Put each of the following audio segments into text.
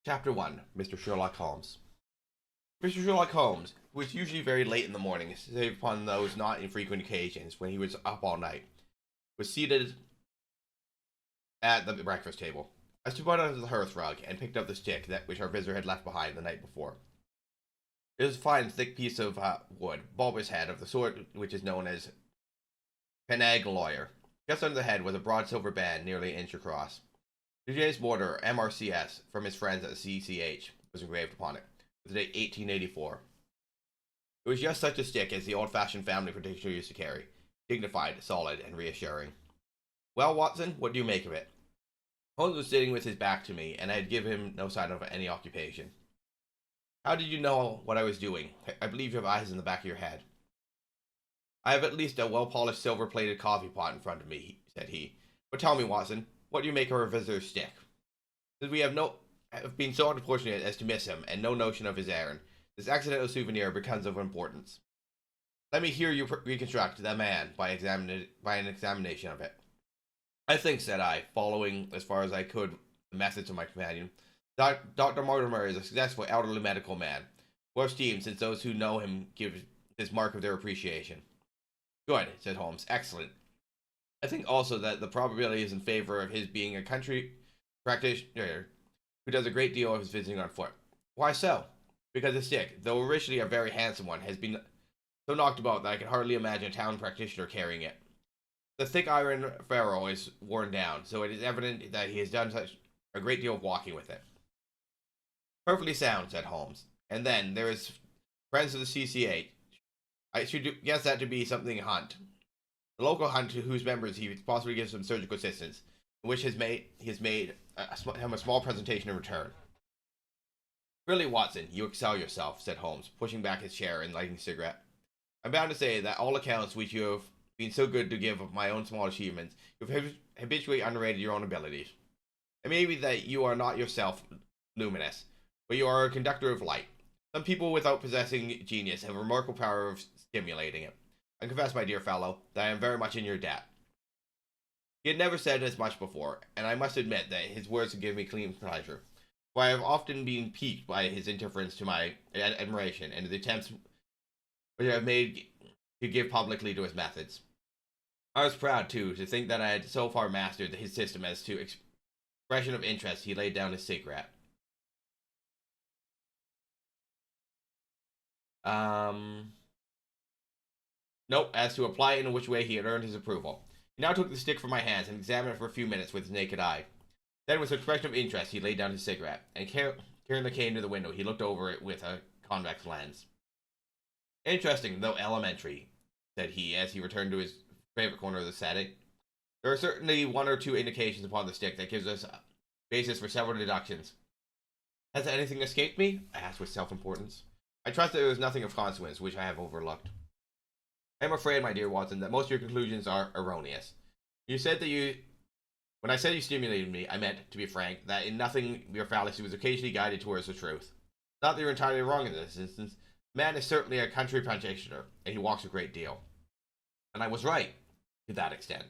Chapter 1. Mr. Sherlock Holmes. Mr. Sherlock Holmes, who was usually very late in the morning, save upon those not infrequent occasions when he was up all night, was seated at the breakfast table. I stood under the hearth rug and picked up the stick which our visitor had left behind the night before. It was a fine, thick piece of wood, bulbous head of the sort which is known as penag lawyer. Just under the head was a broad silver band nearly an inch across. Today's border, MRCS, from his friends at the CCH, was engraved upon it, with the date 1884. It was just such a stick as the old-fashioned family protector used to carry, dignified, solid, and reassuring. Well, Watson, what do you make of it? Holmes was sitting with his back to me, and I had given him no sign of any occupation. How did you know what I was doing? I believe you have eyes in the back of your head. I have at least a well-polished silver-plated coffee pot in front of me, said he. But tell me, Watson, what do you make of our visitor's stick? Since we have been so unfortunate as to miss him, and no notion of his errand, this accidental souvenir becomes of importance. Let me hear you reconstruct the man by an examination of it. I think, said I, following as far as I could the methods of my companion, Dr. Mortimer is a successful elderly medical man, well esteemed since those who know him give this mark of their appreciation. Good, said Holmes. Excellent. I think also that the probability is in favor of his being a country practitioner who does a great deal of his visiting on foot. Why so? Because the stick, though originally a very handsome one, has been so knocked about that I can hardly imagine a town practitioner carrying it. The thick iron ferrule is worn down, so it is evident that he has done such a great deal of walking with it. Perfectly sound, said Holmes. And then there is friends of the CCH. I should guess that to be something Hunt. The local Hunt to whose members he possibly gives some surgical assistance, in which he has made him a small presentation in return. Really, Watson, you excel yourself, said Holmes, pushing back his chair and lighting a cigarette. I'm bound to say that all accounts which you have been so good to give of my own small achievements, you have habitually underrated your own abilities. It may be that you are not yourself luminous, but you are a conductor of light. Some people without possessing genius have a remarkable power of stimulating it. I confess, my dear fellow, that I am very much in your debt. He had never said as much before, and I must admit that his words have given me clean pleasure, for I have often been piqued by his indifference to my admiration and the attempts which I have made to give publicly to his methods. I was proud, too, to think that I had so far mastered his system as to expression of interest. He laid down his cigarette. Nope, as to apply it in which way he had earned his approval. He now took the stick from my hands and examined it for a few minutes with his naked eye. Then, with an expression of interest, he laid down his cigarette, and carrying the cane to the window, he looked over it with a convex lens. Interesting, though elementary, said he, as he returned to his favorite corner of the setting. There are certainly one or two indications upon the stick that gives us a basis for several deductions. Has anything escaped me? I asked with self-importance. I trust that there is nothing of consequence which I have overlooked. I am afraid, my dear Watson, that most of your conclusions are erroneous. You said that when I said you stimulated me, I meant, to be frank, that in nothing your fallacy was occasionally guided towards the truth. Not that you're entirely wrong in this instance. The man is certainly a country practitioner, and he walks a great deal. And I was right, to that extent.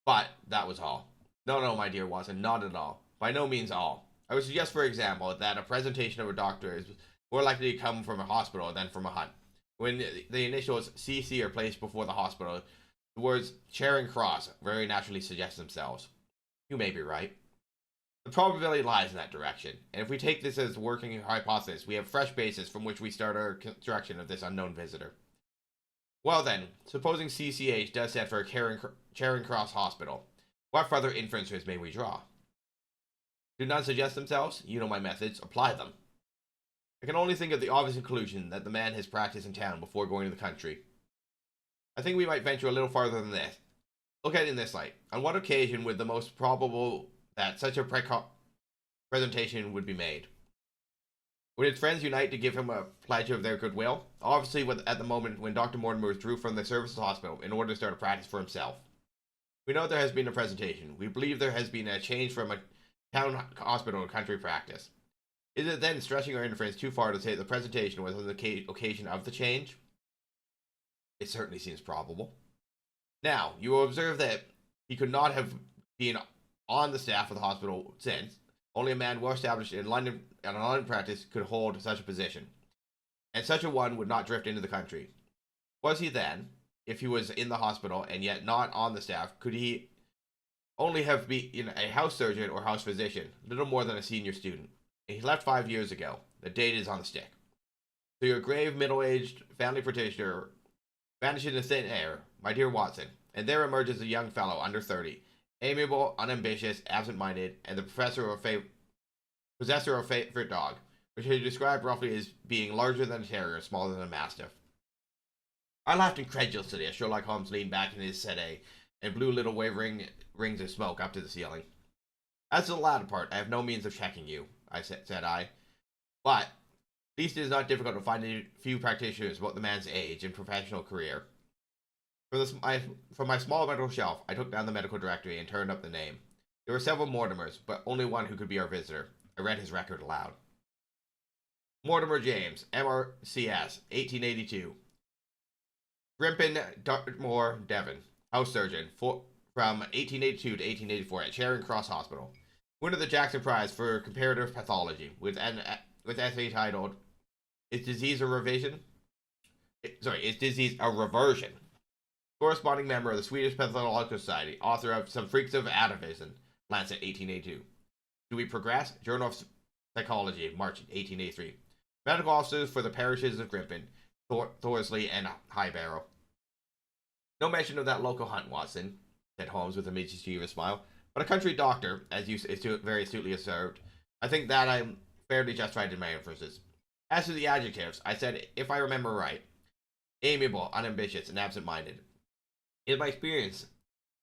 But that was all. No, my dear Watson, not at all. By no means all. I would suggest, for example, that a presentation of a doctor is more likely to come from a hospital than from a hunt. When the initials CC are placed before the hospital, the words Charing Cross very naturally suggest themselves. You may be right. The probability lies in that direction, and if we take this as a working hypothesis, we have a fresh basis from which we start our construction of this unknown visitor. Well then, supposing CCH does stand for Charing Cross Hospital, what further inferences may we draw? Do none suggest themselves? You know my methods. Apply them. I can only think of the obvious conclusion that the man has practiced in town before going to the country. I think we might venture a little farther than this. Look at it in this light. On what occasion would the most probable that such a presentation would be made? Would his friends unite to give him a pledge of their goodwill? Obviously, at the moment when Dr. Mortimer withdrew from the services hospital in order to start a practice for himself. We know there has been a presentation. We believe there has been a change from a town hospital to country practice. Is it then stretching our inference too far to say the presentation was on the occasion of the change? It certainly seems probable. Now, you will observe that he could not have been on the staff of the hospital since, Only a man well established in London and a London practice could hold such a position, and such a one would not drift into the country. Was he then, if he was in the hospital and yet not on the staff, could he only have been a house surgeon or house physician, little more than a senior student? And he left 5 years ago. The date is on the stick. So your grave, middle-aged family practitioner vanished into thin air, my dear Watson, and there emerges a young fellow under 30, amiable, unambitious, absent-minded, and the possessor of a favorite dog, which he described roughly as being larger than a terrier, smaller than a mastiff. I laughed incredulously as Sherlock Holmes leaned back in his settee and blew little wavering rings of smoke up to the ceiling. As to the latter part, I have no means of checking you, said I. But, at least it is not difficult to find a few practitioners about the man's age and professional career. From my small metal shelf, I took down the medical directory and turned up the name. There were several Mortimers, but only one who could be our visitor. I read his record aloud. Mortimer James, MRCS, 1882. Grimpen, Dartmoor, Devon. House surgeon, from 1882 to 1884 at Charing Cross Hospital. Winner the Jackson Prize for Comparative Pathology, with essay titled, Is Disease a Reversion? Is Disease a Reversion? Corresponding member of the Swedish Pathological Society, author of Some Freaks of Atavism, Lancet, 1882. Do We Progress? Journal of Psychology, March 1883. Medical officers for the parishes of Grimpen, Thorsley, and Highbarrow. No mention of that local hunt, Watson, said Holmes with a mischievous smile. But a country doctor, as you very astutely observed, I think that I'm fairly justified in my inferences. As to the adjectives, I said, if I remember right, amiable, unambitious, and absent-minded. It is my experience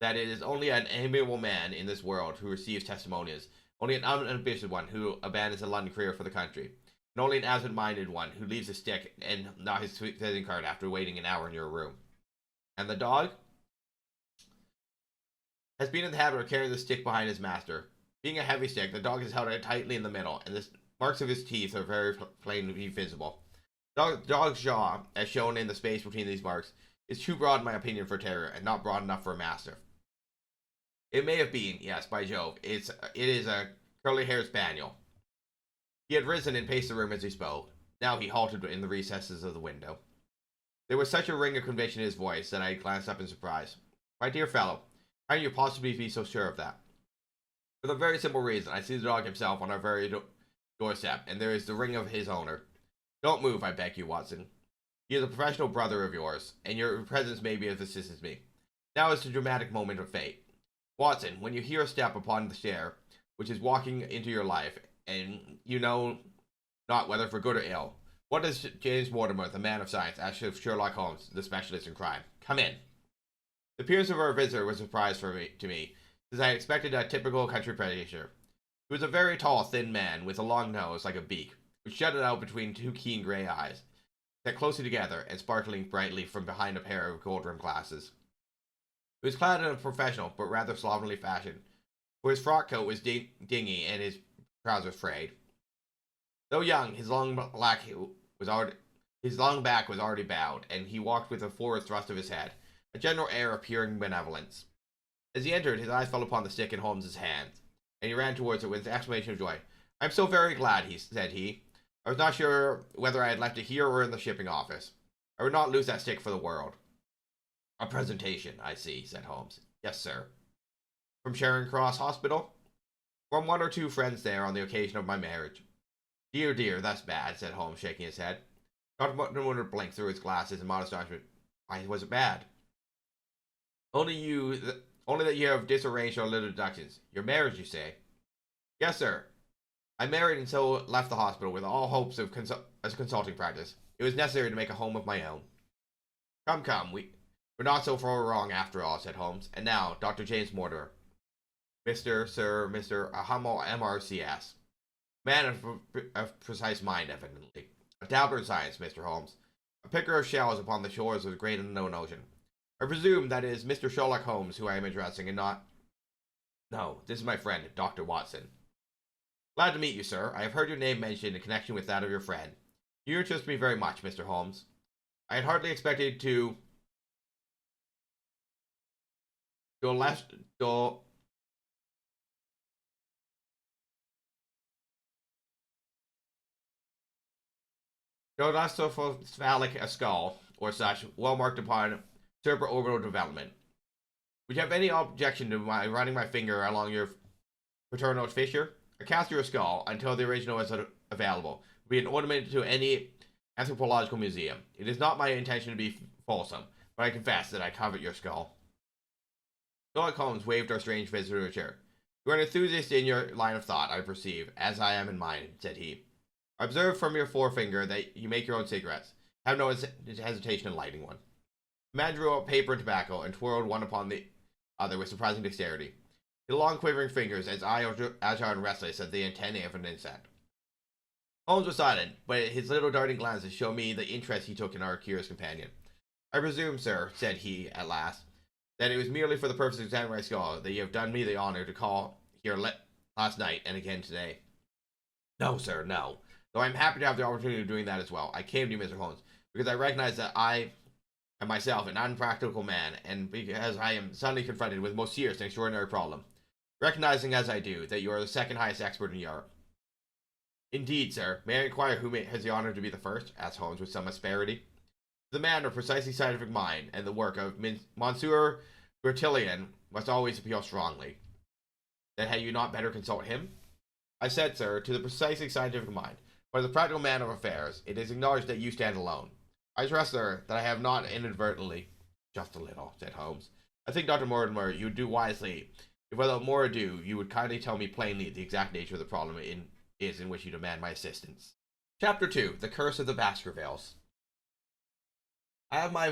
that it is only an amiable man in this world who receives testimonials, only an unambitious one who abandons a London career for the country, and only an absent-minded one who leaves his stick and not his visiting card after waiting an hour in your room. And the dog has been in the habit of carrying the stick behind his master. Being a heavy stick, the dog is held tightly in the middle, and the marks of his teeth are very plainly visible. The dog's jaw, as shown in the space between these marks, is too broad in my opinion for a terrier, and not broad enough for a mastiff. It may have been, yes, by Jove, it is a curly-haired spaniel. He had risen and paced the room as he spoke. Now he halted in the recesses of the window. There was such a ring of conviction in his voice that I glanced up in surprise. My dear fellow, how can you possibly be so sure of that? For the very simple reason, I see the dog himself on our very doorstep, and there is the ring of his owner. Don't move, I beg you, Watson. He is a professional brother of yours, and your presence may be of assistance to me. Now is the dramatic moment of fate. Watson, when you hear a step upon the stair, which is walking into your life, and you know not whether for good or ill, what does James Mortimer, the man of science, ask of Sherlock Holmes, the specialist in crime? Come in. The appearance of our visitor was a surprise to me, since I expected a typical country practitioner. He was a very tall, thin man, with a long nose like a beak, which jutted out between two keen grey eyes, set closely together and sparkling brightly from behind a pair of gold-rimmed glasses. He was clad in a professional but rather slovenly fashion, for his frock coat was dingy and his trousers frayed. Though young, his long back was already bowed, and he walked with a forward thrust of his head, a general air of pure benevolence. As he entered, his eyes fell upon the stick in Holmes's hand, and he ran towards it with an exclamation of joy. "I am so very glad," said he. "I was not sure whether I had left it here or in the shipping office. I would not lose that stick for the world." "A presentation, I see," said Holmes. "Yes, sir." "From Charing Cross Hospital?" "From one or two friends there on the occasion of my marriage." "Dear, dear, that's bad," said Holmes, shaking his head. Dr. Mortimer blinked through his glasses in modest astonishment. "Why was it bad?" Only that you have disarranged our little deductions. Your marriage, you say?" "Yes, sir. I married and so left the hospital with all hopes of as a consulting practice. It was necessary to make a home of my own." Come, we're not so far wrong after all," said Holmes. "And now, Dr. James Mortimer. Mr. Hummel, MRCS. Man of precise mind, evidently. A dabbler in science, Mr. Holmes. A picker of shells upon the shores of the great unknown ocean. I presume that is Mr. Sherlock Holmes who I am addressing, and not... No, this is my friend, Dr. Watson." "Glad to meet you, sir. I have heard your name mentioned in connection with that of your friend. You interest me very much, Mr. Holmes. I had hardly expected to... Though not so phallic a skull, or such, well marked upon supraorbital development. Would you have any objection to my running my finger along your paternal fissure? A cast your skull until the original is available. Would be an ornament to any anthropological museum. It is not my intention to be fulsome, but I confess that I covet your skull. Sherlock Holmes waved our strange visitor to a chair. You are an enthusiast in your line of thought, I perceive, as I am in mine, said he. I observe from your forefinger that you make your own cigarettes. Have no hesitation in lighting one. The man drew out paper and tobacco and twirled one upon the other with surprising dexterity. His long quivering fingers as agile and restless as the antennae of an insect. Holmes was silent, but his little darting glances showed me the interest he took in our curious companion. I presume, sir, said he at last, that it was merely for the purpose of examining my skull that you have done me the honor to call here last night and again today. No, sir, no. Though I am happy to have the opportunity of doing that as well. I came to you, Mr. Holmes, because I recognize that I am myself an unpractical man, and because I am suddenly confronted with a most serious and extraordinary problem. Recognizing as I do that you are the second highest expert in Europe. Indeed, sir. May I inquire who has the honor to be the first? Asked Holmes with some asperity. The man of precisely scientific mind and the work of Monsieur Bertillon must always appeal strongly. Then had you not better consult him? I said, sir, to the precisely scientific mind. But as a practical man of affairs, it is acknowledged that you stand alone. I trust, sir, that I have not inadvertently... Just a little, said Holmes. I think, Dr. Mortimer, you would do wisely if without more ado you would kindly tell me plainly the exact nature of the problem in which you demand my assistance. Chapter 2. The Curse of the Baskervilles. I have in my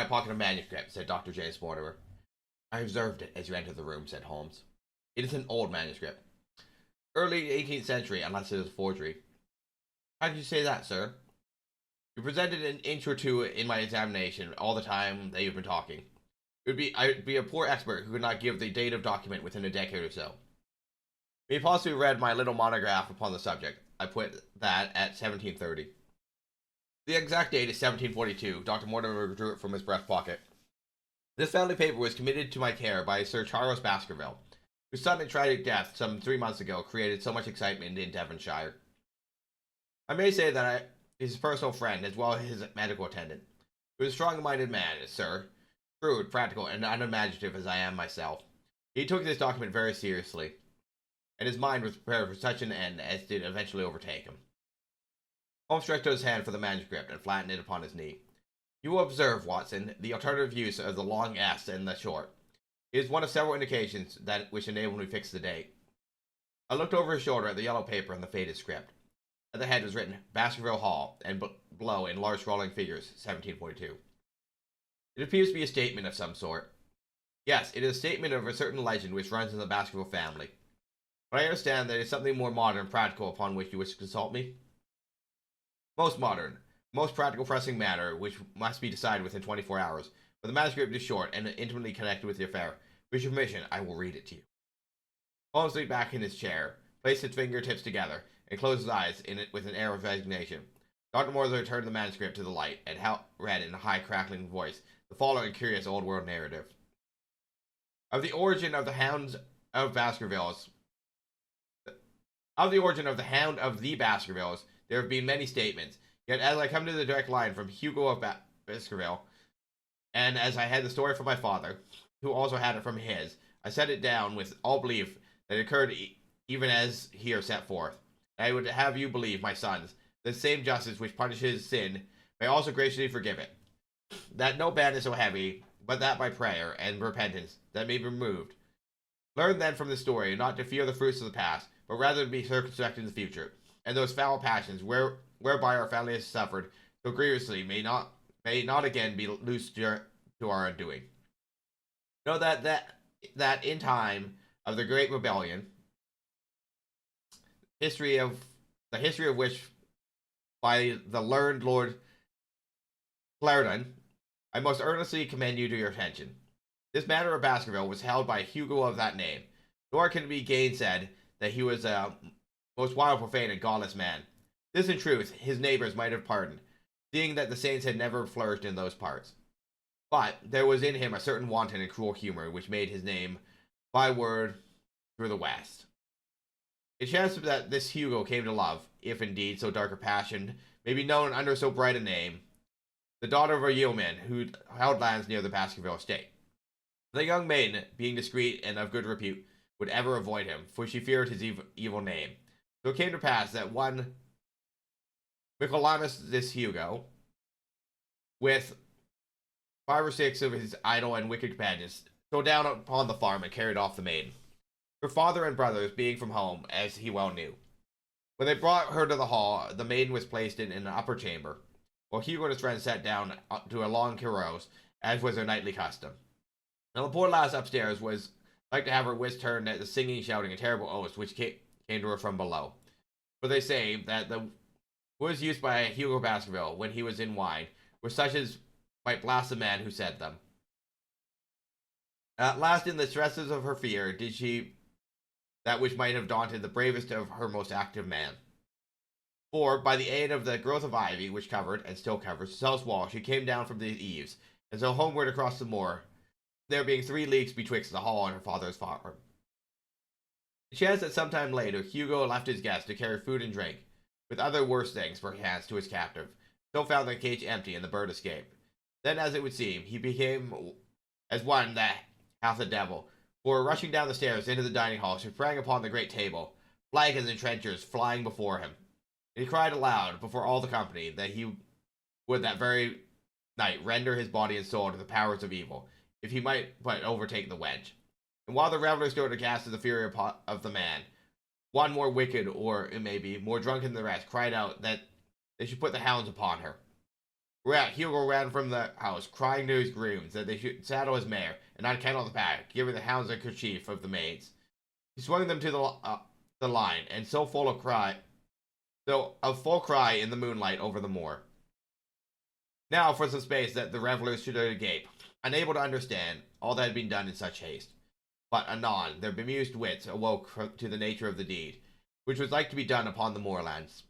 pocket a manuscript, said Dr. James Mortimer. I observed it as you entered the room, said Holmes. It is an old manuscript. Early 18th century, unless it is a forgery. How did you say that, sir? You presented an inch or two in my examination all the time that you've been talking. I'd be a poor expert who could not give the date of document within a decade or so. You possibly read my little monograph upon the subject. I put that at 1730. The exact date is 1742. Dr. Mortimer drew it from his breast pocket. This family paper was committed to my care by Sir Charles Baskerville, whose sudden and tragic death some 3 months ago created so much excitement in Devonshire. I may say that I his personal friend as well as his medical attendant. He was a strong-minded man, sir, shrewd, practical, and unimaginative as I am myself. He took this document very seriously, and his mind was prepared for such an end as did eventually overtake him. Holmes stretched out his hand for the manuscript and flattened it upon his knee. You will observe, Watson, the alternative use of the long S and the short. It is one of several indications which enabled me to fix the date. I looked over his shoulder at the yellow paper and the faded script. At the head was written Baskerville Hall, and below in large scrawling figures 1742. It appears to be a statement of some sort. Yes, it is a statement of a certain legend which runs in the Baskerville family. But I understand that it is something more modern and practical upon which you wish to consult me? Most modern, most practical pressing matter which must be decided within 24 hours, but the manuscript is short and intimately connected with the affair. With your permission, I will read it to you. Holmes leaned back in his chair, placed his fingertips together, and closed his eyes with an air of resignation. Dr. Mortimer turned the manuscript to the light and read in a high, crackling voice the following curious old-world narrative. Of the origin of the Hound of Baskervilles, there have been many statements, yet as I come to the direct line from Hugo of Baskerville, and as I had the story from my father, who also had it from his, I set it down with all belief that it occurred even as here set forth. I would have you believe, my sons, the same justice which punishes sin may also graciously forgive it. That no ban is so heavy, but that by prayer and repentance that may be removed. Learn then from the story not to fear the fruits of the past, but rather to be circumspect in the future, and those foul passions whereby our family has suffered so grievously may not again be loosed to our undoing. Know that in time of the Great Rebellion, the history of which by the learned Lord Clarendon, I most earnestly commend you to your attention. This matter of Baskerville was held by Hugo of that name, nor can it be gainsaid that he was a most wild, profane, and godless man. This, in truth, his neighbors might have pardoned, seeing that the saints had never flourished in those parts. But there was in him a certain wanton and cruel humor which made his name byword through the West. It chanced that this Hugo came to love, if indeed so dark a passion may be known under so bright a name, the daughter of a yeoman who held lands near the Baskerville estate. The young maiden, being discreet and of good repute, would ever avoid him, for she feared his evil name. So it came to pass that one Michaelamus this Hugo, with 5 or 6 of his idle and wicked companions, stole down upon the farm and carried off the maiden, her father and brothers being from home, as he well knew. When they brought her to the hall, the maiden was placed in an upper chamber, while Hugo and his friends sat down to a long carouse, as was their nightly custom. Now the poor lass upstairs was like to have her wits turned at the singing, shouting, and terrible oaths which came to her from below. For they say that the words used by Hugo Baskerville when he was in wine were such as might blast the man who said them. At last, in the stresses of her fear, did she that which might have daunted the bravest of her most active man. For, by the aid of the growth of ivy, which covered, and still covers, the house wall, she came down from the eaves, and so homeward across the moor, there being 3 leagues betwixt the hall and her father's farm. It chanced that some time later, Hugo left his guest to carry food and drink, with other worse things, perchance, to his captive, so found the cage empty and the bird escaped. Then, as it would seem, he became as one that hath the devil, for rushing down the stairs into the dining hall, she sprang upon the great table, flagons and trenchers flying before him. And he cried aloud before all the company that he would that very night render his body and soul to the powers of evil, if he might but overtake the wench. And while the revellers stood aghast at the fury of the man, one more wicked, or, it may be, more drunken than the rest, cried out that they should put the hounds upon her. Whereat Hugo ran from the house, crying to his grooms that they should saddle his mare, and unkennel the pack, giving the hounds a kerchief of the maids. He swung them to the line, and so full cry in the moonlight over the moor. Now for some space that the revellers stood agape, unable to understand all that had been done in such haste. But anon their bemused wits awoke to the nature of the deed, which was like to be done upon the moorlands.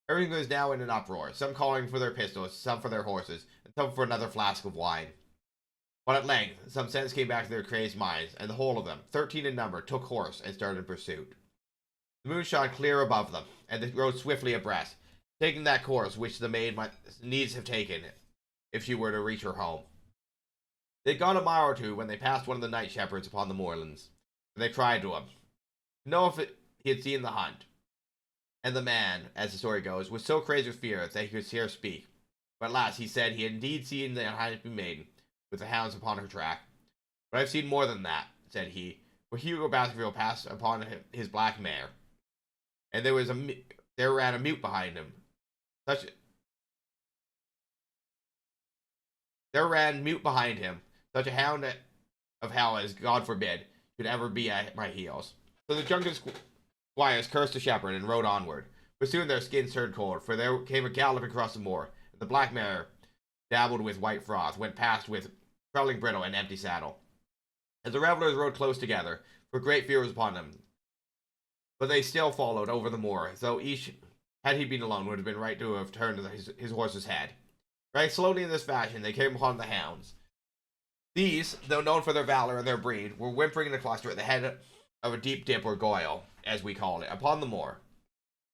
Everything was now in an uproar, some calling for their pistols, some for their horses, and some for another flask of wine. But at length some sense came back to their crazed minds, and the whole of them, 13 in number, took horse and started in pursuit. The moon shone clear above them, and they rode swiftly abreast, taking that course which the maid might needs have taken if she were to reach her home. They had gone a mile or 2 when they passed one of the night shepherds upon the moorlands, and they cried to him to know if he had seen the hunt. And the man, as the story goes, was so crazed with fear that he could scarce speak. But at last he said he had indeed seen the unhappy maiden with the hounds upon her track. But I have seen more than that, said he, for Hugo Baskerville passed upon his black mare, and there ran a mute behind him. Such a hound of hell as, God forbid, could ever be at my heels. So the drunken squires cursed the shepherd and rode onward, but soon their skins turned cold, for there came a gallop across the moor, and the black mare, dabbled with white froth, went past with trailing bridle and empty saddle. As the revellers rode close together, for great fear was upon them, but they still followed over the moor, though each, had he been alone, would have been right to have turned his horse's head. Very slowly in this fashion they came upon the hounds. These, though known for their valor and their breed, were whimpering in a cluster at the head of a deep dip or goyle, as we call it, upon the moor,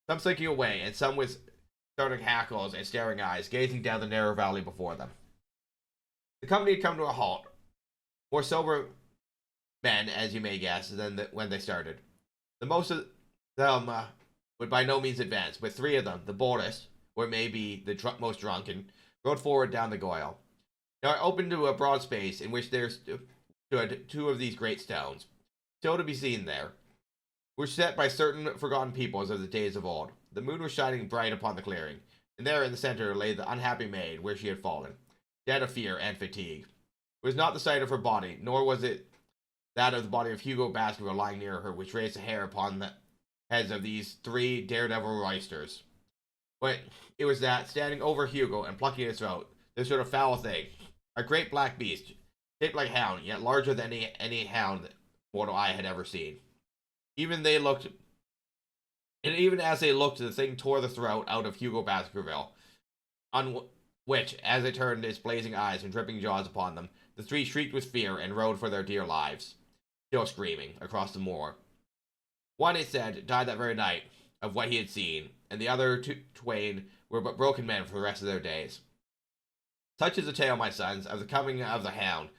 some slinking away, and some with starting hackles and staring eyes, gazing down the narrow valley before them. The company had come to a halt, more sober men, as you may guess, than when they started. The most of them would by no means advance, but 3 of them, the boldest, or it may be the most drunken, rode forward down the goyle. Now it opened to a broad space in which there stood 2 of these great stones, still to be seen there, which set by certain forgotten peoples of the days of old. The moon was shining bright upon the clearing, and there in the center lay the unhappy maid where she had fallen, dead of fear and fatigue. It was not the sight of her body, nor was it that of the body of Hugo Baskerville lying near her, which raised a hair upon the heads of these 3 daredevil roysters. But it was that, standing over Hugo and plucking his throat, this sort of foul thing, a great black beast, shaped like a hound, yet larger than any hound that mortal eye had ever seen. Even as they looked, the thing tore the throat out of Hugo Baskerville, on which, as it turned its blazing eyes and dripping jaws upon them, the 3 shrieked with fear and rode for their dear lives, still screaming, across the moor. One, it said, died that very night, of what he had seen, and the other twain were but broken men for the rest of their days. Such is the tale, my sons, of the coming of the Hound,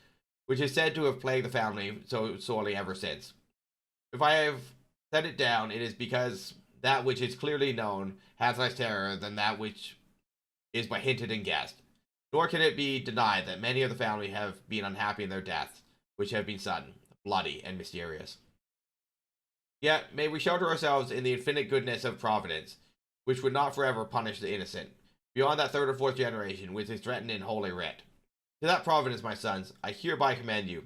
which is said to have plagued the family so sorely ever since. If I have set it down, it is because that which is clearly known has less terror than that which is but hinted and guessed. Nor can it be denied that many of the family have been unhappy in their deaths, which have been sudden, bloody, and mysterious. Yet may we shelter ourselves in the infinite goodness of Providence, which would not forever punish the innocent, beyond that third or fourth generation which is threatened in Holy Writ. To that Providence, my sons, I hereby commend you,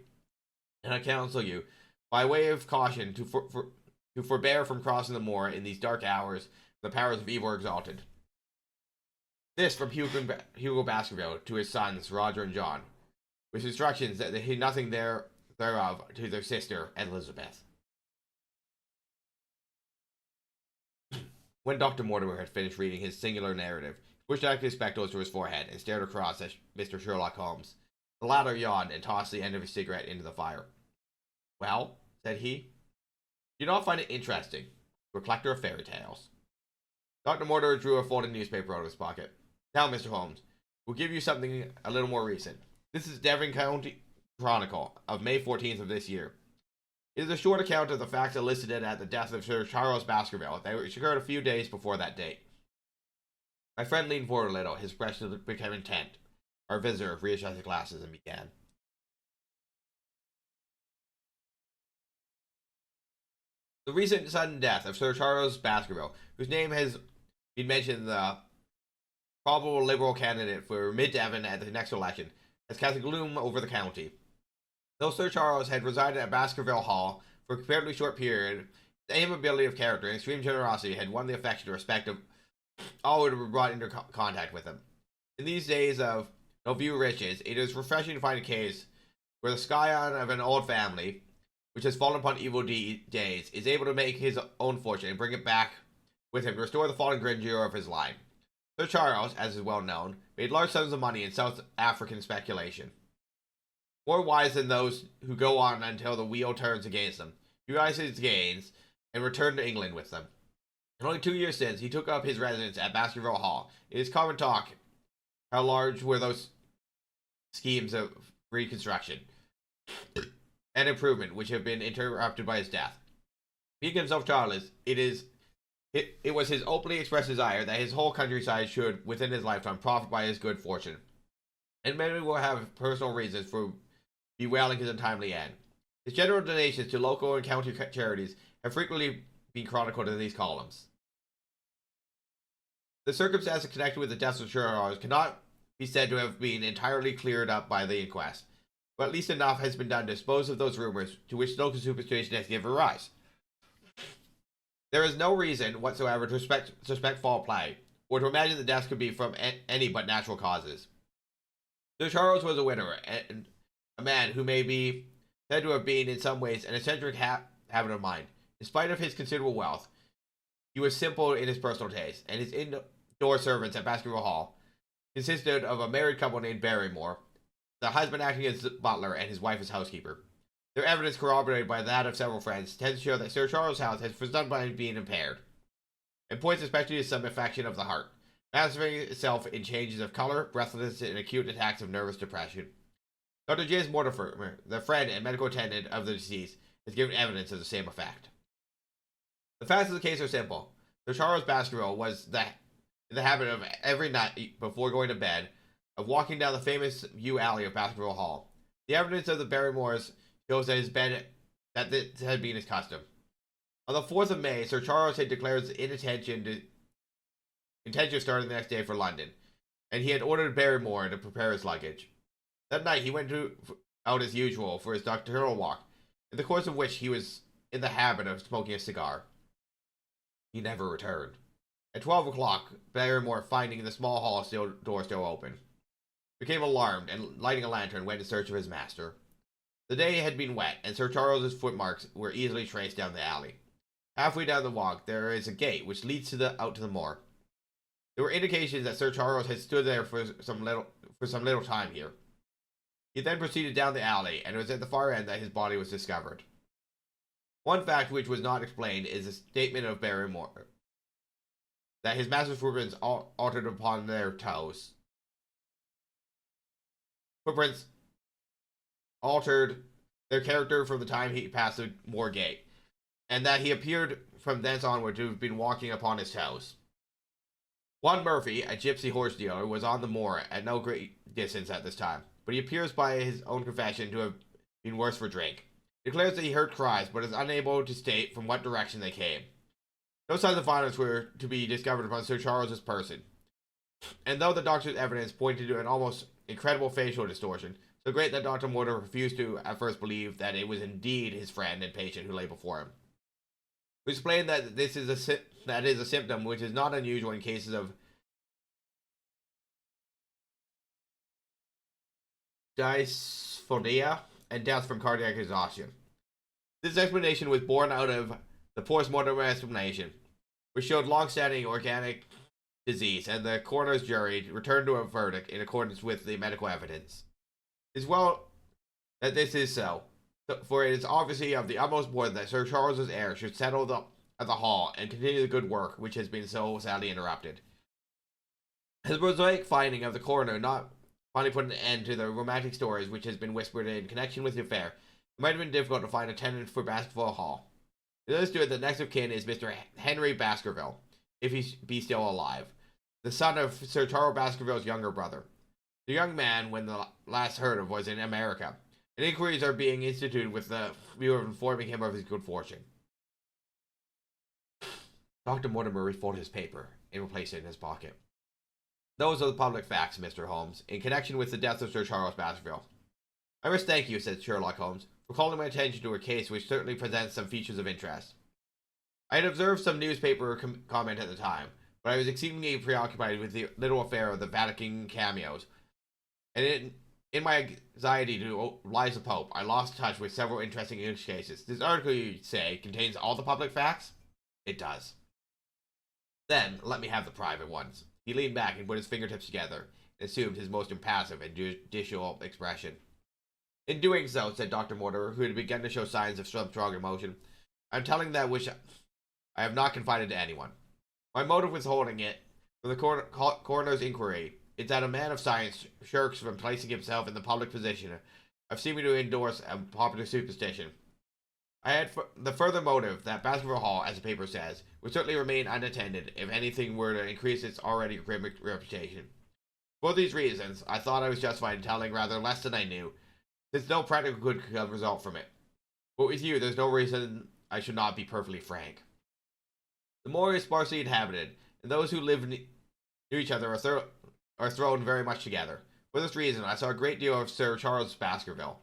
and I counsel you, by way of caution, to forbear from crossing the moor in these dark hours, the powers of evil are exalted. This from Hugo Baskerville to his sons Roger and John, with instructions that they heed nothing thereof to their sister Elizabeth. When Dr. Mortimer had finished reading his singular narrative, he pushed out his spectacles to his forehead and stared across at Mr. Sherlock Holmes. The latter yawned and tossed the end of his cigarette into the fire. "Well," said he, "do you not find it interesting? A collector of fairy tales." Dr. Mortimer drew a folded newspaper out of his pocket. "Now, Mr. Holmes, we'll give you something a little more recent. This is Devon County Chronicle of May 14th of this year. It is a short account of the facts elicited at the death of Sir Charles Baskerville that occurred a few days before that date." My friend leaned forward a little, his expression became intent. Our visitor readjusted his glasses and began. "The recent sudden death of Sir Charles Baskerville, whose name has been mentioned the probable Liberal candidate for Mid-Devon at the next election, has cast a gloom over the county. Though Sir Charles had resided at Baskerville Hall for a comparatively short period, his amiability of character and extreme generosity had won the affection and respect of all who had been brought into contact with him. In these days of no few riches, it is refreshing to find a case where the scion of an old family, which has fallen upon evil days, is able to make his own fortune and bring it back with him to restore the fallen grandeur of his line. Sir Charles, as is well known, made large sums of money in South African speculation. More wise than those who go on until the wheel turns against them, he realized his gains and returned to England with them. And only 2 years since, he took up his residence at Baskerville Hall. It is common talk how large were those schemes of reconstruction and improvement which have been interrupted by his death. Being himself childless, it was his openly expressed desire that his whole countryside should, within his lifetime, profit by his good fortune. And many will have personal reasons for bewailing his untimely end. His general donations to local and county charities have frequently been chronicled in these columns. The circumstances connected with the death of Sherlock cannot be said to have been entirely cleared up by the inquest, but at least enough has been done to dispose of those rumors to which local superstition has given rise. There is no reason whatsoever to suspect foul play, or to imagine the death could be from any but natural causes. Sir Charles was a widower, and a man who may be said to have been in some ways an eccentric habit of mind. In spite of his considerable wealth, he was simple in his personal taste, and his indoor servants at Baskerville Hall consisted of a married couple named Barrymore, the husband acting as butler and his wife as housekeeper. Their evidence, corroborated by that of several friends, tends to show that Sir Charles' health has for some time been impaired, and points especially to some affection of the heart, manifesting itself in changes of color, breathlessness, and acute attacks of nervous depression. Dr. James Mortimer, the friend and medical attendant of the deceased, has given evidence of the same effect. The facts of the case are simple. Sir Charles Baskerville was in the habit of every night before going to bed of walking down the famous yew alley of Baskerville Hall. The evidence of the Barrymores shows that this had been his custom. On the 4th of May, Sir Charles had declared his intention of starting the next day for London, and he had ordered Barrymore to prepare his luggage. That night he went out as usual for his nocturnal walk, in the course of which he was in the habit of smoking a cigar. He never returned. At 12 o'clock, Barrymore, finding the small hall door still open, became alarmed, and lighting a lantern, went in search of his master. The day had been wet, and Sir Charles's footmarks were easily traced down the alley. Halfway down the walk, there is a gate which leads out to the moor. There were indications that Sir Charles had stood there for some little time here. He then proceeded down the alley, and it was at the far end that his body was discovered. One fact which was not explained is the statement of Barrymore that his master's footprints altered upon their toes. Footprints altered their character from the time he passed the Moor Gate, and that he appeared from thence onward to have been walking upon his toes. Juan Murphy, a gypsy horse dealer, was on the moor at no great distance at this time, but he appears by his own confession to have been worse for drink. He declares that he heard cries, but is unable to state from what direction they came. No signs of violence were to be discovered upon Sir Charles's person, and though the doctor's evidence pointed to an almost incredible facial distortion, so great that Dr. Mortimer refused to at first believe that it was indeed his friend and patient who lay before him. We explained that this is a symptom which is not unusual in cases of dysphonia and death from cardiac exhaustion. This explanation was born out of the post-mortem explanation, which showed long-standing organic disease, and the coroner's jury returned to a verdict in accordance with the medical evidence. It is well that this is so, for it is obviously of the utmost importance that Sir Charles's heir should settle at the Hall and continue the good work which has been so sadly interrupted. His prosaic finding of the coroner not finally put an end to the romantic stories which has been whispered in connection with the affair, it might have been difficult to find a tenant for Baskerville Hall. It understood that next of kin is Mr. Henry Baskerville, if he be still alive, the son of Sir Charles Baskerville's younger brother. The young man, when the last heard of, was in America, and inquiries are being instituted with the view of informing him of his good fortune. Dr. Mortimer refolded his paper and replaced it in his pocket. Those are the public facts, Mr. Holmes, in connection with the death of Sir Charles Baskerville. I must thank you, said Sherlock Holmes, for calling my attention to a case which certainly presents some features of interest. I had observed some newspaper comment at the time, but I was exceedingly preoccupied with the little affair of the Vatican cameos, and in my anxiety to oblige the Pope, I lost touch with several interesting English cases. This article, you say, contains all the public facts? It does. Then, let me have the private ones. He leaned back and put his fingertips together, and assumed his most impassive and judicial expression. In doing so, said Dr. Mortimer, who had begun to show signs of some strong emotion, I am telling that which I have not confided to anyone. My motive withholding it from the coroner's inquiry is that a man of science shirks from placing himself in the public position of seeming to endorse a popular superstition. I had the further motive that Baskerville Hall, as the paper says, would certainly remain unattended if anything were to increase its already grim reputation. For these reasons, I thought I was justified in telling rather less than I knew, since no practical good could result from it. But with you, there's no reason I should not be perfectly frank. The moor is sparsely inhabited, and those who live near each other are thrown very much together. For this reason, I saw a great deal of Sir Charles Baskerville.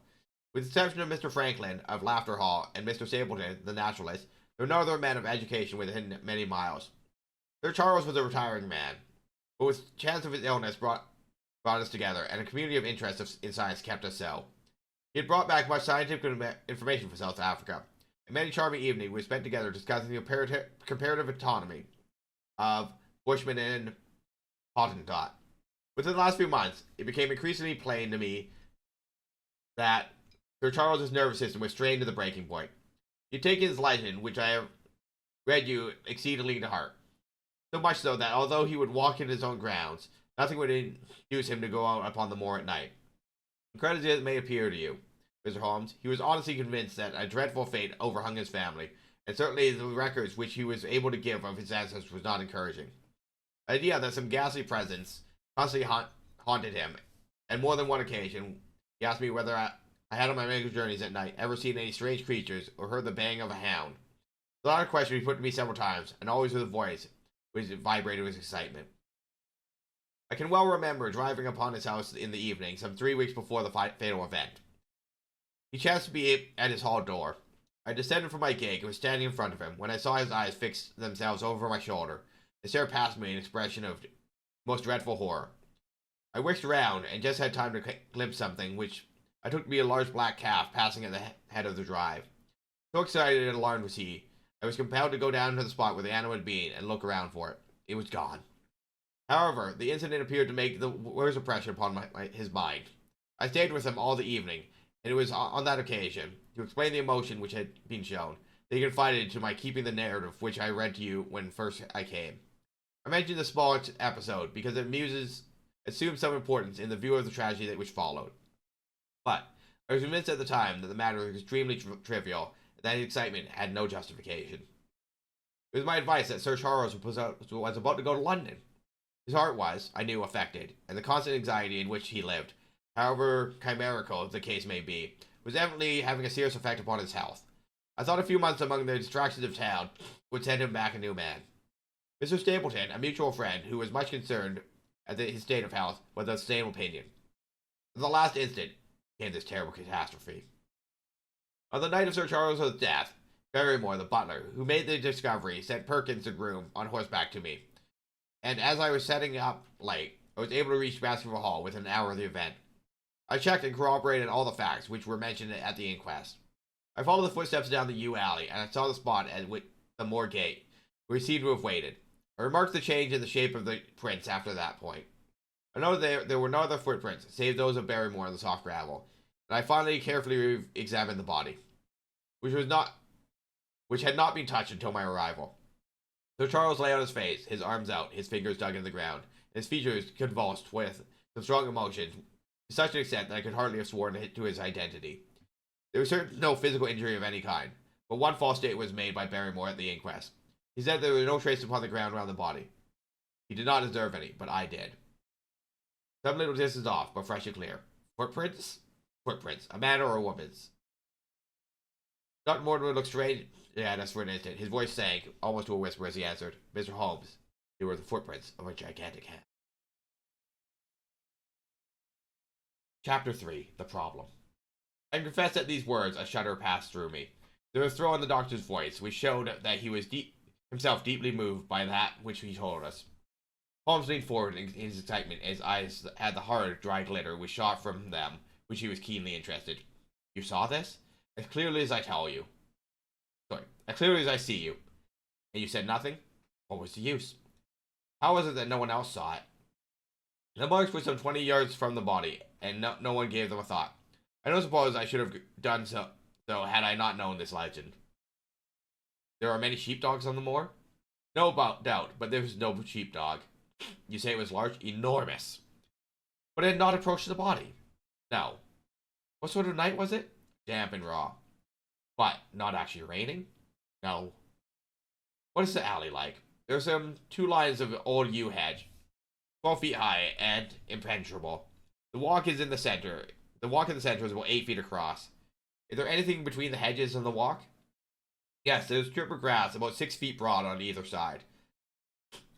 With the exception of Mr. Franklin of Laughter Hall and Mr. Stapleton, the naturalist, there were no other men of education within many miles. Sir Charles was a retiring man, but with chance of his illness brought us together, and a community of interest in science kept us so. He had brought back much scientific information from South Africa, and many charming evenings we spent together discussing the comparative autonomy of Bushman and Hottentot. Within the last few months, it became increasingly plain to me that Sir Charles's nervous system was strained to the breaking point. He had taken his legend, which I have read you, exceedingly to heart. So much so that although he would walk in his own grounds, nothing would induce him to go out upon the moor at night. Incredible as it may appear to you, Mr. Holmes, he was honestly convinced that a dreadful fate overhung his family, and certainly the records which he was able to give of his ancestors was not encouraging. The idea that some ghastly presence constantly haunted him, and more than one occasion, he asked me whether I had on my medical journeys at night ever seen any strange creatures or heard the baying of a hound. The latter question he put to me several times, and always with a voice which vibrated with excitement. I can well remember driving upon his house in the evening, some 3 weeks before the fatal event. He chanced to be at his hall door. I descended from my gig and was standing in front of him when I saw his eyes fix themselves over my shoulder and stare past me in an expression of most dreadful horror. I whisked round and just had time to glimpse something which I took to be a large black calf passing at the head of the drive. So excited and alarmed was he, I was compelled to go down to the spot where the animal had been and look around for it. It was gone. However, the incident appeared to make the worst impression upon his mind. I stayed with him all the evening, and it was on that occasion, to explain the emotion which had been shown, that he confided to my keeping the narrative which I read to you when first I came. I mention the small episode because it assumes some importance in the view of the tragedy which followed. But I was convinced at the time that the matter was extremely trivial, and that his excitement had no justification. It was my advice that Sir Charles was about to go to London. His heart was, I knew, affected, and the constant anxiety in which he lived, however chimerical the case may be, was evidently having a serious effect upon his health. I thought a few months among the distractions of town would send him back a new man. Mr. Stapleton, a mutual friend who was much concerned at his state of health, was of the same opinion. In the last instant came this terrible catastrophe. On the night of Sir Charles's death, Barrymore, the butler, who made the discovery, sent Perkins, the groom, on horseback to me. And as I was setting up late, I was able to reach Baskerville Hall within an hour of the event. I checked and corroborated all the facts which were mentioned at the inquest. I followed the footsteps down the yew alley, and I saw the spot at the moor gate, where he seemed to have waited. I remarked the change in the shape of the prints after that point. I noted there were no other footprints, save those of Barrymore on the soft gravel, and I finally carefully examined the body, which had not been touched until my arrival. Sir Charles lay on his face, his arms out, his fingers dug in the ground, and his features convulsed with some strong emotion, to such an extent that I could hardly have sworn to his identity. There was certainly no physical injury of any kind, but one false statement was made by Barrymore at the inquest. He said there were no traces upon the ground around the body. He did not observe any, but I did. Some little distance off, but fresh and clear. Footprints? Footprints. A man or a woman's. Dr. Mortimer looked straight at us for an instant. His voice sank, almost to a whisper as he answered, Mr. Holmes, they were the footprints of a gigantic hand. Chapter 3. The Problem. I confess that these words, a shudder passed through me. There was a thrill in the doctor's voice, which showed that he was himself deeply moved by that which he told us. Holmes leaned forward in his excitement, his eyes had the hard, dry glitter which shot from them, which he was keenly interested. You saw this? As clearly as I tell you. As clearly as I see you. And you said nothing? What was the use? How was it that no one else saw it? The marks were some 20 yards from the body, and no one gave them a thought. I don't suppose I should have done so had I not known this legend. There are many sheepdogs on the moor? No doubt, but there was no sheepdog. You say it was large? Enormous. But it had not approached the body. No. What sort of night was it? Damp and raw. But not actually raining? No. What is the alley like? There are some 2 lines of old yew hedge, 12 feet high and impenetrable. The walk in the center is about 8 feet across. Is there anything between the hedges and the walk? Yes, there's a strip of grass about 6 feet broad on either side.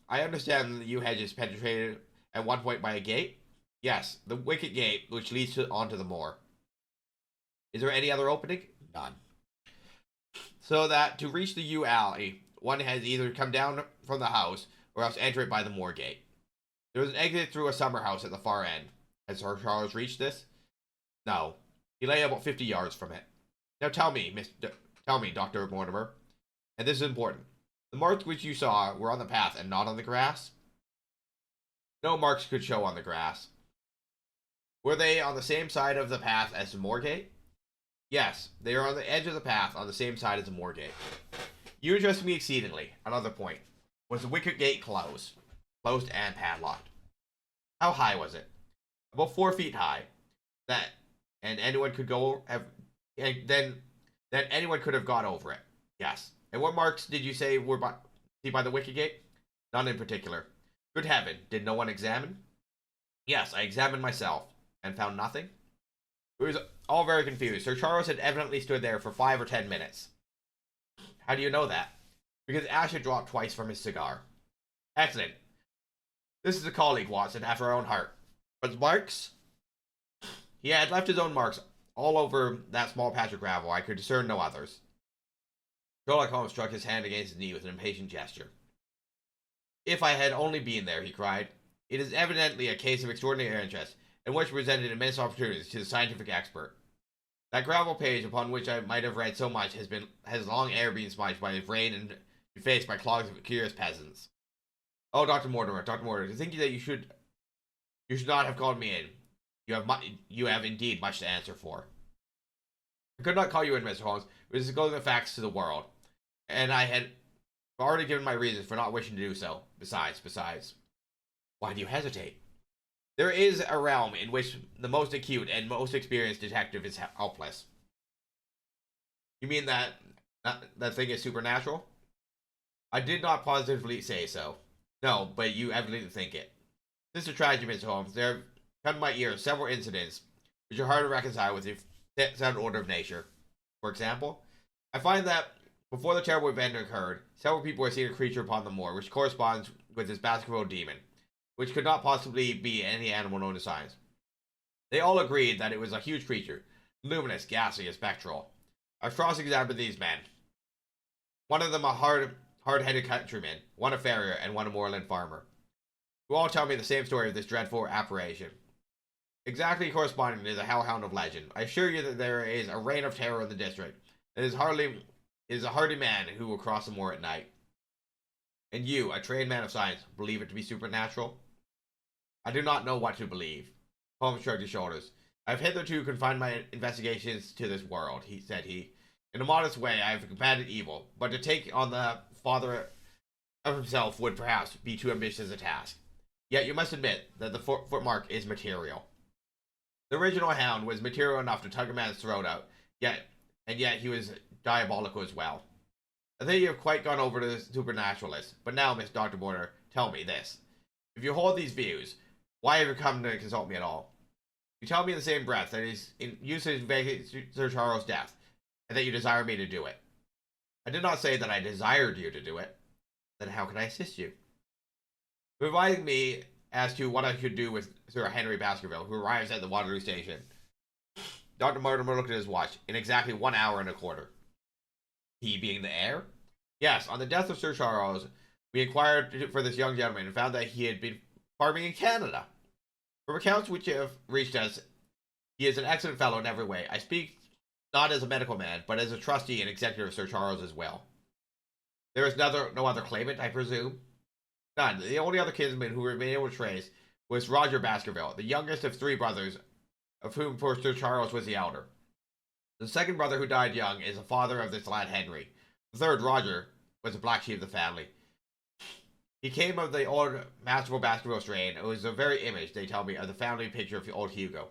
I understand that the yew hedge is penetrated at one point by a gate? Yes, the wicket gate which leads onto the moor. Is there any other opening? None. So that to reach the yew alley, one has either come down from the house or else enter it by the moor gate. There was an exit through a summer house at the far end. Has Sir Charles reached this? No. He lay about 50 yards from it. Now tell me, Dr. Mortimer, and this is important. The marks which you saw were on the path and not on the grass? No marks could show on the grass. Were they on the same side of the path as the moor gate? Yes, they are on the edge of the path on the same side as the moor gate. You interest me exceedingly. Another point. Was the wicket gate closed? Closed and padlocked. How high was it? About 4 feet high. And anyone could anyone could have got over it. Yes. And what marks did you say were by the wicket gate? None in particular. Good heaven, did no one examine? Yes, I examined myself, and found nothing. It was all very confused. Sir Charles had evidently stood there for 5 or 10 minutes. How do you know that? Because ash had dropped twice from his cigar. Excellent. This is a colleague, Watson, after our own heart. But marks? He had left his own marks all over that small patch of gravel. I could discern no others. Sherlock Holmes struck his hand against his knee with an impatient gesture. If I had only been there, he cried. It is evidently a case of extraordinary interest, and which presented immense opportunities to the scientific expert. That gravel page upon which I might have read so much has long ere been smudged by rain and defaced by clogs of curious peasants. Oh, Dr. Mortimer, to think that you should not have called me in. You have indeed much to answer for. I could not call you in, Mr. Holmes. It was disclosing the facts to the world, and I had I've already given my reasons for not wishing to do so. Besides, why do you hesitate? There is a realm in which the most acute and most experienced detective is helpless. You mean that thing is supernatural? I did not positively say so. No, but you evidently think it. Since the tragedy, Mr. Holmes, there have come to my ears several incidents which are hard to reconcile with the sound order of nature. For example, I find that before the terrible event occurred, several people were seeing a creature upon the moor which corresponds with this Baskerville demon, which could not possibly be any animal known to science. They all agreed that it was a huge creature, luminous, ghastly, and spectral. I've cross-examined these men. One of them a hard-headed countryman, one a farrier, and one a moorland farmer, who all tell me the same story of this dreadful apparition. Exactly corresponding to the Hound of legend. I assure you that there is a reign of terror in the district. It is a hardy man who will cross the moor at night. And you, a trained man of science, believe it to be supernatural? I do not know what to believe. Holmes shrugged his shoulders. I have hitherto confined my investigations to this world, said he. In a modest way, I have combated evil, but to take on the father of himself would perhaps be too ambitious a task. Yet you must admit that the footmark is material. The original Hound was material enough to tug a man's throat out, yet he was diabolical as well. I think you have quite gone over to the supernaturalist, but now, Miss Dr. Mortimer, tell me this. If you hold these views, why have you come to consult me at all? You tell me in the same breath that it is in use to investigate Sir Charles' death, and that you desire me to do it. I did not say that I desired you to do it. Then how can I assist you? Advising me as to what I should do with Sir Henry Baskerville, who arrives at the Waterloo Station. Dr. Mortimer looked at his watch. In exactly 1 hour and a quarter. He being the heir? Yes, on the death of Sir Charles, we inquired for this young gentleman and found that he had been farming in Canada. From accounts which have reached us, he is an excellent fellow in every way. I speak not as a medical man, but as a trustee and executor of Sir Charles's will. There is no other claimant, I presume? None. The only other kinsman who we've been able to trace was Roger Baskerville, the youngest of 3 brothers, of whom poor Sir Charles was the elder. The second brother, who died young, is the father of this lad Henry. The third, Roger, was the black sheep of the family. He came of the old masterful Baskerville strain. It was the very image, they tell me, of the family picture of old Hugo.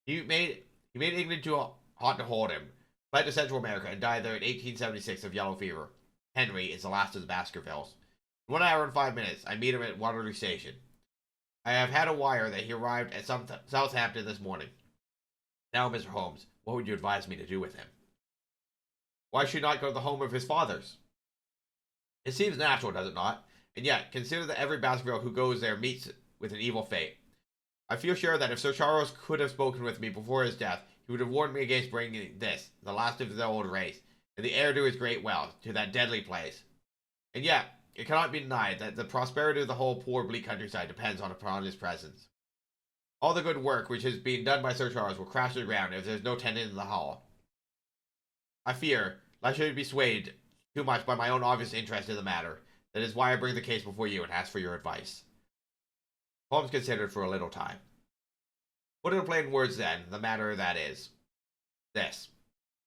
He made England too hot to hold him, fled to Central America, and died there in 1876 of yellow fever. Henry is the last of the Baskervilles. In 1 hour and 5 minutes, I meet him at Waterloo Station. I have had a wire that he arrived at Southampton this morning. Now, Mr. Holmes, what would you advise me to do with him? Why should he not go to the home of his fathers? It seems natural, does it not? And yet, consider that every Baskerville who goes there meets with an evil fate. I feel sure that if Sir Charles could have spoken with me before his death, he would have warned me against bringing this, the last of the old race, and the heir to his great wealth, to that deadly place. And yet, it cannot be denied that the prosperity of the whole poor bleak countryside depends upon his presence. All the good work which is being done by Sir Charles will crash to the ground if there is no tenant in the hall. I fear I should be swayed too much by my own obvious interest in the matter. That is why I bring the case before you and ask for your advice. Holmes considered for a little time. Put it in plain words, then, the matter that is. This,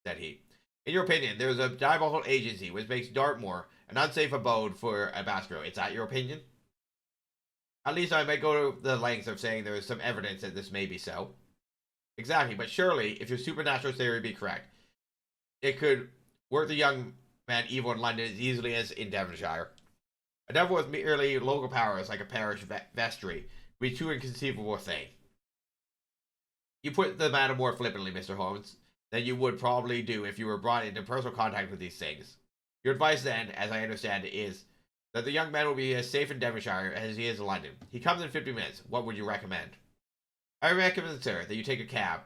said he. In your opinion, there is a diabolical agency which makes Dartmoor an unsafe abode for a Baskerville. Is that your opinion? At least I may go to the lengths of saying there is some evidence that this may be so. Exactly, but surely, if your supernatural theory be correct, it could work the young man evil in London as easily as in Devonshire. A devil with merely local powers like a parish vestry would be too inconceivable a thing. You put the matter more flippantly, Mr. Holmes, than you would probably do if you were brought into personal contact with these things. Your advice then, as I understand it, is that the young man will be as safe in Devonshire as he is in London. He comes in 50 minutes. What would you recommend? I recommend, sir, that you take a cab,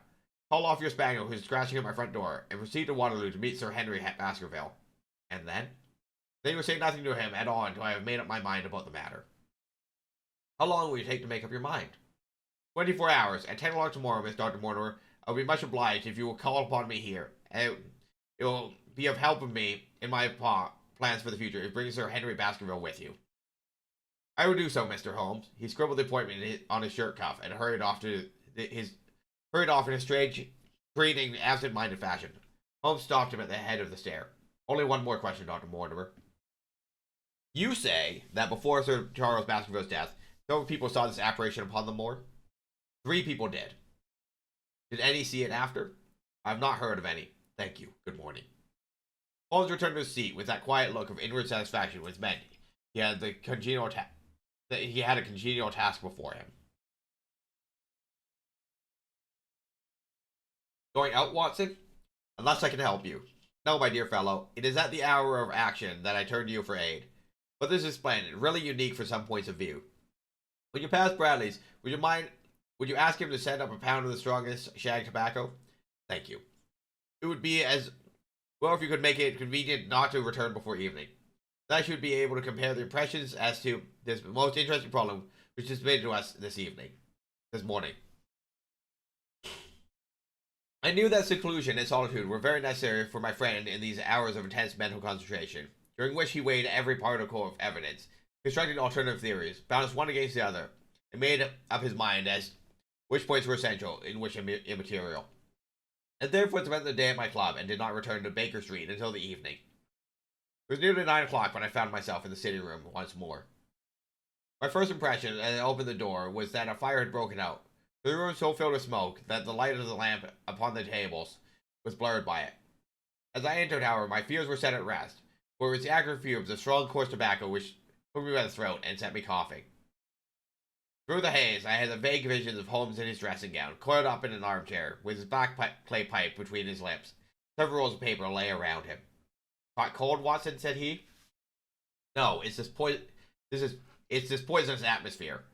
call off your spaniel who's scratching at my front door, and proceed to Waterloo to meet Sir Henry Baskerville. And then? Then you will say nothing to him at all until I have made up my mind about the matter. How long will you take to make up your mind? 24 hours. At 10 o'clock tomorrow, Miss Dr. Mortimer. I will be much obliged if you will call upon me here. It will be of help with me in my plans for the future if bringing Sir Henry Baskerville with you. I will do so, Mr. Holmes. He scribbled the appointment on his shirt cuff and hurried off in a strange, breathing, absent-minded fashion. Holmes stopped him at the head of the stair. Only one more question, Dr. Mortimer. You say that before Sir Charles Baskerville's death, several people saw this apparition upon the moor. 3 people did. Did any see it after? I have not heard of any. Thank you. Good morning. Holmes returned to his seat with that quiet look of inward satisfaction which meant he had a congenial task before him. Going out, Watson? Unless I can help you. No, my dear fellow, it is at the hour of action that I turn to you for aid. But this is splendid, really unique for some points of view. When you pass Bradley's, would you ask him to send up a pound of the strongest shag tobacco? Thank you. It would be as well if you could make it convenient not to return before evening. Then I should be able to compare the impressions as to this most interesting problem which is made to us this morning. I knew that seclusion and solitude were very necessary for my friend in these hours of intense mental concentration, during which he weighed every particle of evidence, constructed alternative theories, balanced one against the other, and made up his mind as which points were essential and which immaterial. And therefore spent the day at my club and did not return to Baker Street until the evening. It was nearly 9 o'clock when I found myself in the sitting room once more. My first impression as I opened the door was that a fire had broken out. The room was so filled with smoke that the light of the lamp upon the tables was blurred by it. As I entered, however, my fears were set at rest, for it was the acrid fumes of strong coarse tobacco which took me by the throat and set me coughing. Through the haze, I had the vague visions of Holmes in his dressing gown, coiled up in an armchair, with his black clay pipe between his lips. Several rolls of paper lay around him. "Caught cold, Watson?" said he. "No, it's this poisonous atmosphere.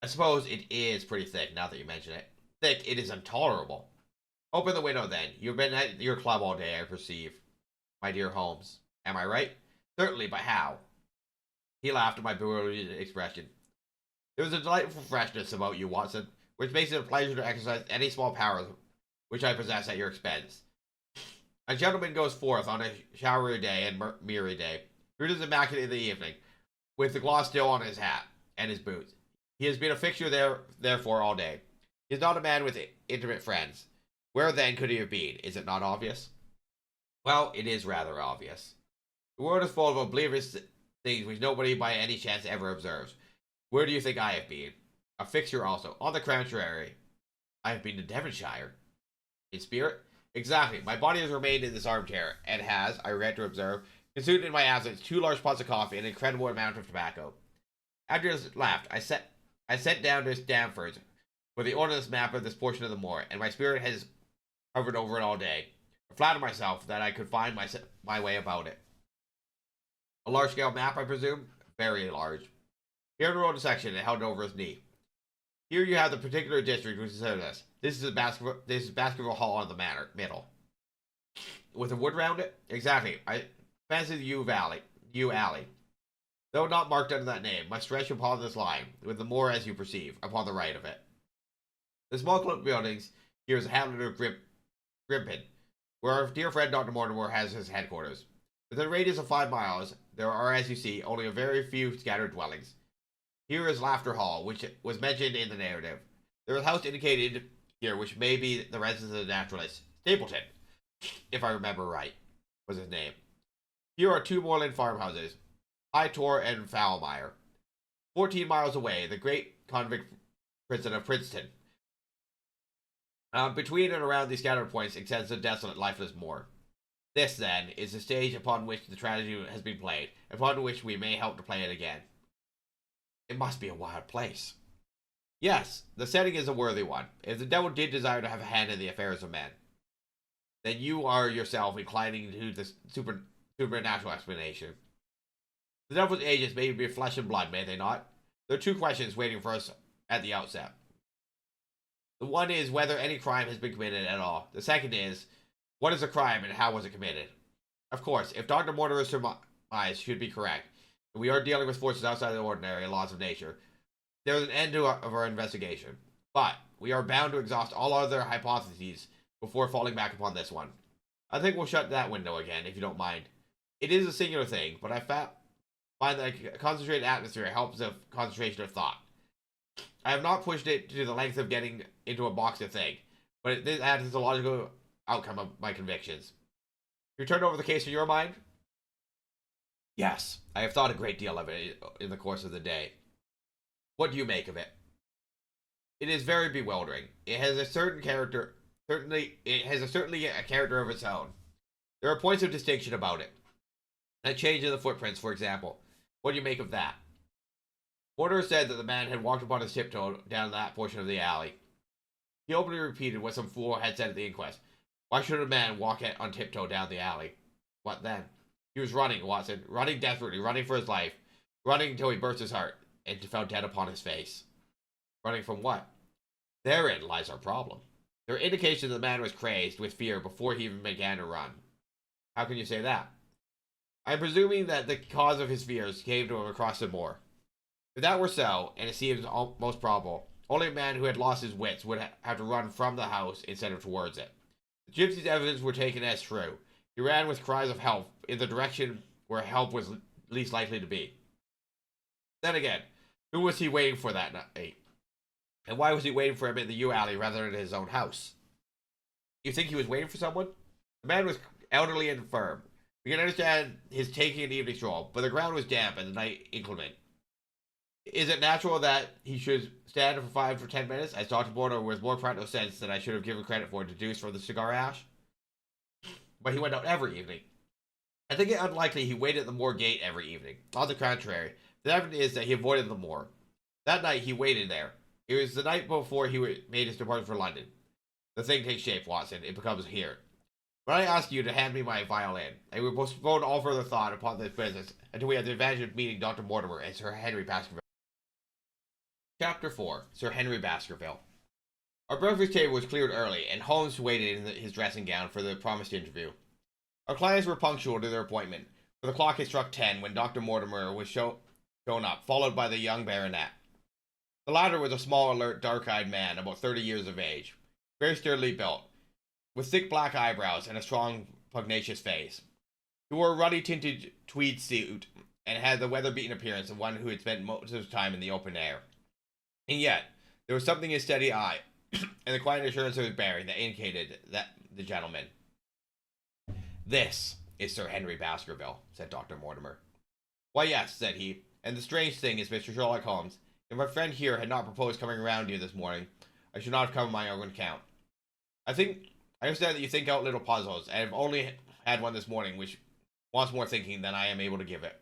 I suppose it is pretty thick, now that you mention it. Thick, it is intolerable. Open the window, then. You've been at your club all day, I perceive. My dear Holmes. Am I right?" "Certainly, but how?" He laughed at my bewildered expression. "There is a delightful freshness about you, Watson, which makes it a pleasure to exercise any small powers which I possess at your expense. A gentleman goes forth on a showery day and merry day, returns immaculate in the evening, with the gloss still on his hat and his boots. He has been a fixture therefore all day. He is not a man with intimate friends. Where then could he have been? Is it not obvious?" "Well, it is rather obvious. The world is full of oblivious things which nobody by any chance ever observes. Where do you think I have been? A fixture also. On the contrary, I have been to Devonshire." "In spirit?" "Exactly. My body has remained in this armchair, and has, I regret to observe, consumed in my absence 2 large pots of coffee and an incredible amount of tobacco. After he left, I sent down to Stamford's for the ordnance map of this portion of the moor, and my spirit has hovered over it all day. I flatter myself that I could find my way about it." "A large-scale map, I presume?" "Very large." He unrolled a section and held it over his knee. "Here you have the particular district which is this. This is Baskerville Hall on the middle. With a wood round it?" "Exactly. I fancy the yew alley, though not marked under that name, must stretch upon this line, with the moor, as you perceive, upon the right of it. The small clump of buildings here is a hamlet of Grimpen, where our dear friend Dr. Mortimer has his headquarters. Within a radius of 5 miles, there are, as you see, only a very few scattered dwellings. Here is Laughter Hall, which was mentioned in the narrative. There is a house indicated here, which may be the residence of the naturalist. Stapleton, if I remember right, was his name. Here are 2 moorland farmhouses, High Tor and Foulmire. 14 miles away, the great convict prison of Princeton. Between and around these scattered points extends the desolate, lifeless moor. This, then, is the stage upon which the tragedy has been played, and upon which we may help to play it again." "It must be a wild place." "Yes, the setting is a worthy one. If the devil did desire to have a hand in the affairs of men, then you are yourself inclining to the supernatural explanation. The devil's agents may be flesh and blood, may they not? There are 2 questions waiting for us at the outset. The one is whether any crime has been committed at all. The second is, what is a crime and how was it committed? Of course, if Dr. Mortimer's surmise should be correct, and we are dealing with forces outside the ordinary laws of nature, there is an end of our investigation. But we are bound to exhaust all other hypotheses before falling back upon this one. I think we'll shut that window again, if you don't mind. It is a singular thing, but I find that a concentrated atmosphere helps the concentration of thought. I have not pushed it to the length of getting into a box to think, but that is the logical outcome of my convictions. You turned over the case in your mind?" Yes, I have thought a great deal of it in the course of the day. What do you make of it? It is very bewildering. It has a certain character. Certainly a character of its own. There are points of distinction about it. That change in the footprints, for example. What do you make of that? Porter said that the man had walked upon his tiptoe down that portion of the alley. He openly repeated what some fool had said at the inquest. Why should a man walk on tiptoe down the alley? What then? He was running, Watson. Running desperately, running for his life. Running until he burst his heart, and fell dead upon his face. Running from what? Therein lies our problem. There are indications that the man was crazed with fear before he even began to run. How can you say that? I am presuming that the cause of his fears came to him across the moor. If that were so, and it seems most probable, only a man who had lost his wits would have to run from the house instead of towards it. The gypsy's evidence were taken as true. He ran with cries of help in the direction where help was least likely to be. Then again, who was he waiting for that night? And why was he waiting for him in the yew alley rather than his own house? You think he was waiting for someone? The man was elderly and infirm. We can understand his taking an evening stroll, but the ground was damp and the night inclement. Is it natural that he should stand for 5 or 10 minutes, as Dr. Border with more practical sense than I should have given credit for deduced from the cigar ash? But he went out every evening. I think it unlikely he waited at the moor gate every evening. On the contrary, the evidence is that he avoided the moor. That night he waited there. It was the night before he made his departure for London. The thing takes shape, Watson. It becomes here. When I ask you to hand me my violin, I will postpone all further thought upon this business until we have the advantage of meeting Dr. Mortimer and Sir Henry Baskerville. Chapter 4. Sir Henry Baskerville. Our breakfast table was cleared early, and Holmes waited in his dressing gown for the promised interview. Our clients were punctual to their appointment, for the clock had struck 10 when Dr. Mortimer was shown up, followed by the young baronet. The latter was a small, alert, dark-eyed man, about 30 years of age, very sturdily built, with thick black eyebrows and a strong, pugnacious face. He wore a ruddy-tinted tweed suit, and had the weather-beaten appearance of one who had spent most of his time in the open air. And yet, there was something in his steady eye, and the quiet assurance of his bearing that indicated that the gentleman. This is Sir Henry Baskerville, said Dr. Mortimer. Why, yes, said he, and the strange thing is, Mr. Sherlock Holmes, if my friend here had not proposed coming around here this morning, I should not have come on my own account. I understand that you think out little puzzles, and have only had one this morning, which wants more thinking than I am able to give it.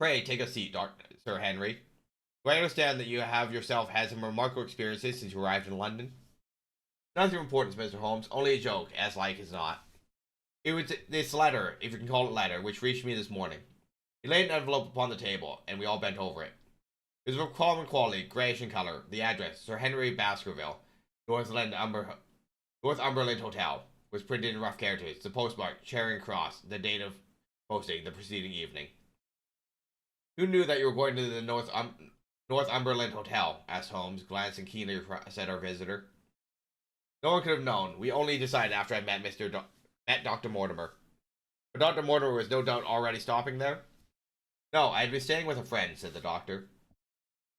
Pray, take a seat, Sir Henry. Do I understand that you have yourself had some remarkable experiences since you arrived in London? Nothing of importance, Mr. Holmes, only a joke, as like as not. It was this letter, if you can call it letter, which reached me this morning. He laid an envelope upon the table, and we all bent over it. It was of common quality, greyish in colour. The address, Sir Henry Baskerville, Northumberland Hotel, was printed in rough characters. The postmark, Charing Cross, the date of posting, the preceding evening. Who knew that you were going to the Northumberland Hotel? Asked Holmes, glancing keenly at our visitor. No one could have known. We only decided after I met Dr. Mortimer. But Dr. Mortimer was no doubt already stopping there? No, I had been staying with a friend, said the doctor.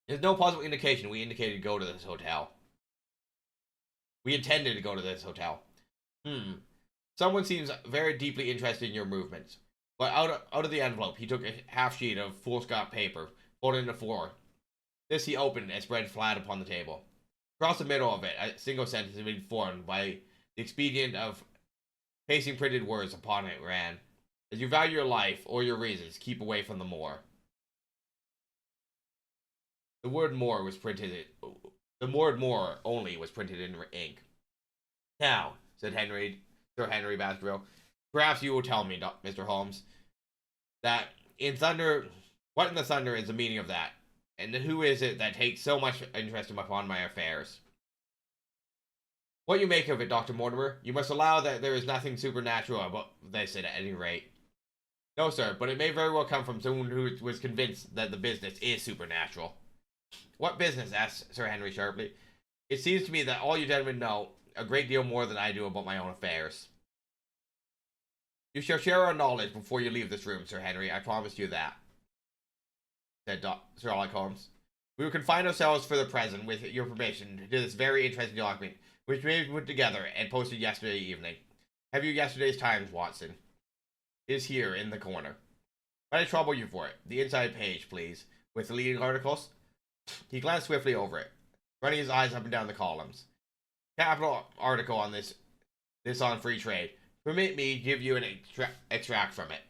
There's no possible indication we indicated to go to this hotel. We intended to go to this hotel. Someone seems very deeply interested in your movements. But out of the envelope, he took a half sheet of foolscap paper, folded into four. This he opened and spread flat upon the table. Across the middle of it, a single sentence had been formed by the expedient of pasting printed words upon it ran, as you value your life or your reasons, keep away from the moor. The word more was printed. The word more only was printed in ink. Now, said Sir Henry Baskerville, perhaps you will tell me, Mr. Holmes, that what in the thunder is the meaning of that, and who is it that takes so much interest upon my affairs? What you make of it, Dr. Mortimer, you must allow that there is nothing supernatural about this at any rate. No, sir, but it may very well come from someone who was convinced that the business is supernatural. What business? Asked Sir Henry sharply. It seems to me that all you gentlemen know a great deal more than I do about my own affairs. You shall share our knowledge before you leave this room, Sir Henry. I promise you that, said Sherlock Holmes. We will confine ourselves for the present, with your permission, to this very interesting document, which may be put together and posted yesterday evening. Have you yesterday's Times, Watson? It is here in the corner. Might I trouble you for it? The inside page, please, with the leading articles. He glanced swiftly over it, running his eyes up and down the columns. Capital article on this on free trade. Permit me to give you an extract from it.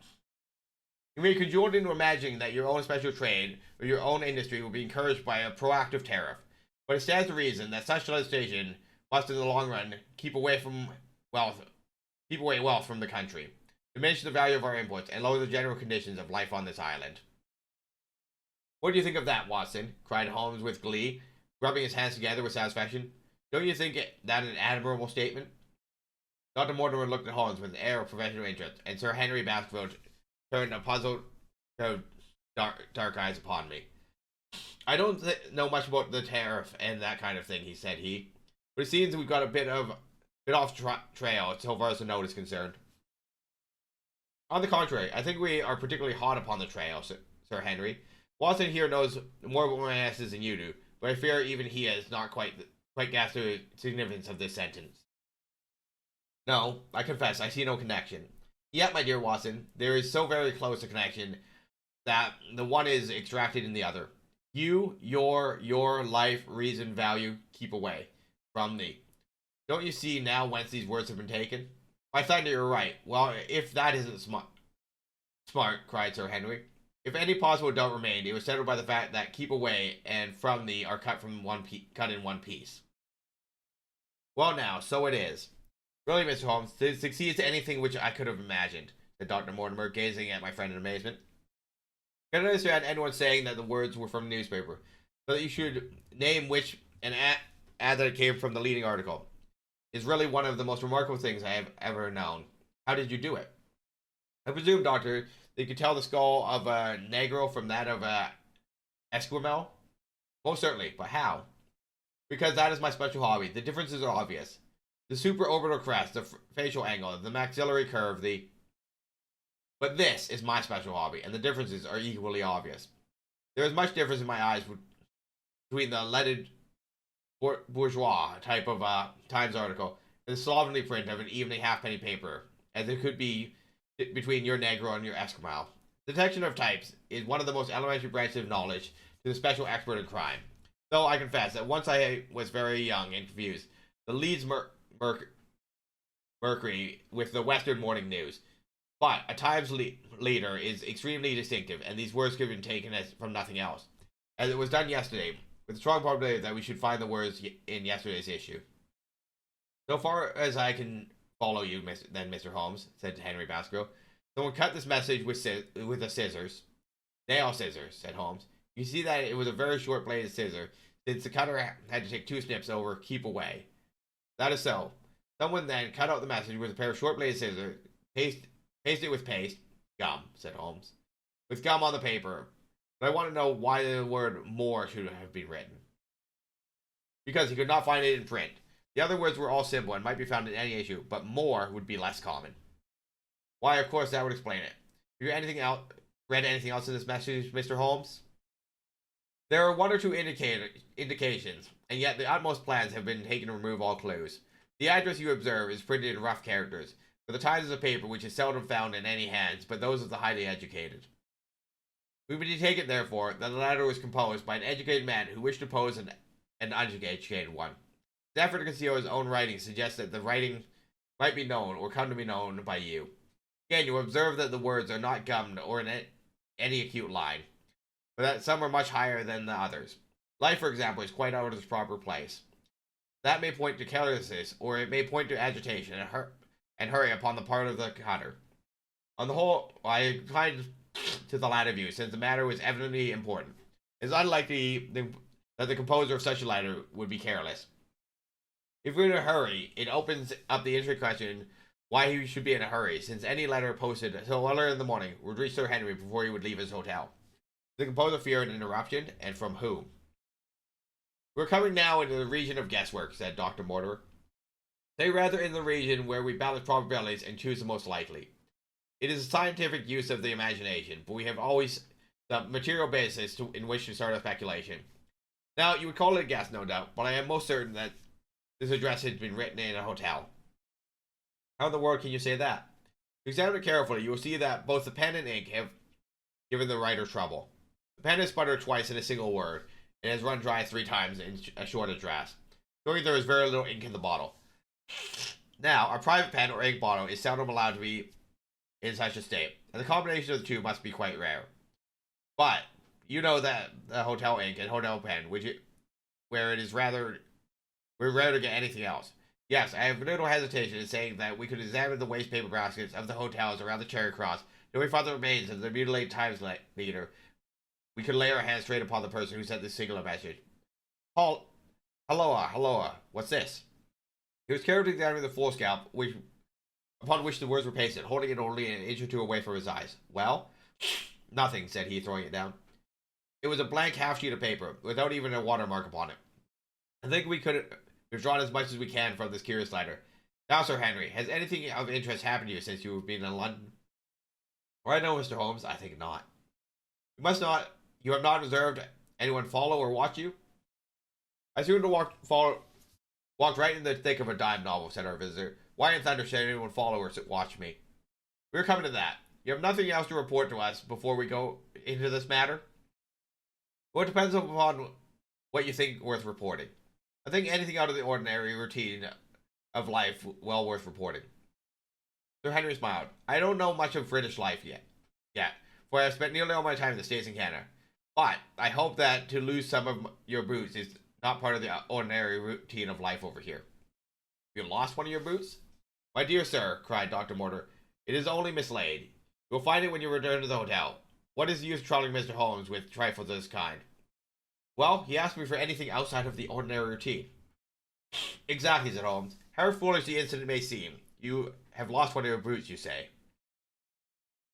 You may cajoled into imagining that your own special trade or your own industry will be encouraged by a proactive tariff, but it stands to reason that such legislation must, in the long run, keep away wealth from the country, diminish the value of our inputs, and lower the general conditions of life on this island. What do you think of that, Watson? Cried Holmes with glee, rubbing his hands together with satisfaction. Don't you think that an admirable statement? Dr. Mortimer looked at Holmes with an air of professional interest, and Sir Henry Baskerville turned a puzzled, dark eyes upon me. I don't know much about the tariff and that kind of thing, said he. But it seems we've got a bit off trail so far as the note is concerned. On the contrary, I think we are particularly hot upon the trail, Sir Henry. Watson here knows more about my asses than you do, but I fear even he has not quite gasped the significance of this sentence. No, I confess, I see no connection. Yet, my dear Watson, there is so very close a connection that the one is extracted in the other. You, your life, reason, value, keep away from thee. Don't you see now whence these words have been taken? I find that you're right. Well, if that isn't smart, cried Sir Henry. If any possible doubt remained, it was settled by the fact that keep away and from thee are cut in one piece. Well now, so it is. Really, Mr. Holmes, to succeed to anything which I could have imagined, said Dr. Mortimer, gazing at my friend in amazement. I can understand anyone saying that the words were from a newspaper, but that you should name which and add that it came from the leading article is really one of the most remarkable things I have ever known. How did you do it? I presume, Doctor, that you could tell the skull of a Negro from that of a Esquimalt? Most certainly, but how? Because that is my special hobby. The differences are obvious. The supraorbital crest, the facial angle, the maxillary curve, But this is my special hobby, and the differences are equally obvious. There is much difference in my eyes between the leaded bourgeois type of Times article and the slovenly print of an evening halfpenny paper, as it could be between your Negro and your Esquimalt. Detection of types is one of the most elementary branches of knowledge to the special expert in crime. Though I confess that once I was very young and confused, the Leeds Mercury with the Western Morning News. But a Times leader is extremely distinctive, and these words could have been taken as from nothing else, as it was done yesterday, with a strong probability that we should find the words in yesterday's issue. So far as I can follow you, Mr. Holmes, said Henry Baskerville, someone cut this message with the scissors. Nail scissors, said Holmes. You see that it was a very short bladed scissor, since the cutter had to take 2 snips over keep away. That is so. Someone then cut out the message with a pair of short bladed scissors, paste it with paste. Gum, said Holmes. With gum on the paper. But I want to know why the word more should have been written. Because he could not find it in print. The other words were all simple and might be found in any issue, but more would be less common. Why, of course, that would explain it. Have you read anything else in this message, Mr. Holmes? There are 1 or 2 indications, and yet the utmost plans have been taken to remove all clues. The address you observe is printed in rough characters, for the Times is a paper which is seldom found in any hands but those of the highly educated. We would take it, therefore, that the letter was composed by an educated man who wished to pose an uneducated one. His effort to conceal his own writing suggests that the writing might be known or come to be known by you. Again, you observe that the words are not gummed or in any acute line, but that some are much higher than the others. Life, for example, is quite out of its proper place. That may point to carelessness, or it may point to agitation and hurry upon the part of the cutter. On the whole, I incline to the latter view, since the matter was evidently important. It is unlikely that the composer of such a letter would be careless. If we're in a hurry, it opens up the interesting question why he should be in a hurry, since any letter posted so early in the morning would reach Sir Henry before he would leave his hotel. The composer feared an interruption, and from whom? We're coming now into the region of guesswork, said Dr. Mortimer. Say rather in the region where we balance probabilities and choose the most likely. It is a scientific use of the imagination, but we have always the material basis in which to start a speculation. Now, you would call it a guess, no doubt, but I am most certain that this address has been written in a hotel. How in the world can you say that? If you examine it carefully, you will see that both the pen and ink have giving the writer trouble. The pen has sputtered twice in a single word, and has run dry 3 times in a short address, showing there is very little ink in the bottle. Now, a private pen or ink bottle is seldom allowed to be in such a state, and the combination of the two must be quite rare. But you know that the hotel ink and hotel pen, where it is we're rare to get anything else. Yes, I have little hesitation in saying that we could examine the waste paper baskets of the hotels around the Charing Cross, and we find the remains of the mutilated Times leader. We could lay our hands straight upon the person who sent this singular message. Helloa, what's this? He was carefully examining the foolscap, upon which the words were pasted, holding it only an inch or two away from his eyes. Well? Nothing, said he, throwing it down. It was a blank half sheet of paper, without even a watermark upon it. I think we've drawn as much as we can from this curious letter. Now, Sir Henry, has anything of interest happened to you since you have been in London? Right now, Mr. Holmes, I think not. You have not observed anyone follow or watch you? I seem to walked right in the thick of a dime novel, said our visitor. Why in thunder should anyone follow or watch me? We're coming to that. You have nothing else to report to us before we go into this matter? Well, it depends upon what you think worth reporting. I think anything out of the ordinary routine of life well worth reporting. Sir Henry smiled. I don't know much of British life yet, for I have spent nearly all my time in the States and Canada. But I hope that to lose some of your boots is not part of the ordinary routine of life over here. You lost one of your boots? My dear sir, cried Dr. Mortimer, it is only mislaid. You will find it when you return to the hotel. What is the use of troubling Mr. Holmes with trifles of this kind? Well, he asked me for anything outside of the ordinary routine. Exactly, said Holmes. However foolish the incident may seem, you have lost one of your boots, you say.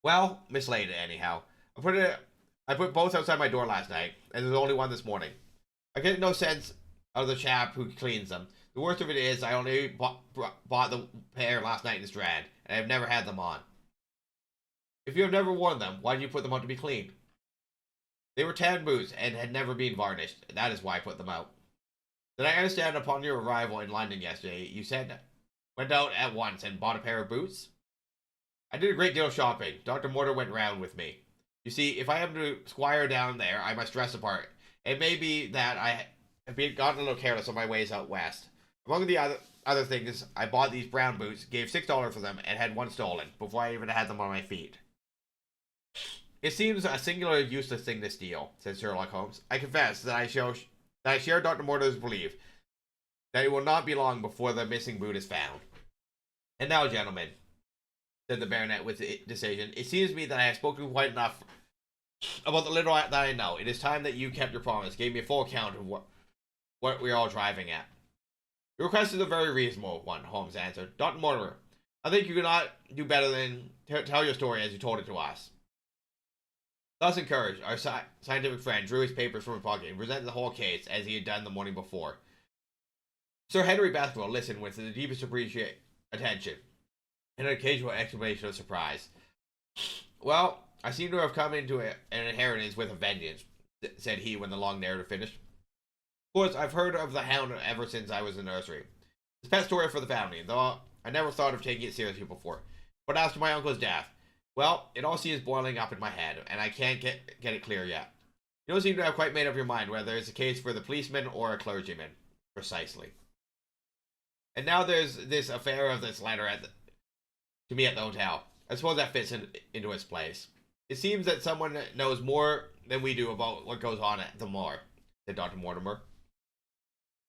Well, mislaid it anyhow. I put both outside my door last night, and there's only one this morning. I get no sense out of the chap who cleans them. The worst of it is, I only bought the pair last night in Strand, and I have never had them on. If you have never worn them, why did you put them out to be cleaned? They were tan boots, and had never been varnished. That is why I put them out. Then I understand upon your arrival in London yesterday, you went out at once and bought a pair of boots? I did a great deal of shopping. Dr. Mortimer went round with me. You see, if I am to squire down there, I must dress apart. It may be that I have gotten a little careless on my ways out west. Among the other things, I bought these brown boots, gave $6 for them, and had one stolen, before I even had them on my feet. It seems a singularly useless thing to steal, said Sherlock Holmes. I confess that I share Dr. Mortimer's belief that it will not be long before the missing boot is found. And now, gentlemen, said the baronet with decision, it seems to me that I have spoken quite enough about the little that I know. It is time that you kept your promise, gave me a full account of what we are all driving at. Your request is a very reasonable one, Holmes answered. Dr. Mortimer, I think you cannot do better than tell your story as you told it to us. Thus encouraged, our scientific friend drew his papers from his pocket and presented the whole case as he had done the morning before. Sir Henry Baskerville listened with the deepest attention, and an occasional exclamation of surprise. Well, I seem to have come into an inheritance with a vengeance, said he when the long narrative finished. Of course, I've heard of the Hound ever since I was in nursery. It's a pet story for the family, though I never thought of taking it seriously before. But after my uncle's death, well, it all seems boiling up in my head, and I can't get it clear yet. You don't seem to have quite made up your mind whether it's a case for the policeman or a clergyman. Precisely. And now there's this affair of this letter to me at the hotel. I suppose that fits into its place. It seems that someone knows more than we do about what goes on at the moor, said Dr. Mortimer.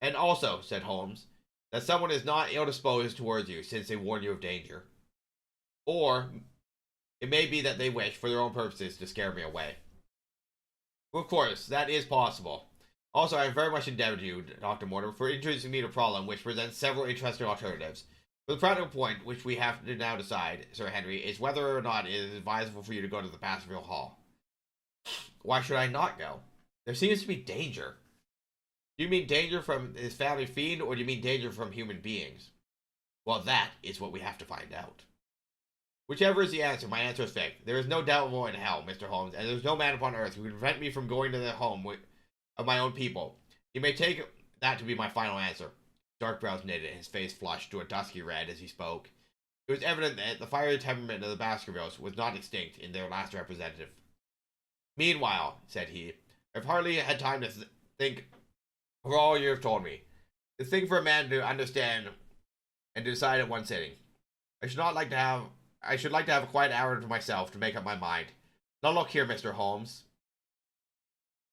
And also, said Holmes, that someone is not ill-disposed towards you since they warn you of danger. Or it may be that they wish, for their own purposes, to scare me away. Well, of course, that is possible. Also, I am very much indebted to you, Dr. Mortimer, for introducing me to a problem which presents several interesting alternatives. The practical point which we have to now decide, Sir Henry, is whether or not it is advisable for you to go to the Baskerville Hall. Why should I not go? There seems to be danger. Do you mean danger from his family fiend, or do you mean danger from human beings? Well, that is what we have to find out. Whichever is the answer, my answer is fixed. There is no devil in hell, Mr. Holmes, and there is no man upon earth who can prevent me from going to the home of my own people. You may take that to be my final answer. Dark brows knitted, and his face flushed to a dusky red as he spoke. It was evident that the fiery temperament of the Baskervilles was not extinct in their last representative. Meanwhile, said he, I've hardly had time to think over all you have told me. It's a thing for a man to understand and to decide at one sitting. I should like to have a quiet hour to myself to make up my mind. Now look here, Mr. Holmes.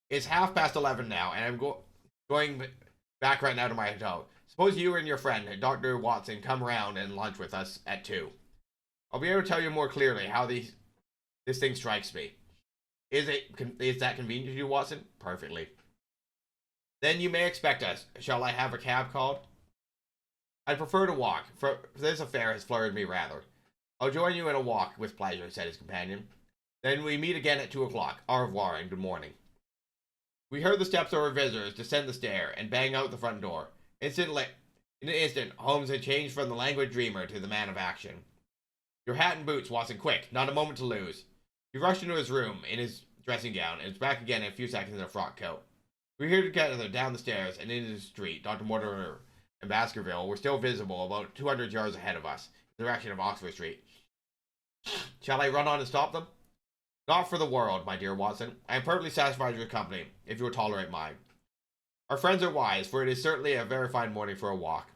It's 11:30 now, and I'm going back right now to my hotel. Suppose you and your friend, Dr. Watson, come around and lunch with us at 2. I'll be able to tell you more clearly how this thing strikes me. Is that convenient to you, Watson? Perfectly. Then you may expect us. Shall I have a cab called? I'd prefer to walk, for this affair has flurried me rather. I'll join you in a walk with pleasure, said his companion. Then we meet again at 2 o'clock. Au revoir and good morning. We heard the steps of our visitors descend the stair and bang out the front door. In an instant, Holmes had changed from the languid dreamer to the man of action. Your hat and boots, Watson, quick, not a moment to lose. He rushed into his room in his dressing gown and was back again in a few seconds in a frock coat. We were here together down the stairs and into the street. Dr. Mortimer and Baskerville were still visible about 200 yards ahead of us, in the direction of Oxford Street. Shall I run on and stop them? Not for the world, my dear Watson. I am perfectly satisfied with your company, if you will tolerate mine. Our friends are wise, for it is certainly a very fine morning for a walk.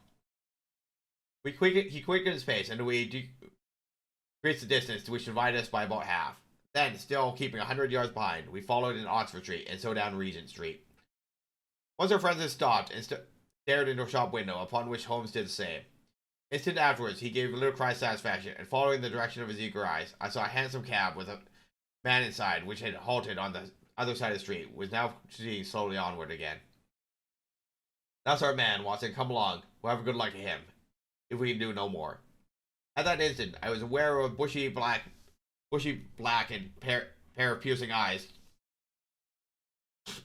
He quickened his pace, and we decreased the distance to which divided us by about half. Then, still keeping 100 yards behind, we followed in Oxford Street, and so down Regent Street. Once our friends had stopped and stared into a shop window, upon which Holmes did the same. Instant afterwards, he gave a little cry of satisfaction, and following the direction of his eager eyes, I saw a hansom cab with a man inside, which had halted on the other side of the street, was now proceeding slowly onward again. That's our man, Watson. Come along. We'll have a good luck to him, if we can do no more. At that instant, I was aware of a bushy black and pair of piercing eyes.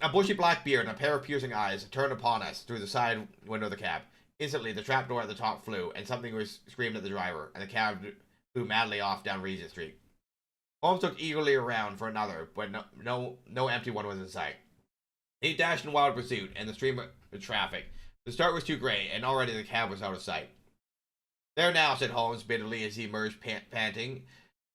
A bushy black beard and a pair of piercing eyes turned upon us through the side window of the cab. Instantly, the trapdoor at the top flew, and something was screamed at the driver, and the cab flew madly off down Regent Street. Holmes looked eagerly around for another, but no empty one was in sight. He dashed in wild pursuit, and the stream of traffic. The start was too great, and already the cab was out of sight. There now, said Holmes bitterly as he emerged panting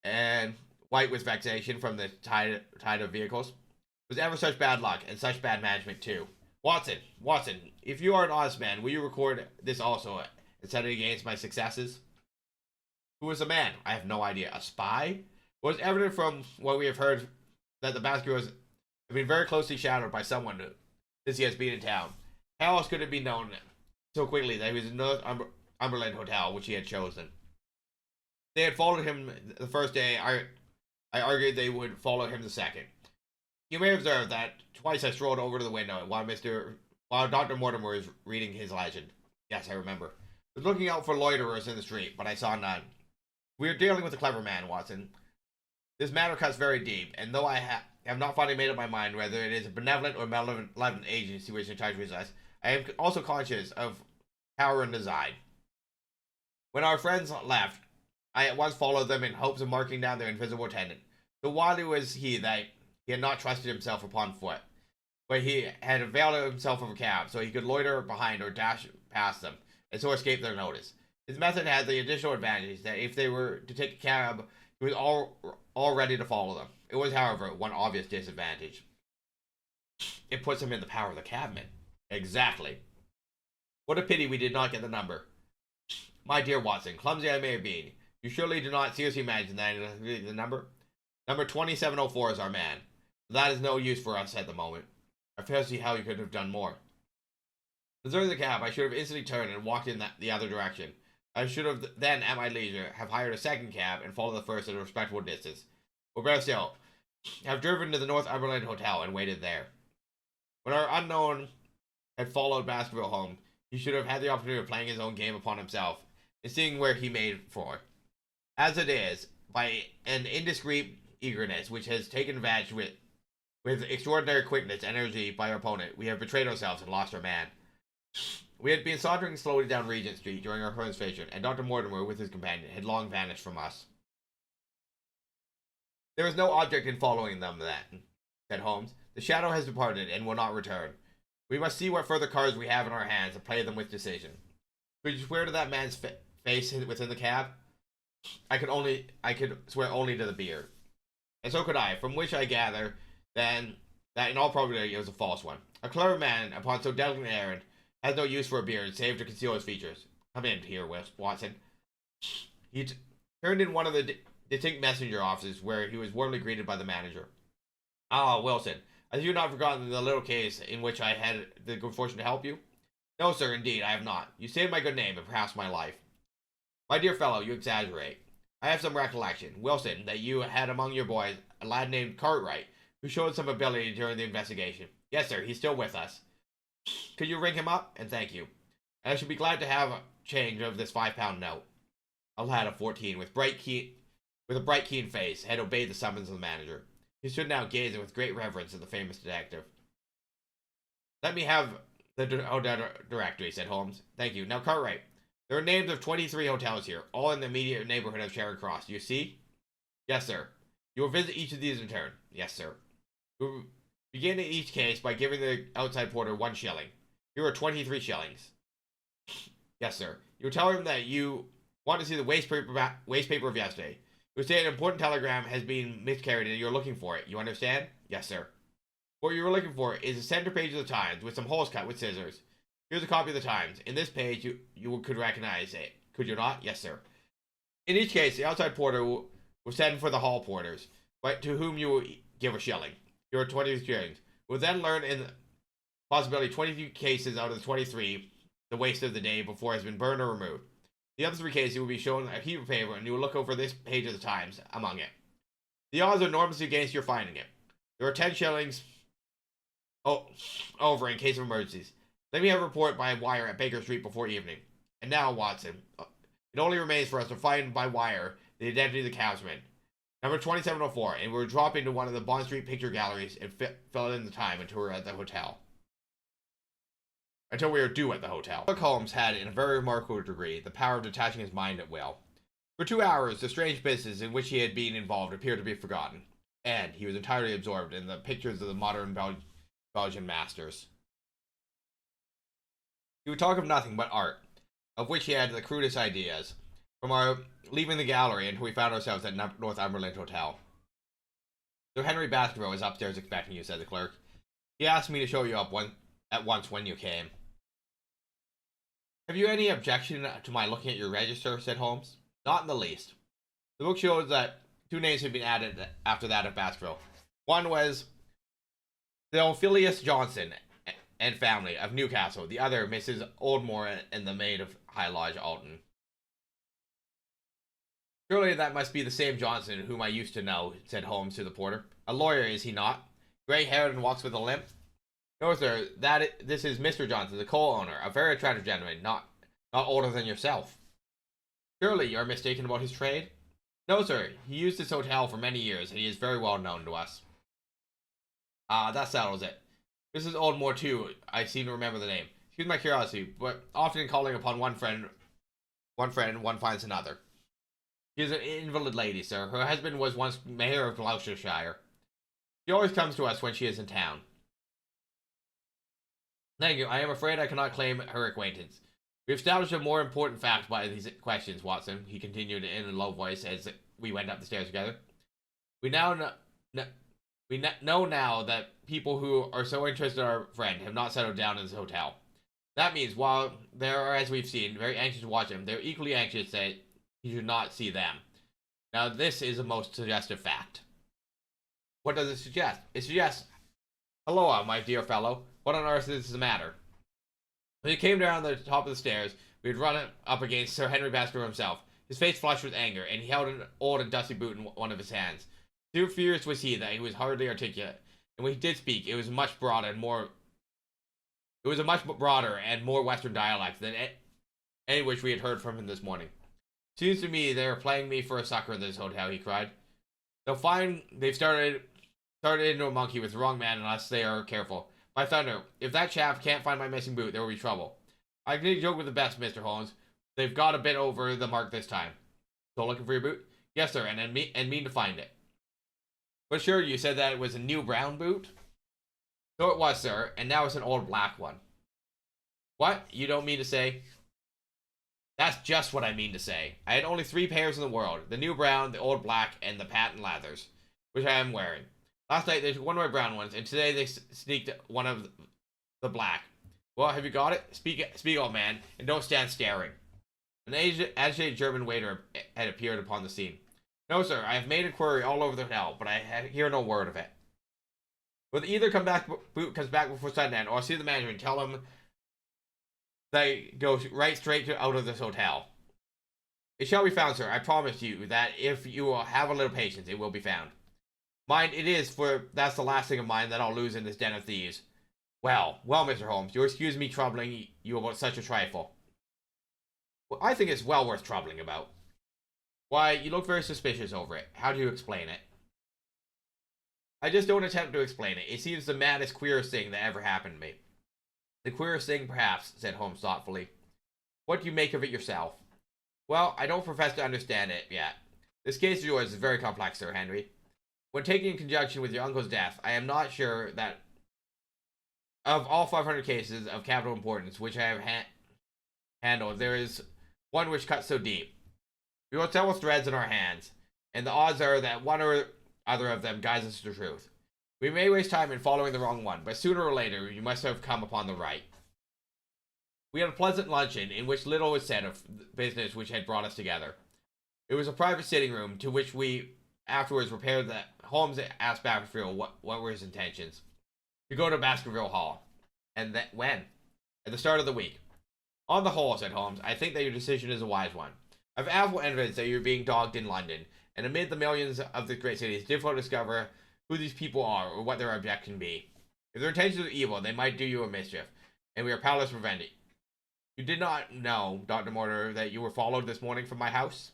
and white with vexation from the tide of vehicles. It was ever such bad luck, and such bad management too. Watson, if you are an honest man, will you record this also and set it against my successes? Who was the man? I have no idea. A spy? Well, it's evident from what we have heard that the Baskervilles have been very closely shadowed by someone since he has been in town. How else could it be known so quickly that he was in the Northumberland Hotel, which he had chosen? They had followed him the first day. I argued they would follow him the second. You may observe that twice I strolled over to the window while Dr. Mortimer was reading his legend. Yes, I remember. I was looking out for loiterers in the street, but I saw none. We are dealing with a clever man, Watson. This matter cuts very deep, and though I have not finally made up my mind whether it is a benevolent or malevolent agency which touches us, I am also conscious of power and design. When our friends left, I at once followed them in hopes of marking down their invisible attendant. So wily was he that he had not trusted himself upon foot, but he had availed himself of a cab so he could loiter behind or dash past them, and so escape their notice. His method had the additional advantage that if they were to take a cab, he was all ready to follow them. It was, however, one obvious disadvantage. It puts him in the power of the cabman. Exactly. What a pity we did not get the number. My dear Watson, clumsy I may have been, you surely do not seriously imagine that the number? Number 2704 is our man. That is no use for us at the moment. I fail to see how you could have done more. Deserting the cab, I should have instantly turned and walked in the other direction. I should have then, at my leisure, have hired a second cab and followed the first at a respectable distance. Or better still, have driven to the Northumberland Hotel and waited there. When our unknown had followed Baskerville home, he should have had the opportunity of playing his own game upon himself and seeing where he made for. As it is, by an indiscreet eagerness which has taken advantage with extraordinary quickness and energy by our opponent, we have betrayed ourselves and lost our man. We had been sauntering slowly down Regent Street during our conversation, and Dr. Mortimer, with his companion, had long vanished from us. There is no object in following them, then, said Holmes. The shadow has departed and will not return. We must see what further cards we have in our hands and play them with decision. Could you swear to that man's face within the cab? I could swear only to the beard. And so could I, from which I gather then that in all probability it was a false one. A clever man, upon so delicate an errand, has no use for a beard save to conceal his features. Come in here, Watson. He turned in one of the distinct messenger offices where he was warmly greeted by the manager. Ah, Wilson, have you not forgotten the little case in which I had the good fortune to help you? No, sir, indeed, I have not. You saved my good name and perhaps my life. My dear fellow, you exaggerate. I have some recollection, Wilson, that you had among your boys a lad named Cartwright, who showed some ability during the investigation. Yes, sir, he's still with us. Could you ring him up? And thank you. And I should be glad to have a change of this £5 note. A lad of 14 with a bright keen face had obeyed the summons of the manager. He stood now gazing with great reverence at the famous detective. Let me have the directory, said Holmes. Thank you. Now, Cartwright, there are names of 23 hotels here, all in the immediate neighborhood of Charing Cross. Do you see? Yes, sir. You will visit each of these in turn. Yes, sir. We will begin in each case by giving the outside porter 1 shilling. Here are 23 shillings. Yes, sir. You will tell him that you want to see the waste paper of yesterday. You will say an important telegram has been miscarried and you're looking for it. You understand? Yes, sir. What you're looking for is the center page of the Times with some holes cut with scissors. Here's a copy of the Times. In this page, you could recognize it. Could you not? Yes, sir. In each case, the outside porter will send for the hall porters, but to whom you will give a shilling. Here are 20 shillings. We'll then learn in the possibility 23 cases out of the 23 the waste of the day before it has been burned or removed. The other 3 cases will be shown a heap of paper, and you will look over this page of the Times among it. The odds are enormously against your finding it. There are 10 shillings over in case of emergencies. Let me have a report by wire at Baker Street before evening. And now, Watson, it only remains for us to find by wire the identity of the cabsman. Number 2704, and we're dropping to one of the Bond Street picture galleries and fill in the time until we're at the hotel. Until we are due at the hotel. Sherlock Holmes had, in a very remarkable degree, the power of detaching his mind at will. For 2 hours, the strange business in which he had been involved appeared to be forgotten, and he was entirely absorbed in the pictures of the modern Belgian masters. He would talk of nothing but art, of which he had the crudest ideas, from our leaving the gallery until we found ourselves at Northumberland Hotel. Sir Henry Baskervilles is upstairs expecting you, said the clerk. He asked me to show you up at once when you came. Have you any objection to my looking at your register, said Holmes. Not in the least. The book shows that 2 names had been added after that of Baskerville. One was Theophilus Johnson and family of Newcastle. The other, Mrs. Oldmore and the maid of High Lodge, Alton. Surely that must be the same Johnson whom I used to know, said Holmes to the porter. A lawyer, is he not? Grey-haired and walks with a limp? No, sir, this is Mr. Johnson, the coal owner, a very attractive gentleman, not older than yourself. Surely you are mistaken about his trade? No, sir, he used this hotel for many years, and he is very well known to us. Ah, that settles it. Mrs. Oldmore, too, I seem to remember the name. Excuse my curiosity, but often in calling upon one friend, one finds another. She is an invalid lady, sir. Her husband was once mayor of Gloucestershire. She always comes to us when she is in town. Thank you. I am afraid I cannot claim her acquaintance. We established a more important fact by these questions, Watson, he continued in a low voice as we went up the stairs together. We now know now that people who are so interested in our friend have not settled down in this hotel. That means, while they are, as we've seen, very anxious to watch him, they're equally anxious that he should not see them. Now, this is a most suggestive fact. What does it suggest? It suggests, hello, my dear fellow. What on earth is the matter? When he came down the top of the stairs, we had run up against Sir Henry Baskerville himself. His face flushed with anger, and he held an old and dusty boot in one of his hands. So furious was he that he was hardly articulate, and when he did speak, it was a much broader and more Western dialect than any which we had heard from him this morning. Seems to me they are playing me for a sucker in this hotel, he cried. They'll find they've started into a monkey with the wrong man unless they are careful. By thunder, if that chap can't find my missing boot, there will be trouble. I can joke with the best, Mr. Holmes. They've got a bit over the mark this time. So looking for your boot? Yes, sir, and mean to find it. But sure, you said that it was a new brown boot? So it was, sir, and now it's an old black one. What? You don't mean to say? That's just what I mean to say. I had only 3 pairs in the world. The new brown, the old black, and the patent leathers, which I am wearing. Last night they took one of my brown ones, and today they sneaked one of the black. Well, have you got it? Speak, old man, and don't stand staring. An agitated German waiter had appeared upon the scene. No, sir, I have made inquiry all over the hotel, but I hear no word of it. Will either boot comes back before sundown, or I'll see the manager and tell him they go right straight out of this hotel. It shall be found, sir. I promise you that if you will have a little patience, it will be found. Mind it is, for that's the last thing of mine that I'll lose in this den of thieves. Well, Mr. Holmes, you'll excuse me troubling you about such a trifle. Well, I think it's well worth troubling about. Why, you look very suspicious over it. How do you explain it? I just don't attempt to explain it. It seems the maddest, queerest thing that ever happened to me. The queerest thing, perhaps, said Holmes thoughtfully. What do you make of it yourself? Well, I don't profess to understand it yet. This case of yours is very complex, Sir Henry. When taken in conjunction with your uncle's death, I am not sure that of all 500 cases of capital importance which I have handled, there is one which cuts so deep. We hold several threads in our hands, and the odds are that one or other of them guides us to the truth. We may waste time in following the wrong one, but sooner or later you must have come upon the right. We had a pleasant luncheon in which little was said of the business which had brought us together. It was a private sitting room to which we afterwards repaired. That Holmes asked Baskerville what were his intentions. To go to Baskerville Hall. And that when? At the start of the week. On the whole, said Holmes, I think that your decision is a wise one. I've ample evidence that you're being dogged in London, and amid the millions of the great city, it's difficult to discover who these people are or what their object can be. If their intentions are evil, they might do you a mischief, and we are powerless to prevent it. You did not know, Dr. Mortimer, that you were followed this morning from my house?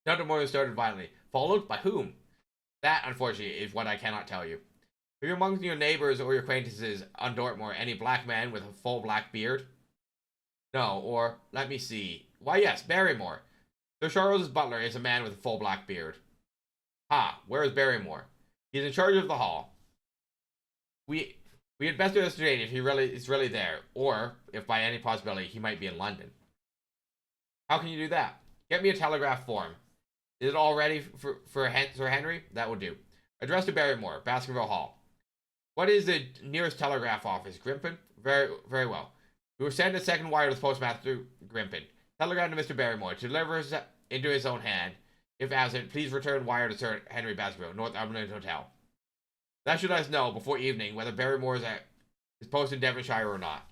Dr. Mortimer started violently. Followed? By whom? That, unfortunately, is what I cannot tell you. Are you among your neighbors or your acquaintances on Dartmoor any black man with a full black beard? No, or, let me see. Why, yes, Barrymore. Sir Charles's butler is a man with a full black beard. Ha, where is Barrymore? He is in charge of the hall. We had best investigate if he is really there, or, if by any possibility, he might be in London. How can you do that? Get me a telegraph form. Is it all ready for Sir Henry? That will do. Address to Barrymore, Baskerville Hall. What is the nearest telegraph office? Grimpen? Very, very well. We will send a second wire to the postmaster, Grimpen. Telegram to Mr. Barrymore to deliver into his own hand. If absent, please return wire to Sir Henry Baskerville, Northumberland Hotel. That should let us know before evening whether Barrymore is at his post in Devonshire or not.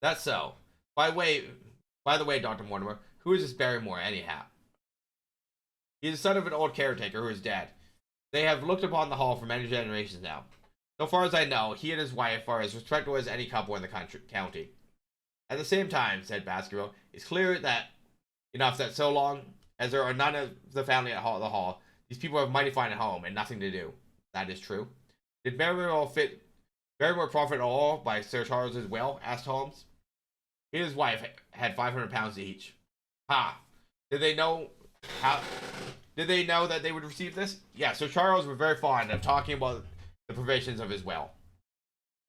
That's so. By the way, Dr. Mortimer, who is this Barrymore anyhow? He is the son of an old caretaker who is dead. They have looked upon the hall for many generations now. So far as I know, he and his wife are as respectable as any couple in the county. At the same time, said Baskerville, it's clear that so long as there are none of the family at the hall, these people have mighty fine at home and nothing to do. That is true. Did Barrymore profit at all by Sir Charles's will? Asked Holmes. He and his wife had £500 each. Ha! Did they know that they would receive this? Yeah, Sir Charles was very fond of talking about the provisions of his will.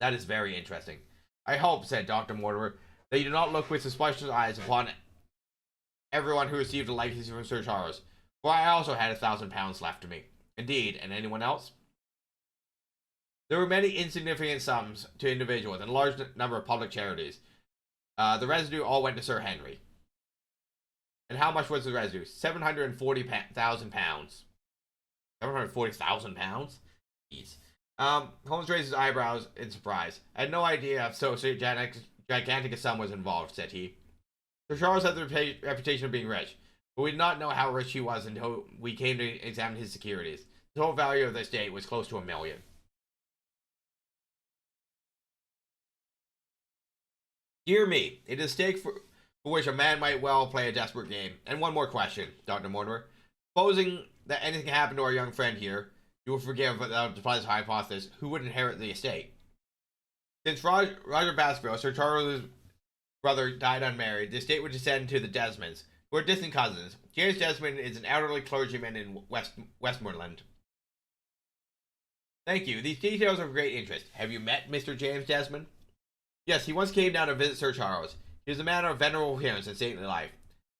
That is very interesting. I hope, said Dr. Mortimer, that you do not look with suspicious eyes upon everyone who received a likeness from Sir Charles, for I also had £1,000 left to me. Indeed, and anyone else? There were many insignificant sums to individuals and a large number of public charities. The residue all went to Sir Henry. And how much was the residue? £740,000. £740,000? Jeez. Holmes raised his eyebrows in surprise. I had no idea so gigantic a sum was involved, said he. Sir Charles had the reputation of being rich, but we did not know how rich he was until we came to examine his securities. The total value of the estate was close to £1 million. Dear me, it is a stake for which a man might well play a desperate game. And one more question, Dr. Mortimer. Supposing that anything happened to our young friend here, you will forgive without defies the hypothesis, who would inherit the estate? Since Roger Baskerville, Sir Charles's brother, died unmarried, the estate would descend to the Desmonds, who are distant cousins. James Desmond is an elderly clergyman in Westmoreland. Thank you. These details are of great interest. Have you met Mr. James Desmond? Yes, he once came down to visit Sir Charles. He was a man of venerable appearance and saintly life.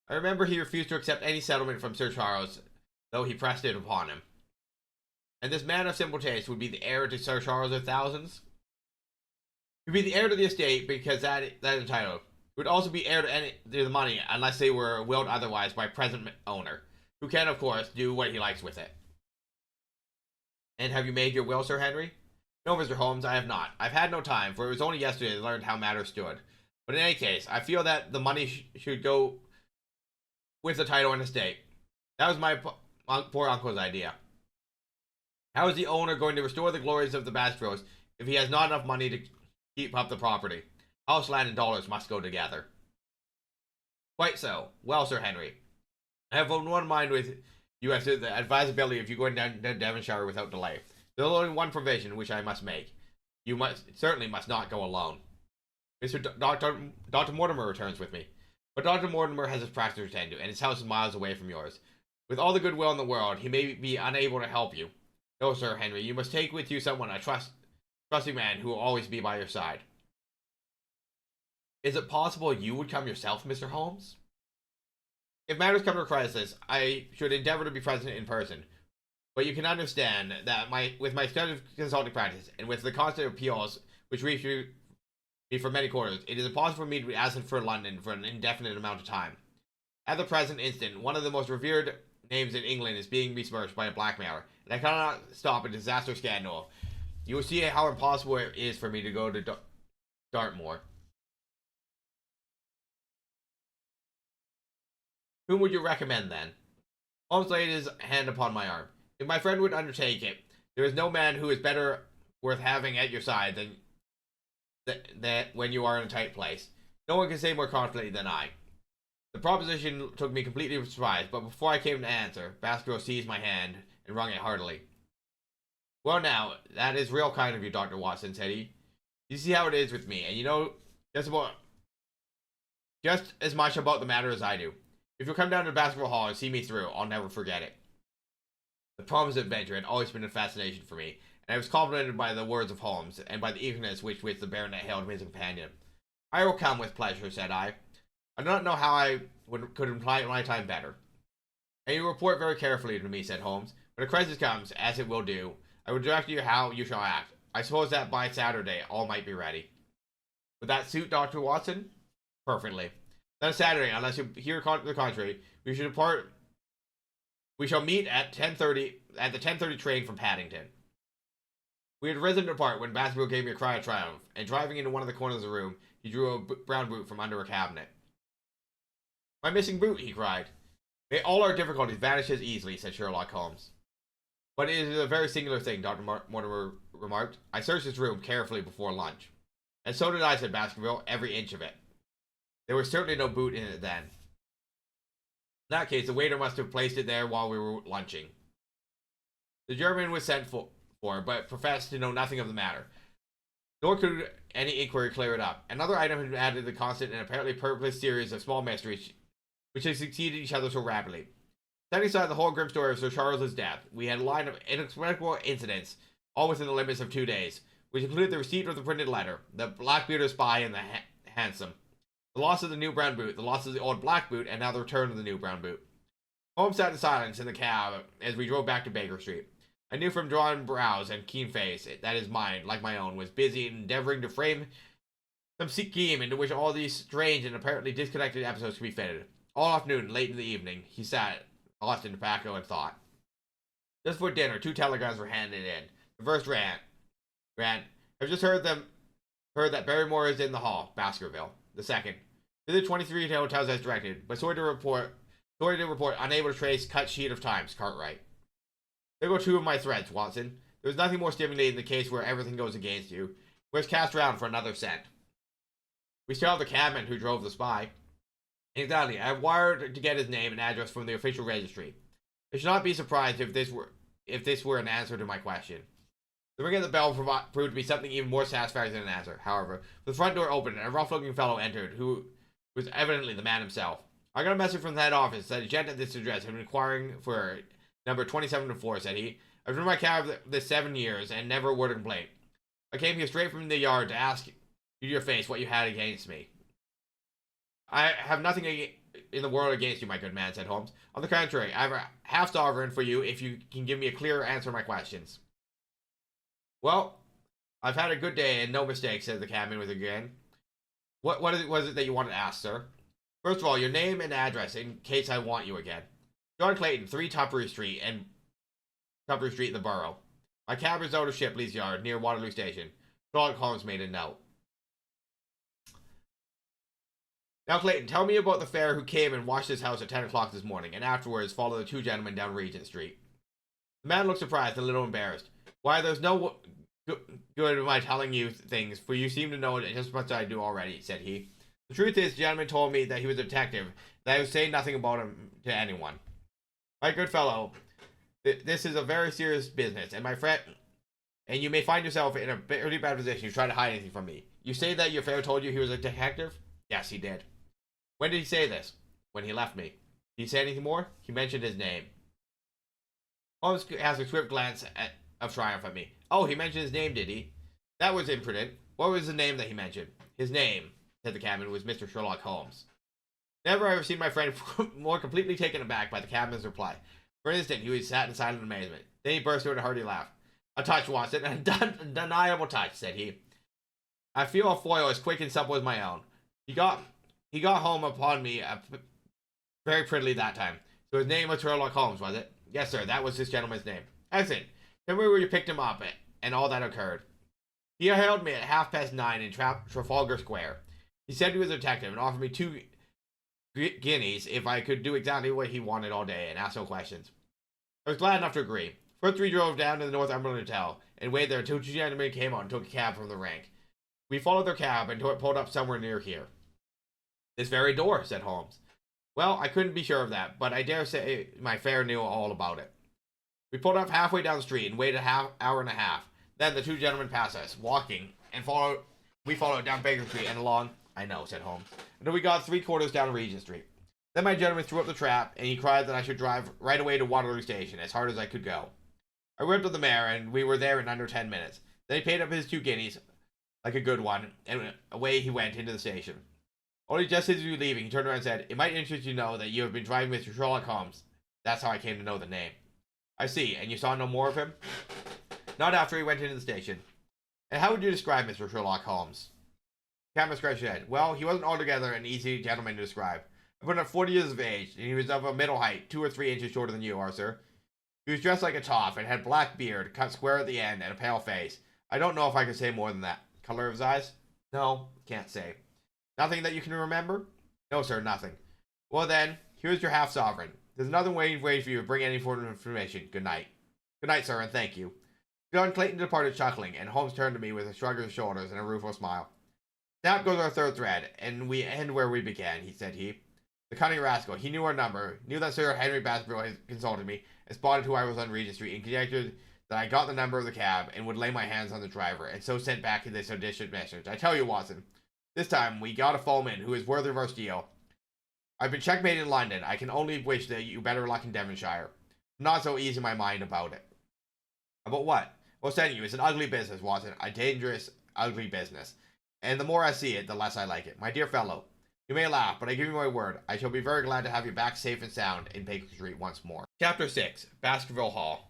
I remember he refused to accept any settlement from Sir Charles, though he pressed it upon him. and this man of simple taste would be the heir to Sir Charles of Thousands. He'd be the heir to the estate because that is entitled. He would also be heir to the money unless they were willed otherwise by present owner, who can, of course, do what he likes with it. And have you made your will, Sir Henry? No, Mr. Holmes, I have not. I've had no time, for it was only yesterday I learned how matters stood. But in any case, I feel that the money should go with the title and estate. That was my poor uncle's idea. How is the owner going to restore the glories of the Baskervilles if he has not enough money to keep up the property? House, land, and dollars must go together. Quite so. Well, Sir Henry, I have one mind with you as to the advisability of you going down to Devonshire without delay. There's only one provision which I must make. You certainly must not go alone. Dr. Mortimer returns with me. But Dr. Mortimer has his practice to attend to, and his house is miles away from yours. With all the goodwill in the world, he may be unable to help you. No, Sir Henry, you must take with you someone, a trusting man who will always be by your side. Is it possible you would come yourself, Mr. Holmes? If matters come to a crisis, I should endeavor to be present in person. But you can understand that with my extensive consulting practice, and with the constant appeals which reach me from many quarters, it is impossible for me to be absent for London for an indefinite amount of time. At the present instant, one of the most revered names in England is being besmirched by a blackmailer, and I cannot stop a disastrous scandal. You will see how impossible it is for me to go to Dartmoor. Whom would you recommend, then? Holmes laid his hand upon my arm. If my friend would undertake it, there is no man who is better worth having at your side than when you are in a tight place. No one can say more confidently than I. The proposition took me completely by surprise, but before I came to answer, Baskerville seized my hand and wrung it heartily. Well now, that is real kind of you, Dr. Watson, said he. You see how it is with me, and you know just as much about the matter as I do. If you'll come down to Baskerville Hall and see me through, I'll never forget it. The promised adventure had always been a fascination for me, and I was complimented by the words of Holmes, and by the eagerness with which the baronet hailed his companion. I will come with pleasure, said I. I do not know how I could employ my time better. And you report very carefully to me, said Holmes. When a crisis comes, as it will do, I will direct you how you shall act. I suppose that by Saturday all might be ready. Would that suit Dr. Watson? Perfectly. Then Saturday, unless you hear the contrary, we should depart. We shall meet at 10:30 at the 10:30 train from Paddington. We had risen to depart when Baskerville gave me a cry of triumph, and driving into one of the corners of the room, he drew a brown boot from under a cabinet. My missing boot, he cried. May all our difficulties vanish as easily, said Sherlock Holmes. But it is a very singular thing, Dr. Mortimer remarked. I searched this room carefully before lunch. And so did I, said Baskerville, every inch of it. There was certainly no boot in it then. In that case, the waiter must have placed it there while we were lunching. The German was sent for, but professed to know nothing of the matter. Nor could any inquiry clear it up. Another item had been added to the constant and apparently purposeless series of small mysteries which had succeeded each other so rapidly. Setting aside the whole grim story of Sir Charles's death, we had a line of inexplicable incidents, all within the limits of 2 days, which included the receipt of the printed letter, the black-bearded spy, and the hansom, the loss of the new brown boot, the loss of the old black boot, and now the return of the new brown boot. Holmes sat in silence in the cab as we drove back to Baker Street. I knew from drawn brows and keen face that his mind, like my own, was busy in endeavoring to frame some scheme into which all these strange and apparently disconnected episodes could be fitted. All afternoon, late in the evening, he sat, lost in tobacco and thought. Just before dinner, 2 telegrams were handed in. The first ran, I've just heard that Barrymore is in the hall, Baskerville. The second, visit 23 hotels as directed, but sorry to report, unable to trace cut sheet of times, Cartwright. There go 2 of my threads, Watson. There was nothing more stimulating in the case where everything goes against you. Where's cast round for another cent? We still have the cabman who drove the spy. Exactly. I have wired to get his name and address from the official registry. I should not be surprised if this were an answer to my question. The ring of the bell proved to be something even more satisfactory than an answer. However, the front door opened and a rough-looking fellow entered, who was evidently the man himself. I got a message from the head office that a gent at this address had been inquiring for number 27-4, said he. I've driven my cab this 7 years and never a word of complaint. I came here straight from the yard to ask you to your face what you had against me. I have nothing in the world against you, my good man, said Holmes. On the contrary, I have a half sovereign for you if you can give me a clear answer to my questions. Well, I've had a good day and no mistakes, said the cabman with a grin. What was it that you wanted to ask, sir? First of all, your name and address in case I want you again. John Clayton, 3 Tupper Street in the borough. My cab is out of Shipley's Yard near Waterloo Station. Sherlock Holmes made a note. Now, Clayton, tell me about the fare who came and watched this house at 10 o'clock this morning, and afterwards followed the 2 gentlemen down Regent Street. The man looked surprised and a little embarrassed. Why, there's no good in my telling you things, for you seem to know just as much as I do already, said he. The truth is, the gentleman told me that he was a detective, that I would say nothing about him to anyone. My good fellow, this is a very serious business, and my friend, and you may find yourself in a very bad position if you try to hide anything from me. You say that your fellow told you he was a detective? Yes, he did. When did he say this? When he left me. Did he say anything more? He mentioned his name. Holmes has a swift glance of triumph at me. Oh, he mentioned his name, did he? That was imprudent. What was the name that he mentioned? His name, said the cabman, was Mr. Sherlock Holmes. Never have I seen my friend more completely taken aback by the cabman's reply. For an instant, he sat in silent amazement. Then he burst into a hearty laugh. A touch, Watson, an undeniable touch, said he. I feel a foil as quick and supple as my own. He got home upon me very prettily that time. So his name was Sherlock Holmes, was it? Yes, sir, that was this gentleman's name. Excellent. Tell me where you picked him up and all that occurred. He hailed me at 9:30 in Trafalgar Square. He said he was a detective and offered me 2 guineas if I could do exactly what he wanted all day and ask no questions. I was glad enough to agree. First we drove down to the Northumberland Hotel and waited there until 2 gentlemen came out and took a cab from the rank. We followed their cab until it pulled up somewhere near here. This very door, said Holmes. Well, I couldn't be sure of that, but I dare say my fare knew all about it. We pulled up halfway down the street and waited an hour and a half. Then the 2 gentlemen passed us, walking, and we followed down Baker Street and along, I know, said Holmes, until we got 3/4 down Regent Street. Then my gentleman threw up the trap, and he cried that I should drive right away to Waterloo Station, as hard as I could go. I whipped up the mare, and we were there in under 10 minutes. Then he paid up his 2 guineas, like a good one, and away he went into the station. Only just as we were leaving, he turned around and said, It might interest you to know that you have been driving Mr. Sherlock Holmes. That's how I came to know the name. I see, and you saw no more of him? Not after he went into the station. And how would you describe Mr. Sherlock Holmes? Cabman scratched his head. Well, he wasn't altogether an easy gentleman to describe. I put him at 40 years of age, and he was of a middle height, 2 or 3 inches shorter than you are, sir. He was dressed like a toff, and had black beard, cut square at the end, and a pale face. I don't know if I can say more than that. Color of his eyes? No, can't say. Nothing that you can remember? No, sir, nothing. Well then, here's your half sovereign. There's another way for you to bring any form of information. Good night. Good night, sir, and thank you. John Clayton departed chuckling, and Holmes turned to me with a shrug of his shoulders and a rueful smile. Snap goes our third thread, and we end where we began, said he. The cunning rascal, he knew our number, knew that Sir Henry Baskervilles had consulted me, and spotted who I was on Regent Street, and conjectured that I got the number of the cab, and would lay my hands on the driver, and so sent back this audacious message. I tell you, Watson, this time we got a foeman who is worthy of our steel. I've been checkmated in London. I can only wish that you better luck in Devonshire. I'm not so easy in my mind about it. About what? Well, sending you, it's an ugly business, Watson. A dangerous, ugly business. And the more I see it, the less I like it. My dear fellow, you may laugh, but I give you my word, I shall be very glad to have you back safe and sound in Baker Street once more. Chapter 6. Baskerville Hall.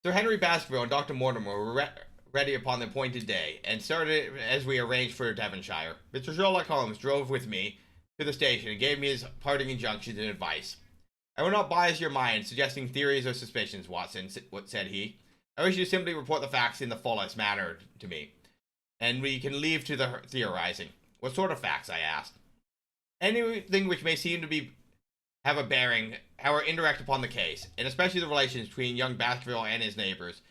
Sir Henry Baskerville and Dr. Mortimer were ready upon the appointed day, and started as we arranged for Devonshire. Mr. Sherlock Holmes drove with me to the station and gave me his parting injunctions and advice. I will not bias your mind, suggesting theories or suspicions, Watson, said he. I wish you to simply report the facts in the fullest manner to me, and we can leave to the theorizing. What sort of facts? I asked. Anything which may seem to have a bearing, however indirect, upon the case, and especially the relations between young Baskerville and his neighbors,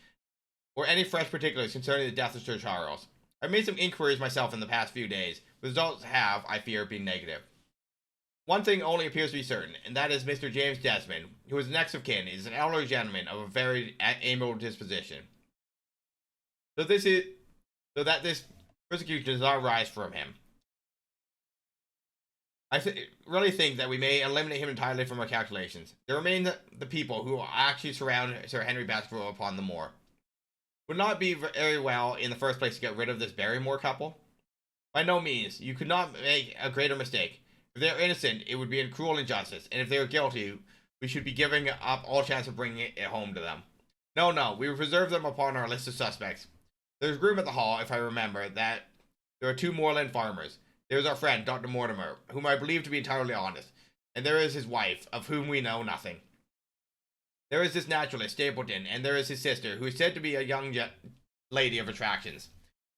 or any fresh particulars concerning the death of Sir Charles. I've made some inquiries myself in the past few days. The results have, I fear, been negative. One thing only appears to be certain, and that is Mr. James Desmond, who is next of kin, is an elderly gentleman of a very amiable disposition. So that this persecution does not arise from him. I really think that we may eliminate him entirely from our calculations. There remain the people who will actually surround Sir Henry Baskerville upon the moor. Would not be very well, in the first place, to get rid of this Barrymore couple? By no means. You could not make a greater mistake. If they are innocent, it would be a cruel injustice, and if they are guilty, we should be giving up all chance of bringing it home to them. No, we will preserve them upon our list of suspects. There's room at the hall, if I remember, that there are 2 moorland farmers. There is our friend, Dr. Mortimer, whom I believe to be entirely honest, and there is his wife, of whom we know nothing. There is this naturalist, Stapleton, and there is his sister, who is said to be a young lady of attractions.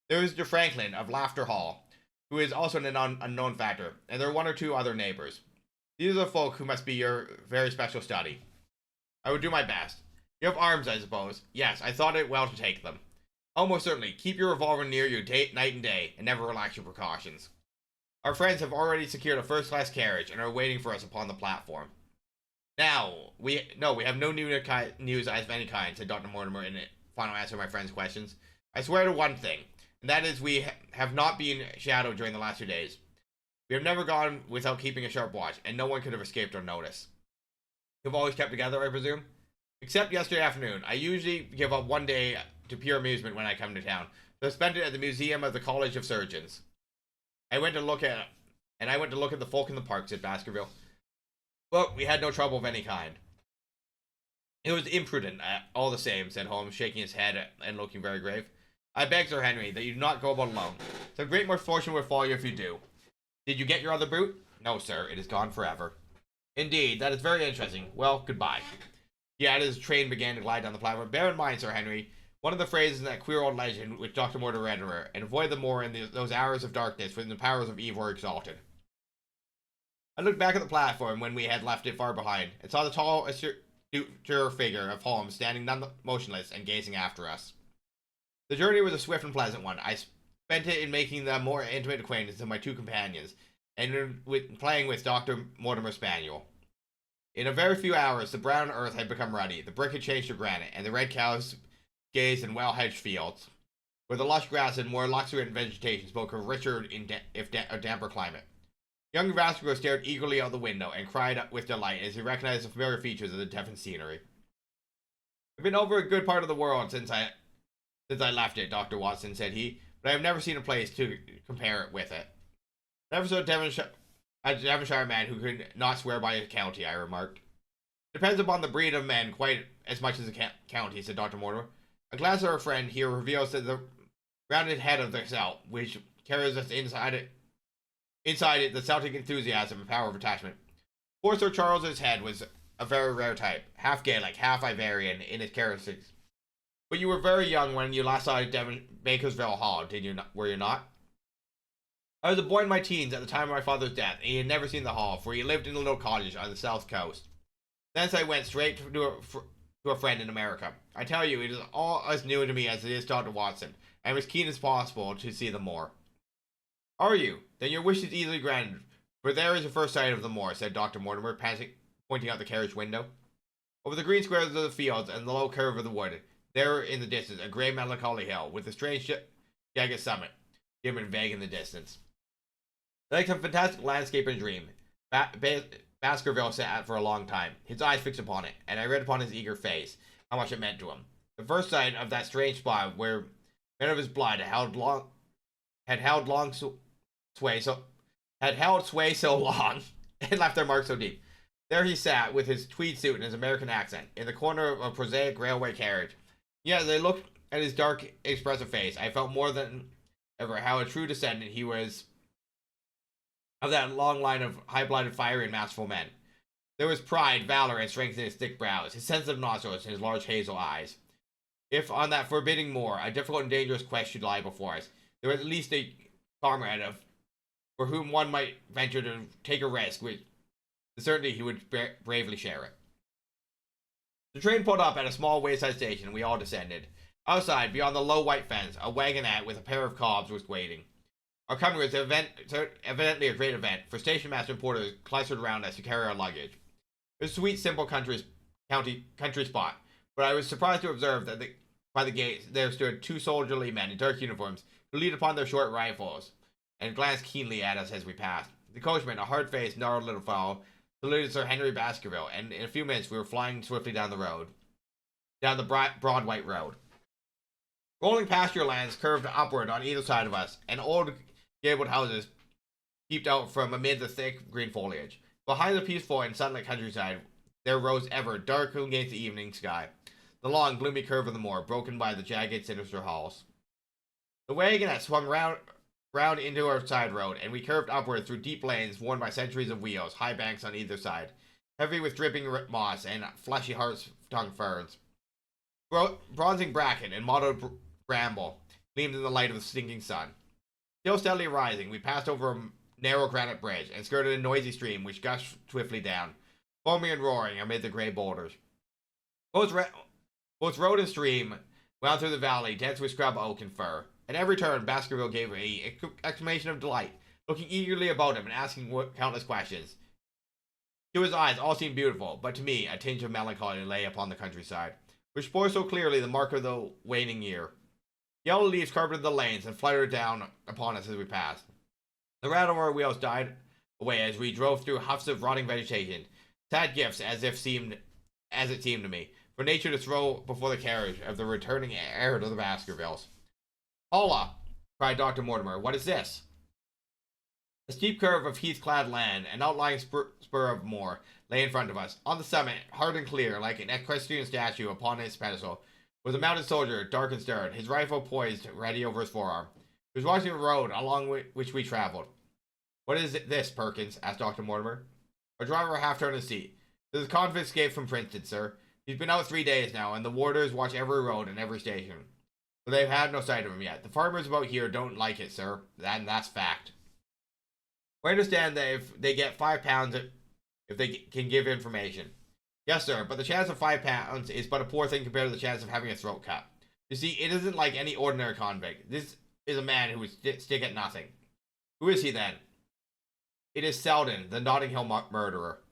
There is Mr. Franklin of Laughter Hall, who is also an unknown factor, and there are 1 or 2 other neighbors. These are the folk who must be your very special study. I would do my best. You have arms, I suppose. Yes, I thought it well to take them. Almost certainly. Keep your revolver near you night and day, and never relax your precautions. Our friends have already secured a first-class carriage and are waiting for us upon the platform. Now, we have no news of any kind, said Dr. Mortimer in the final answer to my friend's questions. I swear to one thing, and that is we have not been shadowed during the last 2 days. We have never gone without keeping a sharp watch, and no one could have escaped our notice. You've always kept together, I presume? Except yesterday afternoon. I usually give up 1 day to pure amusement when I come to town, so I spent it at the Museum of the College of Surgeons. I went to look at the folk in the park, said Baskerville. Well, we had no trouble of any kind. It was imprudent, all the same, said Holmes, shaking his head and looking very grave. I beg, Sir Henry, that you do not go about alone. Some great misfortune will fall you if you do. Did you get your other boot? No, sir, it is gone forever. Indeed, that is very interesting. Well, goodbye. He added as the train began to glide down the platform. Bear in mind, Sir Henry, one of the phrases in that queer old legend which Dr. Mortimer read her, and avoid them more in those hours of darkness when the powers of evil are exalted. I looked back at the platform when we had left it far behind, and saw the tall, austere figure of Holmes standing motionless and gazing after us. The journey was a swift and pleasant one. I spent it in making the more intimate acquaintance of my 2 companions, and playing with Dr. Mortimer's spaniel. In a very few hours, the brown earth had become ruddy, the brick had changed to granite, and the red cows gazed in well-hedged fields, where the lush grass and more luxuriant vegetation spoke of richer, a damper climate. Young Baskerville stared eagerly out the window and cried with delight as he recognized the familiar features of the different scenery. I've been over a good part of the world since I left it, Dr. Watson, said he, but I have never seen a place to compare it with it. Never saw a Devonshire man who could not swear by a county, I remarked. Depends upon the breed of men quite as much as a county, said Dr. Mortimer. A glance at our friend here reveals that the rounded head of the cell, which carries us inside it the Celtic enthusiasm and power of attachment. Poor Sir Charles's head was a very rare type, half Gaelic, half Ivorian in its characteristics. But you were very young when you last saw it at Baskervilles Hall, were you not? I was a boy in my teens at the time of my father's death, and he had never seen the hall, for he lived in a little cottage on the south coast. Thence I went straight to a friend in America. I tell you, it is all as new to me as it is Dr. Watson. I am as keen as possible to see the moor. Are you? Then your wish is easily granted, for there is your first sight of the moor, said Dr. Mortimer, pointing out the carriage window. Over the green squares of the fields and the low curve of the wood, there in the distance a grey melancholy hill, with a strange jagged summit, dim and vague in the distance. Like some fantastic landscape and dream, Baskerville sat for a long time, his eyes fixed upon it, and I read upon his eager face how much it meant to him. The first sight of that strange spot where men of his blood had held sway so long and left their mark so deep. There he sat with his tweed suit and his American accent in the corner of a prosaic railway carriage. Yet as I looked at his dark, expressive face, I felt more than ever how a true descendant he was of that long line of high-blooded, fiery, and masterful men. There was pride, valor, and strength in his thick brows, his sensitive nostrils, and his large hazel eyes. If on that forbidding moor a difficult and dangerous quest should lie before us, there was at least a comrade for whom one might venture to take a risk with the certainty he would bravely share it. The train pulled up at a small wayside station, and we all descended. Outside, beyond the low white fence, a wagonette with a pair of cobs was waiting. Our coming was evidently a great event, for station master and porters clustered around us to carry our luggage. It was a sweet, simple country spot, but I was surprised to observe that by the gates there stood 2 soldierly men in dark uniforms who leaned upon their short rifles and glanced keenly at us as we passed. The coachman, a hard-faced, gnarled little fellow, saluted Sir Henry Baskerville, and in a few minutes we were flying swiftly down the broad white road. Rolling pasture lands curved upward on either side of us, and old gabled houses peeped out from amid the thick green foliage. Behind the peaceful and sunlit countryside, there rose ever, dark against the evening sky, the long, gloomy curve of the moor, broken by the jagged, sinister halls. The wagonette swung round into our side road, and we curved upward through deep lanes worn by centuries of wheels, high banks on either side, heavy with dripping moss and fleshy heart-tongue ferns. Bronzing bracken and mottled bramble gleamed in the light of the sinking sun. Still steadily rising, we passed over a narrow granite bridge and skirted a noisy stream which gushed swiftly down, foaming and roaring amid the gray boulders. Both road and stream wound through the valley, dense with scrub, oak, and fir. At every turn, Baskerville gave an exclamation of delight, looking eagerly about him and asking countless questions. To his eyes, all seemed beautiful, but to me, a tinge of melancholy lay upon the countryside, which bore so clearly the mark of the waning year. Yellow leaves carpeted the lanes and fluttered down upon us as we passed. The rattle of our wheels died away as we drove through huffs of rotting vegetation, sad gifts as it seemed to me, for nature to throw before the carriage of the returning heir to the Baskervilles. "Holla!" cried Dr. Mortimer. "What is this?" A steep curve of heath-clad land, an outlying spur of moor, lay in front of us. On the summit, hard and clear, like an equestrian statue upon its pedestal, was a mounted soldier, dark and stern, his rifle poised ready over his forearm. He was watching the road along which we traveled. "What is this, Perkins?" asked Dr. Mortimer. Our driver half-turned his seat. "There's a convict escaped from Princeton, sir. He's been out 3 days now, and the warders watch every road and every station. But they've had no sight of him yet. The farmers about here don't like it, sir. That's fact. We understand that if they get £5 if they can give information." "Yes, sir, but the chance of £5 is but a poor thing compared to the chance of having a throat cut. You see, it isn't like any ordinary convict. This is a man who would stick at nothing." "Who is he, then?" "It is Selden, the Notting Hill murderer.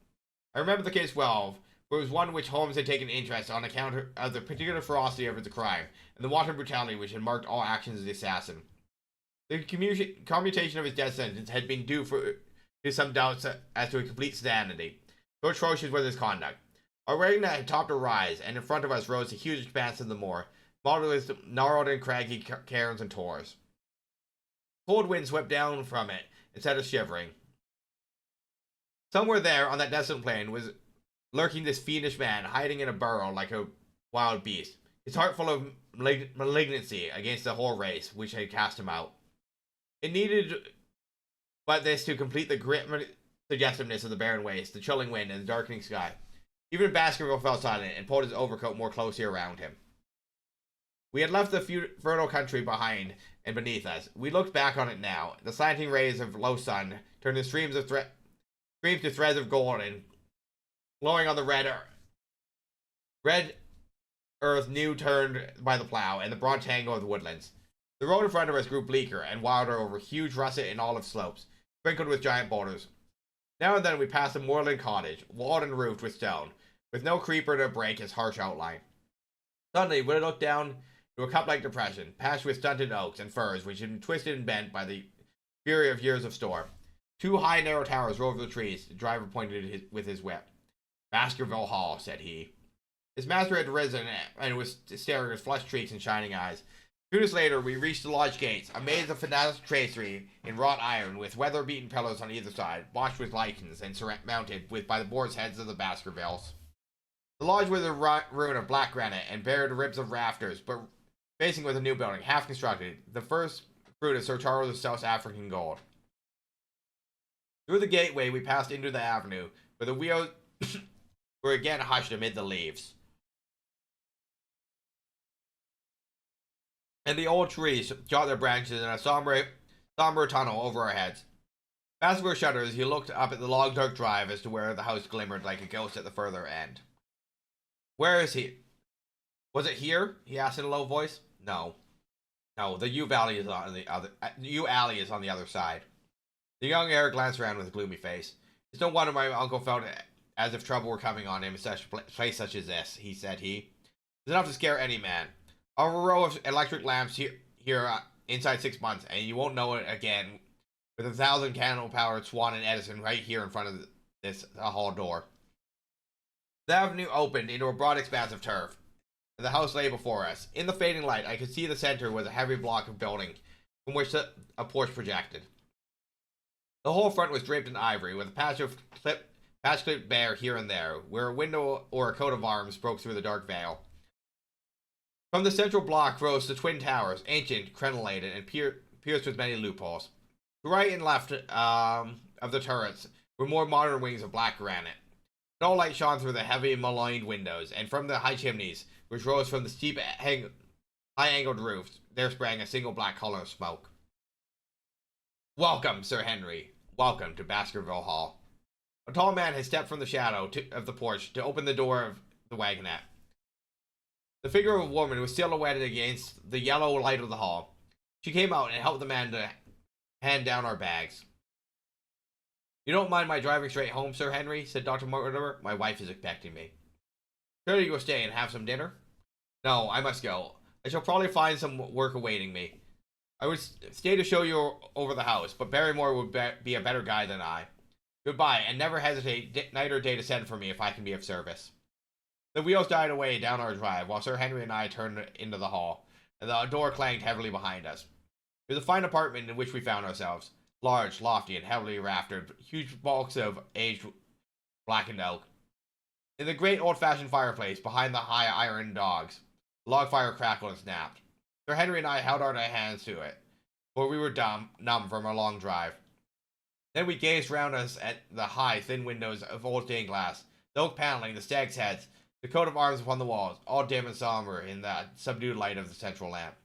I remember the case well, for it was one which Holmes had taken interest on account of the particular ferocity of the crime, and the wanton brutality which had marked all actions of the assassin. The commutation of his death sentence had been due to some doubts as to a complete sanity. So atrocious was his conduct. Our wagon had topped a rise, and in front of us rose the huge expanse of the moor, mottled with gnarled and craggy cairns and tors. Cold wind swept down from it and set us shivering. Somewhere there, on that desolate plain, was lurking this fiendish man, hiding in a burrow like a wild beast, his heart full of malignancy against the whole race which had cast him out. It needed but this to complete the grim suggestiveness of the barren waste, the chilling wind, and the darkening sky. Even Baskerville fell silent and pulled his overcoat more closely around him. We had left the fertile country behind and beneath us. We looked back on it now. The slanting rays of low sun turned the streams to threads of gold and glowing on the red earth new turned by the plow and the broad tangle of the woodlands. The road in front of us grew bleaker and wilder over huge russet and olive slopes, sprinkled with giant boulders. Now and then we passed a moorland cottage, walled and roofed with stone, with no creeper to break its harsh outline. Suddenly we looked down to a cup-like depression, patched with stunted oaks and firs which had been twisted and bent by the fury of years of storm. 2 high, narrow towers rose over the trees. The driver pointed with his whip. "Baskerville Hall," said he. His master had risen and was staring with flushed cheeks and shining eyes. 2 minutes later, we reached the lodge gates, a maze of fantastic tracery in wrought iron, with weather-beaten pillars on either side, blotched with lichens, and surmounted by the boar's heads of the Baskervilles. The lodge was a ruin of black granite, and bared ribs of rafters, but facing with a new building, half constructed, the first fruit of Sir Charles' South African gold. Through the gateway, we passed into the avenue, where the wheels were again hushed amid the leaves, and the old trees shot their branches in a somber tunnel over our heads. Baskerville shuddered as he looked up at the long dark drive as to where the house glimmered like a ghost at the further end. "Where is he? Was it here?" he asked in a low voice. No, the yew alley is on the other side." The young heir glanced around with a gloomy face. "It's no wonder my uncle felt as if trouble were coming on him in such a place such as this," said he. "It's enough to scare any man. I'll have a row of electric lamps here inside 6 months, and you won't know it again, with 1,000 candle-powered Swan and Edison right here in front of this hall door." The avenue opened into a broad expanse of turf, and the house lay before us. In the fading light, I could see the center was a heavy block of building, from which a porch projected. The whole front was draped in ivory, with a patch-clipped bare here and there, where a window or a coat of arms broke through the dark veil. From the central block rose the twin towers, ancient, crenellated, and pierced with many loopholes. To right and left of the turrets were more modern wings of black granite. No light shone through the heavy, mullioned windows, and from the high chimneys, which rose from the steep, high-angled roofs, there sprang a single black column of smoke. "Welcome, Sir Henry. Welcome to Baskerville Hall." A tall man had stepped from the shadow of the porch to open the door of the wagonette. The figure of a woman was silhouetted against the yellow light of the hall. She came out and helped the man to hand down our bags. "You don't mind my driving straight home, Sir Henry?" said Dr. Mortimer. "My wife is expecting me." "Surely you will stay and have some dinner?" "No, I must go. I shall probably find some work awaiting me. I would stay to show you over the house, but Barrymore would be a better guide than I. Goodbye, and never hesitate night or day to send for me if I can be of service." The wheels died away down our drive, while Sir Henry and I turned into the hall, and the door clanged heavily behind us. It was a fine apartment in which we found ourselves. Large, lofty, and heavily raftered, huge bulks of aged blackened oak. In the great old-fashioned fireplace behind the high iron dogs, the log fire crackled and snapped. Sir Henry and I held out our hands to it, for we were numb from our long drive. Then we gazed round us at the high, thin windows of old stained glass, the oak paneling, the stags' heads, the coat of arms upon the walls, all dim and somber in the subdued light of the central lamp.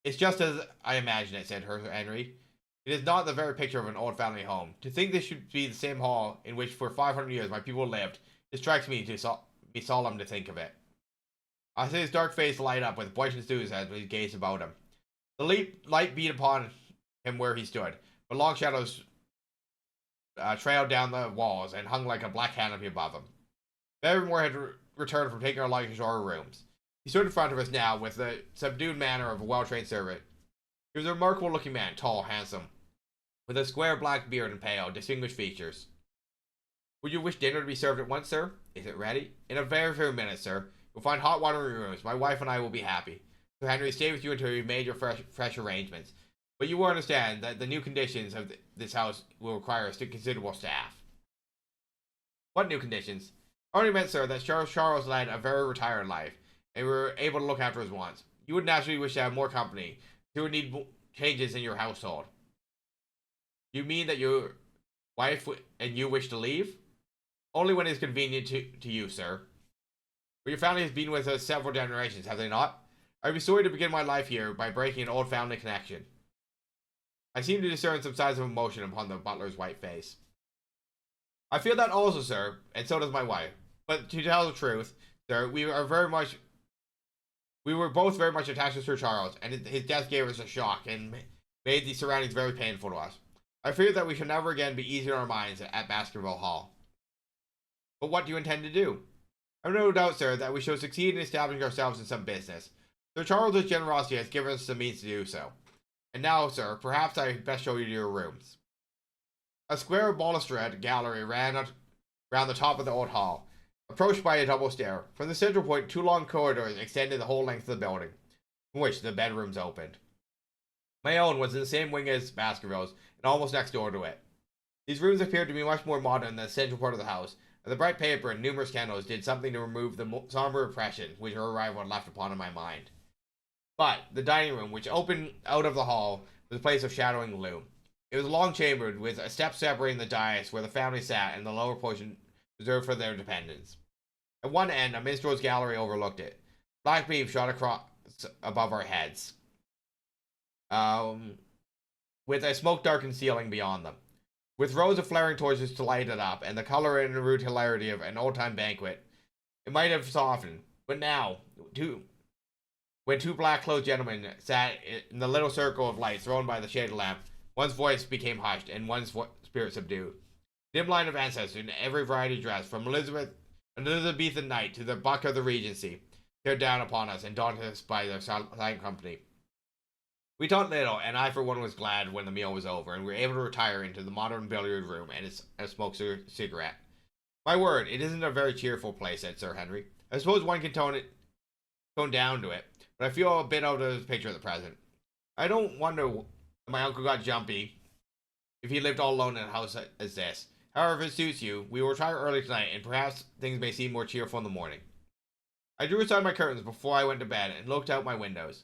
"It's just as I imagined it," said Sir Henry. "It is not the very picture of an old family home. To think this should be the same hall in which for 500 years my people lived, it strikes me to be solemn to think of it." I saw his dark face light up with boyish enthusiasm as he gazed about him. The light beat upon him where he stood, but long shadows trailed down the walls and hung like a black canopy above him. Barrymore had returned from taking our luggage to our rooms. He stood in front of us now with the subdued manner of a well-trained servant. He was a remarkable-looking man, tall, handsome, with a square black beard and pale, distinguished features. "Would you wish dinner to be served at once, sir? Is it ready?" "In a very few minutes, sir. You'll find hot water in your rooms. My wife and I will be happy. Sir Henry, stay with you until you've made your fresh arrangements. But you will understand that the new conditions of this house will require a considerable staff." "What new conditions?" "I only meant, sir, that Charles led a very retired life, and we were able to look after his wants. You would naturally wish to have more company. You would need changes in your household." "You mean that your wife and you wish to leave?" "Only when it is convenient to you, sir. But your family has been with us several generations, have they not? I would be sorry to begin my life here by breaking an old family connection." I seemed to discern some signs of emotion upon the butler's white face. "I feel that also, sir, and so does my wife. But to tell the truth, sir, we were both very much attached to Sir Charles, and his death gave us a shock and made the surroundings very painful to us. I fear that we shall never again be easy in our minds at Baskerville Hall." "But what do you intend to do?" "I have no doubt, sir, that we shall succeed in establishing ourselves in some business. Sir Charles's generosity has given us the means to do so. And now, sir, perhaps I had best show you to your rooms." A square balustrade gallery ran round the top of the old hall, approached by a double stair. From the central point, two long corridors extended the whole length of the building, from which the bedrooms opened. My own was in the same wing as Baskerville's, and almost next door to it. These rooms appeared to be much more modern than the central part of the house, and the bright paper and numerous candles did something to remove the somber impression which our arrival had left upon my mind. But the dining room, which opened out of the hall, was a place of shadowing gloom. It was a long chamber, with a step separating the dais where the family sat and the lower portion reserved for their dependents. At one end, a minstrel's gallery overlooked it. Black beams shot across above our heads, with a smoke-darkened ceiling beyond them. With rows of flaring torches to light it up, and the color and rude hilarity of an old-time banquet, it might have softened. But now, when two black-clothed gentlemen sat in the little circle of light thrown by the shaded lamp, one's voice became hushed, and one's spirit subdued. Dim line of ancestors in every variety of dress, from an Elizabethan knight to the buck of the Regency, stared down upon us and daunted us by their silent company. We talked little, and I for one was glad when the meal was over, and we were able to retire into the modern billiard room and smoke a cigarette. "My word, it isn't a very cheerful place," said Sir Henry. "I suppose one can tone down to it, but I feel a bit out of the picture at the present. I don't wonder my uncle got jumpy. if he lived all alone in a house as this. However, if it suits you, we will retire early tonight, and perhaps things may seem more cheerful in the morning. I drew aside my curtains before I went to bed and looked out my windows.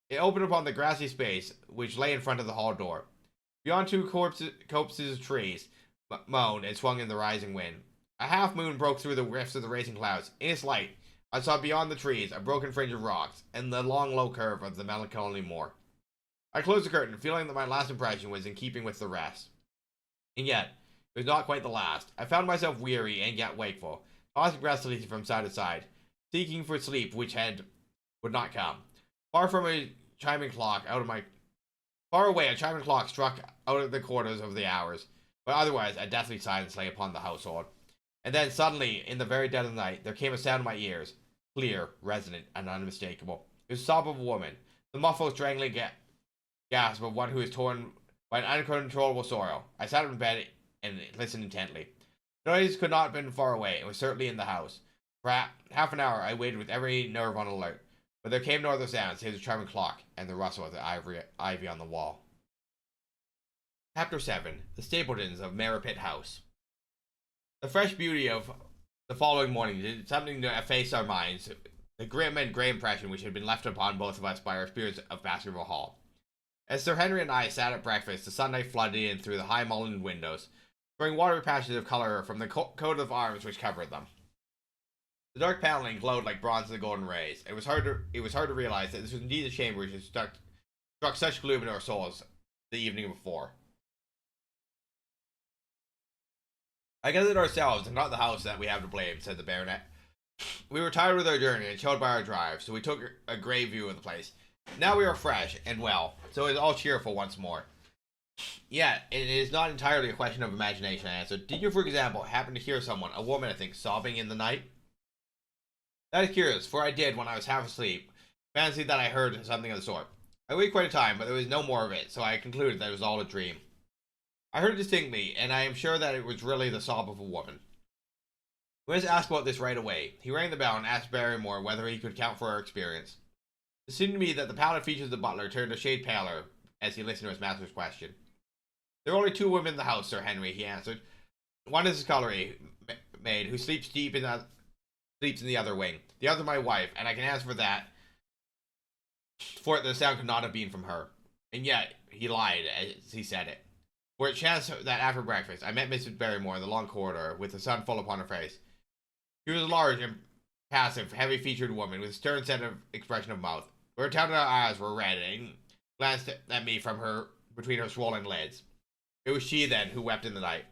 It opened upon the grassy space which lay in front of the hall door. Beyond two copses of trees moaned and swung in the rising wind. A half moon broke through the rifts of the racing clouds. In its light, I saw beyond the trees a broken fringe of rocks and the long low curve of the melancholy moor. I closed the curtain, feeling that my last impression was in keeping with the rest. And yet, it was not quite the last. I found myself weary and yet wakeful, tossing restlessly from side to side, seeking for sleep which would not come. Far away, a chiming clock struck out of the quarters of the hours, but otherwise a deathly silence lay upon the household. And then suddenly, in the very dead of the night, there came a sound in my ears, clear, resonant, and unmistakable. It was the sob of a woman, the muffled, strangling gasp of one who is torn by an uncontrollable sorrow. I sat up in bed and listened intently. The noise could not have been far away. It was certainly in the house. For half an hour I waited with every nerve on alert, but there came no other sound save the chiming clock and the rustle of the ivy on the wall. Chapter 7. The Stapletons of Merripit House. The fresh beauty of the following morning did something to efface our minds the grim and grey impression which had been left upon both of us by our experience of Baskerville Hall. As Sir Henry and I sat at breakfast, the sunlight flooded in through the high mullioned windows, throwing watery patches of colour from the coat of arms which covered them. The dark panelling glowed like bronze in the golden rays. It was hard to realize that this was indeed the chamber which had struck such gloom into our souls the evening before. I guess it ourselves and not the house that we have to blame, said the baronet. We were tired with our journey and chilled by our drive, so we took a grave view of the place. Now we are fresh and well, so it is all cheerful once more. Yet, it is not entirely a question of imagination, I answered. Did you, for example, happen to hear someone, a woman I think, sobbing in the night? That is curious, for I did, when I was half asleep, fancy that I heard something of the sort. I waited quite a time, but there was no more of it, so I concluded that it was all a dream. I heard it distinctly, and I am sure that it was really the sob of a woman. We must ask about this right away. He rang the bell and asked Barrymore whether he could count for our experience. It seemed to me that the pallid features of the butler turned a shade paler as he listened to his master's question. There are only two women in the house, Sir Henry, he answered. One is the scullery maid, who sleeps in the other wing. The other my wife, and I can answer for that, for the sound could not have been from her. And yet, he lied as he said it. For it chanced that after breakfast, I met Mrs. Barrymore in the long corridor, with the sun full upon her face. She was a large, impassive, heavy-featured woman, with a stern set of expression of mouth. Her tender eyes were red, and glanced at me from between her swollen lids. It was she, then, who wept in the night.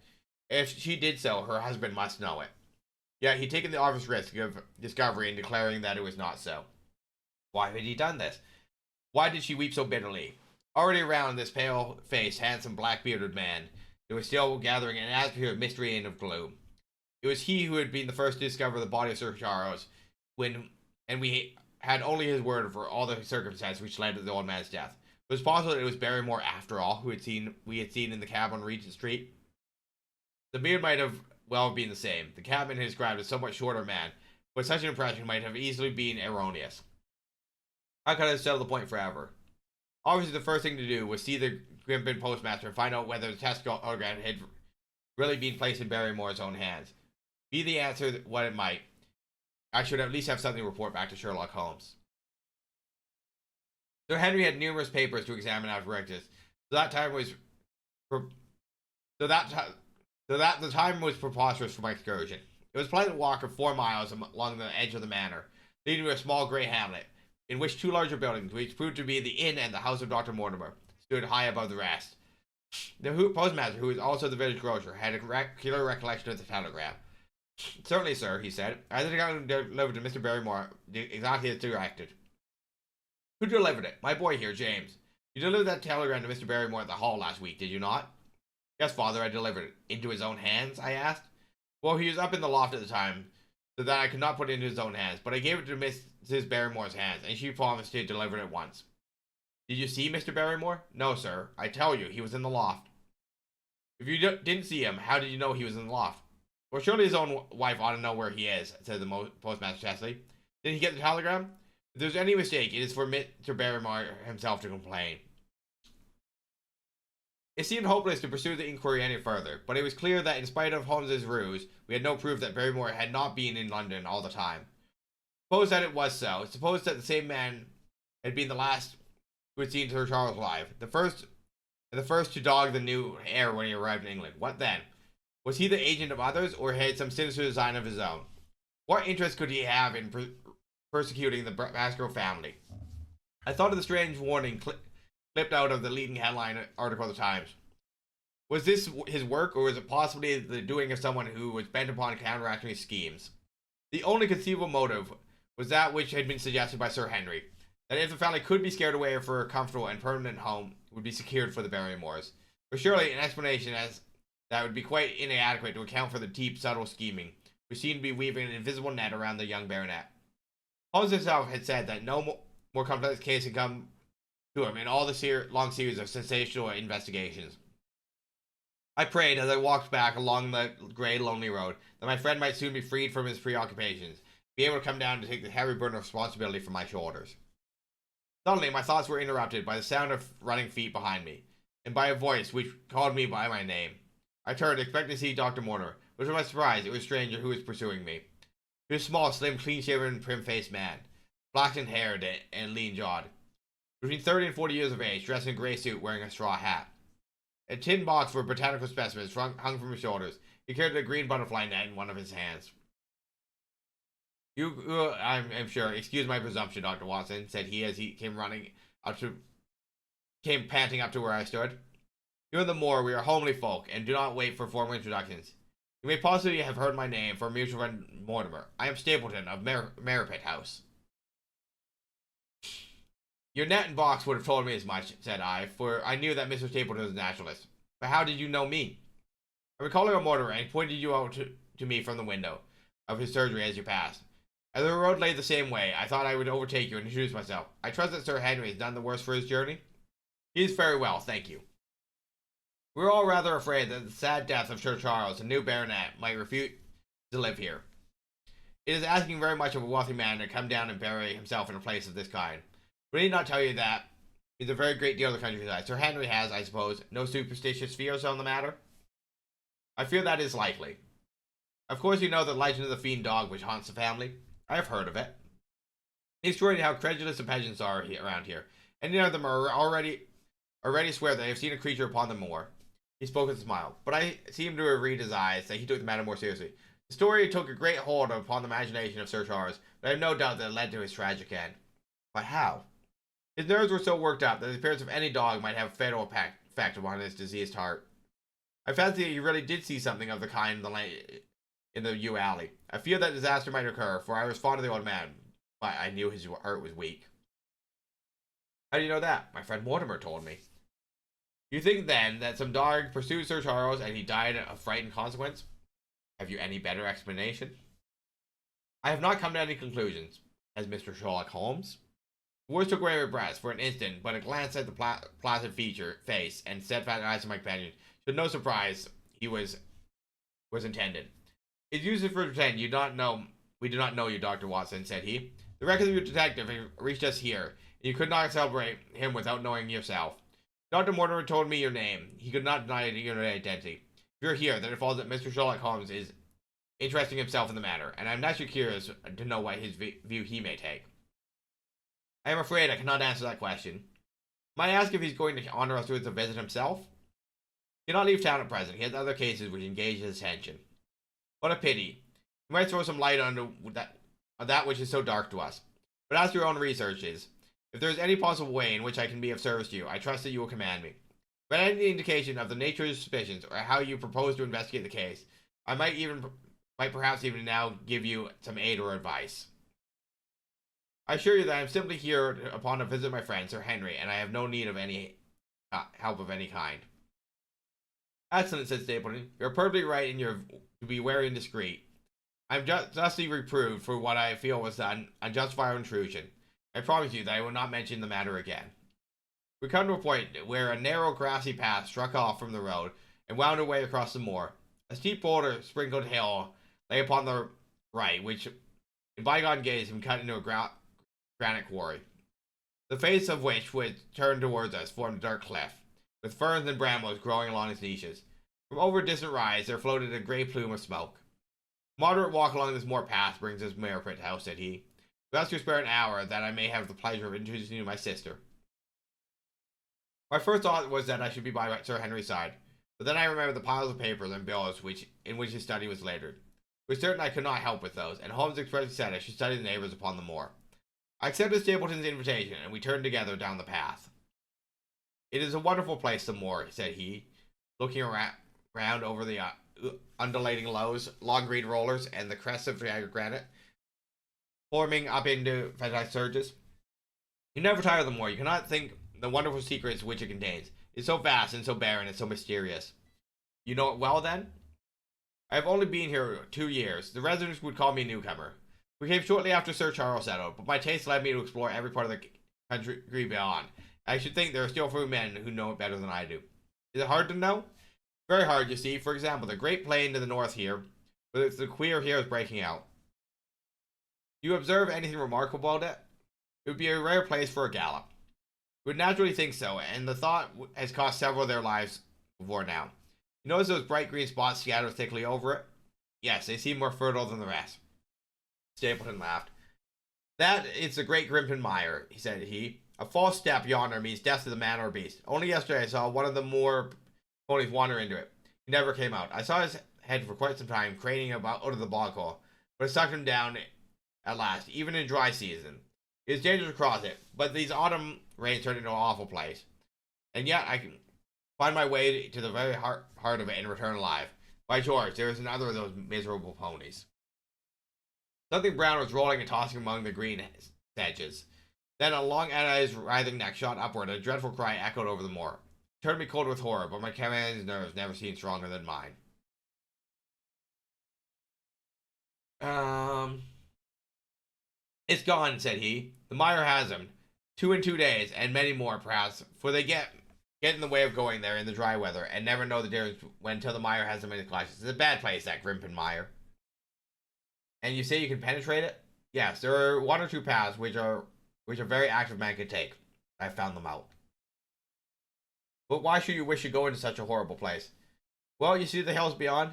If she did so, her husband must know it. Yet he'd taken the obvious risk of discovery in declaring that it was not so. Why had he done this? Why did she weep so bitterly? Already around this pale-faced, handsome, black-bearded man, there was still gathering an atmosphere of mystery and of gloom. It was he who had been the first to discover the body of Sir Charles, and we had only his word for all the circumstances which led to the old man's death. It was possible that it was Barrymore, after all, we had seen in the cab on Regent Street. The beard might have well been the same. The cabman had described a somewhat shorter man, but such an impression might have easily been erroneous. How could I settle the point forever? Obviously, the first thing to do was see the Grimpen postmaster and find out whether the test telegram had really been placed in Barrymore's own hands. Be the answer what it might, I should at least have something to report back to Sherlock Holmes. Sir Henry had numerous papers to examine after breakfast, so that the time was preposterous for my excursion. It was a pleasant walk of 4 miles along the edge of the manor, leading to a small grey hamlet, in which two larger buildings, which proved to be the inn and the house of Dr. Mortimer, stood high above the rest. The postmaster, who was also the village grocer, had a clear recollection of the telegram. Certainly, sir, he said. I think I delivered to Mr. Barrymore exactly as directed. Who delivered it? My boy here, James. You delivered that telegram to Mr. Barrymore at the hall last week, did you not? Yes, father, I delivered it. Into his own hands? I asked. Well, he was up in the loft at the time, so that I could not put it into his own hands, but I gave it to Mrs. Barrymore's hands, and she promised to deliver it at once. Did you see Mr. Barrymore? No, sir. I tell you, he was in the loft. If you didn't see him, how did you know he was in the loft? Well, surely his own wife ought to know where he is, said the postmaster testily. Did he get the telegram? If there's any mistake, it is for Mr. Barrymore himself to complain. It seemed hopeless to pursue the inquiry any further, but it was clear that in spite of Holmes's ruse, we had no proof that Barrymore had not been in London all the time. Suppose that it was so. Suppose that the same man had been the last who had seen Sir Charles alive, the first to dog the new heir when he arrived in England. What then? Was he the agent of others, or had some sinister design of his own? What interest could he have in persecuting the Baskervilles family? I thought of the strange warning clipped out of the leading headline article of the Times. Was this his work, or was it possibly the doing of someone who was bent upon counteracting his schemes? The only conceivable motive was that which had been suggested by Sir Henry, that if the family could be scared away for a comfortable and permanent home, it would be secured for the Barrymores. But surely an explanation as that would be quite inadequate to account for the deep, subtle scheming, which seemed to be weaving an invisible net around the young baronet. Holmes himself had said that no more complex case had come to him in all the long series of sensational investigations. I prayed as I walked back along the grey, lonely road that my friend might soon be freed from his preoccupations, be able to come down to take the heavy burden of responsibility from my shoulders. Suddenly, my thoughts were interrupted by the sound of running feet behind me, and by a voice which called me by my name. I turned, expecting to see Dr. Mortimer, but to my surprise, it was a stranger who was pursuing me. He was a small, slim, clean-shaven, prim-faced man, flaxen-haired and lean-jawed, between 30 and 40 years of age, dressed in a grey suit, wearing a straw hat. A tin box for botanical specimens hung from his shoulders. He carried a green butterfly net in one of his hands. I'm sure, excuse my presumption, Dr. Watson, said he as he came panting up to where I stood. You and the Moor, we are homely folk, and do not wait for formal introductions. You may possibly have heard my name for mutual friend Mortimer. I am Stapleton of Merripit House. Your net and box would have told me as much, said I, for I knew that Mr. Stapleton was a naturalist. But how did you know me? I recalled your Mortimer, and he pointed you out to me from the window of his surgery as you passed. As the road lay the same way, I thought I would overtake you and introduce myself. I trust that Sir Henry is none the worse for his journey? He is very well, thank you. We were all rather afraid that the sad death of Sir Charles, the new baronet, might refuse to live here. It is asking very much of a wealthy man to come down and bury himself in a place of this kind. But I need not tell you that he's a very great deal of the countryside. Sir Henry has, I suppose, no superstitious fears on the matter? I fear that is likely. Of course you know the legend of the fiend dog which haunts the family. I have heard of it. It's extraordinary how credulous the peasants are around here. Any of them are already swear that they have seen a creature upon the moor. He spoke with a smile, but I seemed to read his eyes that he took the matter more seriously. The story took a great hold upon the imagination of Sir Charles, but I have no doubt that it led to his tragic end. But how? His nerves were so worked up that the appearance of any dog might have a fatal effect upon his diseased heart. I fancy he really did see something of the kind in the yew alley. I fear that disaster might occur, for I was fond of the old man, but I knew his heart was weak. How do you know that? My friend Mortimer told me. You think, then, that some dog pursued Sir Charles and he died of fright in consequence? Have you any better explanation? I have not come to any conclusions. Has Mr. Sherlock Holmes? The words took away my breath for an instant, but a glance at the placid face and steadfast eyes of my companion showed no surprise he was intended. It's useless for pretend we do not know you, Dr. Watson, said he. The records of your detective have reached us here, and you could not celebrate him without knowing yourself. Dr. Mortimer told me your name. He could not deny your identity. If you're here, then it follows that Mr. Sherlock Holmes is interesting himself in the matter, and I'm naturally curious to know what his view he may take. I am afraid I cannot answer that question. Might I ask if he's going to honor us with a visit himself? He cannot leave town at present. He has other cases which engage his attention. What a pity. You might throw some light on that which is so dark to us. But as to your own researches, if there is any possible way in which I can be of service to you, I trust that you will command me. If I had any indication of the nature of your suspicions, or how you propose to investigate the case, I might perhaps even now give you some aid or advice. I assure you that I am simply here upon a visit of my friend, Sir Henry, and I have no need of any help of any kind. Excellent, said Stapleton. You are perfectly right in your to be wary and discreet. I am justly reproved for what I feel was an unjustified intrusion. I promise you that I will not mention the matter again. We come to a point where a narrow grassy path struck off from the road and wound away across the moor. A steep boulder sprinkled hill lay upon the right, which in bygone days had been cut into a granite quarry, the face of which, turned towards us, formed a dark cleft. with ferns and brambles growing along its niches. From over a distant rise, there floated a grey plume of smoke. A moderate walk along this moor path brings us near Print House, said he. Best to spare an hour, that I may have the pleasure of introducing you to my sister. My first thought was that I should be by Sir Henry's side, but then I remembered the piles of papers and bills in which his study was littered. It was certain I could not help with those, and Holmes expressly said I should study the neighbours upon the moor. I accepted Stapleton's invitation, and we turned together down the path. It is a wonderful place, the moor, said he, looking around over the undulating lows, long green rollers, and the crests of granite, forming up into fantastic surges. You never tire of the moor. You cannot think the wonderful secrets which it contains. It's so vast and so barren and so mysterious. You know it well, then? I have only been here 2 years. The residents would call me a newcomer. We came shortly after Sir Charles settled, but my taste led me to explore every part of the country beyond. I should think there are still few men who know it better than I do. Is it hard to know? Very hard, you see. For example, the great plain to the north here, with the queer hills breaking out. Do you observe anything remarkable about it? It would be a rare place for a gallop. You would naturally think so, and the thought has cost several of their lives before now. You notice those bright green spots scattered thickly over it? Yes, they seem more fertile than the rest. Stapleton laughed. That is the great Grimpen Mire, said he. A false step yonder means death to the man or beast. Only yesterday I saw one of the moor ponies wander into it. He never came out. I saw his head for quite some time, craning about out of the bog hole, but it sucked him down at last, even in dry season. It is dangerous to cross it, but these autumn rains turned into an awful place. And yet I can find my way to the very heart of it and return alive. By George, there is another of those miserable ponies. Something brown was rolling and tossing among the green sedges. Then along at his writhing neck shot upward, a dreadful cry echoed over the moor. It turned me cold with horror, but my companion's nerves never seemed stronger than mine. It's gone, said he. The mire has him. 2 in 2 days, and many more, perhaps, for they get in the way of going there in the dry weather, and never know the difference until the mire has them in its clutches. It's a bad place, that Grimpen Mire. And you say you can penetrate it? Yes, there are 1 or 2 paths which a very active man could take. I found them out. But why should you wish to go into such a horrible place? Well, you see the hills beyond?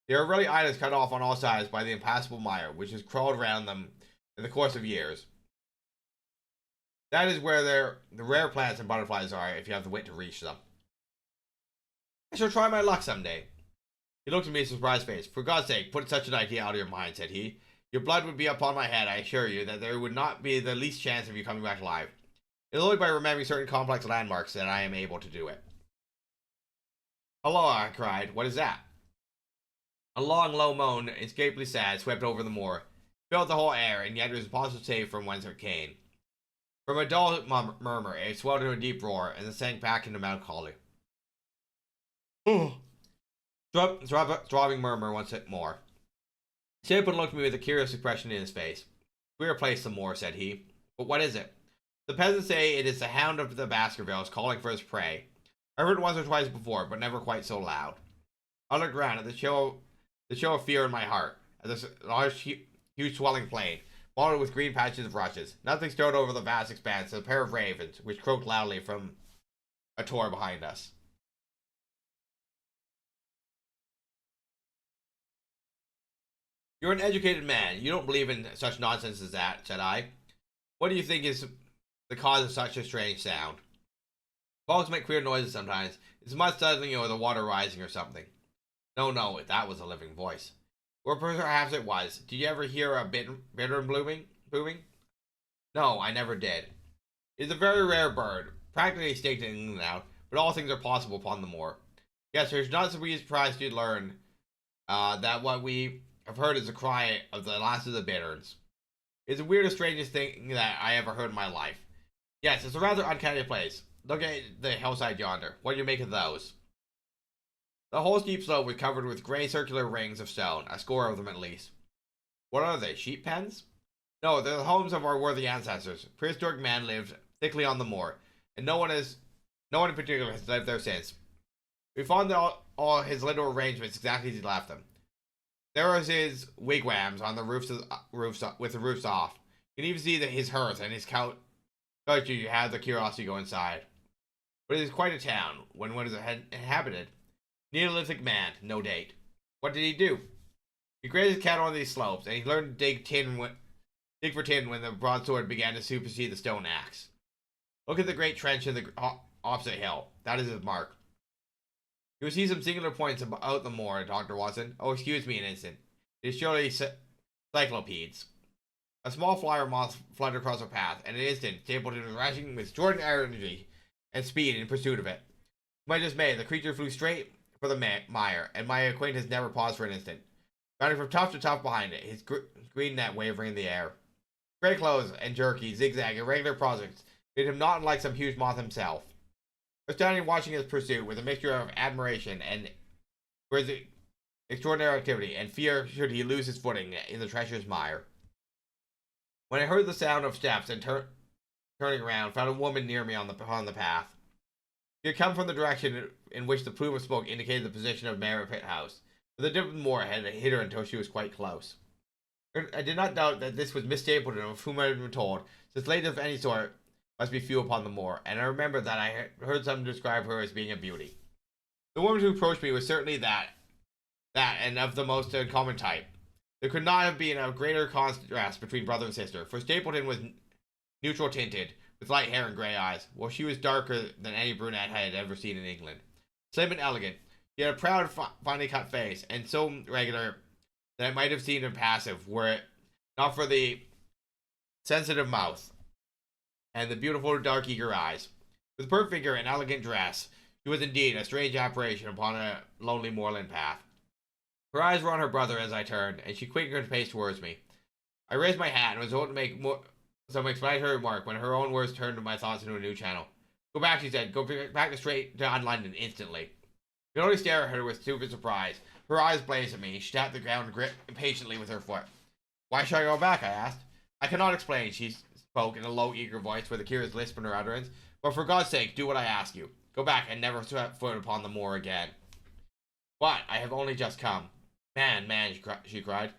There are really islands cut off on all sides by the impassable mire, which has crawled round them in the course of years. That is where the rare plants and butterflies are, if you have the wit to reach them. I shall try my luck some day. He looked at me with a surprised face. For God's sake, put such an idea out of your mind, said he. Your blood would be upon my head, I assure you, that there would not be the least chance of you coming back alive. It is only by remembering certain complex landmarks that I am able to do it. Hello, I cried. What is that? A long, low moan, escapably sad, swept over the moor, filled the whole air, and yet it was impossible to say from whence it came. From a dull murmur, it swelled into a deep roar, and then sank back into melancholy. Throbbing murmur once more. Stapleton looked at me with a curious expression in his face. Queer place, some more, said he. But what is it? The peasants say it is the Hound of the Baskervilles calling for his prey. I heard it once or twice before, but never quite so loud. I looked round at the chill of fear in my heart, at this large, huge swelling plain, followed with green patches of rushes. Nothing stirred over the vast expanse, a pair of ravens, which croaked loudly from a tor behind us. You're an educated man. You don't believe in such nonsense as that, said I. What do you think is the cause of such a strange sound? Fogs make queer noises sometimes. It's mud settling or the water rising or something. No, that was a living voice. Or perhaps it was. Did you ever hear a bittern booming? No, I never did. It is a very rare bird, practically extinct in England now, but all things are possible upon the moor. Yes, there's not to be surprised to learn that what we have heard is the cry of the last of the bitterns. It's the weirdest, strangest thing that I ever heard in my life. Yes, it's a rather uncanny place. Look at the hillside yonder. What do you make of those? The whole steep slope was covered with grey circular rings of stone, a score of them at least. What are they, sheep pens? No, they're the homes of our worthy ancestors. Prehistoric man lived thickly on the moor, and no one in particular has lived there since. We found all his little arrangements exactly as he left them. There was his wigwams on the roofs with the roofs off. You can even see his hearth and his couch. You have the curiosity to go inside. but it is quite a town when one is inhabited. Neolithic man, no date. What did he do? He grazed his cattle on these slopes, and he learned to dig for tin when the broadsword began to supersede the stone axe. Look at the great trench in the opposite hill. That is his mark. You will see some singular points about the moor, Dr. Watson. Oh, excuse me an instant. It is surely cyclopedes. A small flyer moth fluttered across our path, and in an instant, Stapleton was rushing with extraordinary energy and speed in pursuit of it. To my dismay, the creature flew straight for the mire, and my acquaintance never paused for an instant. Running from tuft to tuft behind it, his green net wavering in the air. Grey clothes and jerky, zigzag, irregular projects made him not unlike some huge moth himself. I was standing watching his pursuit with a mixture of admiration and for his extraordinary activity, and fear should he lose his footing in the treacherous mire. When I heard the sound of steps and turning around, found a woman near me on the path. She had come from the direction in which the plume of smoke indicated the position of Merripit House, but the dip of the moor had hid her until she was quite close. I did not doubt that this was Miss Stapleton, of whom I had been told, since ladies of any sort must be few upon the moor, and I remembered that I had heard some describe her as being a beauty. The woman who approached me was certainly that and of the most uncommon type. There could not have been a greater contrast between brother and sister, for Stapleton was neutral tinted, with light hair and grey eyes, while she was darker than any brunette I had ever seen in England. Slim and elegant, she had a proud, finely cut face, and so regular that it might have seemed impassive were it not for the sensitive mouth and the beautiful dark eager eyes. With perfect figure and elegant dress, she was indeed a strange apparition upon a lonely moorland path. Her eyes were on her brother as I turned, and she quickened her pace towards me. I raised my hat and was about to make some explanatory remark when her own words turned my thoughts into a new channel. Go back, she said. Go back straight to London instantly. I could only stare at her with stupid surprise. Her eyes blazed at me. She tapped the ground and gripped impatiently with her foot. Why should I go back? I asked. I cannot explain, she spoke in a low, eager voice with a curious lisp in her utterance. But for God's sake, do what I ask you. Go back and never set foot upon the moor again. But I have only just come. Man, she cried.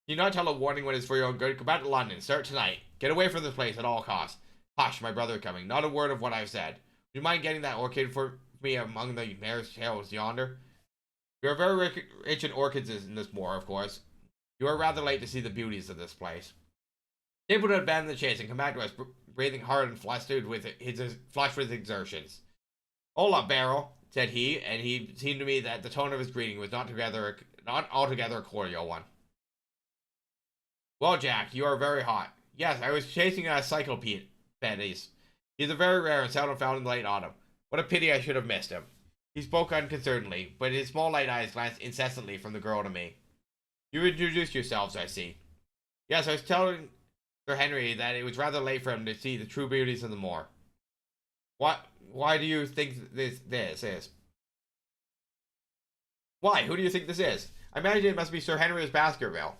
Do you not tell a warning when it's for your own good? Go back to London. Start tonight. Get away from this place at all costs. Hush, my brother coming. Not a word of what I've said. Would you mind getting that orchid for me among the mare's tails yonder? You are very rich in orchids in this moor, of course. You are rather late to see the beauties of this place. Stapleton had abandoned the chase and come back to us, breathing hard and flushed with exertions. Hola, Barrel, said he, and he seemed to me that the tone of his greeting was not altogether a cordial one. Well, Jack, you are very hot. Yes, I was chasing a cyclopedes. He's a very rare and seldom found in the late autumn. What a pity I should have missed him. He spoke unconcernedly, but his small light eyes glanced incessantly from the girl to me. You introduced yourselves, I see. Yes, I was telling Sir Henry that it was rather late for him to see the true beauties of the moor. Why do you think this is? Why? Who do you think this is? I imagine it must be Sir Henry of Baskervilles.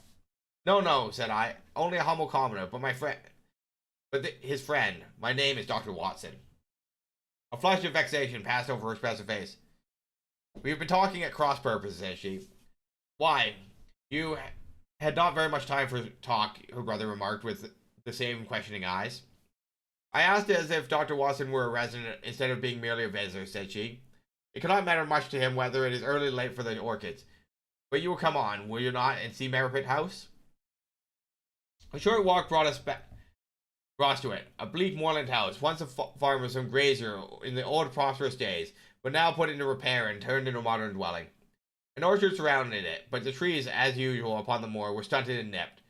No, said I. Only a humble commoner, but his friend. My name is Dr. Watson. A flush of vexation passed over her expressive face. We have been talking at cross purposes, said she. Why? You had not very much time for talk, her brother remarked with the same questioning eyes. I asked as if Dr. Watson were a resident instead of being merely a visitor, said she. It cannot matter much to him whether it is early or late for the orchids. But you will come on, will you not, and see Merripit House? A short walk brought us to it, a bleak moorland house, once a farm of some grazier in the old prosperous days, but now put into repair and turned into a modern dwelling. An orchard surrounded it, but the trees, as usual upon the moor, were stunted and nipped,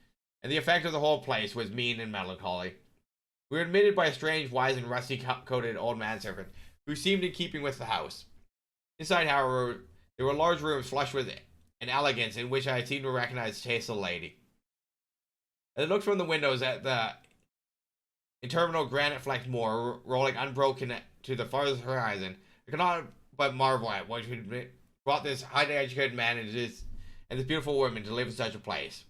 and the effect of the whole place was mean and melancholy. We were admitted by a strange, wise, and rusty-coated old manservant, who seemed in keeping with the house. Inside, however, there were large rooms flushed with an elegance in which I seemed to recognize the taste of the lady. As I looked from the windows at the interminable granite-flecked moor rolling unbroken to the farthest horizon, I could not but marvel at what had brought this highly educated man and this beautiful woman to live in such a place.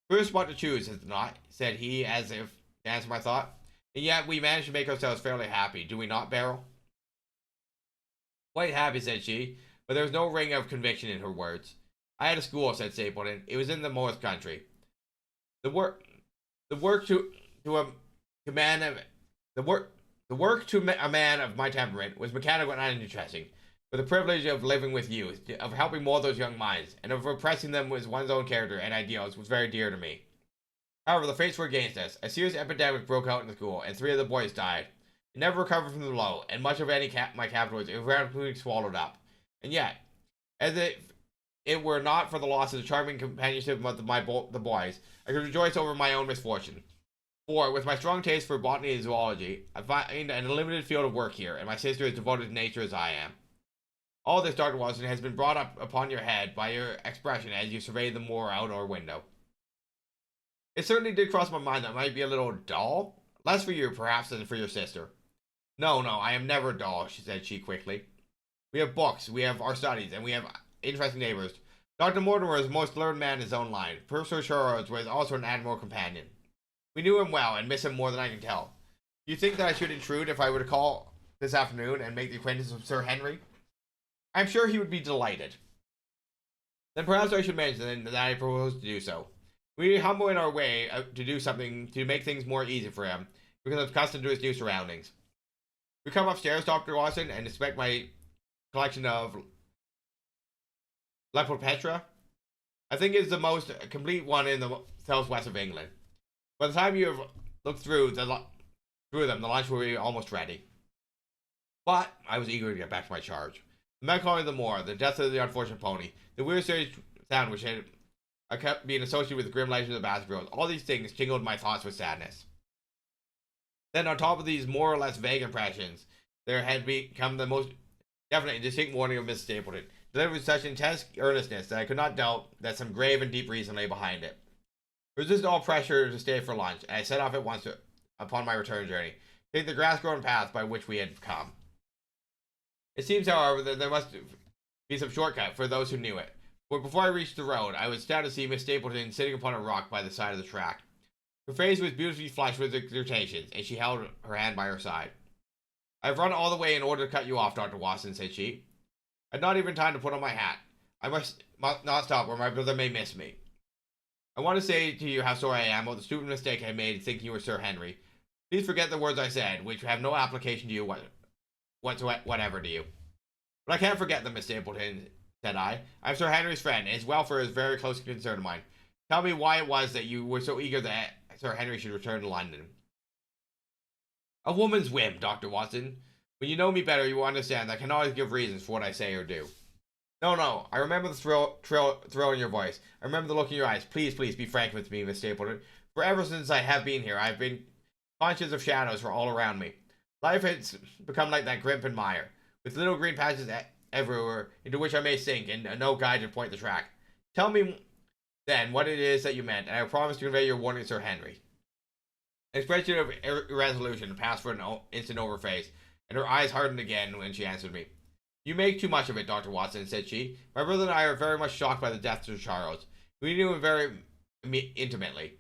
Queer spot to choose, is it not? Said he, as if to answer my thought. And yet we managed to make ourselves fairly happy, do we not, Beryl? Quite happy, said she, but there was no ring of conviction in her words. I had a school, said Stapleton. It was in the North Country. The work to a man of the work The work to a man of my temperament was mechanical and uninteresting, but the privilege of living with youth, of helping mold those young minds, and of repressing them with one's own character and ideals was very dear to me. However, the fates were against us. A serious epidemic broke out in the school, and 3 of the boys died. It never recovered from the blow, and much of my capital was irreparably swallowed up. And yet, as if it were not for the loss of the charming companionship of the boys, I could rejoice over my own misfortune. For, with my strong taste for botany and zoology, I find an unlimited field of work here, and my sister is devoted to nature as I am. All this, Dr. Watson, has been brought up upon your head by your expression as you survey the moor out our window. It certainly did cross my mind that it might be a little dull. Less for you, perhaps, than for your sister. No, I am never dull, said she quickly. We have books, we have our studies, and we have interesting neighbors. Dr. Mortimer is the most learned man in his own line. Professor Sherlock was also an admirable companion. We knew him well, and miss him more than I can tell. Do you think that I should intrude if I were to call this afternoon and make the acquaintance of Sir Henry? I am sure he would be delighted. Then perhaps I should mention that I propose to do so. We humble in our way to do something to make things more easy for him, because I'm accustomed to his new surroundings. We come upstairs, Dr. Watson, and inspect my collection of Lepopetra. I think it's the most complete one in the southwest of England. By the time you have looked through them, the lunch will be almost ready. But I was eager to get back to my charge. The melancholy of the moor, the death of the unfortunate pony, the weird strange sound which had kept being associated with the grim legends of the Baskervilles, all these things tingled my thoughts with sadness. Then, on top of these more or less vague impressions, there had become the most definite and distinct warning of Miss Stapleton, delivered with such intense earnestness that I could not doubt that some grave and deep reason lay behind it. I resisted all pressure to stay for lunch, and I set off at once upon my return journey, taking the grass-grown path by which we had come. It seems, however, that there must be some shortcut for those who knew it, for before I reached the road, I was astounded to see Miss Stapleton sitting upon a rock by the side of the track. Her face was beautifully flushed with exertions, and she held her hand by her side. I have run all the way in order to cut you off, Dr. Watson, said she. I had not even time to put on my hat. I must not stop, or my brother may miss me. I want to say to you how sorry I am about the stupid mistake I made in thinking you were Sir Henry. Please forget the words I said, which have no application to you whatever to you. But I can't forget them, Miss Stapleton, said I. I'm Sir Henry's friend, and his welfare is a very close concern of mine. Tell me why it was that you were so eager that Sir Henry should return to London. A woman's whim, Dr. Watson. When you know me better, you will understand that I can always give reasons for what I say or do. No. I remember the thrill in your voice. I remember the look in your eyes. Please, be frank with me, Miss Stapleton. For ever since I have been here, I have been conscious of shadows for all around me. Life has become like that grimpen mire, with little green patches everywhere into which I may sink, and no guide to point the track. Tell me, then, what it is that you meant, and I promise to convey your warning to Sir Henry. An expression of irresolution passed for an instant over her face, and her eyes hardened again when she answered me. You make too much of it, Dr. Watson, said she. My brother and I are very much shocked by the death of Sir Charles. We knew him very intimately,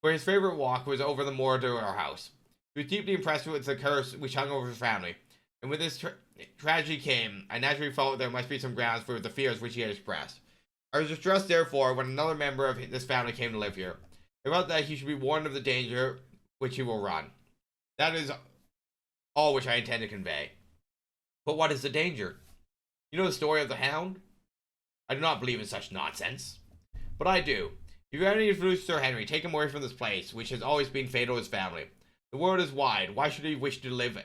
for his favorite walk was over the moor to our house. He was deeply impressed with the curse which hung over his family, and when this tragedy came, I naturally felt there must be some grounds for the fears which he had expressed. I was distressed, therefore, when another member of this family came to live here. I felt that he should be warned of the danger which he will run. That is all which I intend to convey. But what is the danger? You know the story of the Hound? I do not believe in such nonsense. But I do. If you have any influence, Sir Henry, take him away from this place, which has always been fatal to his family. The world is wide. Why should he wish to live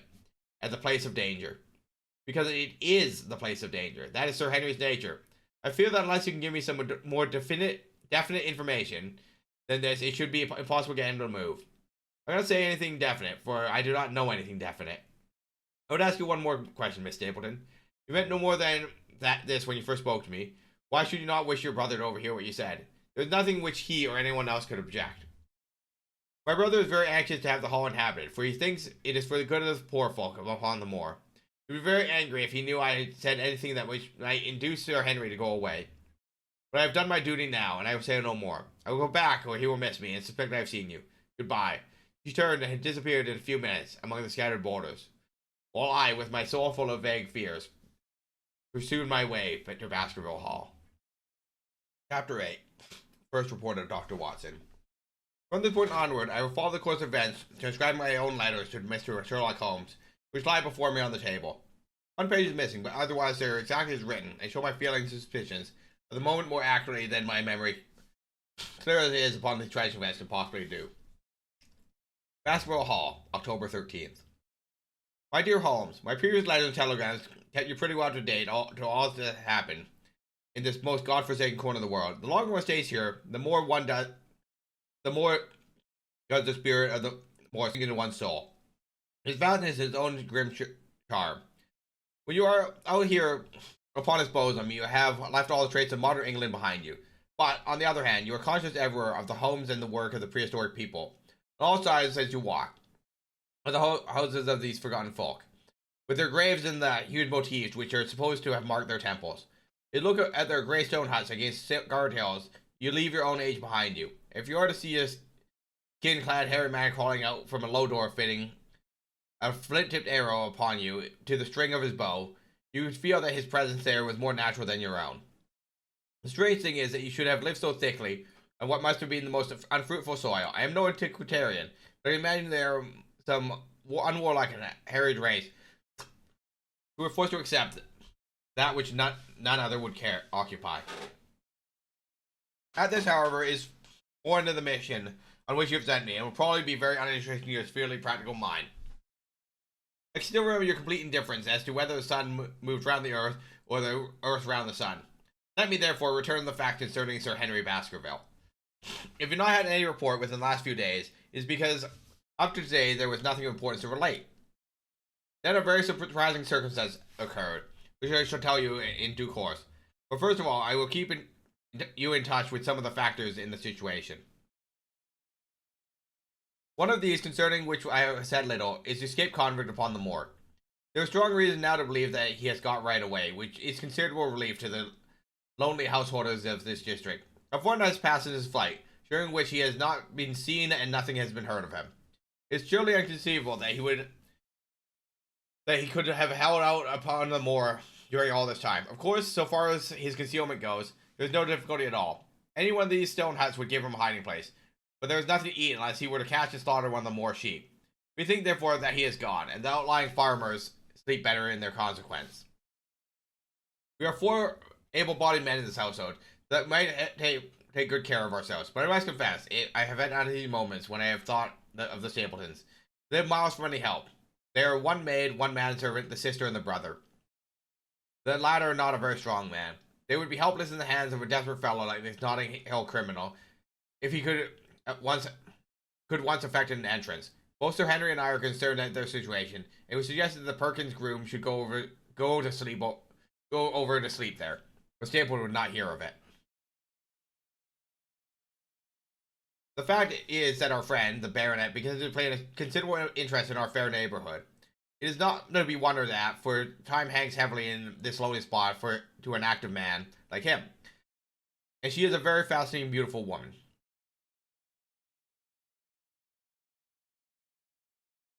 at the place of danger? Because it is the place of danger. That is Sir Henry's nature. I feel that unless you can give me some more definite information than this, it should be impossible to get him to move. I'm not going to say anything definite, for I do not know anything definite. I would ask you one more question, Miss Stapleton. You meant no more than this when you first spoke to me. Why should you not wish your brother to overhear what you said? There is nothing which he or anyone else could object. My brother is very anxious to have the hall inhabited, for he thinks it is for the good of the poor folk upon the moor. He would be very angry if he knew I had said anything that might induce Sir Henry to go away. But I have done my duty now, and I will say no more. I will go back, or he will miss me, and suspect I have seen you. Goodbye. She turned and had disappeared in a few minutes among the scattered boulders, while I, with my soul full of vague fears, pursued my way to Baskerville Hall. Chapter 8. First report of Dr. Watson. From this point onward, I will follow the course of events, transcribing my own letters to Mr. Sherlock Holmes, which lie before me on the table. One page is missing, but otherwise they're exactly as written, and show my feelings and suspicions of the moment more accurately than my memory, clear as it is upon these tragic events, can possibly do. Baskervilles Hall, October 13th. My dear Holmes, my previous letters and telegrams kept you pretty well up to date to all that happened in this most godforsaken corner of the world. The longer one stays here, the more does the spirit of the more sink into one's soul. His vastness is his own grim charm. When you are out here upon his bosom, you have left all the traits of modern England behind you. But, on the other hand, you are conscious everywhere of the homes and the work of the prehistoric people, on all sides as you walk, are the houses of these forgotten folk, with their graves and the huge motifs which are supposed to have marked their temples. You look at their grey stone huts against guard hills, you leave your own age behind you. If you are to see a skin-clad hairy man crawling out from a low door fitting a flint-tipped arrow upon you to the string of his bow, you would feel that his presence there was more natural than your own. The strange thing is that you should have lived so thickly on what must have been the most unfruitful soil. I am no antiquarian, but I imagine there are some unwarlike and harried race who were forced to accept that which none other would occupy. At this, however, is more into the mission on which you have sent me, and will probably be very uninteresting to your fairly practical mind. I can still remember your complete indifference as to whether the sun moved round the earth or the earth round the sun. Let me therefore return to the fact concerning Sir Henry Baskerville. If you've not had any report within the last few days, it is because up to today there was nothing of importance to relate. Then a very surprising circumstance occurred, which I shall tell you in due course. But first of all, I will keep you in touch with some of the factors in the situation. One of these, concerning which I have said little, is the escaped convict upon the moor. There is strong reason now to believe that he has got right away, which is considerable relief to the lonely householders of this district. A fortnight has passed since his flight, during which he has not been seen and nothing has been heard of him. It is surely inconceivable that he could have held out upon the moor during all this time. Of course, so far as his concealment goes, there is no difficulty at all. Any one of these stone huts would give him a hiding place, but there is nothing to eat unless he were to catch and slaughter one of the moor sheep. We think, therefore, that he is gone, and the outlying farmers sleep better in their consequence. We are 4 able-bodied men in this household that might take good care of ourselves, but I must confess, I have had uneasy moments when I have thought of the Stapletons. They have miles from any help. They are 1 maid, 1 manservant, the sister and the brother. The latter are not a very strong man. They would be helpless in the hands of a desperate fellow like this Notting Hill criminal, if he could once effect an entrance. Both Sir Henry and I are concerned at their situation, and we suggested that the Perkins groom should go over to sleep there. But Stapleton would not hear of it. The fact is that our friend, the baronet, begins to play a considerable interest in our fair neighborhood. It is not to be wondered at, for time hangs heavily in this lonely spot to an active man like him. And she is a very fascinating, beautiful woman.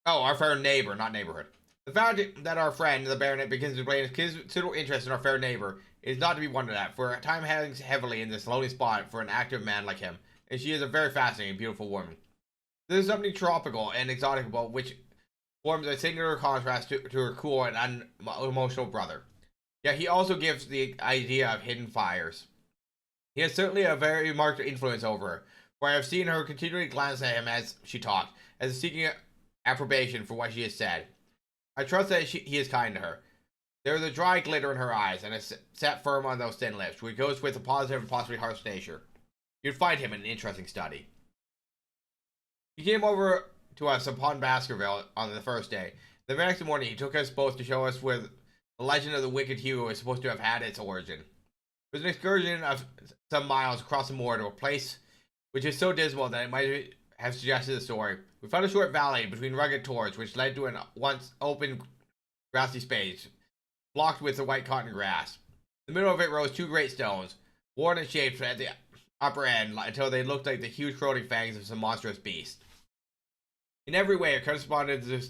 Oh, our fair neighbor, not neighborhood. The fact that our friend, the baronet, begins to play a considerable interest in our fair neighbor is not to be wondered at, for time hangs heavily in this lonely spot for an active man like him, and she is a very fascinating, beautiful woman. There is something tropical and exotic about which forms a singular contrast to her cool and unemotional brother. Yet he also gives the idea of hidden fires. He has certainly a very marked influence over her, for I have seen her continually glance at him as she talked, as seeking approbation for what she has said. I trust that he is kind to her. There is a dry glitter in her eyes, and a set firm on those thin lips, which goes with a positive and possibly harsh nature. You'd find him an interesting study. He came over to us upon Baskerville on the first day. The very next morning, he took us both to show us where the legend of the wicked Hugo is supposed to have had its origin. It was an excursion of some miles across the moor to a place which is so dismal that it might have suggested the story. We found a short valley between rugged torrents which led to an once open grassy space, blocked with the white cotton grass. In the middle of it rose 2 great stones, worn and shaped at the upper end until they looked like the huge corroding fangs of some monstrous beast. In every way, it corresponded to the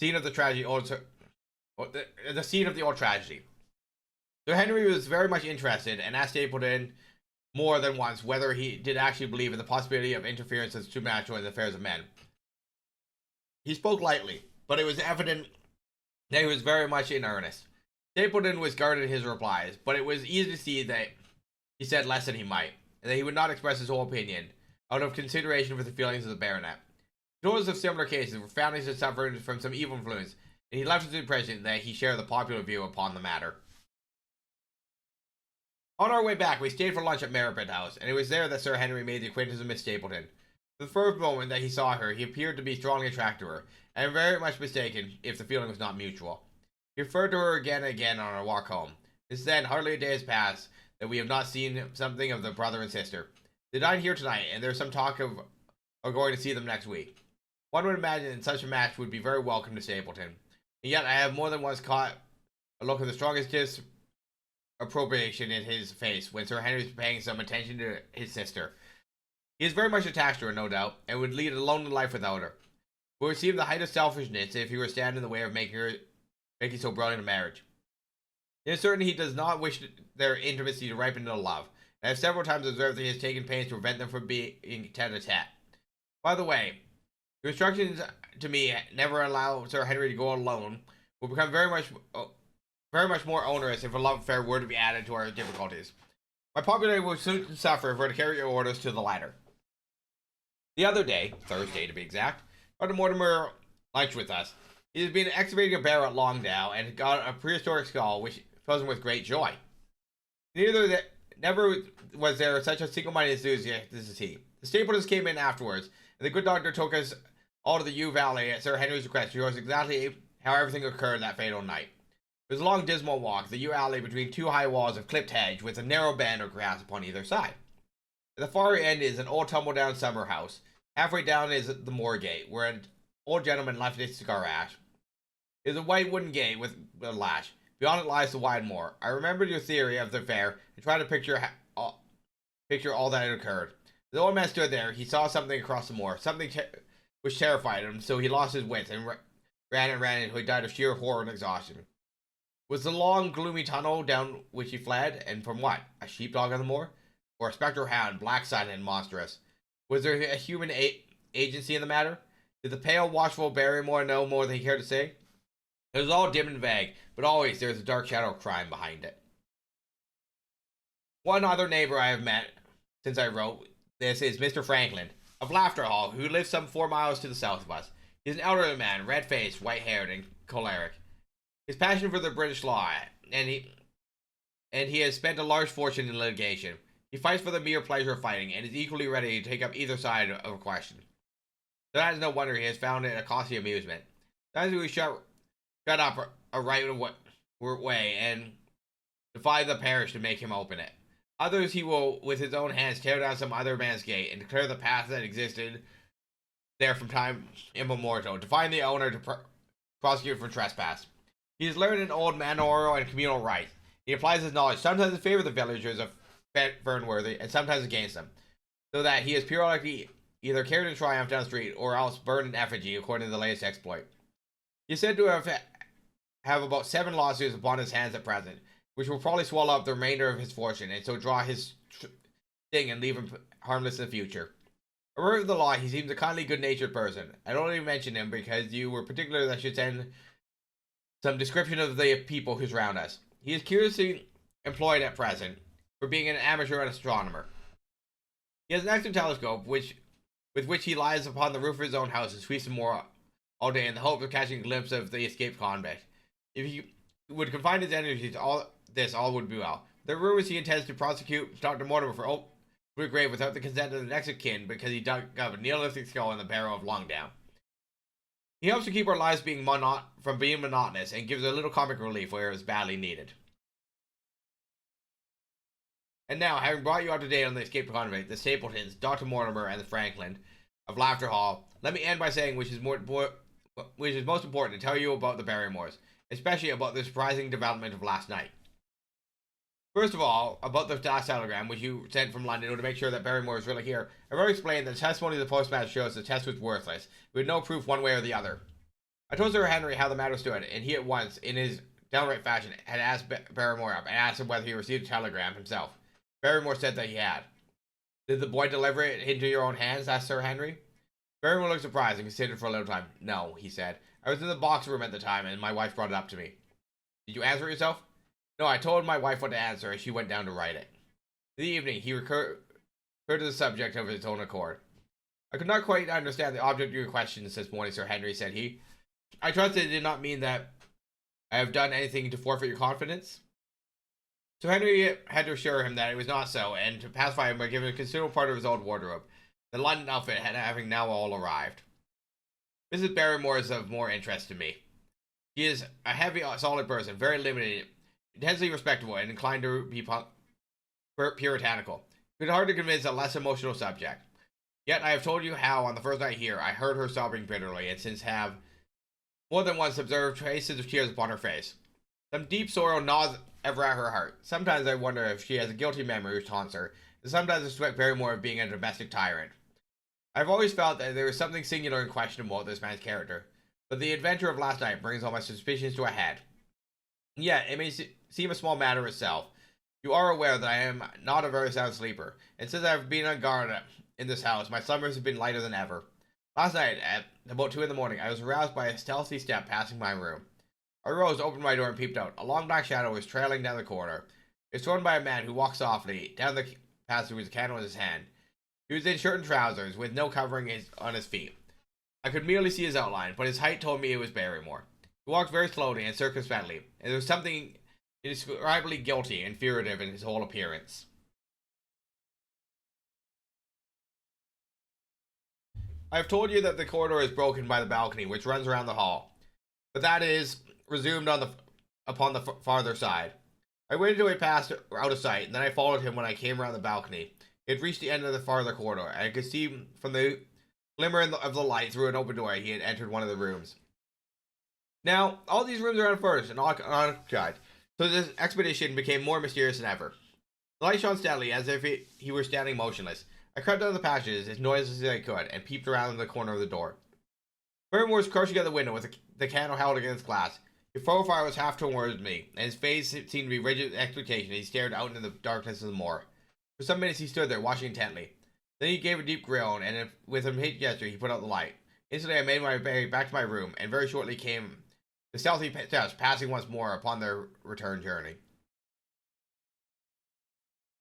scene of the tragedy. The scene of the old tragedy. Sir Henry was very much interested, and asked Stapleton more than once whether he did actually believe in the possibility of interference as supernatural in the affairs of men. He spoke lightly, but it was evident that he was very much in earnest. Stapleton was guarded in his replies, but it was easy to see that he said less than he might, and that he would not express his whole opinion out of consideration for the feelings of the baronet. He told us of similar cases where families had suffered from some evil influence, and he left us the impression that he shared the popular view upon the matter. On our way back, we stayed for lunch at Merripit House, and it was there that Sir Henry made the acquaintance of Miss Stapleton. For the first moment that he saw her, he appeared to be strongly attracted to her, and very much mistaken if the feeling was not mutual. He referred to her again and again on our walk home. Since then, hardly a day has passed that we have not seen something of the brother and sister. They dine here tonight, and there's some talk of going to see them next week. One would imagine that such a match would be very welcome to Stapleton, and yet I have more than once caught a look of the strongest disapprobation in his face when Sir Henry is paying some attention to his sister. He is very much attached to her, no doubt, and would lead a lonely life without her. It would seem the height of selfishness if he were standing in the way of making so brilliant a marriage. It is certain he does not wish their intimacy to ripen into love, and I have several times observed that he has taken pains to prevent them from being tete-a-tete. By the way, your instructions to me never allow Sir Henry to go alone will become very much more onerous if a love affair were to be added to our difficulties. My popularity will soon suffer if we're to carry your orders to the latter. The other day, Thursday to be exact, Dr. Mortimer lunched with us. He has been excavating a barrow at Longdown and got a prehistoric skull, which fills him with great joy. Never was there such a single-minded enthusiast as he. The Stapletons came in afterwards, and the good doctor took us all to the Yew Valley at Sir Henry's request to show us exactly how everything occurred that fatal night. It was a long, dismal walk, the yew alley between two high walls of clipped hedge with a narrow band of grass upon either side. At the far end is an old tumble-down summer house. Halfway down is the moor gate, where an old gentleman left his cigar ash. It is a white wooden gate with a latch. Beyond it lies the wide moor. I remembered your theory of the affair and tried to picture all that had occurred. As the old man stood there, he saw something across the moor, something which terrified him, so he lost his wits and ran until he died of sheer horror and exhaustion. Was the long, gloomy tunnel down which he fled, and from what? A sheepdog on the moor? Or a spectral hound, black-sided and monstrous? Was there a human agency in the matter? Did the pale, watchful Barrymore know more than he cared to say? It was all dim and vague, but always there was a dark shadow of crime behind it. One other neighbor I have met since I wrote this is Mr. Franklin, of Laughter Hall, who lives some 4 miles to the south of us. He is an elderly man, red-faced, white-haired, and choleric. His passion for the British law, and he has spent a large fortune in litigation. He fights for the mere pleasure of fighting, and is equally ready to take up either side of a question. So that is no wonder he has found it a costly amusement. Sometimes we shut up a right way and defy the parish to make him open it. Others he will, with his own hands, tear down some other man's gate and declare the path that existed there from time immemorial, to find the owner to prosecute for trespass. He has learned in old manorial and communal rights. He applies his knowledge sometimes in favor of the villagers of Fernworthy and sometimes against them, so that he is periodically either carried in triumph down the street or else burned in effigy according to the latest exploit. He is said to have about 7 lawsuits upon his hands at present, which will probably swallow up the remainder of his fortune and so draw his sting and leave him harmless in the future. A word of the law, he seems a kindly, good-natured person. I don't even mention him because you were particular that I should send some description of the people who surround us. He is curiously employed at present for being an amateur astronomer. He has an excellent telescope, with which he lies upon the roof of his own house and sweeps the moor all day in the hope of catching a glimpse of the escaped convict. If he would confine his energies to all would be well. There are rumors he intends to prosecute Dr. Mortimer for open grave without the consent of the next of kin because he dug up a Neolithic skull in the barrow of Longdown. He helps to keep our lives from being monotonous and gives a little comic relief where it is badly needed. And now, having brought you up to date on the escaped convict, the Stapletons, Dr. Mortimer, and the Franklin of Laughter Hall, let me end by saying which is most important to tell you about the Barrymores, especially about the surprising development of last night. First of all, about the last telegram which you sent from London to make sure that Barrymore is really here. I've already explained that the testimony of the postmaster shows the test was worthless, with no proof one way or the other. I told Sir Henry how the matter stood, and he at once, in his downright fashion, had asked Barrymore up and asked him whether he received a telegram himself. Barrymore said that he had. Did the boy deliver it into your own hands? Asked Sir Henry. Barrymore looked surprised and considered for a little time. No, he said. I was in the box room at the time, and my wife brought it up to me. Did you answer it yourself? No, I told my wife what to answer, and she went down to write it. In the evening, he recurred to the subject of his own accord. I could not quite understand the object of your question this morning, Sir Henry, said he. I trust it did not mean that I have done anything to forfeit your confidence. Sir Henry had to assure him that it was not so, and to pacify him by giving a considerable part of his old wardrobe. The London outfit having now all arrived. Mrs. Barrymore is of more interest to me. She is a heavy, solid person, very limited, intensely respectable, and inclined to be puritanical. Could hardly convince a less emotional subject. Yet I have told you how, on the first night here, I heard her sobbing bitterly, and since have more than once observed traces of tears upon her face. Some deep sorrow gnaws ever at her heart. Sometimes I wonder if she has a guilty memory which taunts her, and sometimes I suspect Barrymore of being a domestic tyrant. I have always felt that there is something singular and questionable with this man's character, but the adventure of last night brings all my suspicions to a head. Yet, it may seem a small matter itself. You are aware that I am not a very sound sleeper, and since I have been on guard in this house, my slumbers have been lighter than ever. Last night, at about 2 in the morning, I was aroused by a stealthy step passing my room. I rose, opened my door, and peeped out. A long black shadow was trailing down the corridor. It was thrown by a man who walked softly down the passage with a candle in his hand. He was in shirt and trousers, with no covering on his feet. I could merely see his outline, but his height told me it was Barrymore. He walked very slowly and circumspectly, and there was something indescribably guilty and furtive in his whole appearance. I have told you that the corridor is broken by the balcony, which runs around the hall, but that is resumed upon the farther side. I waited until he passed out of sight, and then I followed him when I came around the balcony. He had reached the end of the farther corridor, and I could see from the glimmer of the light through an open door he had entered one of the rooms. Now, all these rooms are unfurnished and unoccupied, so this expedition became more mysterious than ever. The light shone steadily, as if he were standing motionless. I crept down the passages as noiselessly as I could, and peeped around the corner of the door. Barrymore was crouching at the window with the candle held against glass. His profile was half towards me, and his face seemed to be rigid with expectation as he stared out into the darkness of the moor. For some minutes he stood there, watching intently. Then he gave a deep groan, and with a impatient gesture he put out the light. Instantly I made my way back to my room, and very shortly came the stealthy steps, passing once more upon their return journey.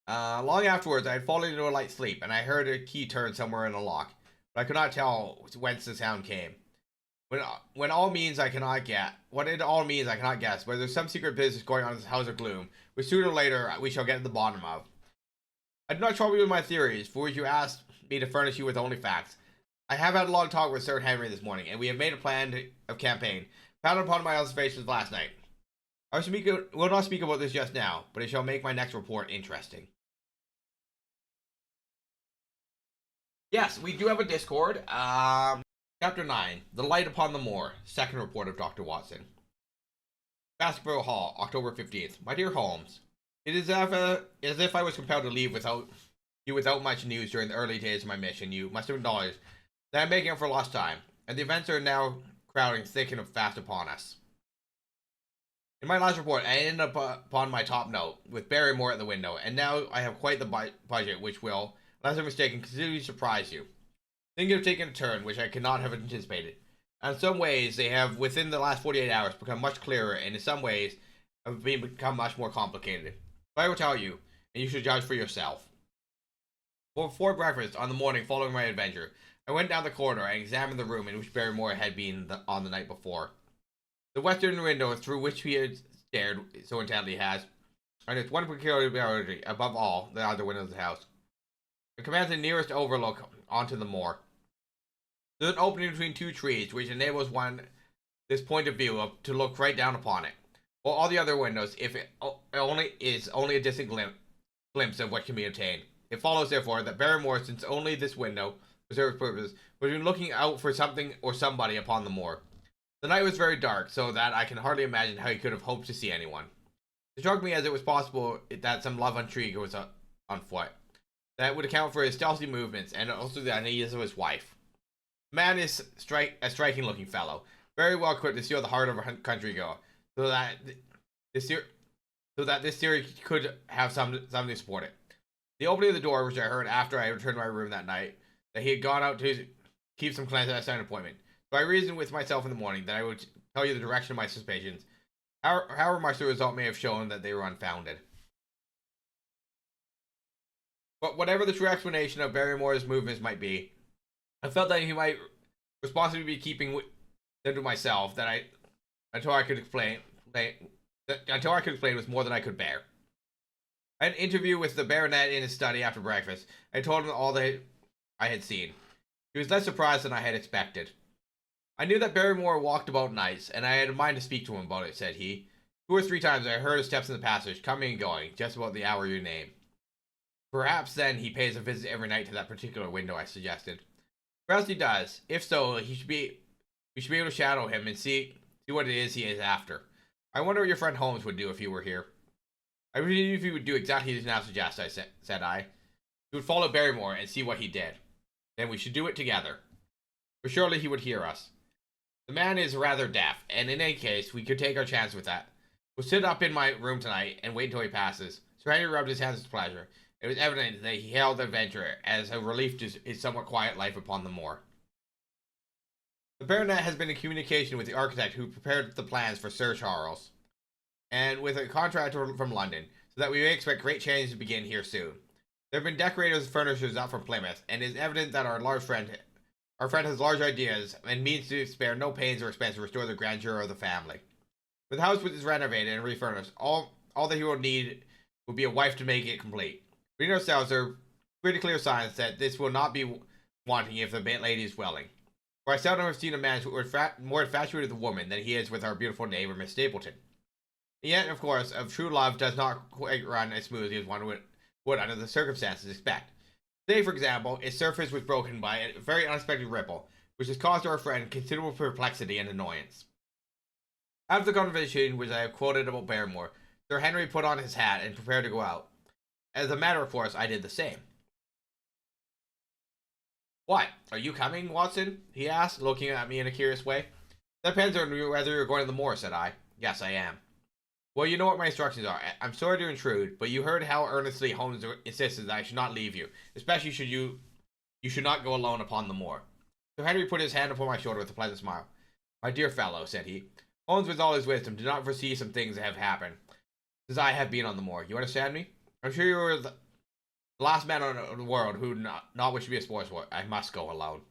Long afterwards, I had fallen into a light sleep, and I heard a key turn somewhere in the lock, but I could not tell whence the sound came. What it all means I cannot guess, but there's some secret business going on in this house of gloom, which sooner or later we shall get to the bottom of. I do not trouble you with my theories, for which you asked me to furnish you with only facts. I have had a long talk with Sir Henry this morning, and we have made a plan of campaign, founded upon my observations last night. I will not speak about this just now, but it shall make my next report interesting. Yes, we do have a Discord. Chapter 9, The Light Upon the Moor, second report of Dr. Watson. Baskervilles Hall, October 15th. My dear Holmes, it is as if I was compelled to leave without much news during the early days of my mission. You must have acknowledged that I'm making up for lost time, and the events are now crowding thick and fast upon us. In my last report, I ended up upon my top note, with Barrymore at the window, and now I have quite the budget which will, unless I'm mistaken, considerably surprise you. Things have taken a turn which I could not have anticipated. And in some ways, they have, within the last 48 hours, become much clearer, and in some ways, have become much more complicated. But I will tell you, and you should judge for yourself. Before breakfast, on the morning following my adventure, I went down the corridor and examined the room in which Barrymore had been on the night before. The western window through which he had stared so intently has, and its one peculiarity above all the other windows of the house, it commands the nearest overlook onto the moor. There's an opening between two trees which enables one this point of view to look right down upon it, while all the other windows, if it only a distant glimpse of what can be obtained. It follows, therefore, that Barrymore, since only this window for service purposes, was looking out for something or somebody upon the moor. The night was very dark, so that I can hardly imagine how he could have hoped to see anyone. It struck me as it was possible that some love intrigue was on foot. That would account for his stealthy movements, and also the uneasiness of his wife. The man is a striking-looking fellow, very well equipped to steal the heart of a country girl, so that this theory could have something to support it. The opening of the door, which I heard after I returned to my room that night, that he had gone out to keep some clandestine appointment. So I reasoned with myself in the morning that I would tell you the direction of my suspicions, however much the result may have shown that they were unfounded. But whatever the true explanation of Barrymore's movements might be, I felt that he might responsibly be keeping them to myself, until I could explain was more than I could bear. I had an interview with the baronet in his study after breakfast. I told him all that I had seen. He was less surprised than I had expected. I knew that Barrymore walked about nights, and I had a mind to speak to him about it, said he. 2 or 3 times I heard his steps in the passage, coming and going, just about the hour you name. Perhaps then he pays a visit every night to that particular window, I suggested. Perhaps he does. If so, we should be able to shadow him and see what it is he is after. I wonder what your friend Holmes would do if he were here. I believe if he would do exactly as you now suggest, said I. He would follow Barrymore and see what he did. Then we should do it together. For surely he would hear us. The man is rather deaf, and in any case, we could take our chance with that. We'll sit up in my room tonight and wait until he passes. Sir Henry rubbed his hands with pleasure. It was evident that he hailed the adventure as a relief to his somewhat quiet life upon the moor. The baronet has been in communication with the architect who prepared the plans for Sir Charles, and with a contractor from London, so that we may expect great changes to begin here soon. There have been decorators and furnishers up from Plymouth, and it is evident that our friend has large ideas and means to spare no pains or expense to restore the grandeur of the family. When the house is renovated and refurnished, all that he will need will be a wife to make it complete. Between ourselves, there are pretty clear signs that this will not be wanting if the lady is willing. For I seldom have seen a man more infatuated with a woman than he is with our beautiful neighbor, Miss Stapleton. And yet, of course, of true love does not quite run as smoothly as one would under the circumstances expect. Today, for example, its surface was broken by a very unexpected ripple, which has caused our friend considerable perplexity and annoyance. After the conversation which I have quoted about Barrymore, Sir Henry put on his hat and prepared to go out. As a matter of course, I did the same. "What? Are you coming, Watson?" he asked, looking at me in a curious way. "That depends on whether you're going to the moor," said I. "Yes, I am." "Well, you know what my instructions are. I'm sorry to intrude, but you heard how earnestly Holmes insisted that I should not leave you, especially you should not go alone upon the moor." Sir Henry put his hand upon my shoulder with a pleasant smile. "My dear fellow," said he, "Holmes, with all his wisdom, did not foresee some things that have happened since I have been on the moor. You understand me? I'm sure you were the last man on the world who not wish to be a sportsman. I must go alone."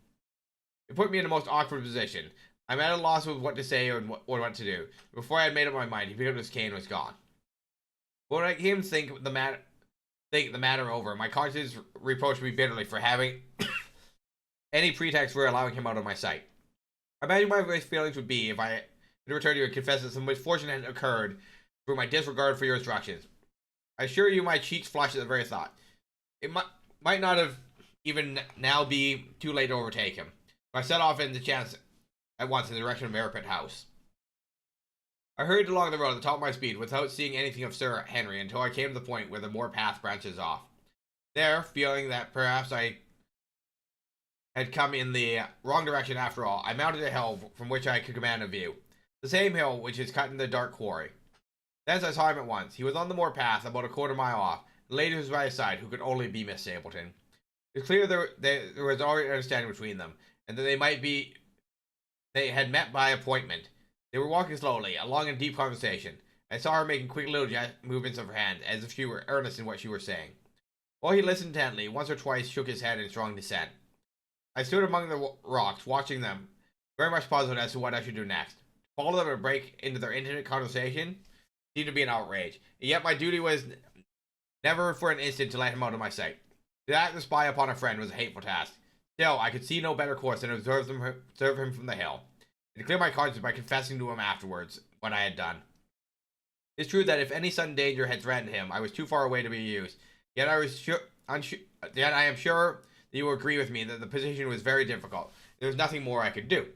It put me in a most awkward position. I'm at a loss with what to say or what to do. Before I had made up my mind, he picked up his cane and was gone. But when I came to think the matter over, my conscience reproached me bitterly for having any pretext for allowing him out of my sight. I imagine my feelings would be if I had returned to you and confessed that some misfortune had occurred through my disregard for your instructions. I assure you my cheeks flushed at the very thought. It might not have even now be too late to overtake him. I set off in the chance at once in the direction of Merripit House. I hurried along the road at the top of my speed without seeing anything of Sir Henry until I came to the point where the moor path branches off. There, feeling that perhaps I had come in the wrong direction after all, I mounted a hill from which I could command a view. The same hill which is cut in the dark quarry. Thence I saw him at once. He was on the moor path about a quarter-mile off. The lady was by his side, who could only be Miss Stapleton. It was clear there was already understanding between them, and that they had met by appointment. They were walking slowly, along in deep conversation. I saw her making quick little movements of her hand, as if she were earnest in what she was saying. While he listened intently, once or twice shook his head in strong dissent. I stood among the rocks, watching them, very much puzzled as to what I should do next. To follow them and break into their intimate conversation seemed to be an outrage, and yet my duty was never for an instant to let him out of my sight. To act the spy upon a friend was a hateful task. Still, I could see no better course than to observe him from the hill, and to clear my conscience by confessing to him afterwards what I had done. It's true that if any sudden danger had threatened him, I was too far away to be used. Yet I am sure that you will agree with me that the position was very difficult. There was nothing more I could do.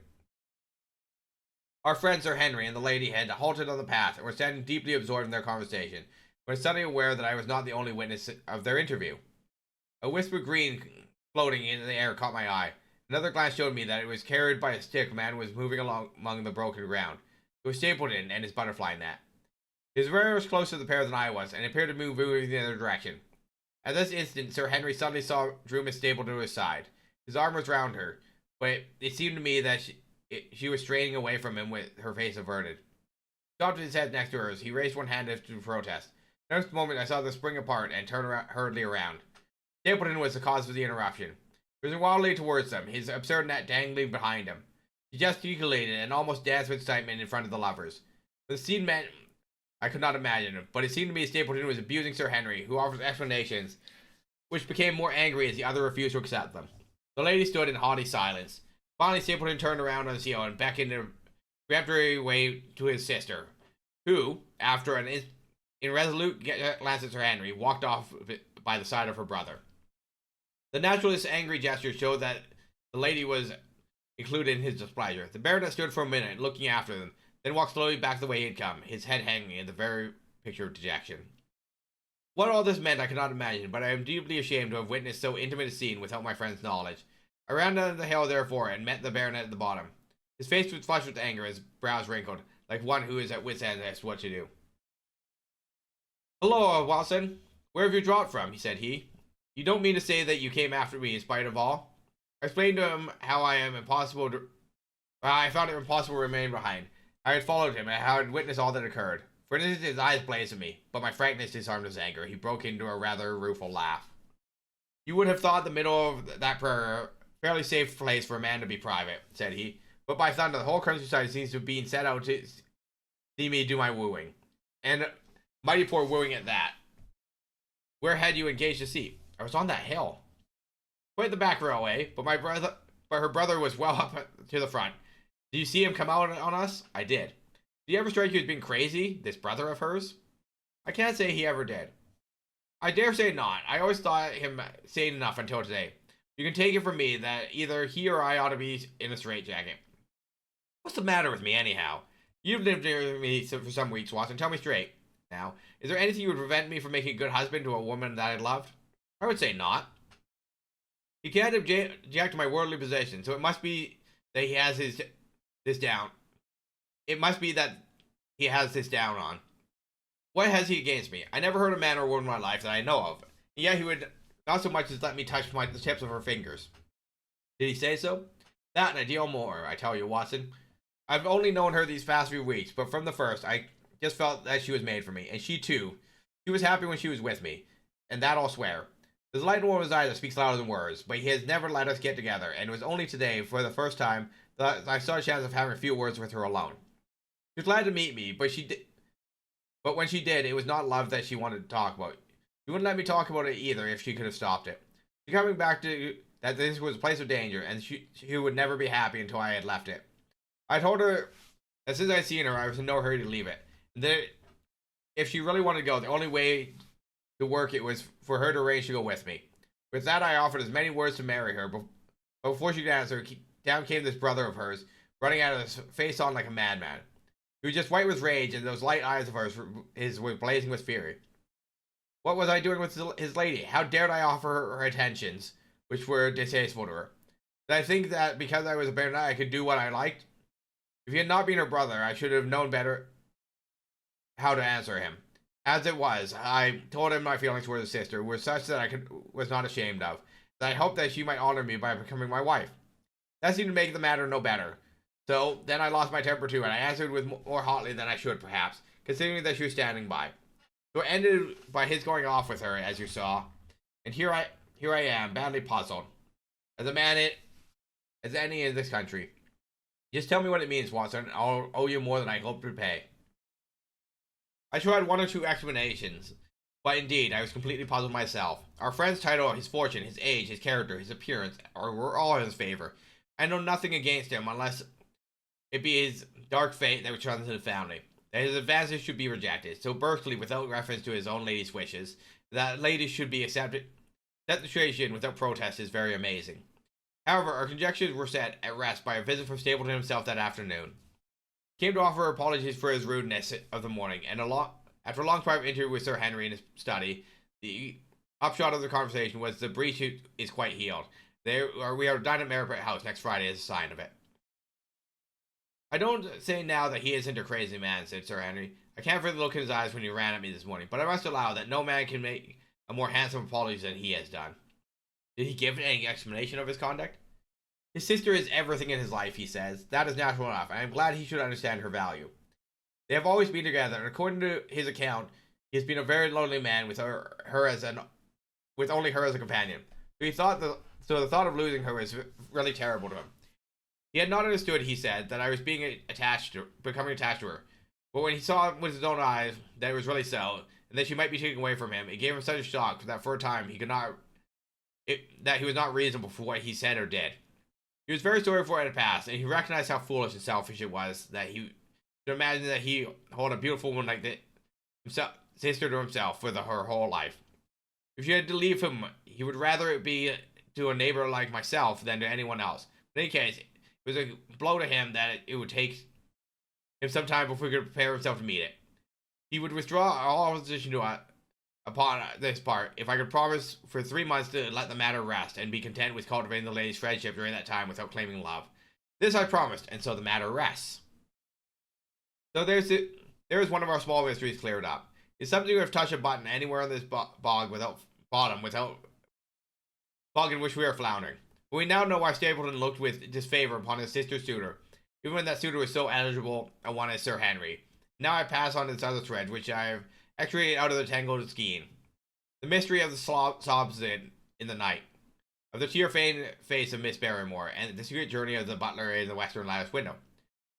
Our friend Sir Henry and the lady had halted on the path and were standing deeply absorbed in their conversation, when suddenly aware that I was not the only witness of their interview. A wisp of green floating in the air caught my eye. Another glance showed me that it was carried by a stick a man was moving along among the broken ground. It was Stapleton and his butterfly net. He was very much closer to the pair than I was, and appeared to move in the other direction. At this instant, Sir Henry suddenly saw Drew Miss Stapleton to his side. His arm was round her, but it seemed to me that she was straining away from him with her face averted. He stopped his head next to hers. He raised one hand as to protest. The next moment, I saw them spring apart and turn hurriedly around. Stapleton was the cause of the interruption. He was wildly towards them, his absurd net dangling behind him. He gesticulated and almost danced with excitement in front of the lovers. What the scene meant, I could not imagine, but it seemed to me Stapleton was abusing Sir Henry, who offered explanations, which became more angry as the other refused to accept them. The lady stood in haughty silence. Finally, Stapleton turned around on his heel and beckoned in a peremptory way to his sister, who, after an irresolute glance at Sir Henry, walked off by the side of her brother. The naturalist's angry gesture showed that the lady was included in his displeasure. The baronet stood for a minute, looking after them, then walked slowly back the way he had come, his head hanging in the very picture of dejection. What all this meant I cannot imagine, but I am deeply ashamed to have witnessed so intimate a scene without my friend's knowledge. I ran down the hill, therefore, and met the baronet at the bottom. His face was flushed with anger, his brows wrinkled, like one who is at wit's end as to what to do. "Hello, Watson. Where have you dropped from?" said he. "You don't mean to say that you came after me in spite of all?" I explained to him how I found it impossible to remain behind. I had followed him, and how I had witnessed all that occurred. For an instant his eyes blazed at me, but my frankness disarmed his anger. He broke into a rather rueful laugh. "You would have thought the middle of that prairie a fairly safe place for a man to be private," said he. "But by thunder, the whole countryside seems to have been set out to see me do my wooing. And mighty poor wooing at that. Where had you engaged a seat?" "I was on that hill." "Quite the back railway, but her brother was well up to the front. Did you see him come out on us?" "I did." "Did he ever strike you as being crazy, this brother of hers?" "I can't say he ever did." "I dare say not. I always thought him sane enough until today. You can take it from me that either he or I ought to be in a straitjacket." "What's the matter with me, anyhow? You've lived near me for some weeks, Watson. Tell me straight. Now, is there anything you would prevent me from making a good husband to a woman that I loved?" "I would say not." "He can't object to my worldly position, so it must be that he has this down. It must be that he has this down on. What has he against me? I never hurt a man or woman in my life that I know of, and yet he would not so much as let me touch the tips of her fingers." "Did he say so?" "That and a deal more, I tell you, Watson. I've only known her these past few weeks, but from the first, I just felt that she was made for me, and she too. She was happy when she was with me, and that I'll swear. There's light in one of his eyes that speaks louder than words, but he has never let us get together, and it was only today, for the first time, that I saw a chance of having a few words with her alone. She was glad to meet me, but when she did, it was not love that she wanted to talk about. She wouldn't let me talk about it either if she could have stopped it. She coming back to that this was a place of danger, and she would never be happy until I had left it. I told her that since I'd seen her, I was in no hurry to leave it. And that if she really wanted to go, the only way to work it was for her to arrange to go with me. With that, I offered as many words to marry her, but before she could answer, down came this brother of hers, running out of his face on like a madman. He was just white with rage, and those light eyes of hers were blazing with fury. What was I doing with his lady? How dared I offer her attentions, which were distasteful to her? Did I think that because I was a baronet I could do what I liked? If he had not been her brother, I should have known better how to answer him. As it was, I told him my feelings towards his sister were such that was not ashamed of, that I hoped that she might honor me by becoming my wife. That seemed to make the matter no better. So then I lost my temper too, and I answered with more hotly than I should, perhaps, considering that she was standing by. So it ended by his going off with her, as you saw, and here I am, badly puzzled, as any in this country. Just tell me what it means, Watson. I'll owe you more than I hope to pay." I tried one or two explanations, but indeed, I was completely puzzled myself. Our friend's title, his fortune, his age, his character, his appearance, were all in his favor. I know nothing against him unless it be his dark fate that which runs in the family. That his advances should be rejected, so brusquely without reference to his own lady's wishes, that ladies should be accepted. That the situation without protest is very amazing. However, our conjectures were set at rest by a visit from Stapleton himself that afternoon. He came to offer apologies for his rudeness of the morning, and after a long private interview with Sir Henry in his study, the upshot of the conversation was the breach is quite healed. We are dine at Merripit House next Friday as a sign of it. "I don't say now that he isn't a crazy man," said Sir Henry. "I can't forget the look in his eyes when he ran at me this morning, but I must allow that no man can make a more handsome apology than he has done. Did he give any explanation of his conduct? His sister is everything in his life, he says. That is natural enough, and I'm glad he should understand her value. They have always been together, and according to his account, he has been a very lonely man with with only her as a companion. So the thought of losing her was really terrible to him. He had not understood, he said, that I was becoming attached to her. But when he saw with his own eyes that it was really so, and that she might be taken away from him, it gave him such a shock that for a time that he was not reasonable for what he said or did. He was very sorry for what had passed, and he recognized how foolish and selfish it was that he should imagine that he held a beautiful woman like that, sister to himself, for her whole life. If she had to leave him, he would rather it be to a neighbor like myself than to anyone else. In any case, it was a blow to him that it would take him some time before he could prepare himself to meet it. He would withdraw all opposition upon this part if I could promise for 3 months to let the matter rest and be content with cultivating the lady's friendship during that time without claiming love. This I promised, and so the matter rests. So there is one of our small mysteries cleared up. It's something to have touched a button anywhere on this bog without bog in which we are floundering. But we now know why Stapleton looked with disfavor upon his sister's suitor, even when that suitor was so eligible a one as Sir Henry. Now I pass on to this other thread, which I have extricated out of the tangled skein. The mystery of the sobs in the night, of the tear-stained face of Miss Barrymore, and the secret journey of the butler in the western lattice window.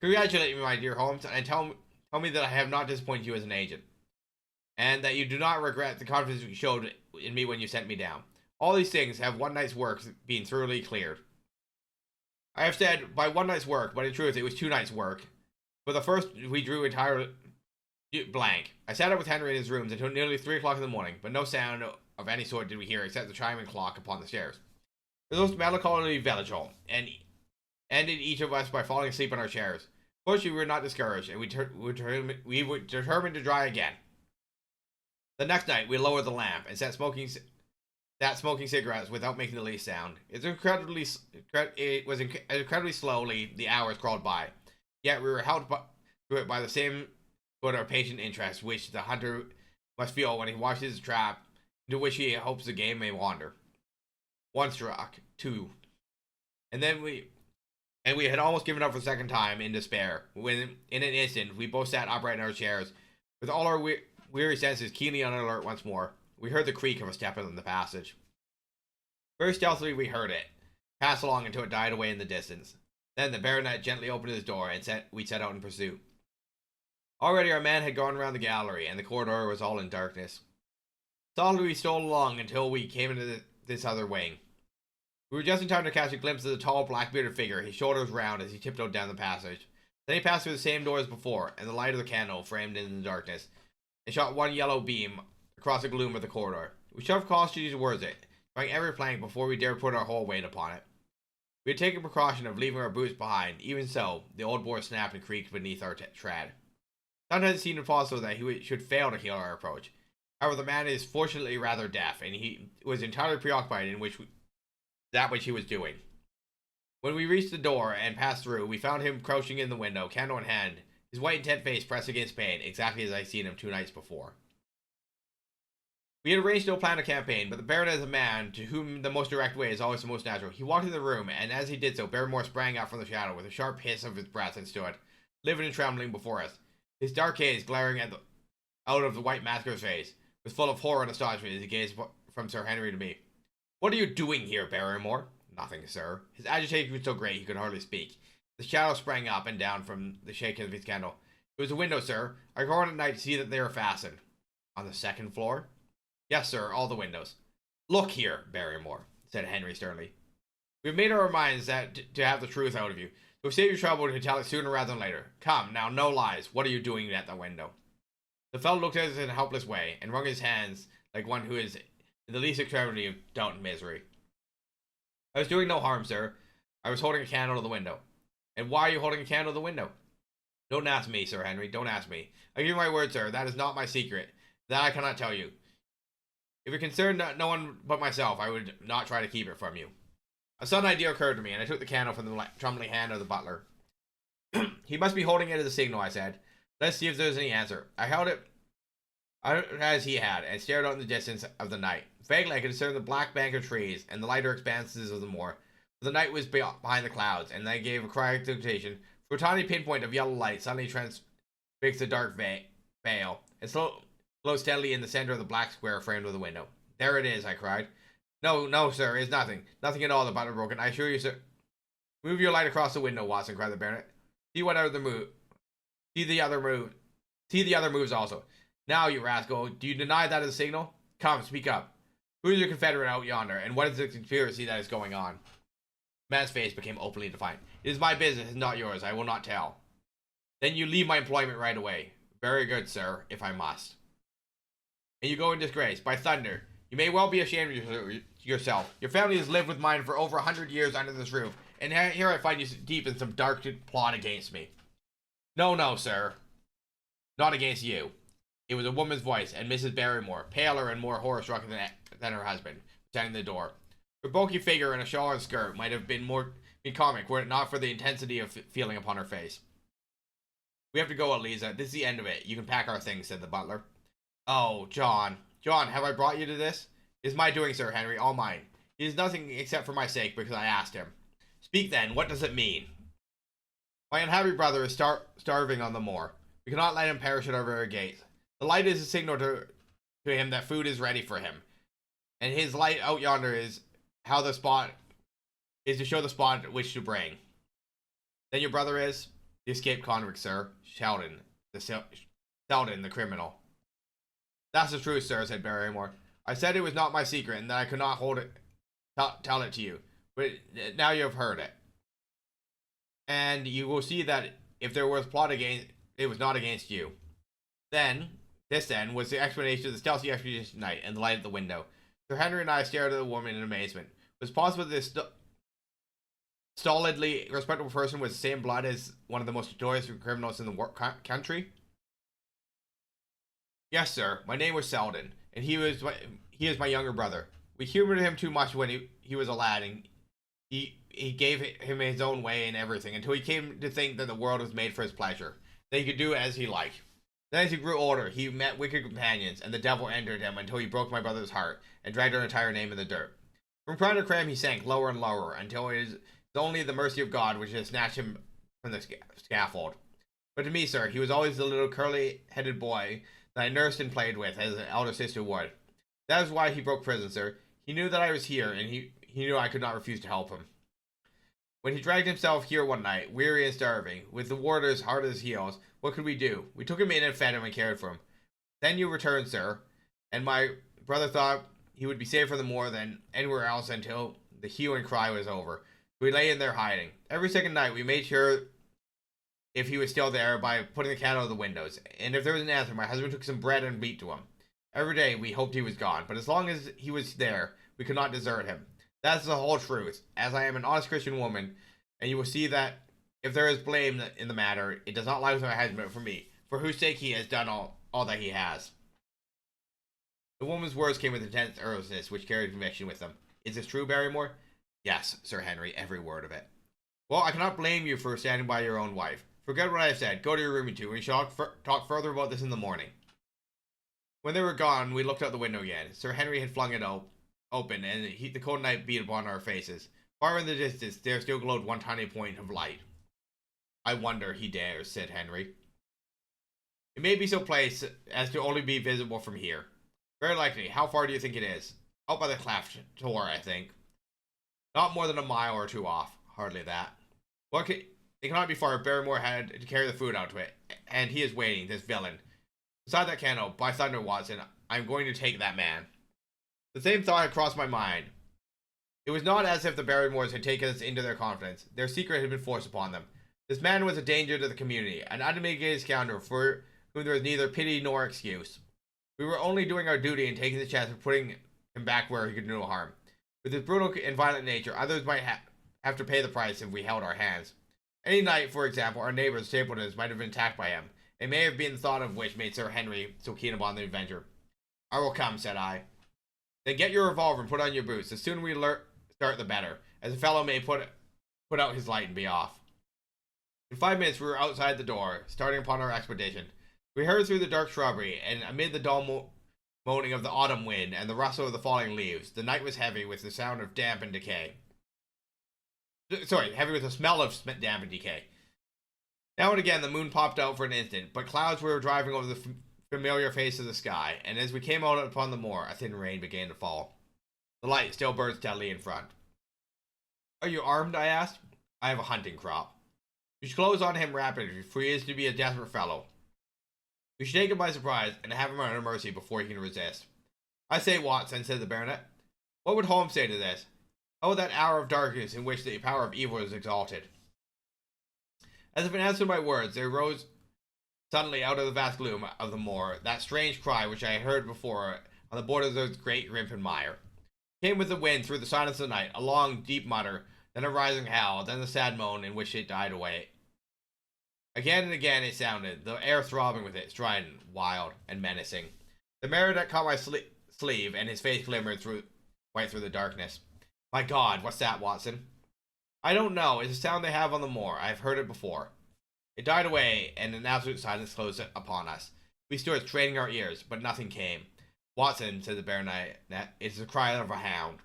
Congratulate me, my dear Holmes, and tell me that I have not disappointed you as an agent, and that you do not regret the confidence you showed in me when you sent me down. All these things have one night's work being thoroughly cleared. I have said by one night's work, but in truth it was 2 nights' work. For the first we drew entirely blank. I sat up with Henry in his rooms until nearly 3 o'clock in the morning, but no sound of any sort did we hear except the chiming clock upon the stairs. The most melancholy vigil, and ended each of us by falling asleep in our chairs. Fortunately, we were not discouraged, and we were determined to try again. The next night, we lowered the lamp and sat smoking cigarettes without making the least sound. It was incredibly slowly the hours crawled by, yet we were held to it by the same sort of patient interest which the hunter must feel when he watches his trap, into which he hopes the game may wander. 1 struck, 2, and we had almost given up for the second time in despair, when in an instant we both sat upright in our chairs, with all our weary senses keenly on alert once more. We heard the creak of a step in the passage. Very stealthily we heard it pass along until it died away in the distance. Then the baronet gently opened his door, and we set out in pursuit. Already our man had gone around the gallery, and the corridor was all in darkness. Softly we stole along until we came into this other wing. We were just in time to catch a glimpse of the tall, black-bearded figure, his shoulders round as he tiptoed down the passage. Then he passed through the same door as before, and the light of the candle framed in the darkness, and shot one yellow beam across the gloom of the corridor. We shoved cautiously towards it, trying every plank before we dared put our whole weight upon it. We had taken precaution of leaving our boots behind. Even so, the old board snapped and creaked beneath our tread. Sometimes it seemed impossible that he should fail to hear our approach. However, the man is fortunately rather deaf, and he was entirely preoccupied in which he was doing. When we reached the door and passed through, we found him crouching in the window, candle in hand, his white intent face pressed against pane, exactly as I had seen him 2 nights before. We had arranged no plan of campaign, but the baronet is a man to whom the most direct way is always the most natural. He walked into the room, and as he did so, Barrymore sprang out from the shadow with a sharp hiss of his breath and stood, livid and trembling, before us. His dark gaze, glaring out of the white mask of his face, was full of horror and astonishment as he gazed from Sir Henry to me. "What are you doing here, Barrymore?" "Nothing, sir." His agitation was so great he could hardly speak. The shadow sprang up and down from the shaking of his candle. "It was a window, sir. I go on at night to see that they are fastened." "On the 2nd floor?" "Yes, sir, all the windows." "Look here, Barrymore," said Henry sternly. "We have made up our minds to have the truth out of you, so save your trouble to tell it sooner rather than later. Come, now, no lies. What are you doing at the window?" The fellow looked at us in a helpless way, and wrung his hands like one who is in the least extremity of doubt and misery. "I was doing no harm, sir. I was holding a candle to the window." "And why are you holding a candle to the window?" "Don't ask me, Sir Henry, don't ask me. I give you my word, sir, that is not my secret. That I cannot tell you. If it concerned no one but myself, I would not try to keep it from you." A sudden idea occurred to me, and I took the candle from the trembling hand of the butler. "He must be holding it as a signal," I said. "Let's see if there's any answer." I held it as he had, and stared out in the distance of the night. Vaguely, I could discern the black bank of trees and the lighter expanses of the moor. The night was behind the clouds, and I gave a cry of exultation, for a tiny pinpoint of yellow light suddenly transfixed the dark veil, and glowed steadily in the center of the black square framed with a window. There it is, I cried. No, no, sir, it's nothing. Nothing at all, the butler broke in. I assure you, sir. Move your light across the window, Watson, cried the baronet. See what other move. See the other moves also. Now, you rascal, do you deny that as a signal? Come, speak up. Who is your confederate out yonder, and what is the conspiracy that is going on? The man's face became openly defiant. It is my business, not yours. I will not tell. Then you leave my employment right away. Very good, sir, if I must. And you go in disgrace. By thunder, you may well be ashamed of yourself. Your family has lived with mine for over 100 years under this roof, and here I find you deep in some dark plot against me. No, no, sir. Not against you. It was a woman's voice, and Mrs. Barrymore, paler and more horror-struck than her husband, standing at the door. Her bulky figure in a shawl and skirt might have been comic were it not for the intensity of feeling upon her face. We have to go, Eliza. This is the end of it. You can pack our things, said the butler. Oh, John. John, have I brought you to this? It is my doing, Sir Henry, all mine. It is nothing except for my sake, because I asked him. Speak then, what does it mean? My unhappy brother is starving on the moor. We cannot let him perish at our very gates. The light is a signal to him that food is ready for him. And his light out yonder is to show the spot which to bring. Then your brother is? The escaped convict, sir. Sheldon, the criminal. That's the truth, sir, said Barrymore. I said it was not my secret, and that I could not tell it to you. But now you have heard it. And you will see that if there was plot against, it was not against you. This was the explanation of the stealthy expedition night and the light at the window. Sir Henry and I stared at the woman in amazement. Was it possible that this stolidly respectable person was the same blood as one of the most notorious criminals in the country? Yes, sir. My name was Selden, and he is my younger brother. We humored him too much when he was a lad, and he gave him his own way in everything until he came to think that the world was made for his pleasure, that he could do as he liked. Then as he grew older, he met wicked companions, and the devil entered him until he broke my brother's heart and dragged our entire name in the dirt. From crime to crime he sank lower and lower, until it is only the mercy of God which has snatched him from the scaffold. But to me, sir, he was always the little curly-headed boy that I nursed and played with, as an elder sister would. That is why he broke prison, sir. He knew that I was here, and he knew I could not refuse to help him. When he dragged himself here one night, weary and starving, with the warders hard at his heels, what could we do? We took him in and fed him and cared for him. Then you returned, sir, and my brother thought he would be safer than more than anywhere else until the hue and cry was over. We lay in there hiding. Every second night we made sure if he was still there by putting the cat out of the windows, and if there was an answer, my husband took some bread and meat to him. Every day we hoped he was gone, but as long as he was there, we could not desert him. That's the whole truth, as I am an honest Christian woman, and you will see that if there is blame in the matter, it does not lie with my husband, but for me, for whose sake he has done all that he has. The woman's words came with intense earnestness, which carried conviction with them. Is this true, Barrymore? Yes, Sir Henry, every word of it. Well, I cannot blame you for standing by your own wife. Forget what I have said. Go to your room, you two, and we shall talk further about this in the morning. When they were gone, we looked out the window again. Sir Henry had flung it open, and the cold night beat upon our faces. Far in the distance, there still glowed one tiny point of light. I wonder he dares, said Henry. It may be so placed as to only be visible from here. Very likely. How far do you think it is? Out by the cleft door, I think. Not more than a mile or two off. Hardly that. It cannot be far if Barrymore had to carry the food out to it, and he is waiting, this villain. Beside that candle, by thunder, Watson, I am going to take that man. The same thought had crossed my mind. It was not as if the Barrymores had taken us into their confidence. Their secret had been forced upon them. This man was a danger to the community, an unmitigated scoundrel for whom there was neither pity nor excuse. We were only doing our duty in taking the chance of putting him back where he could do no harm. With his brutal and violent nature, others might have to pay the price if we held our hands. Any night, for example, our neighbors, Stapletons, might have been attacked by him. It may have been the thought of which made Sir Henry so keen upon the adventure. I will come, said I. Then get your revolver and put on your boots. The sooner we start, the better, as a fellow may put out his light and be off. In 5 minutes, we were outside the door, starting upon our expedition. We heard through the dark shrubbery, and amid the dull moaning of the autumn wind and the rustle of the falling leaves, the night was heavy with the sound of damp and decay. Heavy with the smell of damp and decay. Now and again, the moon popped out for an instant, but clouds were driving over the familiar face of the sky, and as we came out upon the moor, a thin rain began to fall. The light still burned steadily in front. "Are you armed?" I asked. "I have a hunting crop." "You should close on him rapidly, for he is to be a desperate fellow. We should take him by surprise and have him under mercy before he can resist." "I say, Watson," said the baronet, "what would Holmes say to this? Oh, that hour of darkness in which the power of evil is exalted." As if in answer to my words, there rose suddenly out of the vast gloom of the moor that strange cry which I had heard before on the borders of the great Grimpen Mire. It came with the wind through the silence of the night, a long, deep mutter, then a rising howl, then the sad moan in which it died away. Again and again it sounded, the air throbbing with it, strident, wild, and menacing. The baronet caught my sleeve, and his face glimmered right through the darkness. "My God, what's that, Watson?" "I don't know. It's a sound they have on the moor. I have heard it before." It died away, and an absolute silence closed upon us. We stood straining our ears, but nothing came. "Watson," said the baronet, "it is the cry of a hound."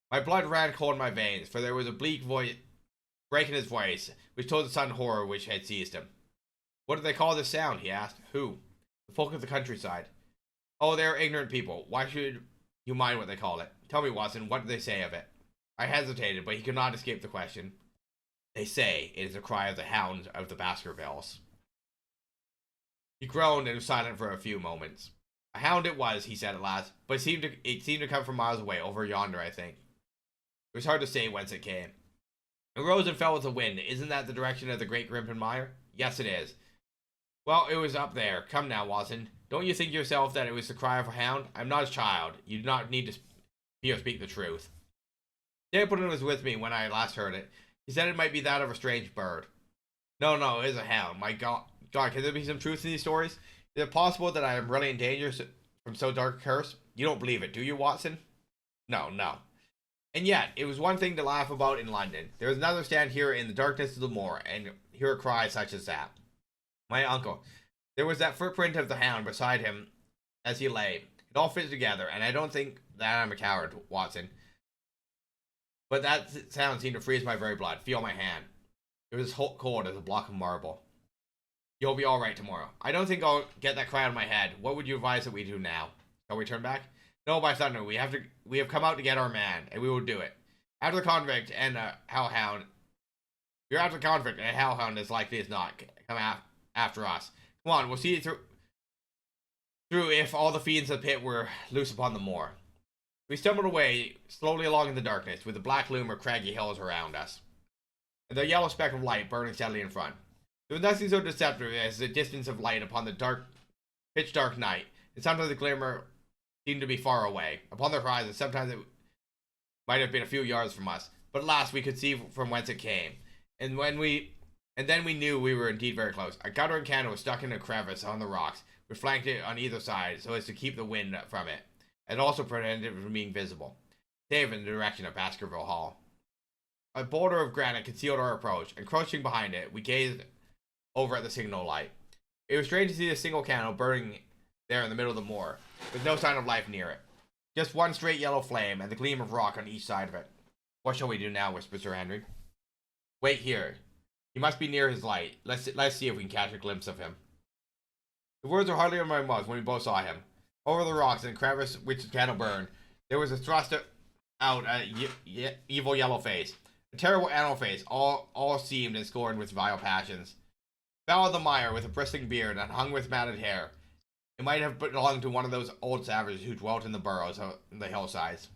My blood ran cold in my veins, for there was a bleak break in his voice, which told the sudden horror which had seized him. "What do they call this sound?" he asked. "Who?" "The folk of the countryside." "Oh, they are ignorant people. Why should you mind what they call it? Tell me, Watson, what do they say of it?" I hesitated, but he could not escape the question. "They say it is the cry of the Hound of the Baskervilles." He groaned and was silent for a few moments. "A hound it was," he said at last, "but it seemed to come from miles away, over yonder, I think." It was hard to say whence it came. "It rose and fell with the wind. Isn't that the direction of the great Grimpen Mire?" "Yes, it is." "Well, it was up there. Come now, Watson. Don't you think yourself that it was the cry of a hound? I'm not a child. You do not need to speak the truth." Stapleton was with me when I last heard it. He said it might be that of a strange bird. No, it is a hound. My God, can there be some truth in these stories? Is it possible that I am really in danger from so dark a curse? You don't believe it, do you, Watson?" No. And yet, it was one thing to laugh about in London. There was another to stand here in the darkness of the moor and hear a cry such as that. My uncle. There was that footprint of the hound beside him as he lay. It all fits together, and I don't think that I'm a coward, Watson. But that sound seemed to freeze my very blood. Feel my hand. It was cold as a block of marble. "You'll be all right tomorrow." "I don't think I'll get that cry out of my head. What would you advise that we do now? Shall we turn back?" "No, by thunder, we have come out to get our man, and we will do it. After the convict and hellhound, you're after the convict and a hellhound as likely as not come after us. Come on, we'll see it through if all the fiends of the pit were loose upon the moor." We stumbled away slowly along in the darkness, with the black loom of craggy hills around us, and the yellow speck of light burning steadily in front. There was nothing so deceptive as the distance of light upon the pitch dark night, and sometimes the glimmer seemed to be far away, upon the horizon. Sometimes it might have been a few yards from us, but at last we could see from whence it came, and then we knew we were indeed very close. A guttering candle was stuck in a crevice on the rocks, which flanked it on either side so as to keep the wind from it, and also prevented it from being visible, save in the direction of Baskerville Hall. A boulder of granite concealed our approach, and crouching behind it, we gazed over at the signal light. It was strange to see a single candle burning there in the middle of the moor, with no sign of life near it. Just one straight yellow flame, and the gleam of rock on each side of it. "What shall we do now?" whispered Sir Henry. "Wait here. He must be near his light. Let's see if we can catch a glimpse of him." The words were hardly on my mouth when we both saw him. Over the rocks and crevice which the candle burned, there was thrust out a evil yellow face. A terrible animal face, all seamed and scorned with vile passions. Foul of the mire, with a bristling beard and hung with matted hair. It might have belonged to one of those old savages who dwelt in the burrows of the hillsides.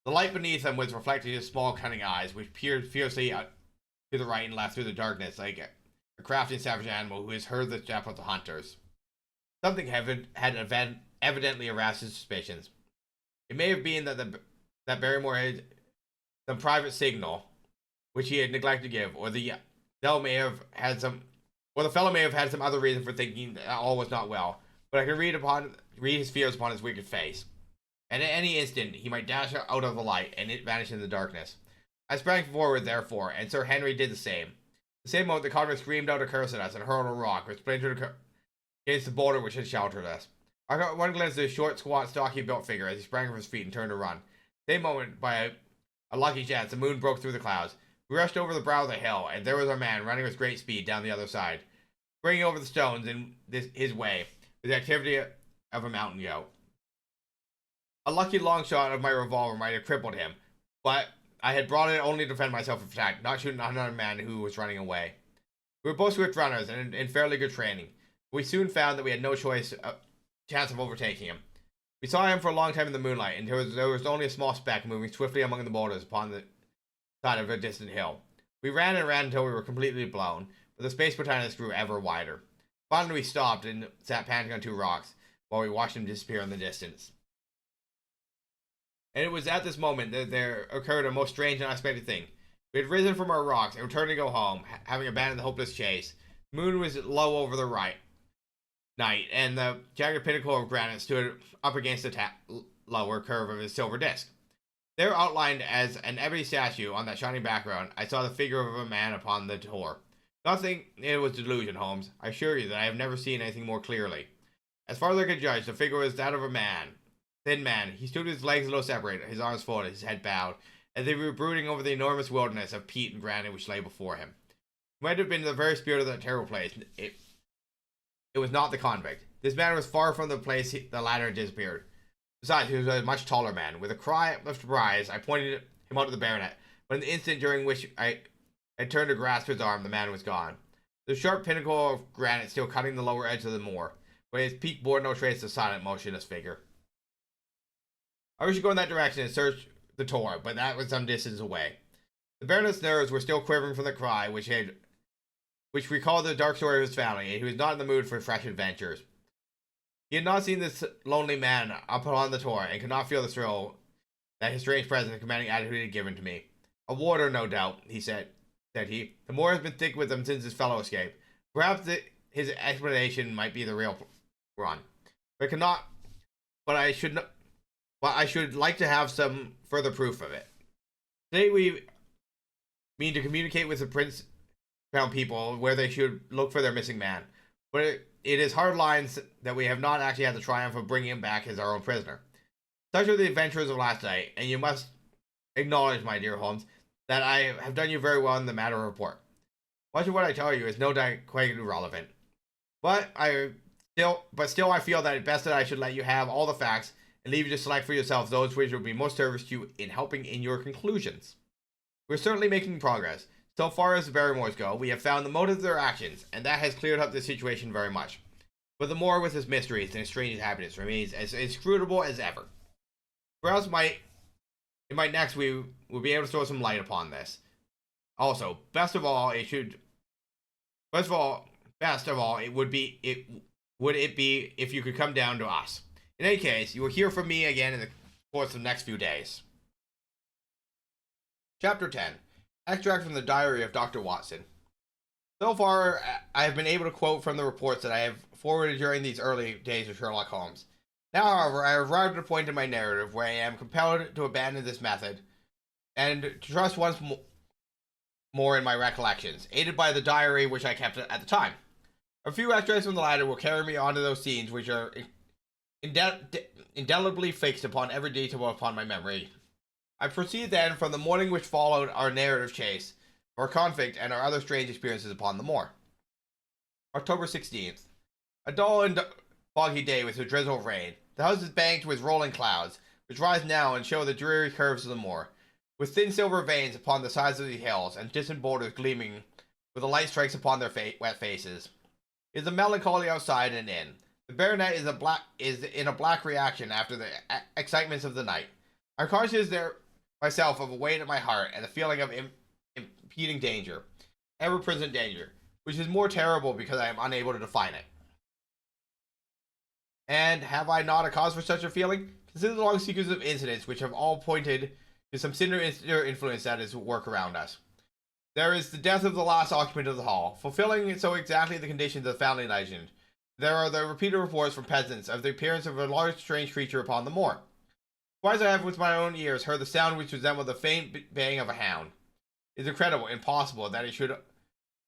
The light beneath them was reflected in his small cunning eyes, which peered fiercely to the right and left through the darkness, like a crafty savage animal who has heard the step of the hunters. Something had evidently aroused his suspicions. It may have been that Barrymore had some private signal which he had neglected to give, or the fellow may have had some other reason for thinking that all was not well. But I could read his fears upon his wicked face, and at any instant he might dash out of the light and it vanish in the darkness. I sprang forward, therefore, and Sir Henry did the same. the same moment, the convict screamed out a curse at us and hurled a rock, which splintered against the boulder which had sheltered us. I got one glance at his short, squat, stocky built figure as he sprang from his feet and turned to run. Same moment, by a lucky chance, the moon broke through the clouds. We rushed over the brow of the hill, and there was our man running with great speed down the other side, bringing over the stones in his way with the activity of a mountain goat. A lucky long shot of my revolver might have crippled him, but I had brought it only to defend myself from attack, not shooting another man who was running away. We were both swift runners and in fairly good training. We soon found that we had no chance of overtaking him. We saw him for a long time in the moonlight, and there was only a small speck moving swiftly among the boulders upon the side of a distant hill. We ran and ran until we were completely blown, but the space behind us grew ever wider. Finally, we stopped and sat panting on two rocks while we watched him disappear in the distance. And it was at this moment that there occurred a most strange and unexpected thing. We had risen from our rocks and returned to go home, having abandoned the hopeless chase. The moon was low over the night, and the jagged pinnacle of granite stood up against the lower curve of his silver disc. There, outlined as an ebony statue on that shining background, I saw the figure of a man upon the tor. Nothing, it was delusion, Holmes. I assure you that I have never seen anything more clearly. As far as I could judge, the figure was that of a man. Thin man. He stood with his legs a little separated, his arms folded, his head bowed, as if he were brooding over the enormous wilderness of peat and granite which lay before him. It might have been the very spirit of that terrible place. It was not the convict. This man was far from the place the latter had disappeared. Besides, he was a much taller man. With a cry of surprise, I pointed him out to the baronet, but in the instant during which I turned to grasp his arm, the man was gone. The sharp pinnacle of granite still cutting the lower edge of the moor, but his peak bore no trace of the silent, motionless figure. I wished to go in that direction and search the tor, but that was some distance away. The baronet's nerves were still quivering from the cry, which recalled the dark story of his family, and he was not in the mood for fresh adventures. He had not seen this lonely man up on the tor, and could not feel the thrill that his strange presence and commanding attitude had given to me. A warder, no doubt, said he. The moor has been thick with him since his fellow escape. Perhaps his explanation might be the real one. But I should like to have some further proof of it. Today we mean to communicate with the Prince Crown people where they should look for their missing man. But it is hard lines that we have not actually had the triumph of bringing him back as our own prisoner. Such are the adventures of last night, and you must acknowledge, my dear Holmes, that I have done you very well in the matter of report. Much of what I tell you is no doubt quite irrelevant. But still I feel that it best that I should let you have all the facts and leave you to select for yourself those which will be most service to you in helping in your conclusions. We're certainly making progress. So far as the Barrymores go, we have found the motive of their actions, and that has cleared up the situation very much. But the moor with its mysteries and its strange habits remains as inscrutable as ever. Perhaps in my next we will be able to throw some light upon this. Also, best of all, it would be if you could come down to us. In any case, you will hear from me again in the course of the next few days. Chapter 10. Extract from the Diary of Dr. Watson. So far, I have been able to quote from the reports that I have forwarded during these early days of Sherlock Holmes. Now, however, I have arrived at a point in my narrative where I am compelled to abandon this method and to trust once more in my recollections, aided by the diary which I kept at the time. A few extracts from the latter will carry me on to those scenes which are indelibly fixed upon every detail upon my memory. I proceed then from the morning which followed our narrative chase, our convict, and our other strange experiences upon the moor. October 16th. A dull and foggy day with a drizzle of rain. The house is banked with rolling clouds, which rise now and show the dreary curves of the moor, with thin silver veins upon the sides of the hills, and distant boulders gleaming where the light strikes upon their wet faces. It is a melancholy outside and in. The baronet is in a black reaction after the excitements of the night. I'm conscious myself of a weight at my heart and the feeling of impending danger, ever-present danger, which is more terrible because I am unable to define it. And have I not a cause for such a feeling? Consider the long sequence of incidents which have all pointed to some sinister influence that is at work around us. There is the death of the last occupant of the hall, fulfilling so exactly the conditions of the family legend. There are the repeated reports from peasants of the appearance of a large strange creature upon the moor. Twice I have with my own ears heard the sound which resembled the faint baying of a hound. It is incredible, impossible, that it should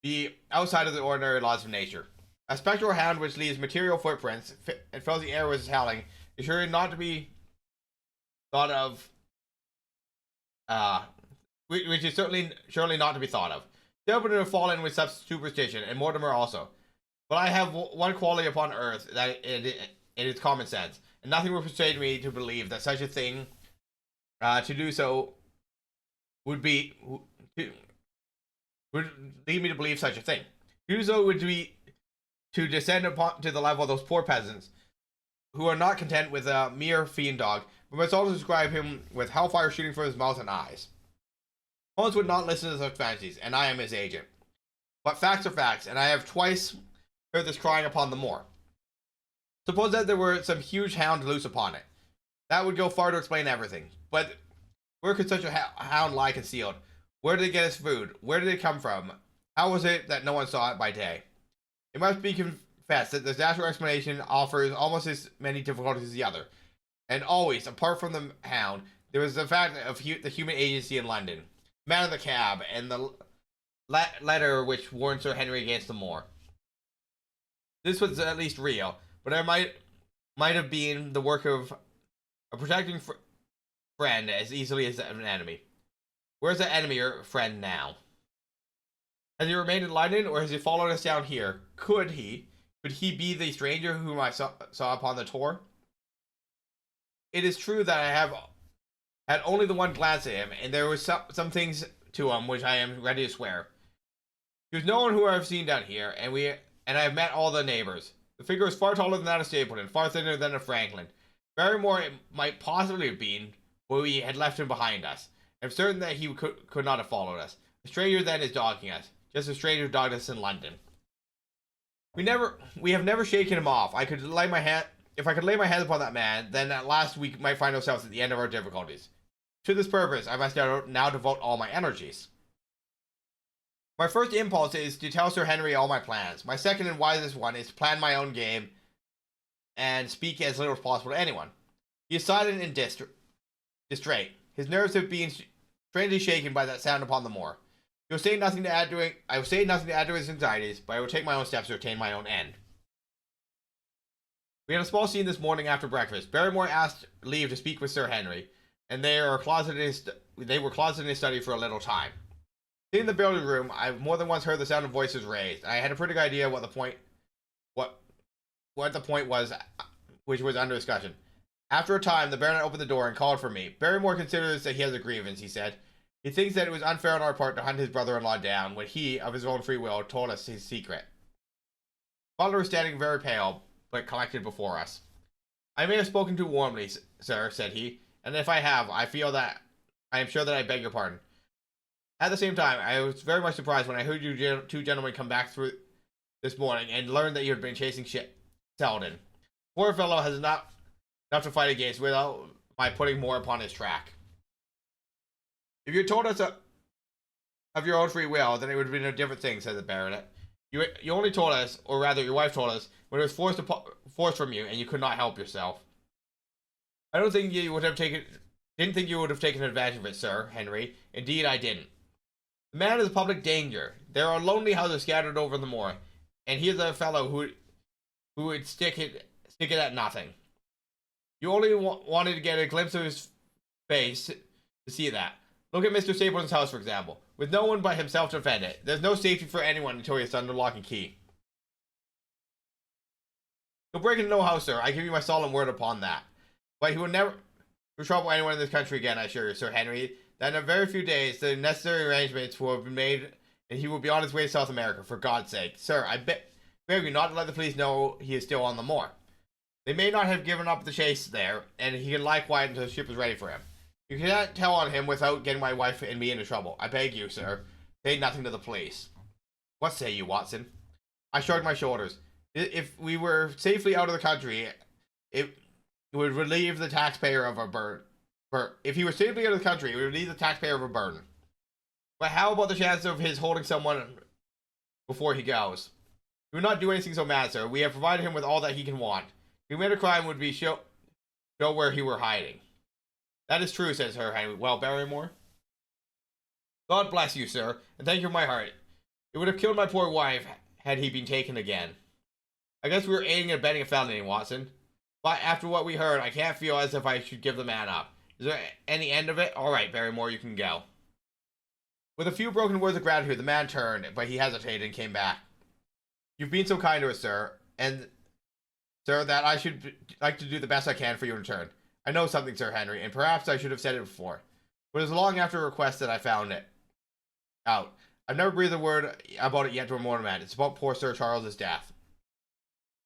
be outside of the ordinary laws of nature. A spectral hound which leaves material footprints and fills the air with his howling is sure not to be thought of, which is surely not to be thought of. Stupid have fallen with such superstition, and Mortimer also. But I have one quality upon earth, that it is common sense, and nothing will persuade me to believe that such a thing, to do so, would lead me to believe such a thing. To do so would be to descend upon to the level of those poor peasants who are not content with a mere fiend dog, but must also describe him with hellfire shooting from his mouth and eyes. Holmes would not listen to such fancies, and I am his agent. But facts are facts, and I have twice heard this crying upon the moor. Suppose that there were some huge hound loose upon it. That would go far to explain everything. But where could such a hound lie concealed? Where did it get its food? Where did it come from? How was it that no one saw it by day? It must be confessed that this natural explanation offers almost as many difficulties as the other. And always, apart from the hound, there was the fact of the human agency in London, the man in the cab, and the letter which warned Sir Henry against the moor. This was at least real, but it might have been the work of a protecting friend as easily as an enemy. Where's that enemy or friend now? Has he remained in London, or has he followed us down here? Could he be the stranger whom I saw upon the tour? It is true that I have had only the one glance at him, and there was some things to him which I am ready to swear. He was no one who I have seen down here, and I have met all the neighbors. The figure is far taller than that of Stapleton, far thinner than of Franklin. Barrymore it might possibly have been, but we had left him behind us. I'm certain that he could not have followed us. A stranger then is dogging us, just a stranger dogged us in London. We have never shaken him off. If I could lay my hand upon that man, then at last we might find ourselves at the end of our difficulties. To this purpose, I must now devote all my energies. My first impulse is to tell Sir Henry all my plans. My second and wisest one is to plan my own game and speak as little as possible to anyone. He is silent and distrait. His nerves have been strangely shaken by that sound upon the moor. I will say nothing to add to his anxieties, but I will take my own steps to attain my own end. We had a small scene this morning after breakfast. Barrymore asked leave to speak with Sir Henry, and they were closeted in his study for a little time. Sitting in the billiard room, I've more than once heard the sound of voices raised. I had a pretty good idea what the point was, which was under discussion. After a time, the baronet opened the door and called for me. Barrymore considers that he has a grievance, he said. He thinks that it was unfair on our part to hunt his brother-in-law down when he, of his own free will, told us his secret. Butler was standing very pale, but collected before us. I may have spoken too warmly, sir, said he, and if I have, I am sure that I beg your pardon. At the same time, I was very much surprised when I heard you two gentlemen come back through this morning and learned that you had been chasing Selden. Poor fellow has enough to fight against without my putting more upon his track. If you had told us of your own free will, then it would have been a different thing, said the baronet. You only told us, or rather your wife told us, when it was forced from you and you could not help yourself. I didn't think you would have taken advantage of it, Sir Henry. Indeed, I didn't. The man is a public danger. There are lonely houses scattered over the moor, and he is a fellow who would stick it at nothing. You only wanted to get a glimpse of his face to see that. Look at Mr. Stapleton's house, for example. With no one but himself to defend it, there's no safety for anyone until he is under lock and key. He'll break into no house, sir. I give you my solemn word upon that. But he will never trouble anyone in this country again, I assure you, Sir Henry. That in a very few days, the necessary arrangements will have been made, and he will be on his way to South America, for God's sake. Sir, I beg you not to let the police know he is still on the moor. They may not have given up the chase there, and he can lie quiet until the ship is ready for him. You cannot tell on him without getting my wife and me into trouble. I beg you, sir, say nothing to the police. What say you, Watson? I shrugged my shoulders. If we were safely out of the country, it would relieve the taxpayer of a burden. If he were safely out of the country, it would relieve the taxpayer of a burden. But how about the chance of his holding someone before he goes? He would not do anything so mad, sir. We have provided him with all that he can want. If he made a crime, would be show where he were hiding. That is true, says Sir Henry. Well, Barrymore? God bless you, sir, and thank you from my heart. It would have killed my poor wife had he been taken again. I guess we were aiding and abetting a felony, Watson. But after what we heard, I can't feel as if I should give the man up. Is there any end of it? All right, Barrymore, you can go. With a few broken words of gratitude, the man turned, but he hesitated and came back. You've been so kind to us, sir, and sir, that I should like to do the best I can for you in return. I know something, Sir Henry, and perhaps I should have said it before. But it was long after a request that I found it out. I've never breathed a word about it yet to a mortal man. It's about poor Sir Charles's death.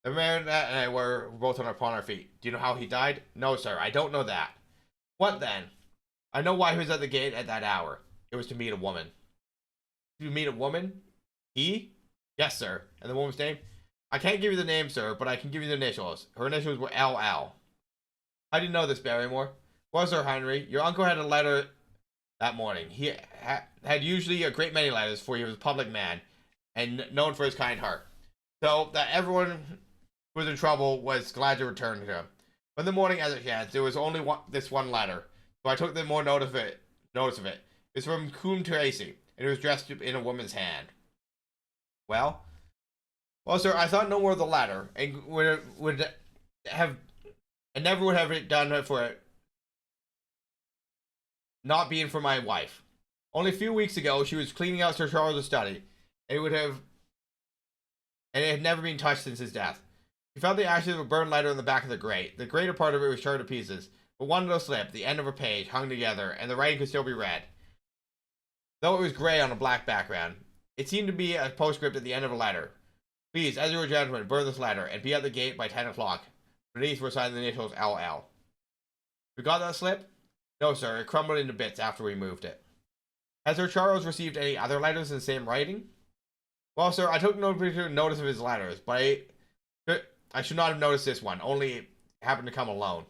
The man and I were both upon our feet. Do you know how he died? No, sir, I don't know that. What then? I know why he was at the gate at that hour. It was to meet a woman. To meet a woman? He? Yes, sir. And the woman's name? I can't give you the name, sir, but I can give you the initials. Her initials were LL. How do you know this, Barrymore? Well, Sir Henry, your uncle had a letter that morning. He had usually a great many letters, for he was a public man, and known for his kind heart. So that everyone who was in trouble was glad to return to him. But in the morning, as it chanced, there was only this one letter, so I took the more notice of it. It's from Coombe Tracy, and it was dressed in a woman's hand. Well, sir, I thought no more of the letter, and never would have it done it for it not being for my wife. Only a few weeks ago, she was cleaning out Sir Charles's study, and it had never been touched since his death. She found the ashes of a burned letter in the back of the grate. The greater part of it was torn to pieces, but one little slip, the end of a page, hung together, and the writing could still be read, though it was gray on a black background. It seemed to be a postscript at the end of a letter. Please, as you're a gentleman, burn this letter, and be at the gate by 10 o'clock. Beneath were signed the initials LL. We got that slip? No, sir, it crumbled into bits after we moved it. Has Sir Charles received any other letters in the same writing? Well, sir, I took no particular notice of his letters, but I should not have noticed this one, only it happened to come alone.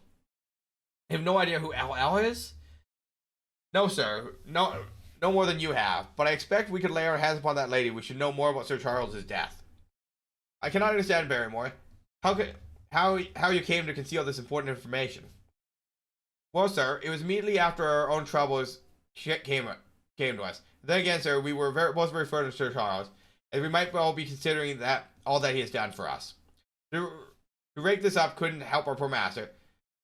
You have no idea who LL is? No, sir, no more than you have, but I expect we could lay our hands upon that lady. We should know more about Sir Charles's death. I cannot understand, Barrymore, how you came to conceal this important information. Well, sir, it was immediately after our own troubles came to us. Then again, sir, we were both very fond of Sir Charles, and we might well be considering all that he has done for us. To rake this up couldn't help our poor master,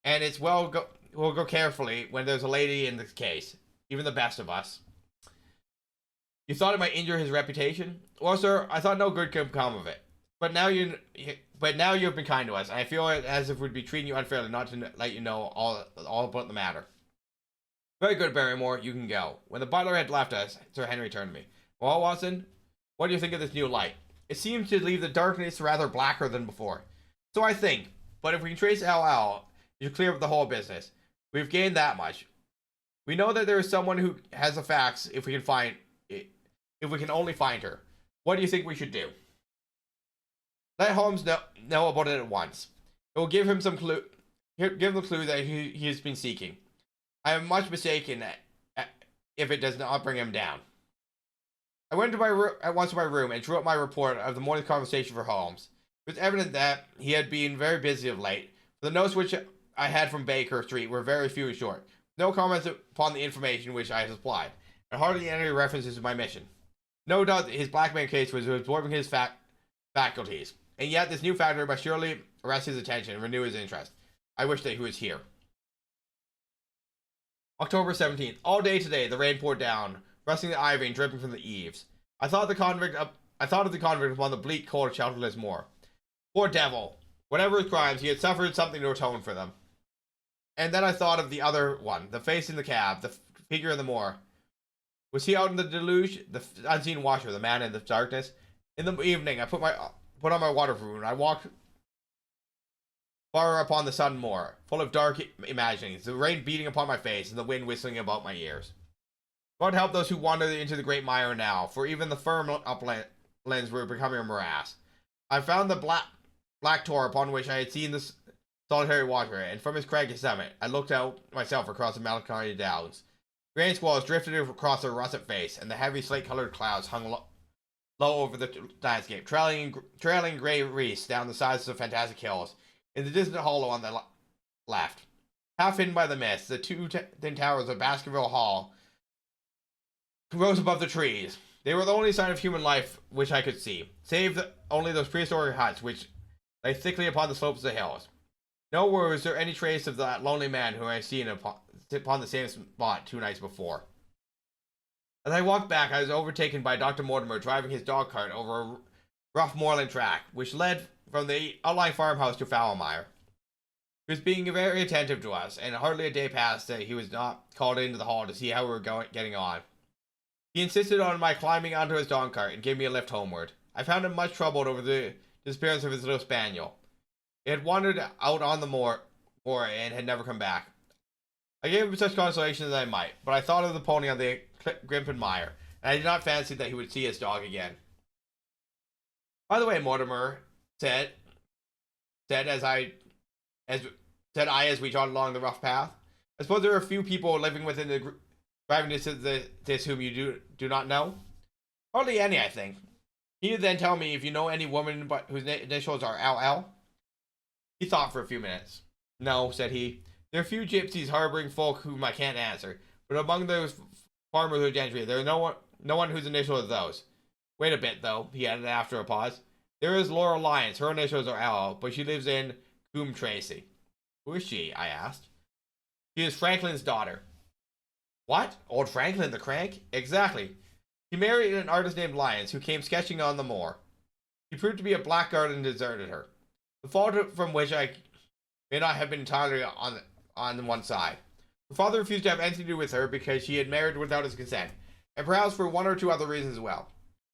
and we'll go carefully when there's a lady in this case, even the best of us. You thought it might injure his reputation? Well, sir, I thought no good could come of it. But now you've been kind to us, and I feel as if we'd be treating you unfairly not to let you know all about the matter. Very good, Barrymore, you can go. When the butler had left us, Sir Henry turned to me. Well, Watson, what do you think of this new light? It seems to leave the darkness rather blacker than before. So I think, but if we can trace LL, you're clear of the whole business. We've gained that much. We know that there is someone who has the facts if we can only find her. What do you think we should do? Let Holmes know about it at once. It will give him some clue. Give him the clue that he has been seeking. I am much mistaken if it does not bring him down. I went at once to my room and drew up my report of the morning's conversation for Holmes. It was evident that he had been very busy of late. The notes which I had from Baker Street were very few and short. No comments upon the information which I had supplied, and hardly any references to my mission. No doubt his blackmail case was absorbing his faculties. And yet, this new factor must surely arrest his attention and renew his interest. I wish that he was here. October 17th. All day today, the rain poured down, rustling the ivy and dripping from the eaves. I thought of the convict upon the bleak, cold, shelterless moor. Poor devil! Whatever his crimes, he had suffered something to atone for them. And then I thought of the other one, the face in the cab, the figure in the moor. Was he out in the deluge? The unseen watcher, the man in the darkness? In the evening, I put on my waterproof and I walked far upon the sudden moor, full of dark imaginings, the rain beating upon my face and the wind whistling about my ears. God help those who wander into the great mire now, for even the firm uplands were becoming a morass. I found the black tor upon which I had seen the solitary watcher, and from his craggy summit I looked out myself across the melancholy downs. Rain squalls drifted across the russet face, and the heavy slate-colored clouds hung low over the landscape, trailing grey wreaths down the sides of the fantastic hills. In the distant hollow on the left, half hidden by the mist, the two thin towers of Baskerville Hall rose above the trees. They were the only sign of human life which I could see, save only those prehistoric huts which lay thickly upon the slopes of the hills. Nowhere was there any trace of that lonely man whom I had seen upon the same spot 2 nights before. As I walked back, I was overtaken by Dr. Mortimer driving his dog cart over a rough moorland track, which led from the outlying farmhouse to Foulmire. He was being very attentive to us, and hardly a day passed that he was not called into the hall to see how we were getting on. He insisted on my climbing onto his dog cart and gave me a lift homeward. I found him much troubled over the disappearance of his little spaniel. It had wandered out on the moor and had never come back. I gave him such consolation as I might, but I thought of the pony on the Grimpen Mire, and I did not fancy that he would see his dog again. By the way, Mortimer said as we trotted along the rough path, I suppose there are a few people living within the driving distance of this whom you do not know? Hardly any, I think. Can you then tell me if you know any woman whose initials are LL? He thought for a few minutes. No, said he. There are few gypsies harboring folk whom I can't answer, but among those farmers or gentry, there is no one whose initials are those. Wait a bit, though, he added after a pause. There is Laura Lyons. Her initials are L, but she lives in Coombe Tracy. Who is she? I asked. She is Franklin's daughter. What? Old Franklin the crank? Exactly. He married an artist named Lyons, who came sketching on the moor. He proved to be a blackguard and deserted her. The fault from which I may not have been entirely on one side. Her father refused to have anything to do with her because she had married without his consent, and perhaps for 1 or 2 other reasons as well.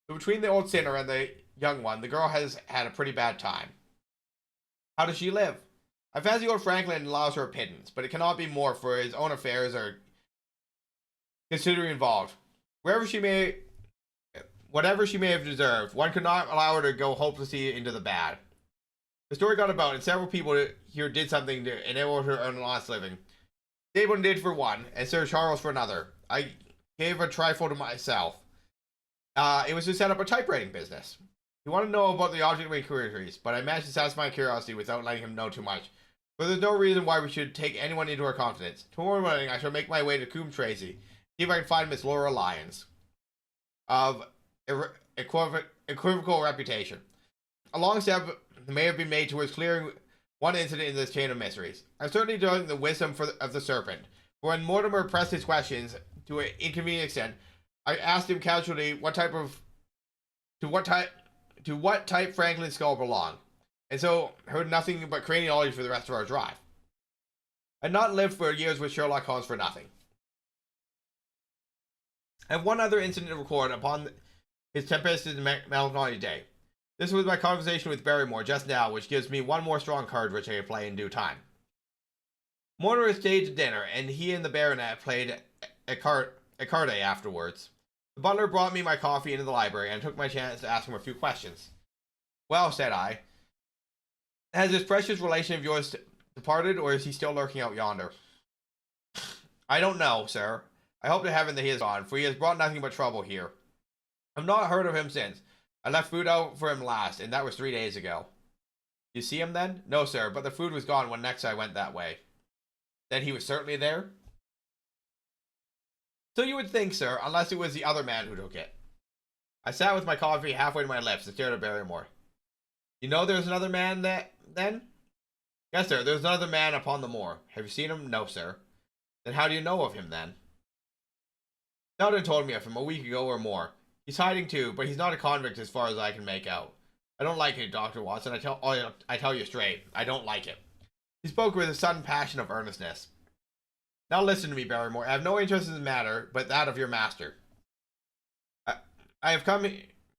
So between the old sinner and the young one, the girl has had a pretty bad time. How does she live? I fancy old Franklin allows her a pittance, but it cannot be more, for his own affairs are considerably involved. Whatever she may have deserved, one could not allow her to go hopelessly into the bad. The story got about, and several people here did something to enable her to earn an honest living. Stapleton did for one, and Sir Charles for another. I gave a trifle to myself. It was to set up a typewriting business. He wanted to know about the object of my inquiries, but I managed to satisfy my curiosity without letting him know too much. But there's no reason why we should take anyone into our confidence. Tomorrow morning I shall make my way to Coombe Tracy, see if I can find Miss Laura Lyons, of equivocal reputation. A long step may have been made towards clearing one incident in this chain of mysteries. I'm certainly doing the wisdom of the serpent, for when Mortimer pressed his questions to an inconvenient extent, I asked him casually to what type Franklin's skull belonged, and so heard nothing but craniology for the rest of our drive. I had not lived for years with Sherlock Holmes for nothing. I have one other incident to record upon his tempestuous and melancholy day. This was my conversation with Barrymore just now, which gives me one more strong card which I can play in due time. Mortimer stayed to dinner, and he and the baronet played écarté afterwards. The butler brought me my coffee into the library, and I took my chance to ask him a few questions. Well, said I, has this precious relation of yours departed, or is he still lurking out yonder? I don't know, sir. I hope to heaven that he is gone, for he has brought nothing but trouble here. I've not heard of him since. I left food out for him last, and that was 3 days ago. You see him then? No, sir, but the food was gone when next I went that way. Then he was certainly there? So you would think, sir, unless it was the other man who took it. I sat with my coffee halfway to my lips and stared at Barrymore. You know there's another man then? Yes, sir, there's another man upon the moor. Have you seen him? No, sir. Then how do you know of him, then? Sheldon told me of him a week ago or more. He's hiding too, but he's not a convict as far as I can make out. I don't like it, Dr. Watson. I tell you straight. I don't like it. He spoke with a sudden passion of earnestness. Now listen to me, Barrymore. I have no interest in the matter, but that of your master. I have come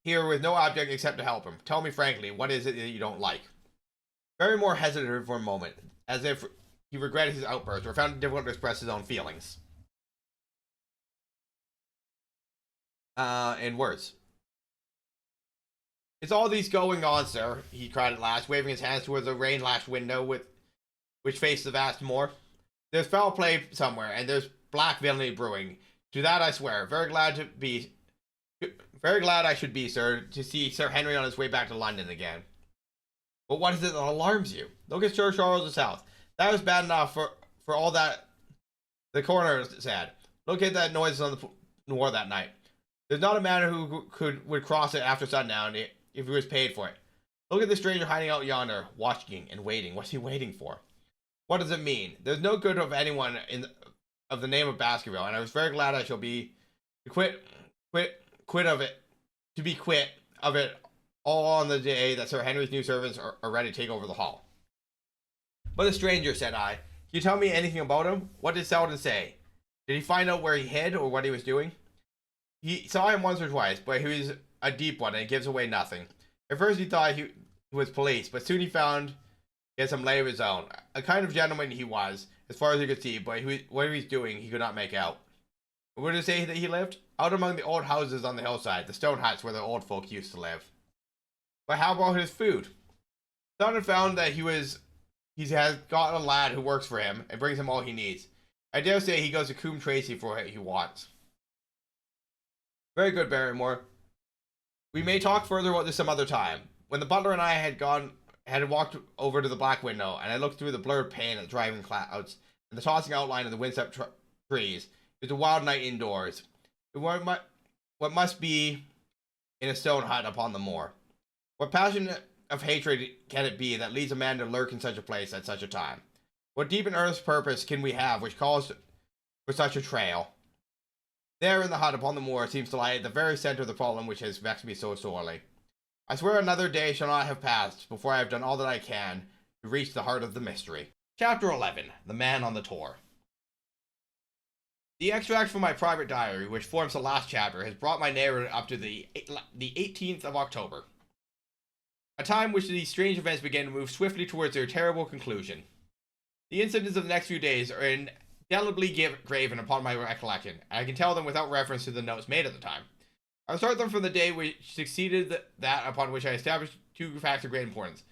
here with no object except to help him. Tell me frankly, what is it that you don't like? Barrymore hesitated for a moment, as if he regretted his outburst or found it difficult to express his own feelings. In words. It's all these going on, sir, he cried at last, waving his hands towards the rain-lashed window which faced the vast moor. There's foul play somewhere, and there's black villainy brewing. To that I swear. Very glad I should be, sir, to see Sir Henry on his way back to London again. But what is it that alarms you? Look at Sir Charles the South. That was bad enough for all that the coroner said. Look at that noise on the moor that night. There's not a man who would cross it after sundown if he was paid for it. Look at the stranger hiding out yonder, watching and waiting. What's he waiting for? What does it mean? There's no good of anyone of the name of Baskerville, and I was very glad I shall be quit of it, to be quit of it all on the day that Sir Henry's new servants are ready to take over the hall. But the stranger, said I, can you tell me anything about him? What did Selden say? Did he find out where he hid or what he was doing? He saw him once or twice, but he was a deep one and he gives away nothing. At first he thought he was police, but soon he found he had some lay of his own. A kind of gentleman he was, as far as he could see, but what he was doing he could not make out. Where did it say that he lived? Out among the old houses on the hillside, the stone huts where the old folk used to live. But how about his food? Selden found that he has got a lad who works for him and brings him all he needs. I dare say he goes to Coombe Tracy for what he wants. Very good, Barrymore. We may talk further about this some other time. When the butler and I had walked over to the black window, and I looked through the blurred pane at the driving clouds and the tossing outline of the windswept trees, it was a wild night indoors. What must be in a stone hut upon the moor? What passion of hatred can it be that leads a man to lurk in such a place at such a time? What deep and earnest purpose can we have which calls for such a trail? There in the hut upon the moor seems to lie at the very center of the problem which has vexed me so sorely. I swear another day shall not have passed before I have done all that I can to reach the heart of the mystery. Chapter 11. The Man on the Tor. The extract from my private diary, which forms the last chapter, has brought my narrative up to the 18th of October. A time which these strange events began to move swiftly towards their terrible conclusion. The incidents of the next few days are indelibly graven upon my recollection, and I can tell them without reference to the notes made at the time. I will start them from the day which succeeded that upon which I established two facts of great importance.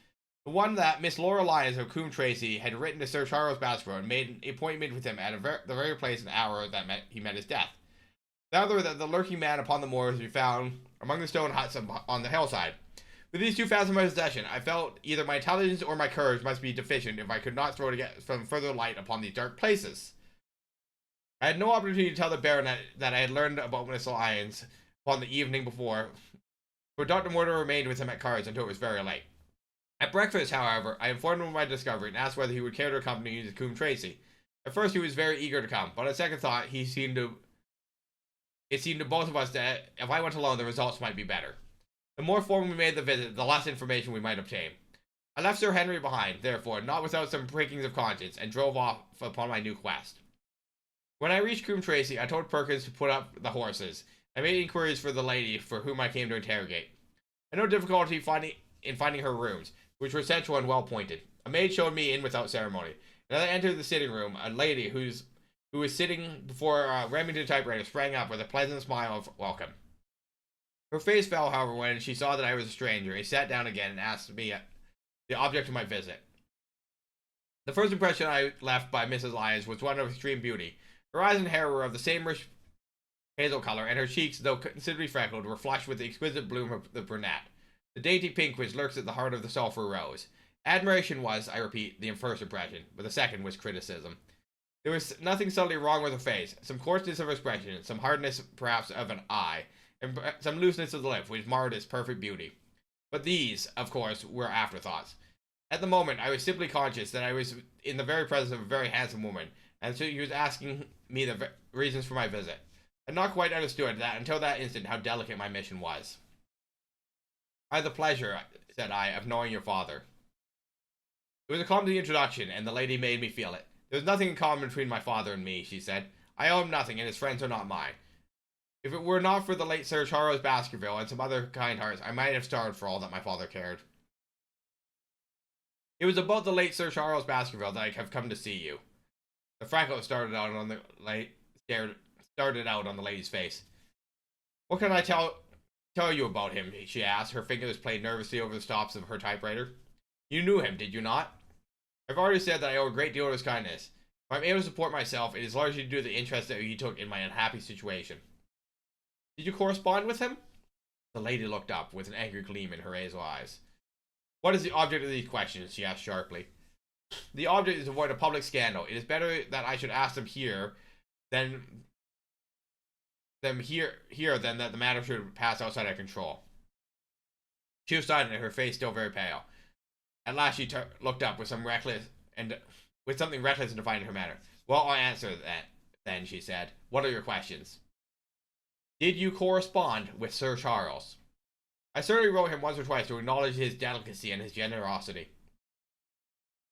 The one that Miss Laura Lyons of Coombe Tracy had written to Sir Charles Baskerville and made an appointment with him at the very place and hour that he met his death. The other that the lurking man upon the moor was to be found among the stone huts on the hillside. With these two facts in my possession, I felt either my intelligence or my courage must be deficient if I could not throw some further light upon these dark places. I had no opportunity to tell the baronet that I had learned about Miss Lyons upon the evening before, for Dr. Mortimer remained with him at cards until it was very late. At breakfast, however, I informed him of my discovery and asked whether he would care to accompany me to Coombe Tracy. At first he was very eager to come, but on second thought it seemed to both of us that if I went alone the results might be better. The more formal we made the visit, the less information we might obtain. I left Sir Henry behind, therefore, not without some prickings of conscience, and drove off upon my new quest. When I reached Coombe Tracy, I told Perkins to put up the horses. I made inquiries for the lady for whom I came to interrogate. I had no difficulty in finding her rooms, which were central and well appointed. A maid showed me in without ceremony, and as I entered the sitting room, a lady who was sitting before a Remington typewriter sprang up with a pleasant smile of welcome. Her face fell, however, when she saw that I was a stranger, and sat down again and asked me the object of my visit. The first impression I left by Mrs. Lyons was one of extreme beauty. Her eyes and hair were of the same rich hazel color, and her cheeks, though considerably freckled, were flushed with the exquisite bloom of the brunette, the dainty pink which lurks at the heart of the sulphur rose. Admiration was, I repeat, the first impression, but the second was criticism. There was nothing subtly wrong with her face, some coarseness of expression, some hardness perhaps of an eye, and some looseness of the lip which marred its perfect beauty. But these, of course, were afterthoughts. At the moment, I was simply conscious that I was in the very presence of a very handsome woman, and so she was asking me the reasons for my visit. I had not quite understood that until that instant how delicate my mission was. I had the pleasure, said I, of knowing your father. It was a clumsy introduction, and the lady made me feel it. There was nothing in common between my father and me, she said. I owe him nothing, and his friends are not mine. If it were not for the late Sir Charles Baskerville and some other kind hearts, I might have starved for all that my father cared. It was about the late Sir Charles Baskerville that I have come to see you. The freckles started out on the lady's face. What can I tell you about him? She asked. Her fingers played nervously over the stops of her typewriter. You knew him, did you not? I've already said that I owe a great deal to his kindness. If I'm able to support myself, it is largely due to the interest that he took in my unhappy situation. Did you correspond with him? The lady looked up with an angry gleam in her hazel eyes. What is the object of these questions? She asked sharply. The object is to avoid a public scandal. It is better that I should ask them here than them here then that the matter should pass outside our control. She was silent, her face still very pale. At last she looked up with something reckless and defiant in her manner. Well, I'll answer that then, she said. What are your questions? Did you correspond with Sir Charles? I certainly wrote him once or twice to acknowledge his delicacy and his generosity.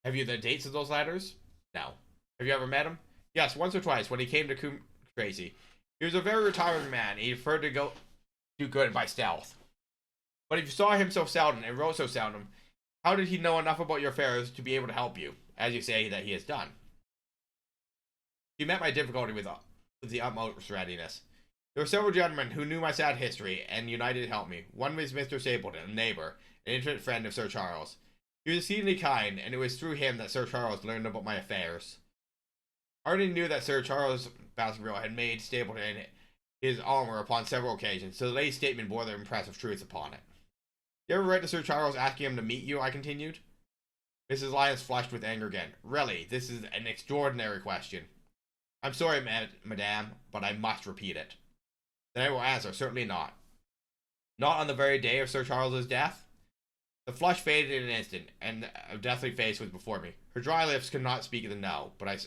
Have you the dates of those letters? No. Have you ever met him? Yes, once or twice when he came to Coombe Tracy. He was a very retiring man. He preferred to do good by stealth. But if you saw him so seldom and wrote so seldom, how did he know enough about your affairs to be able to help you, as you say that he has done? He met my difficulty with the utmost readiness. There were several gentlemen who knew my sad history and united to help me. One was Mr. Stapleton, a neighbor, an intimate friend of Sir Charles. He was exceedingly kind, and it was through him that Sir Charles learned about my affairs. I already knew that Sir Charles Baskervilles had made Stapleton his armor upon several occasions, so the lady's statement bore the impressive truth upon it. You ever write to Sir Charles asking him to meet you? I continued. Mrs. Lyons flushed with anger again. Really, this is an extraordinary question. I'm sorry, madame, but I must repeat it. Then I will answer, certainly not. Not on the very day of Sir Charles's death? The flush faded in an instant, and a deathly face was before me. Her dry lips could not speak the no, but I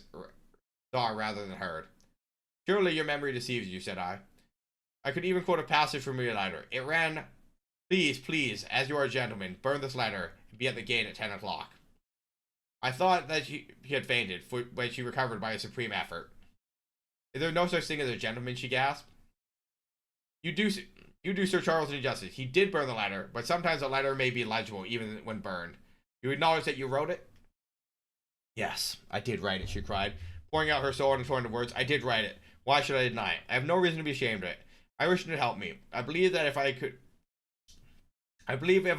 saw rather than heard. Surely your memory deceives you, said I. I could even quote a passage from your letter. It ran, Please, please, as you are a gentleman, burn this letter and be at the gate at 10 o'clock. I thought that he had fainted, when she recovered by a supreme effort. Is there no such thing as a gentleman, she gasped. You do Sir Charles an injustice. He did burn the letter, but sometimes a letter may be legible even when burned. You acknowledge that you wrote it? Yes, I did write it, she cried, pouring out her soul in torrent of words. I did write it. Why should I deny it? I have no reason to be ashamed of it. I wish him to help me. I believe if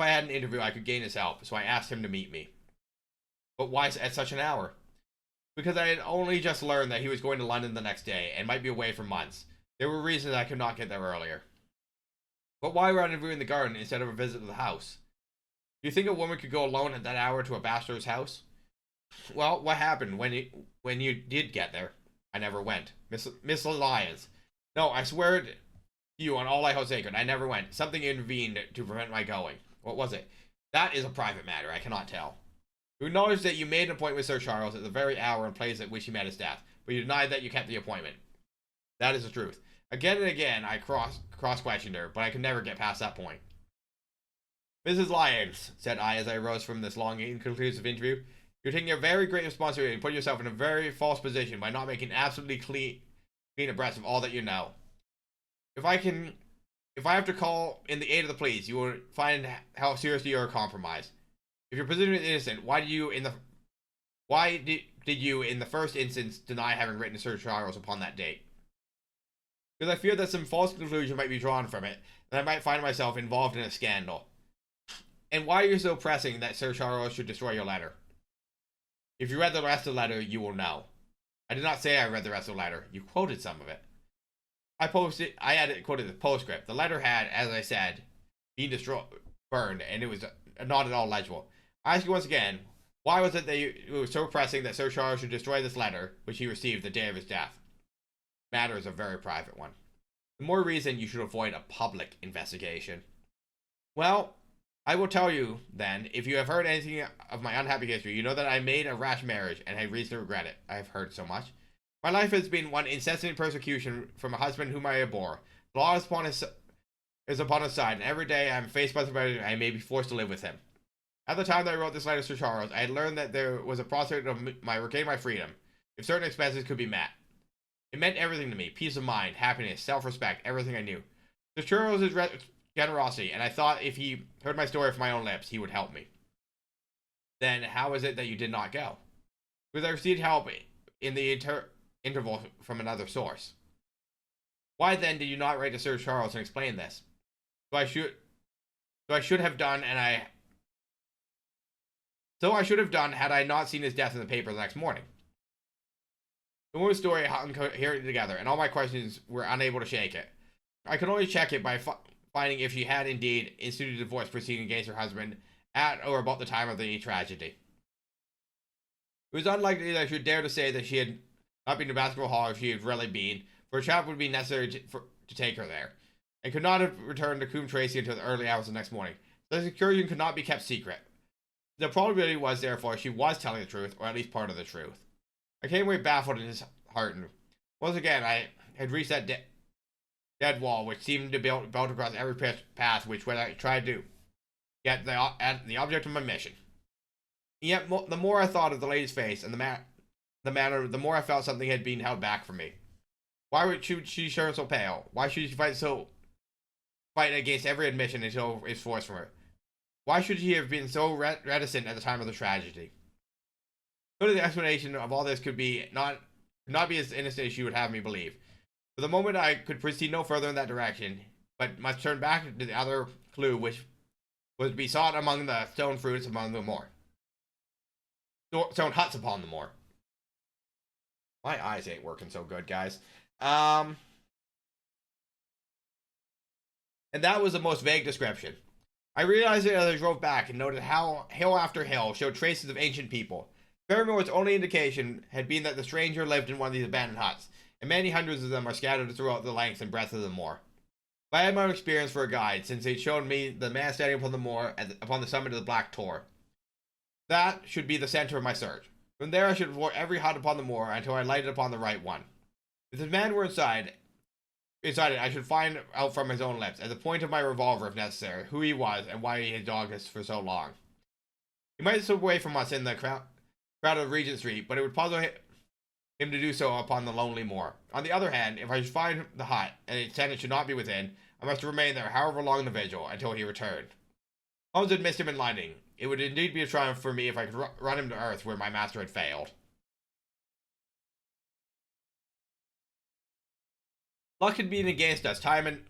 I had an interview, I could gain his help, so I asked him to meet me. But why at such an hour? Because I had only just learned that he was going to London the next day, and might be away for months. There were reasons I could not get there earlier. But why rendezvous in the garden instead of a visit to the house? Do you think a woman could go alone at that hour to a bachelor's house? Well, what happened when you did get there? I never went. Miss Lyons. No, I swear to you on all I hold sacred, I never went. Something intervened to prevent my going. What was it? That is a private matter, I cannot tell. You acknowledge that you made an appointment with Sir Charles at the very hour and place at which he met his death, but you denied that you kept the appointment. That is the truth. Again and again, I cross-questioned her, but I could never get past that point. Mrs. Lyons, said I as I rose from this long, inconclusive interview, you're taking a very great responsibility and putting yourself in a very false position by not making absolutely clean abreast of all that you know. If I have to call in the aid of the police, you will find how seriously you are compromised. If your position is innocent, why did you in the first instance deny having written to Sir Charles upon that date? Because I fear that some false conclusion might be drawn from it, and I might find myself involved in a scandal. And why are you so pressing that Sir Charles should destroy your letter? If you read the rest of the letter, you will know. I did not say I read the rest of the letter. You quoted some of it. I had quoted the postscript. The letter had, as I said, been burned, and it was not at all legible. I ask you once again, why was it that it was so pressing that Sir Charles should destroy this letter, which he received the day of his death? The matter is a very private one. The more reason you should avoid a public investigation. Well, I will tell you, then, if you have heard anything of my unhappy history, you know that I made a rash marriage, and have reason to regret it. I have heard so much. My life has been one incessant persecution from a husband whom I abhor. The law is upon his side, and every day I am faced by somebody I may be forced to live with him. At the time that I wrote this letter to Sir Charles, I had learned that there was a prospect of my regaining my freedom, if certain expenses could be met. It meant everything to me, peace of mind, happiness, self-respect, everything I knew. Sir Charles's generosity, and I thought if he heard my story from my own lips, he would help me. Then how is it that you did not go? Because I received help in the interval from another source. Why then did you not write to Sir Charles and explain this? So I should have done had I not seen his death in the paper the next morning. The woman's story hung coherently together, and all my questions were unable to shake it. I could only check it by finding if she had indeed instituted divorce proceeding against her husband at or about the time of the tragedy. It was unlikely that I should dare to say that she had not been to Baskerville Hall if she had really been, for a chap would be necessary to take her there, and could not have returned to Coombe Tracy until the early hours of the next morning. The excursion could not be kept secret. The probability was, therefore, she was telling the truth, or at least part of the truth. I came away baffled and disheartened. Once again, I had reached that dead wall, which seemed to be built across every path which I tried to get the object of my mission. Yet, the more I thought of the lady's face and the manner, the more I felt something had been held back from me. Why should she turn so pale? Why should she fight against every admission until it's forced from her? Why should she have been so reticent at the time of the tragedy? Surely the explanation of all this could not be as innocent as she would have me believe. For the moment I could proceed no further in that direction, but must turn back to the other clue, which was to be sought among the stone fruits among the moor. Stone huts upon the moor. My eyes ain't working so good, guys. And that was the most vague description. I realized it as I drove back and noted how hill after hill showed traces of ancient people. Barrymore's only indication had been that the stranger lived in one of these abandoned huts, and many hundreds of them are scattered throughout the length and breadth of the moor. I had my own experience for a guide, since they'd shown me the man standing upon the moor upon the summit of the Black Tor. That should be the center of my search. From there I should avoid every hut upon the moor until I lighted upon the right one. If the man were inside it, I should find out from his own lips, at the point of my revolver if necessary, who he was and why he had dogged us for so long. He might slip away from us in the crowd of Regent Street, but it would puzzle him to do so upon the lonely moor. On the other hand, if I should find the hut, and its tenant should not be within, I must remain there however long the vigil, until he returned. Holmes had missed him in London. It would indeed be a triumph for me if I could run him to earth where my master had failed. Luck had been against us time and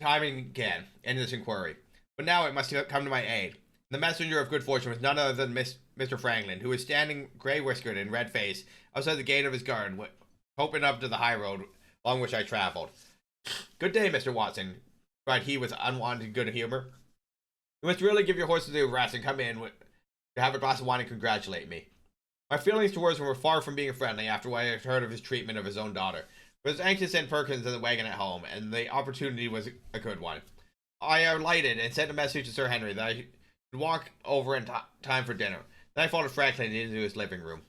again in this inquiry, but now it must come to my aid. The messenger of good fortune was none other than Mr. Franklin, who was standing grey-whiskered and red-faced outside the gate of his garden, hoping up to the high road along which I travelled. "Good day, Mr. Watson," cried he with unwonted good humour. "You must really give your horses a rest and come in to have a glass of wine and congratulate me." My feelings towards him were far from being friendly after what I had heard of his treatment of his own daughter. I was anxious to send Perkins in the wagon at home, and the opportunity was a good one. I alighted and sent a message to Sir Henry that I should walk over in time for dinner. Then I followed Franklin into his dining room.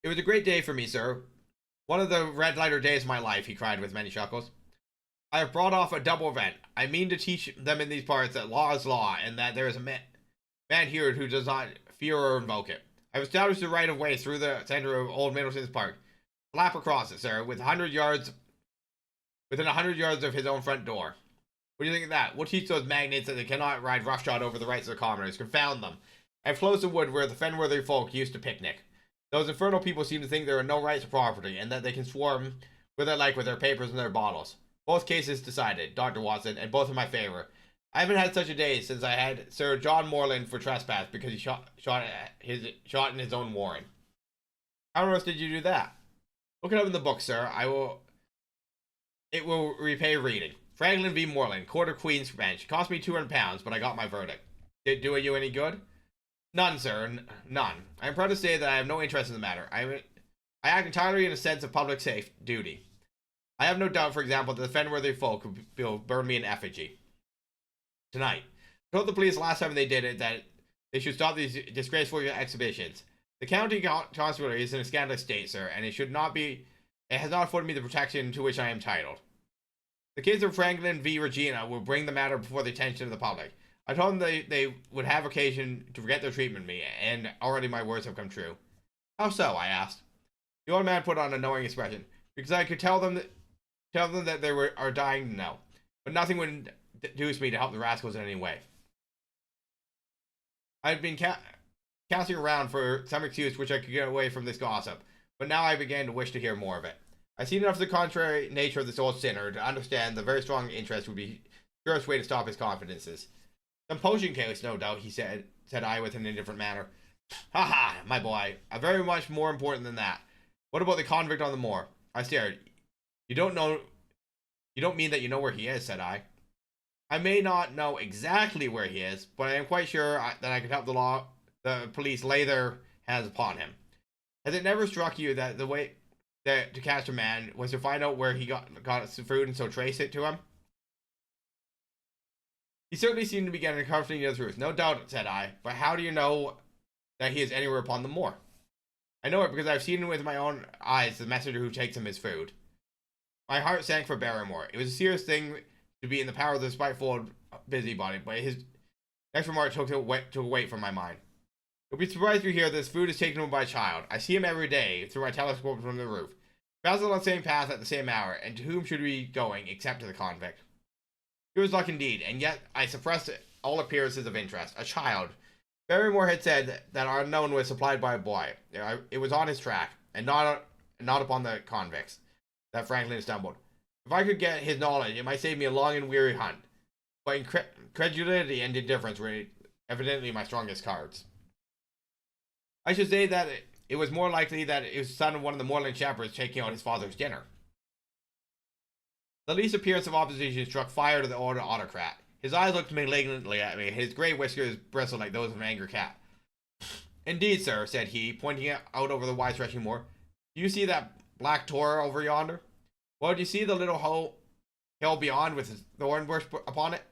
"It was a great day for me, sir. One of the red lighter days of my life," he cried with many chuckles. "I have brought off a double event. I mean to teach them in these parts that law is law, and that there is a man here who does not fear or invoke it. I have established the right of way through the center of Old Middleton's Park. Lap across it, sir, within 100 yards of his own front door. What do you think of that? We'll teach those magnates that they cannot ride roughshod over the rights of the commoners. Confound them. I have closed the wood where the Fenworthy folk used to picnic. Those infernal people seem to think there are no rights of property, and that they can swarm where they like with their papers and their bottles. Both cases decided, Dr. Watson, and both in my favor. I haven't had such a day since I had Sir John Morland for trespass because he shot in his own warren." "How on earth did you do that?" "Look it up in the book, sir. It will repay reading. Franklin v. Morland, Court of Queen's Bench. Cost me £200, but I got my verdict. Did it do you any good?" "None, sir. None. I am proud to say that I have no interest in the matter. I act entirely in a sense of public safe duty. I have no doubt, for example, that the Fenworthy folk will burn me in effigy tonight. I told the police last time they did it that they should stop these disgraceful exhibitions. The county constabulary is in a scandalous state, sir, and it has not afforded me the protection to which I am entitled. The case of Franklin v. Regina will bring the matter before the attention of the public. I told them they would have occasion to forget their treatment of me, and already my words have come true." "How so?" I asked. The old man put on a knowing expression. "Because I could tell them that they are dying to know, but nothing would induce me to help the rascals in any way. I had been casting around for some excuse which I could get away from this gossip, but now I began to wish to hear more of it. I seen enough of the contrary nature of this old sinner to understand the very strong interest would be the surest way to stop his confidences. Some potion case, no doubt," said I with an indifferent manner. "Ha ha, my boy, a very much more important than that. What about the convict on the moor?" I stared. You don't mean that you know where he is," said I. "I may not know exactly where he is, but I am quite sure that I can help the police lay their hands upon him. Has it never struck you that the way to catch the man was to find out where he got some food and so trace it to him. He certainly seemed to be getting comforting near the truth. No doubt, said I, but how do you know that he is anywhere upon the moor? I know it because I've seen with my own eyes the messenger who takes him his food. My heart sank for Barrymore. It was a serious thing to be in the power of the spiteful busybody, but his next remark took away from my mind. You'll be surprised to hear this food is taken by a child. I see him every day through my telescope from the roof. Travels on the same path at the same hour, and to whom should we be going except to the convict? It was luck indeed, and yet I suppressed all appearances of interest. A child. Barrymore had said that our unknown was supplied by a boy. It was on his track, and not upon the convicts, that Franklin stumbled. If I could get his knowledge, it might save me a long and weary hunt. But incredulity and indifference were evidently my strongest cards. I should say that it was more likely that it was the son of one of the moorland shepherds taking out his father's dinner. The least appearance of opposition struck fire to the old autocrat. His eyes looked malignantly at me, his grey whiskers bristled like those of an angry cat. Indeed, sir, said he, pointing out over the wide stretching moor. Do you see that black tor over yonder? Well, do you see the little hill beyond with the thorn bush upon it?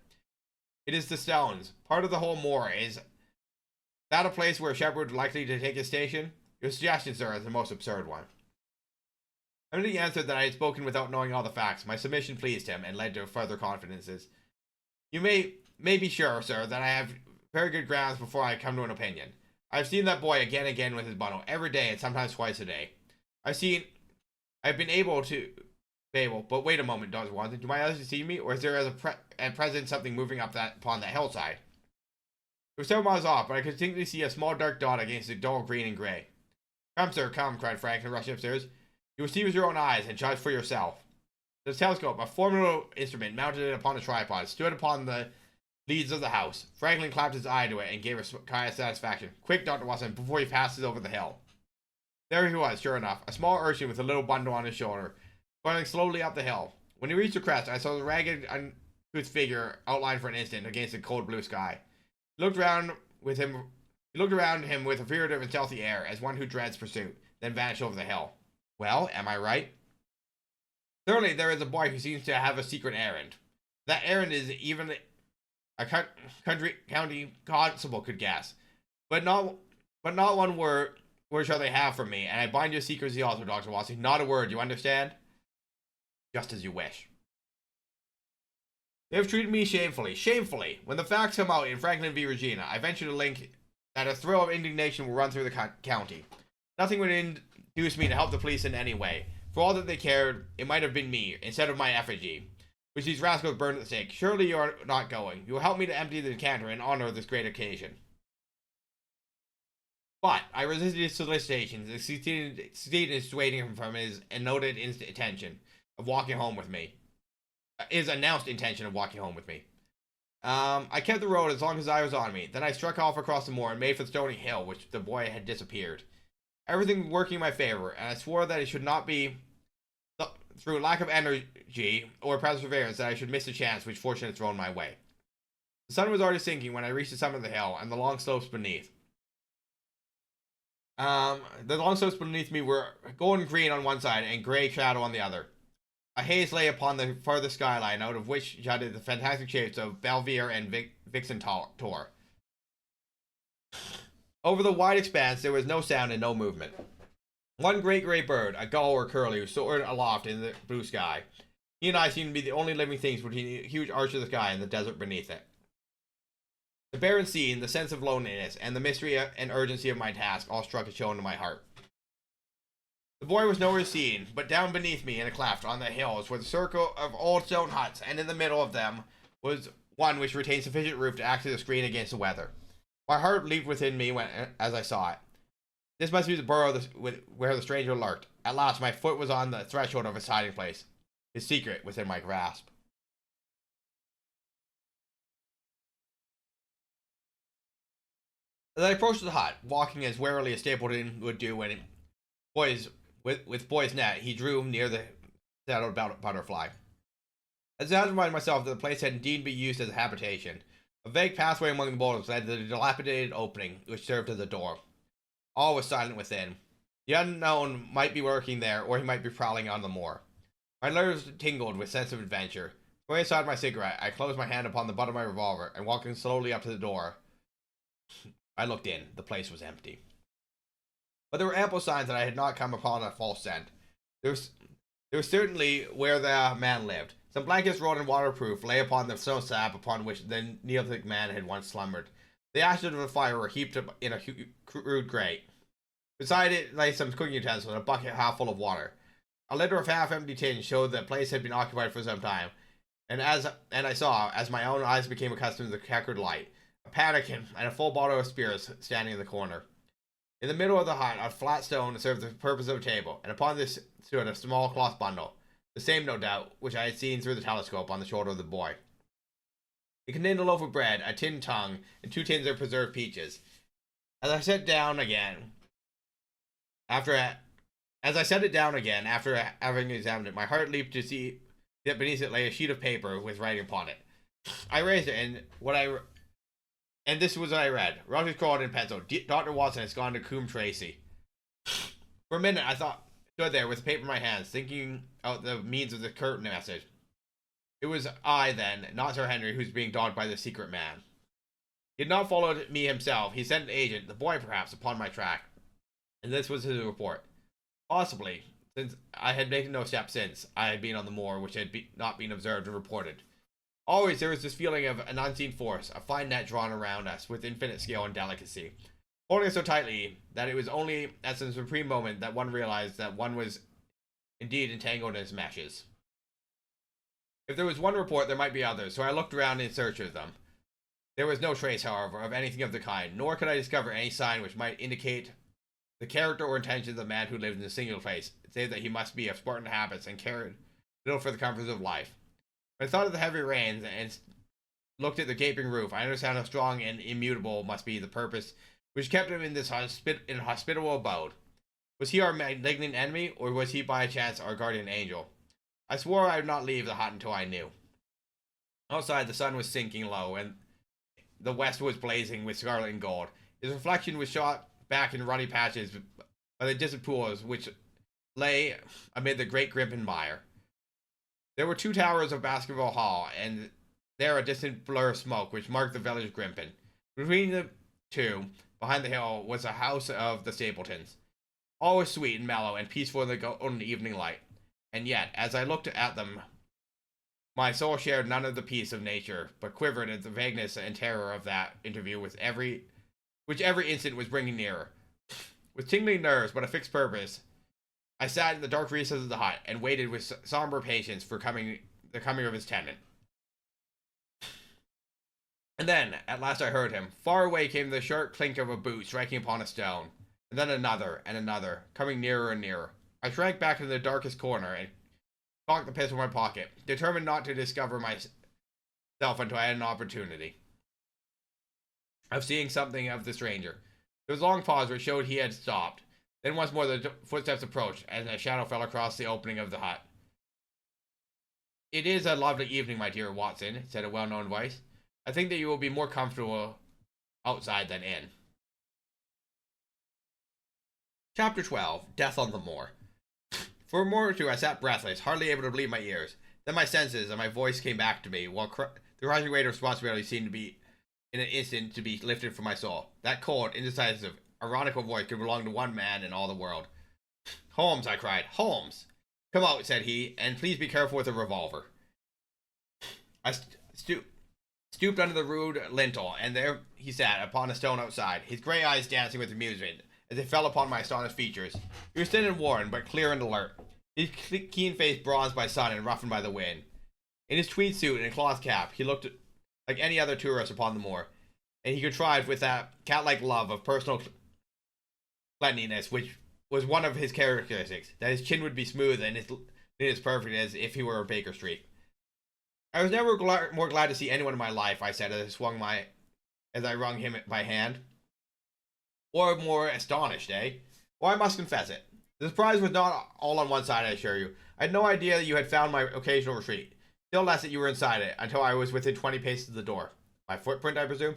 It is the stones. Part of the whole moor. Is that a place where a shepherd likely to take his station? Your suggestion, sir, is the most absurd one. He answered that I had spoken without knowing all the facts. My submission pleased him and led to further confidences. You may be sure, sir, that I have very good grounds before I come to an opinion. I have seen that boy again and again with his bundle, every day and sometimes twice a day. I've been able, but wait a moment, Dr. Watson. Do my eyes see me, or is there at present something moving upon that hillside? It was several miles off, but I could distinctly see a small dark dot against the dull green and gray. Come, sir, come, cried Franklin, rushing upstairs. You will see with your own eyes and judge for yourself. The telescope, a formidable instrument mounted upon a tripod, stood upon the leads of the house. Franklin clapped his eye to it and gave a cry of satisfaction. Quick, Dr. Watson, before he passes over the hill. There he was, sure enough, a small urchin with a little bundle on his shoulder, going slowly up the hill. When he reached the crest, I saw the ragged, uncouth figure outlined for an instant against the cold blue sky. He looked around him with a furtive and stealthy air, as one who dreads pursuit, then vanished over the hill. Well, am I right? Certainly, there is a boy who seems to have a secret errand. That errand is even a county constable could guess. But not one word shall they have from me, and I bind your secrecy also, Dr. Watson. Not a word, you understand? Just as you wish. They have treated me shamefully. Shamefully! When the facts come out in Franklin v. Regina, I venture to link that a thrill of indignation will run through the county. Nothing would induce me to help the police in any way. For all that they cared, it might have been me, instead of my effigy, which these rascals burned at the stake. Surely you are not going. You will help me to empty the decanter in honor of this great occasion. But I resisted his solicitations and succeeded in dissuading him from his noted intention of walking home with me. His announced intention of walking home with me. I kept the road as long as I was on me. Then I struck off across the moor and made for the stony hill, which the boy had disappeared. Everything working in my favor, and I swore that it should not be through lack of energy or perseverance that I should miss the chance which fortune had thrown my way. The sun was already sinking when I reached the summit of the hill and the long slopes beneath. The long slopes beneath me were golden green on one side and gray shadow on the other. A haze lay upon the farthest skyline, out of which jutted the fantastic shapes of Belvedere and Vixen Tor. Over the wide expanse there was no sound and no movement. One great gray bird, a gull or curlew, soared aloft in the blue sky. He and I seemed to be the only living things between the huge arch of the sky and the desert beneath it. The barren scene, the sense of loneliness, and the mystery and urgency of my task all struck a chill into my heart. The boy was nowhere seen, but down beneath me in a cleft on the hills was a circle of old stone huts, and in the middle of them was one which retained sufficient roof to act as a screen against the weather. My heart leaped within me as I saw it. This must be the burrow where the stranger lurked. At last, my foot was on the threshold of his hiding place, his secret within my grasp. As I approached the hut, walking as warily as Stapleton would do when with boy's net, he drew near the settled butterfly. As I reminded myself that the place had indeed been used as a habitation, a vague pathway among the boulders led to the dilapidated opening which served as a door. All was silent within. The unknown might be lurking there, or he might be prowling on the moor. My nerves tingled with sense of adventure. Going aside my cigarette, I closed my hand upon the butt of my revolver, and walking slowly up to the door, I looked in. The place was empty. But there were ample signs that I had not come upon a false scent. There was certainly where the man lived. Some blankets rolled in waterproof lay upon the stone slab upon which the Neolithic man had once slumbered. The ashes of the fire were heaped up in a rude grate. Beside it lay some cooking utensils and a bucket half full of water. A litter of half-empty tins showed that the place had been occupied for some time, and I saw, as my own eyes became accustomed to the checkered light, a pannikin and a full bottle of spirits standing in the corner. In the middle of the hut, a flat stone served the purpose of a table, and upon this stood a small cloth bundle, the same, no doubt, which I had seen through the telescope on the shoulder of the boy. It contained a loaf of bread, a tin tongue, and 2 tins of preserved peaches. As I set it down again, after having examined it, my heart leaped to see that beneath it lay a sheet of paper with writing upon it. I raised it, and this was what I read. Rogers crawled in pencil. Dr. Watson has gone to Coombe Tracy. For a minute, I stood there with the paper in my hands, thinking out the means of the curt message. It was I, then, not Sir Henry, who was being dogged by the secret man. He had not followed me himself. He sent an agent, the boy perhaps, upon my track. And this was his report. Possibly, since I had made no step since I had been on the moor, which had not been observed or reported. Always there was this feeling of an unseen force, a fine net drawn around us with infinite skill and delicacy, holding us so tightly that it was only at some supreme moment that one realized that one was indeed entangled in its meshes. If there was one report, there might be others, so I looked around in search of them. There was no trace, however, of anything of the kind, nor could I discover any sign which might indicate the character or intentions of the man who lived in a single place, save that he must be of Spartan habits and cared little for the comforts of life. When I thought of the heavy rains and looked at the gaping roof, I understood how strong and immutable must be the purpose which kept him in this hospitable abode. Was he our malignant enemy, or was he by chance our guardian angel? I swore I would not leave the hut until I knew. Outside, the sun was sinking low, and the west was blazing with scarlet and gold. His reflection was shot back in ruddy patches by the distant pools which lay amid the great Grimpen mire. There were 2 towers of Baskerville Hall, and there a distant blur of smoke which marked the village of Grimpen. Between the 2, behind the hill, was the house of the Stapletons. All was sweet and mellow and peaceful in the golden evening light. And yet, as I looked at them, my soul shared none of the peace of nature, but quivered at the vagueness and terror of that interview which every instant was bringing nearer. With tingling nerves, but a fixed purpose, I sat in the dark recesses of the hut and waited with somber patience for the coming of his tenant. And then, at last I heard him. Far away came the sharp clink of a boot striking upon a stone, and then another and another, coming nearer and nearer. I shrank back into the darkest corner and cocked the pistol in my pocket, determined not to discover myself until I had an opportunity of seeing something of the stranger. There was a long pause which showed he had stopped. Then once more the footsteps approached, and a shadow fell across the opening of the hut. "It is a lovely evening, my dear Watson," said a well-known voice. "I think that you will be more comfortable outside than in." Chapter 12. Death on the Moor. For a moment or two I sat breathless, hardly able to believe my ears. Then my senses and my voice came back to me, while the rising weight of responsibility seemed to be, in an instant, to be lifted from my soul. That cold, indecisive, ironical voice could belong to one man in all the world. "Holmes," I cried. "Holmes!" "Come out," said he, "and please be careful with the revolver." I stooped under the rude lintel, and there he sat upon a stone outside, his grey eyes dancing with amusement as they fell upon my astonished features. He was thin and worn, but clear and alert, his keen face bronzed by sun and roughened by the wind. In his tweed suit and cloth cap, he looked like any other tourist upon the moor, and he contrived with that cat-like love of personal cleanliness which was one of his characteristics, that his chin would be smooth and as perfect as if he were a Baker Street. "I was never more glad to see anyone in my life," I said as I wrung him by hand. "Or more astonished, eh? Well, I must confess it. The surprise was not all on one side, I assure you. I had no idea that you had found my occasional retreat, still less that you were inside it, until I was within 20 paces of the door. My footprint, I presume?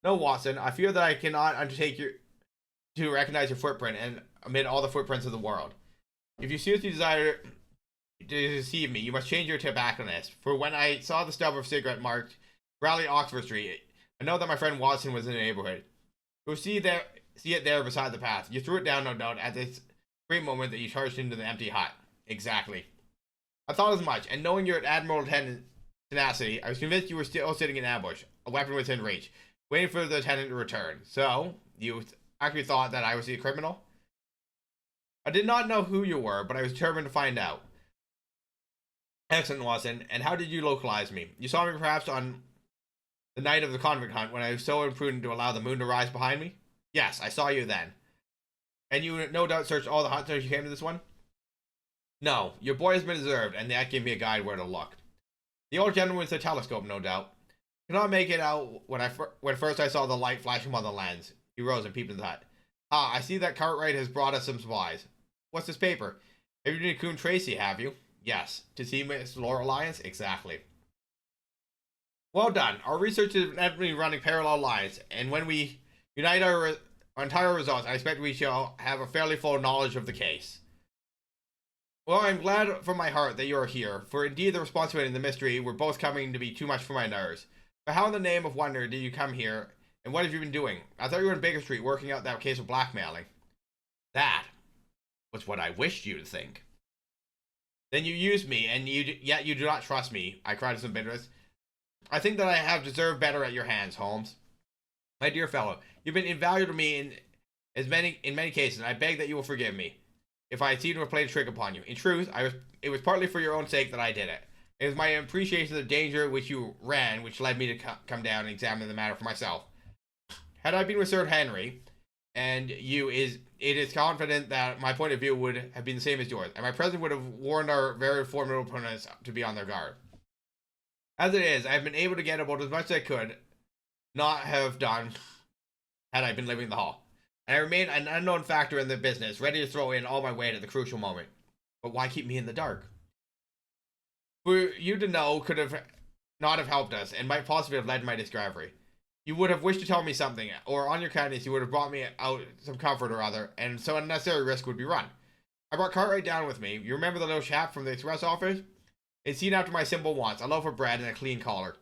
No, Watson, I fear that I cannot undertake to recognize your footprint and amid all the footprints of the world. If you seriously desire to deceive me, you must change your tobacconist. For when I saw the stub of cigarette marked Raleigh Oxford Street, I know that my friend Watson was in the neighborhood. You'll see it there beside the path. You threw it down, no doubt, at this great moment that you charged into the empty hut. Exactly. I thought as much, and knowing your admirable tenacity, I was convinced you were still sitting in ambush, a weapon within reach, waiting for the tenant to return. So, you actually thought that I was the criminal? I did not know who you were, but I was determined to find out. Excellent, Watson. And how did you localize me? You saw me perhaps on the night of the convict hunt when I was so imprudent to allow the moon to rise behind me? Yes, I saw you then. And you no doubt searched all the huts as you came to this one? No, your boy has been observed, and that gave me a guide where to look. The old gentleman with the telescope, no doubt. Could not make it out when first I saw the light flashing on the lens. He rose and peeped in the hut. Ah, I see that Cartwright has brought us some supplies. What's this paper? Have you been to Coombe Tracy, have you? Yes. To see Miss Laura Lyons? Exactly. Well done. Our research is inevitably running parallel lines, and when we unite our entire results, I expect we shall have a fairly full knowledge of the case. Well, I'm glad from my heart that you are here, for indeed the responsibility and the mystery were both coming to be too much for my nerves. But how in the name of wonder did you come here, and what have you been doing? I thought you were in Baker Street working out that case of blackmailing. That was what I wished you to think. Then you used me, and yet you do not trust me, I cried with some bitterness. I think that I have deserved better at your hands, Holmes. My dear fellow, you've been invaluable to me in many cases, and I beg that you will forgive me if I seem to have played a trick upon you. In truth, it was partly for your own sake that I did it. It was my appreciation of the danger which you ran which led me to come down and examine the matter for myself. Had I been with Sir Henry, and it is confident that my point of view would have been the same as yours, and my presence would have warned our very formidable opponents to be on their guard. As it is, I have been able to get about as much as I could not have done had I been living in the hall. And I remain an unknown factor in the business, ready to throw in all my weight at the crucial moment. But why keep me in the dark? For you to know could not have helped us, and might possibly have led to my discovery. You would have wished to tell me something, or on your kindness you would have brought me out some comfort or other, and so unnecessary risk would be run. I brought Cartwright down with me. You remember the little chap from the express office? It's seen after my simple wants, a loaf of bread and a clean collar.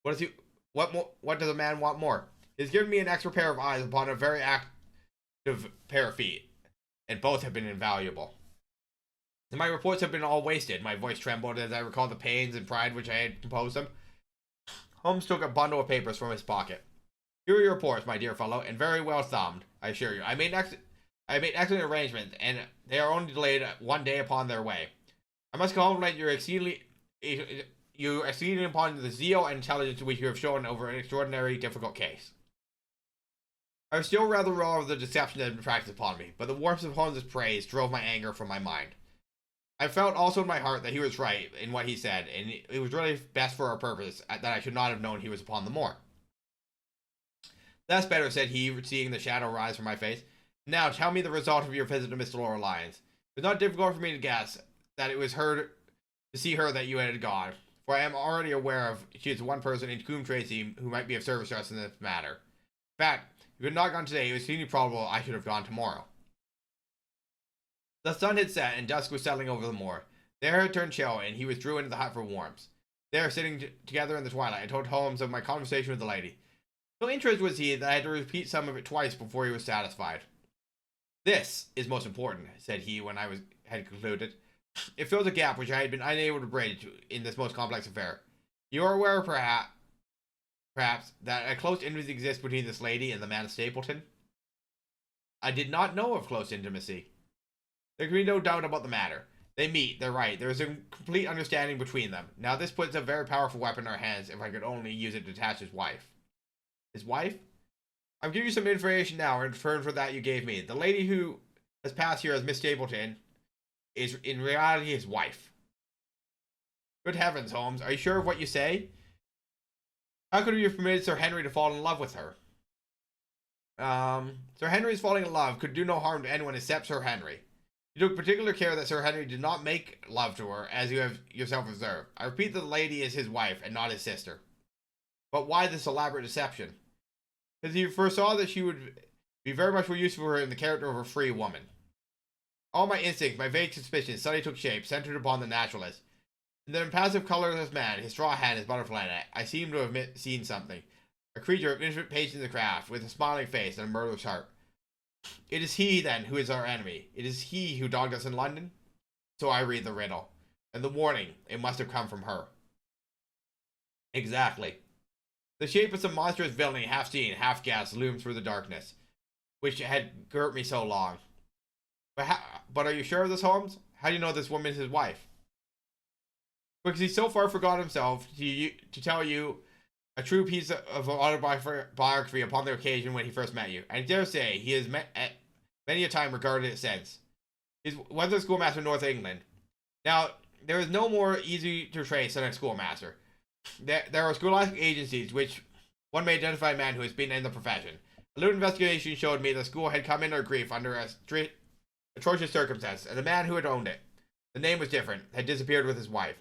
What does a man want more? He's given me an extra pair of eyes upon a very active pair of feet, and both have been invaluable. And my reports have been all wasted. My voice trembled as I recalled the pains and pride which I had composed them. Holmes took a bundle of papers from his pocket. Here are your reports, my dear fellow, and very well thumbed, I assure you. I made excellent arrangements, and they are only delayed one day upon their way. I must compliment you exceedingly upon the zeal and intelligence which you have shown over an extraordinarily difficult case. I was still rather raw of the deception that had been practiced upon me, but the warmth of Holmes's praise drove my anger from my mind. I felt also in my heart that he was right in what he said, and it was really best for our purpose that I should not have known he was upon the moor. That's better, said he, seeing the shadow rise from my face. Now tell me the result of your visit to Miss Laura Lyons. It was not difficult for me to guess that it was to see her that you had gone, for I am already aware of she is one person in Coombe Tracy who might be of service to us in this matter. In fact, if you had not gone today, it was extremely probable I should have gone tomorrow. The sun had set, and dusk was settling over the moor. The air had turned chill, and he withdrew into the hut for warmth. There, sitting together in the twilight, I told Holmes of my conversation with the lady. So interested was he that I had to repeat some of it twice before he was satisfied. This is most important, said he when I had concluded. It fills a gap which I had been unable to bridge in this most complex affair. You are aware, perhaps, that a close intimacy exists between this lady and the man of Stapleton? I did not know of close intimacy. There can be no doubt about the matter. They meet, they're right. There is a complete understanding between them. Now this puts a very powerful weapon in our hands if I could only use it to detach his wife. His wife? I'll give you some information now in return for that you gave me. The lady who has passed here as Miss Stapleton is in reality his wife. Good heavens, Holmes. Are you sure of what you say? How could you have permitted Sir Henry to fall in love with her? Sir Henry's falling in love could do no harm to anyone except Sir Henry. You took particular care that Sir Henry did not make love to her, as you have yourself observed. I repeat that the lady is his wife, and not his sister. But why this elaborate deception? Because he foresaw that she would Be very much more useful for her in the character of a free woman. All my instincts, my vague suspicions, suddenly took shape, centered upon the naturalist. In the impassive, colorless man, his straw hat, his butterfly net, I seemed to have seen something. A creature of infinite patience in the craft, with a smiling face and a murderous heart. It is he, then, who is our enemy. It is he who dogged us in London. So I read the riddle. And the warning, it must have come from her. Exactly. The shape of some monstrous villainy, half seen, half guessed, loomed through the darkness, which had girt me so long. But are you sure of this, Holmes? How do you know this woman is his wife? Because he so far forgot himself to tell you a true piece of autobiography upon the occasion when he first met you. I dare say he has many a time regarded it since. He was a schoolmaster in North England. Now, there is no more easy to trace than a schoolmaster. There are scholastic agencies which one may identify a man who has been in the profession. A little investigation showed me the school had come into grief under atrocious circumstances, and the man who had owned it, the name was different, had disappeared with his wife.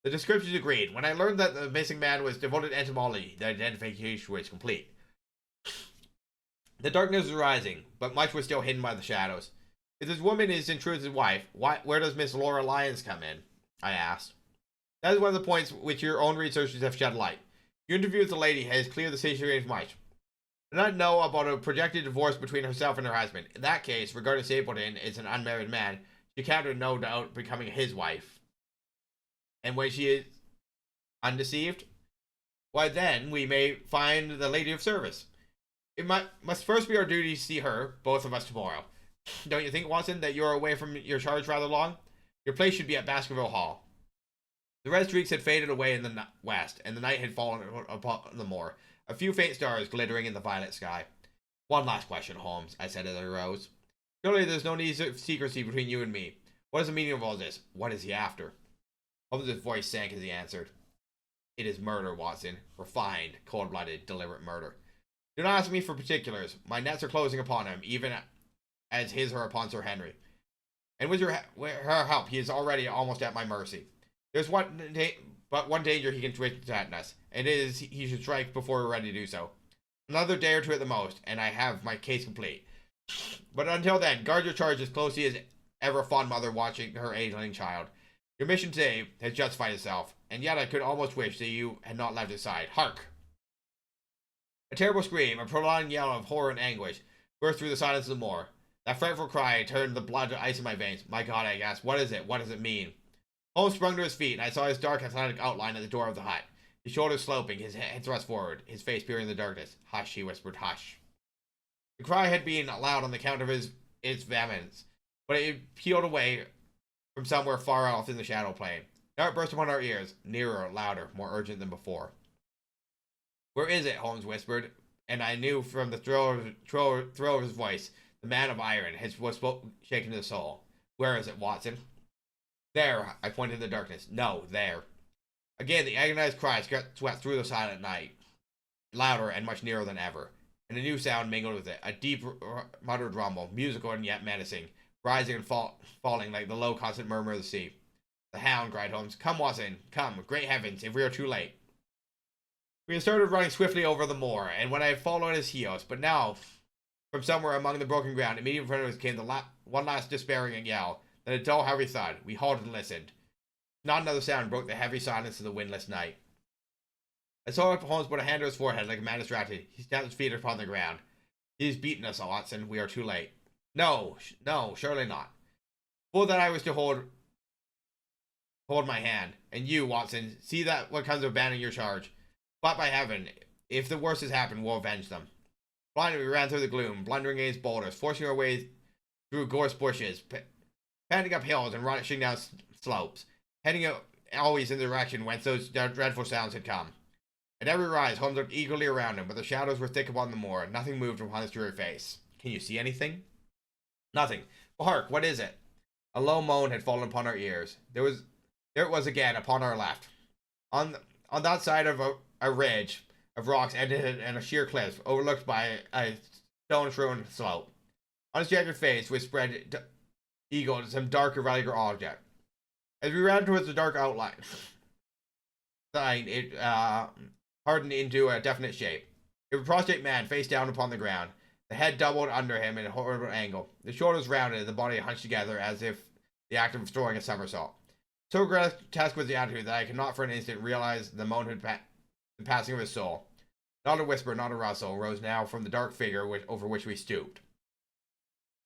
The descriptions agreed. When I learned that the missing man was devoted to entomology, the identification was complete. The darkness was rising, but much was still hidden by the shadows. If this woman is in truth his wife, where does Miss Laura Lyons come in? I asked. That is one of the points which your own researchers have shed light. Your interview with the lady has cleared the situation much. I do not know about a projected divorce between herself and her husband. In that case, regarding Stapleton as an unmarried man, she counted no doubt becoming his wife. And when she is undeceived, why then we may find the lady of service. It must first be our duty to see her, both of us, tomorrow. Don't you think, Watson, that you are away from your charge rather long? Your place should be at Baskerville Hall. The red streaks had faded away in the west, and the night had fallen upon the moor, a few faint stars glittering in the violet sky. One last question, Holmes, I said as I rose. Surely there's no need of secrecy between you and me. What is the meaning of all this? What is he after? Holmes' voice sank as he answered. It is murder, Watson. Refined, cold-blooded, deliberate murder. Do not ask me for particulars. My nets are closing upon him, even as his are upon Sir Henry. And with her help, he is already almost at my mercy. There's but one danger he can threaten us, and it is he should strike before we're ready to do so. Another day or two at the most, and I have my case complete. But until then, guard your charge as closely as ever a fond mother watching her ailing child. Your mission today has justified itself, and yet I could almost wish that you had not left his side. Hark! A terrible scream, a prolonged yell of horror and anguish, burst through the silence of the moor. That frightful cry turned the blood to ice in my veins. My God, I gasped. What is it? What does it mean? Holmes sprung to his feet, and I saw his dark, athletic outline at the door of the hut. His shoulders sloping, his head thrust forward, his face peering in the darkness. Hush, he whispered, hush. The cry had been loud on the account of its vehemence, but it pealed away from somewhere far off in the shadow plane. Now it burst upon our ears, nearer, louder, more urgent than before. Where is it? Holmes whispered, and I knew from the thrill of his voice, the man of iron was shaken to the soul. Where is it, Watson? There, I pointed in the darkness. No, there. Again, the agonized cry swept through the silent night, louder and much nearer than ever, and a new sound mingled with it, a deep, muttered rumble, musical and yet menacing, rising and falling like the low, constant murmur of the sea. The Hound, cried Holmes. Come, Watson, come. Great heavens, if we are too late. We had started running swiftly over the moor, and when I had followed his heels, but now, from somewhere among the broken ground, immediately in front of us came one last despairing yell, then a dull, heavy thud. We halted and listened. Not another sound broke the heavy silence of the windless night. I saw Holmes put a hand to his forehead like a man distracted. He stamped his feet upon the ground. He has beaten us, Watson. We are too late. No, surely not. Fool that I was to hold my hand. And you, Watson, see that what comes of abandoning your charge. But by heaven, if the worst has happened, we'll avenge them. Blindly we ran through the gloom, blundering against boulders, forcing our way through gorse bushes, panting up hills and rushing down slopes, heading always in the direction whence those dreadful sounds had come. At every rise, Holmes looked eagerly around him, but the shadows were thick upon the moor, and nothing moved upon his dreary face. Can you see anything? Nothing. But hark, what is it? A low moan had fallen upon our ears. There it was again, upon our left. On that side of a ridge of rocks ended in a sheer cliff, overlooked by a stone-strewn slope. On his jagged face was spread eagle some dark irregular object. As we ran towards the dark outline, it hardened into a definite shape. A prostrate man, face down upon the ground. The head doubled under him in a horrible angle. The shoulders rounded and the body hunched together as if the act of throwing a somersault. So grotesque was the attitude that I could not for an instant realize the moment the passing of his soul. Not a whisper, not a rustle, rose now from the dark figure over which we stooped.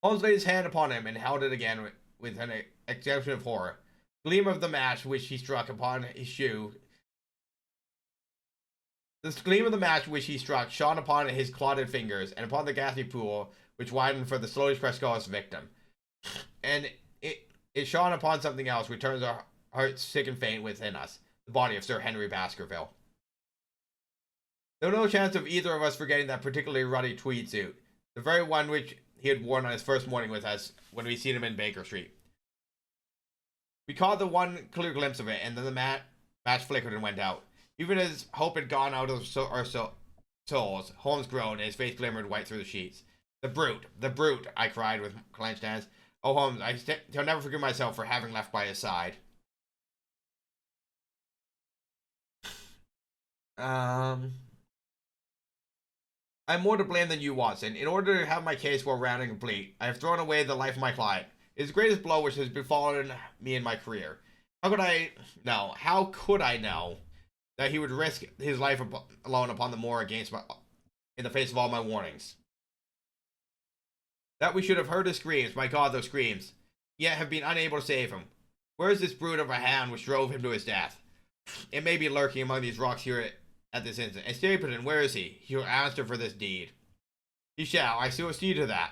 Holmes laid his hand upon him and held it again with an expression of horror. The gleam of the match which he struck upon his shoe. The gleam of the match which he struck shone upon his clotted fingers and upon the ghastly pool which widened for the slowly pressed skull of his victim. And it shone upon something else which turns our hearts sick and faint within us, the body of Sir Henry Baskerville. There was no chance of either of us forgetting that particularly ruddy tweed suit, the very one which he had worn on his first morning with us when we seen him in Baker Street. We caught the one clear glimpse of it, and then the match flickered and went out. Even as hope had gone out of our souls, Holmes groaned, and his face glimmered white through the sheets. The brute, I cried with clenched hands. Oh, Holmes, I shall never forgive myself for having left by his side. I'm more to blame than you, Watson. In order to have my case well rounded and complete, I have thrown away the life of my client. It is the greatest blow which has befallen me in my career. How could I know that he would risk his life alone upon the moor in the face of all my warnings? That we should have heard his screams, my God, those screams, yet have been unable to save him. Where is this brute of a hound which drove him to his death? It may be lurking among these rocks here at this instant. And Stapleton, where is he? He will answer for this deed. He shall. I see to that.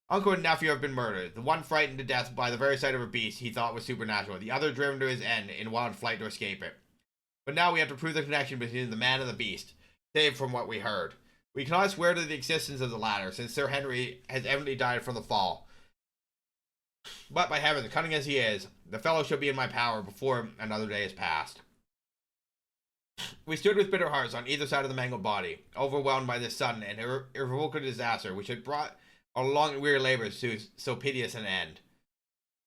Uncle and nephew have been murdered. The one frightened to death by the very sight of a beast he thought was supernatural. The other driven to his end in wild flight to escape it. But now we have to prove the connection between the man and the beast, save from what we heard. We cannot swear to the existence of the latter, since Sir Henry has evidently died from the fall. But by heaven, cunning as he is, the fellow shall be in my power before another day is past. We stood with bitter hearts on either side of the mangled body, overwhelmed by this sudden and irrevocable disaster which had brought our long and weary labors to so piteous an end.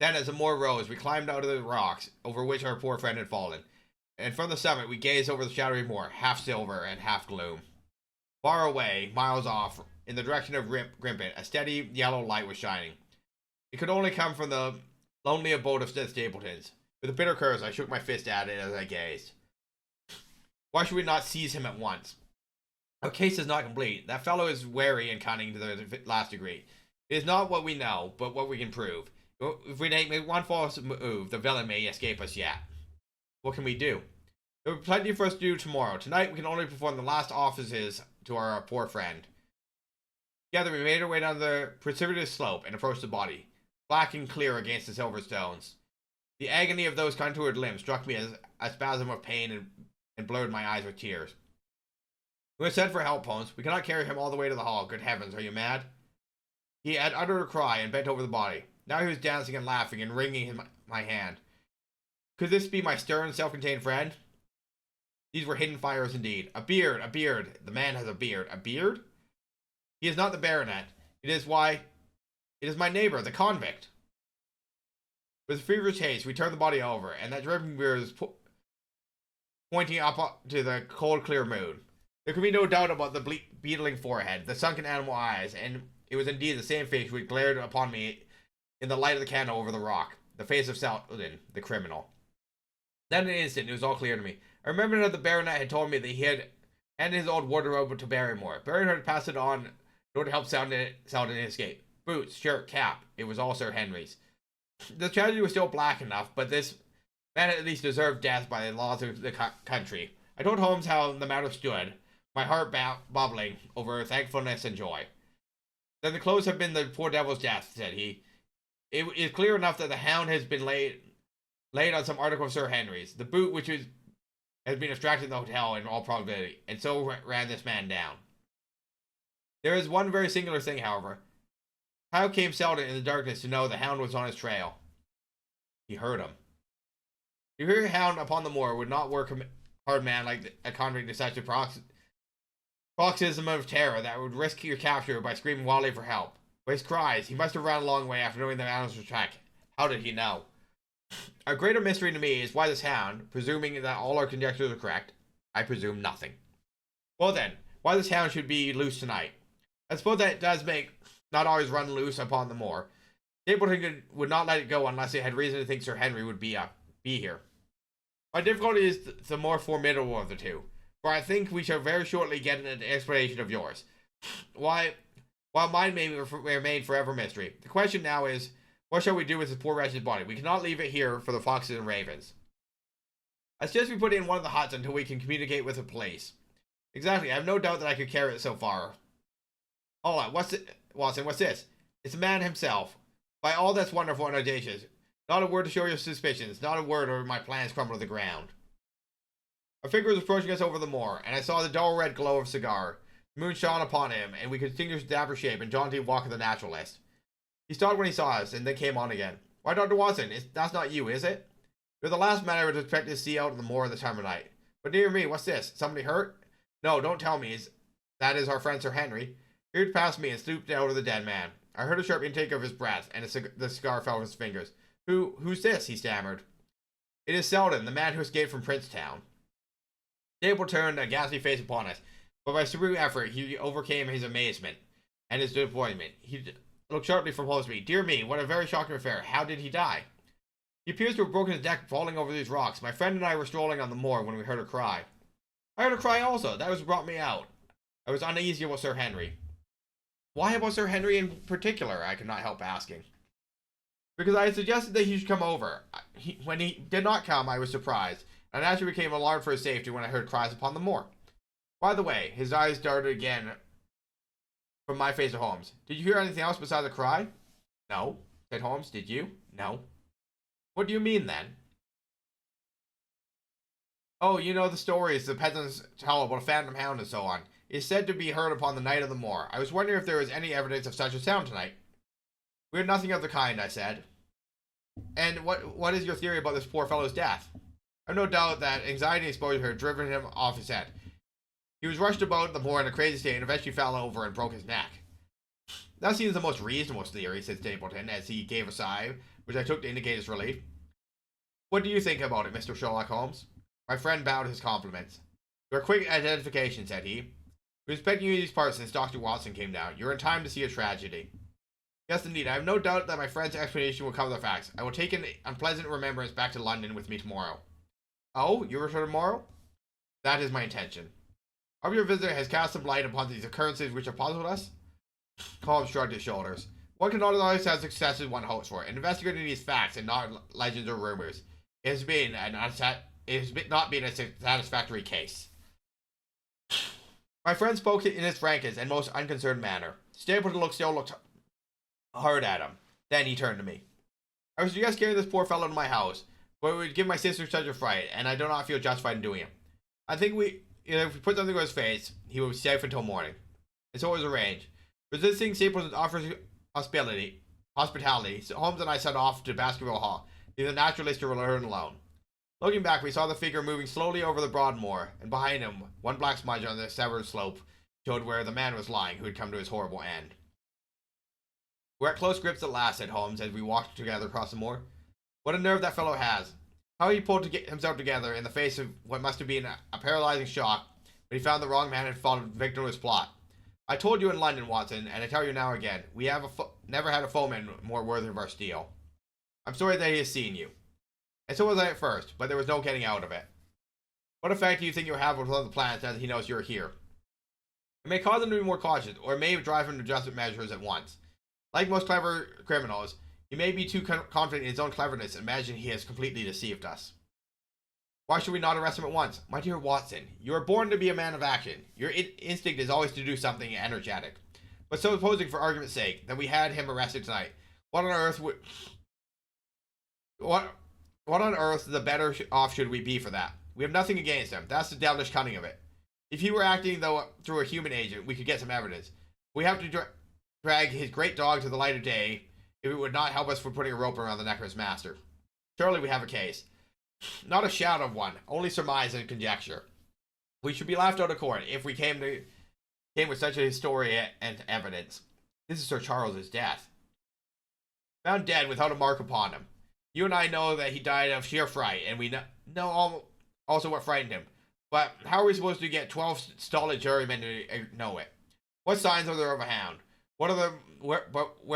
Then, as the moor rose, we climbed out of the rocks over which our poor friend had fallen, and from the summit we gazed over the shadowy moor, half silver and half gloom. Far away, miles off, in the direction of Grimpet, a steady yellow light was shining. It could only come from the lonely abode of the Stapletons. With a bitter curse, I shook my fist at it as I gazed. Why should we not seize him at once? Our case is not complete. That fellow is wary and cunning to the last degree. It is not what we know, but what we can prove. If we make one false move, the villain may escape us yet. What can we do? There will be plenty for us to do tomorrow. Tonight we can only perform the last offices to our poor friend. Together we made our way down the precipitous slope and approached the body, black and clear against the silver stones. The agony of those contoured limbs struck me as a spasm of pain and blurred my eyes with tears. We have sent for help, Holmes. We cannot carry him all the way to the hall. Good heavens, are you mad? He had uttered a cry and bent over the body. Now he was dancing and laughing and wringing my hand. Could this be my stern, self-contained friend? These were hidden fires indeed. A beard, a beard. The man has a beard. A beard? He is not the baronet. It is my neighbor, the convict. With feverish haste, we turned the body over, and that dripping beard was pointing up to the cold, clear moon. There could be no doubt about the beetling forehead, the sunken animal eyes, and it was indeed the same face which glared upon me in the light of the candle over the rock, the face of Selden, the criminal. Then in an instant, it was all clear to me. I remembered that the baronet had told me that he had handed his old wardrobe to Barrymore. Barrymore had passed it on in order to help Selden escape. Boots, shirt, cap, it was all Sir Henry's. The tragedy was still black enough, but this man at least deserved death by the laws of the country. I told Holmes how the matter stood, my heart bubbling over thankfulness and joy. Then the clothes have been the poor devil's death, said he. It is clear enough that the hound has been laid on some article of Sir Henry's, the boot which has been extracted in the hotel in all probability, and so ran this man down. There is one very singular thing, however. How came Selden in the darkness to know the hound was on his trail? He heard him. To hear a hound upon the moor would not work a hard man like a convict to such a paroxysm of terror that would risk your capture by screaming wildly for help. But his cries, he must have run a long way after knowing the animals were tracked. How did he know? A greater mystery to me is why this hound, presuming that all our conjectures are correct, I presume nothing. Well then, why this hound should be loose tonight. I suppose that does make not always run loose upon the moor. Stapleton would not let it go unless it had reason to think Sir Henry would be here. My difficulty is the more formidable of the two, for I think we shall very shortly get an explanation of yours. While mine may remain forever mystery, the question now is, what shall we do with this poor wretched body? We cannot leave it here for the foxes and ravens. I suggest we put it in one of the huts until we can communicate with the police. Exactly, I have no doubt that I could carry it so far. Hold on, Watson, what's this? It's the man himself. By all that's wonderful and audacious. Not a word to show your suspicions, not a word, or my plans crumble to the ground. A figure was approaching us over the moor, and I saw the dull red glow of a cigar. The moon shone upon him, and we could distinguish the dapper shape and jaunty walk of the naturalist. He stopped when he saw us, and then came on again. Why, Dr. Watson, that's not you, is it? You're the last man I would expect to see out on the moor at the time of night. But dear me, what's this? Somebody hurt? No, don't tell me. That is our friend Sir Henry. He reached past me and stooped over the dead man. I heard a sharp intake of his breath, and the cigar fell from his fingers. Who's this? He stammered. It is Selden, the man who escaped from Princetown. Stapleton turned a ghastly face upon us, but by supreme effort he overcame his amazement and his disappointment. He looked sharply from Holmes to me. Dear me, what a very shocking affair. How did he die? He appears to have broken his neck falling over these rocks. My friend and I were strolling on the moor when we heard a cry. I heard a cry also. That was what brought me out. I was uneasy about Sir Henry. Why about Sir Henry in particular? I could not help asking. Because I had suggested that he should come over. When he did not come, I was surprised, and naturally became alarmed for his safety when I heard cries upon the moor. By the way, his eyes darted again from my face to Holmes. Did you hear anything else besides the cry? No, said Holmes. Did you? No. What do you mean, then? Oh, you know the stories the peasants tell about a phantom hound and so on. It is said to be heard upon the night of the moor. I was wondering if there was any evidence of such a sound tonight. We had nothing of the kind, I said. And what is your theory about this poor fellow's death? I have no doubt that anxiety and exposure had driven him off his head. He was rushed about the moor in a crazy state and eventually fell over and broke his neck. That seems the most reasonable theory, said Stapleton, as he gave a sigh, which I took to indicate his relief. What do you think about it, Mr. Sherlock Holmes? My friend bowed his compliments. Your quick identification, said he. We were expecting you in these parts since Dr. Watson came down. You're in time to see a tragedy. Yes, indeed. I have no doubt that my friend's explanation will cover the facts. I will take an unpleasant remembrance back to London with me tomorrow. Oh, you return tomorrow? That is my intention. Hope your visitor has cast some light upon these occurrences which have puzzled us. Holmes shrugged his shoulders. One cannot always have success as one hopes for. In investigating these facts and not legends or rumors, it has not been a satisfactory case. My friend spoke in his frankest and most unconcerned manner. Stapleton still looked hard at him. Then he turned to me. I would suggest carrying this poor fellow to my house, but it would give my sister such a fright, and I do not feel justified in doing it. I think if we put something on his face, he will be safe until morning. And so it was arranged. Resisting Stapleton's offers hospitality, so Holmes and I set off to Baskervilles Hall, leaving the naturalist to return alone. Looking back, we saw the figure moving slowly over the broad moor, and behind him, one black smudge on the severed slope showed where the man was lying who had come to his horrible end. We're at close grips at last, said Holmes, as we walked together across the moor. What a nerve that fellow has. How he pulled himself together in the face of what must have been a paralyzing shock when he found the wrong man had fallen victim to his plot. I told you in London, Watson, and I tell you now again, we have never had a foeman more worthy of our steel. I'm sorry that he has seen you. And so was I at first, but there was no getting out of it. What effect do you think you'll have with other plans now that he knows you're here? It may cause him to be more cautious, or it may drive him to drastic measures at once. Like most clever criminals, he may be too confident in his own cleverness and imagine he has completely deceived us. Why should we not arrest him at once? My dear Watson, you are born to be a man of action. Your instinct is always to do something energetic. But supposing, for argument's sake, that we had him arrested tonight, what on earth the better off should we be for that? We have nothing against him. That's the devilish cunning of it. If he were acting through a human agent, we could get some evidence. We have to drag his great dog to the light of day if it would not help us for putting a rope around the neck of his master. Surely we have a case. Not a shadow of one, only surmise and conjecture. We should be laughed out of court if we came with such a story and evidence. This is Sir Charles's death. Found dead without a mark upon him. You and I know that he died of sheer fright, and we know also what frightened him. But how are we supposed to get 12 stolid jurymen to know it? What signs are there of a hound? Where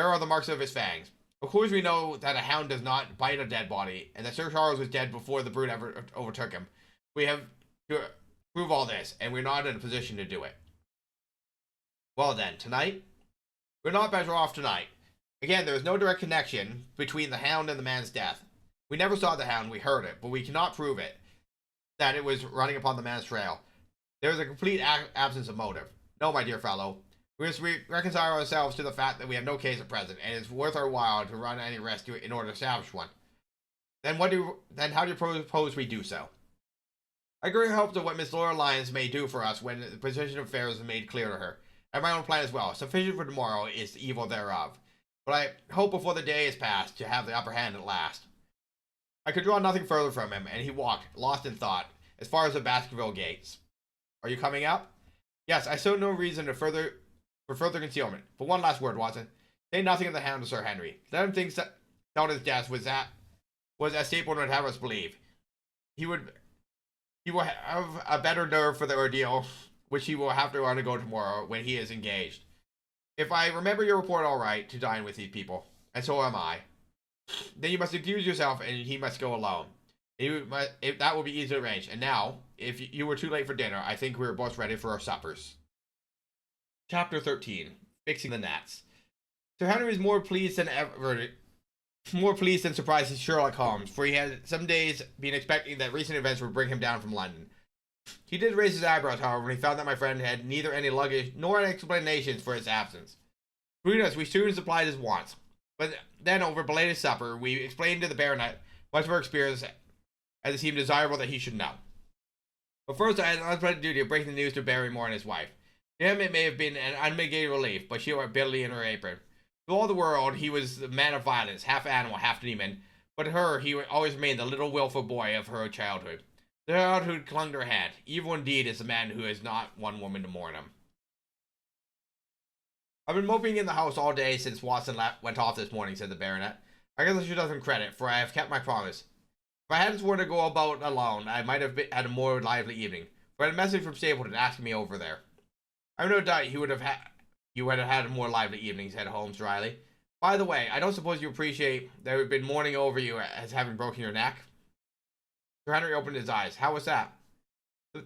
are the marks of his fangs? Of course, we know that a hound does not bite a dead body, and that Sir Charles was dead before the brute ever overtook him. We have to prove all this, and we're not in a position to do it. Well then, tonight? We're not better off tonight. Again, there is no direct connection between the hound and the man's death. We never saw the hound, we heard it, but we cannot prove it, that it was running upon the man's trail. There is a complete absence of motive. No, my dear fellow. We must reconcile ourselves to the fact that we have no case at present, and it's worth our while to run any risk in order to establish one. Then how do you propose we do so? I greatly hope that what Miss Laura Lyons may do for us when the position of affairs is made clear to her. I have my own plan as well. Sufficient for tomorrow is the evil thereof. But I hope before the day is past to have the upper hand at last. I could draw nothing further from him, and he walked, lost in thought, as far as the Baskerville gates. Are you coming up? Yes, I saw no reason for further concealment. But one last word, Watson. Say nothing of the hound to Sir Henry. Let him think Zelda's death was as Stapleton would have us believe. He will have a better nerve for the ordeal, which he will have to undergo tomorrow when he is engaged. If I remember your report all right, to dine with these people, and so am I, then you must excuse yourself and he must go alone. That will be easy to arrange. And now, if you were too late for dinner, I think we are both ready for our suppers. Chapter 13. Fixing the gnats. Sir Henry was more pleased than surprised as Sherlock Holmes, for he had some days been expecting that recent events would bring him down from London. He did raise his eyebrows, however, when he found that my friend had neither any luggage nor any explanations for his absence. Between us, we soon supplied his wants. But then, over belated supper, we explained to the baronet much of our experience, as it seemed desirable that he should know. But first, I had an unpleasant duty of breaking the news to Barrymore and his wife. To him, it may have been an unmitigated relief, but she wept bitterly in her apron. To all the world, he was the man of violence, half animal, half demon, but to her, he always remained the little willful boy of her childhood. The childhood clung to her hand. Evil indeed is the man who has not one woman to mourn him. I've been moping in the house all day since Watson went off this morning, said the baronet. I guess I should have him credit, for I have kept my promise. If I hadn't sworn to go about alone, I might have had a more lively evening, for I had a message from Stapleton asking me over there. I have no doubt you would have had a more lively evening, said Holmes dryly. By the way, I don't suppose you appreciate that we've been mourning over you as having broken your neck? Sir Henry opened his eyes. How was that?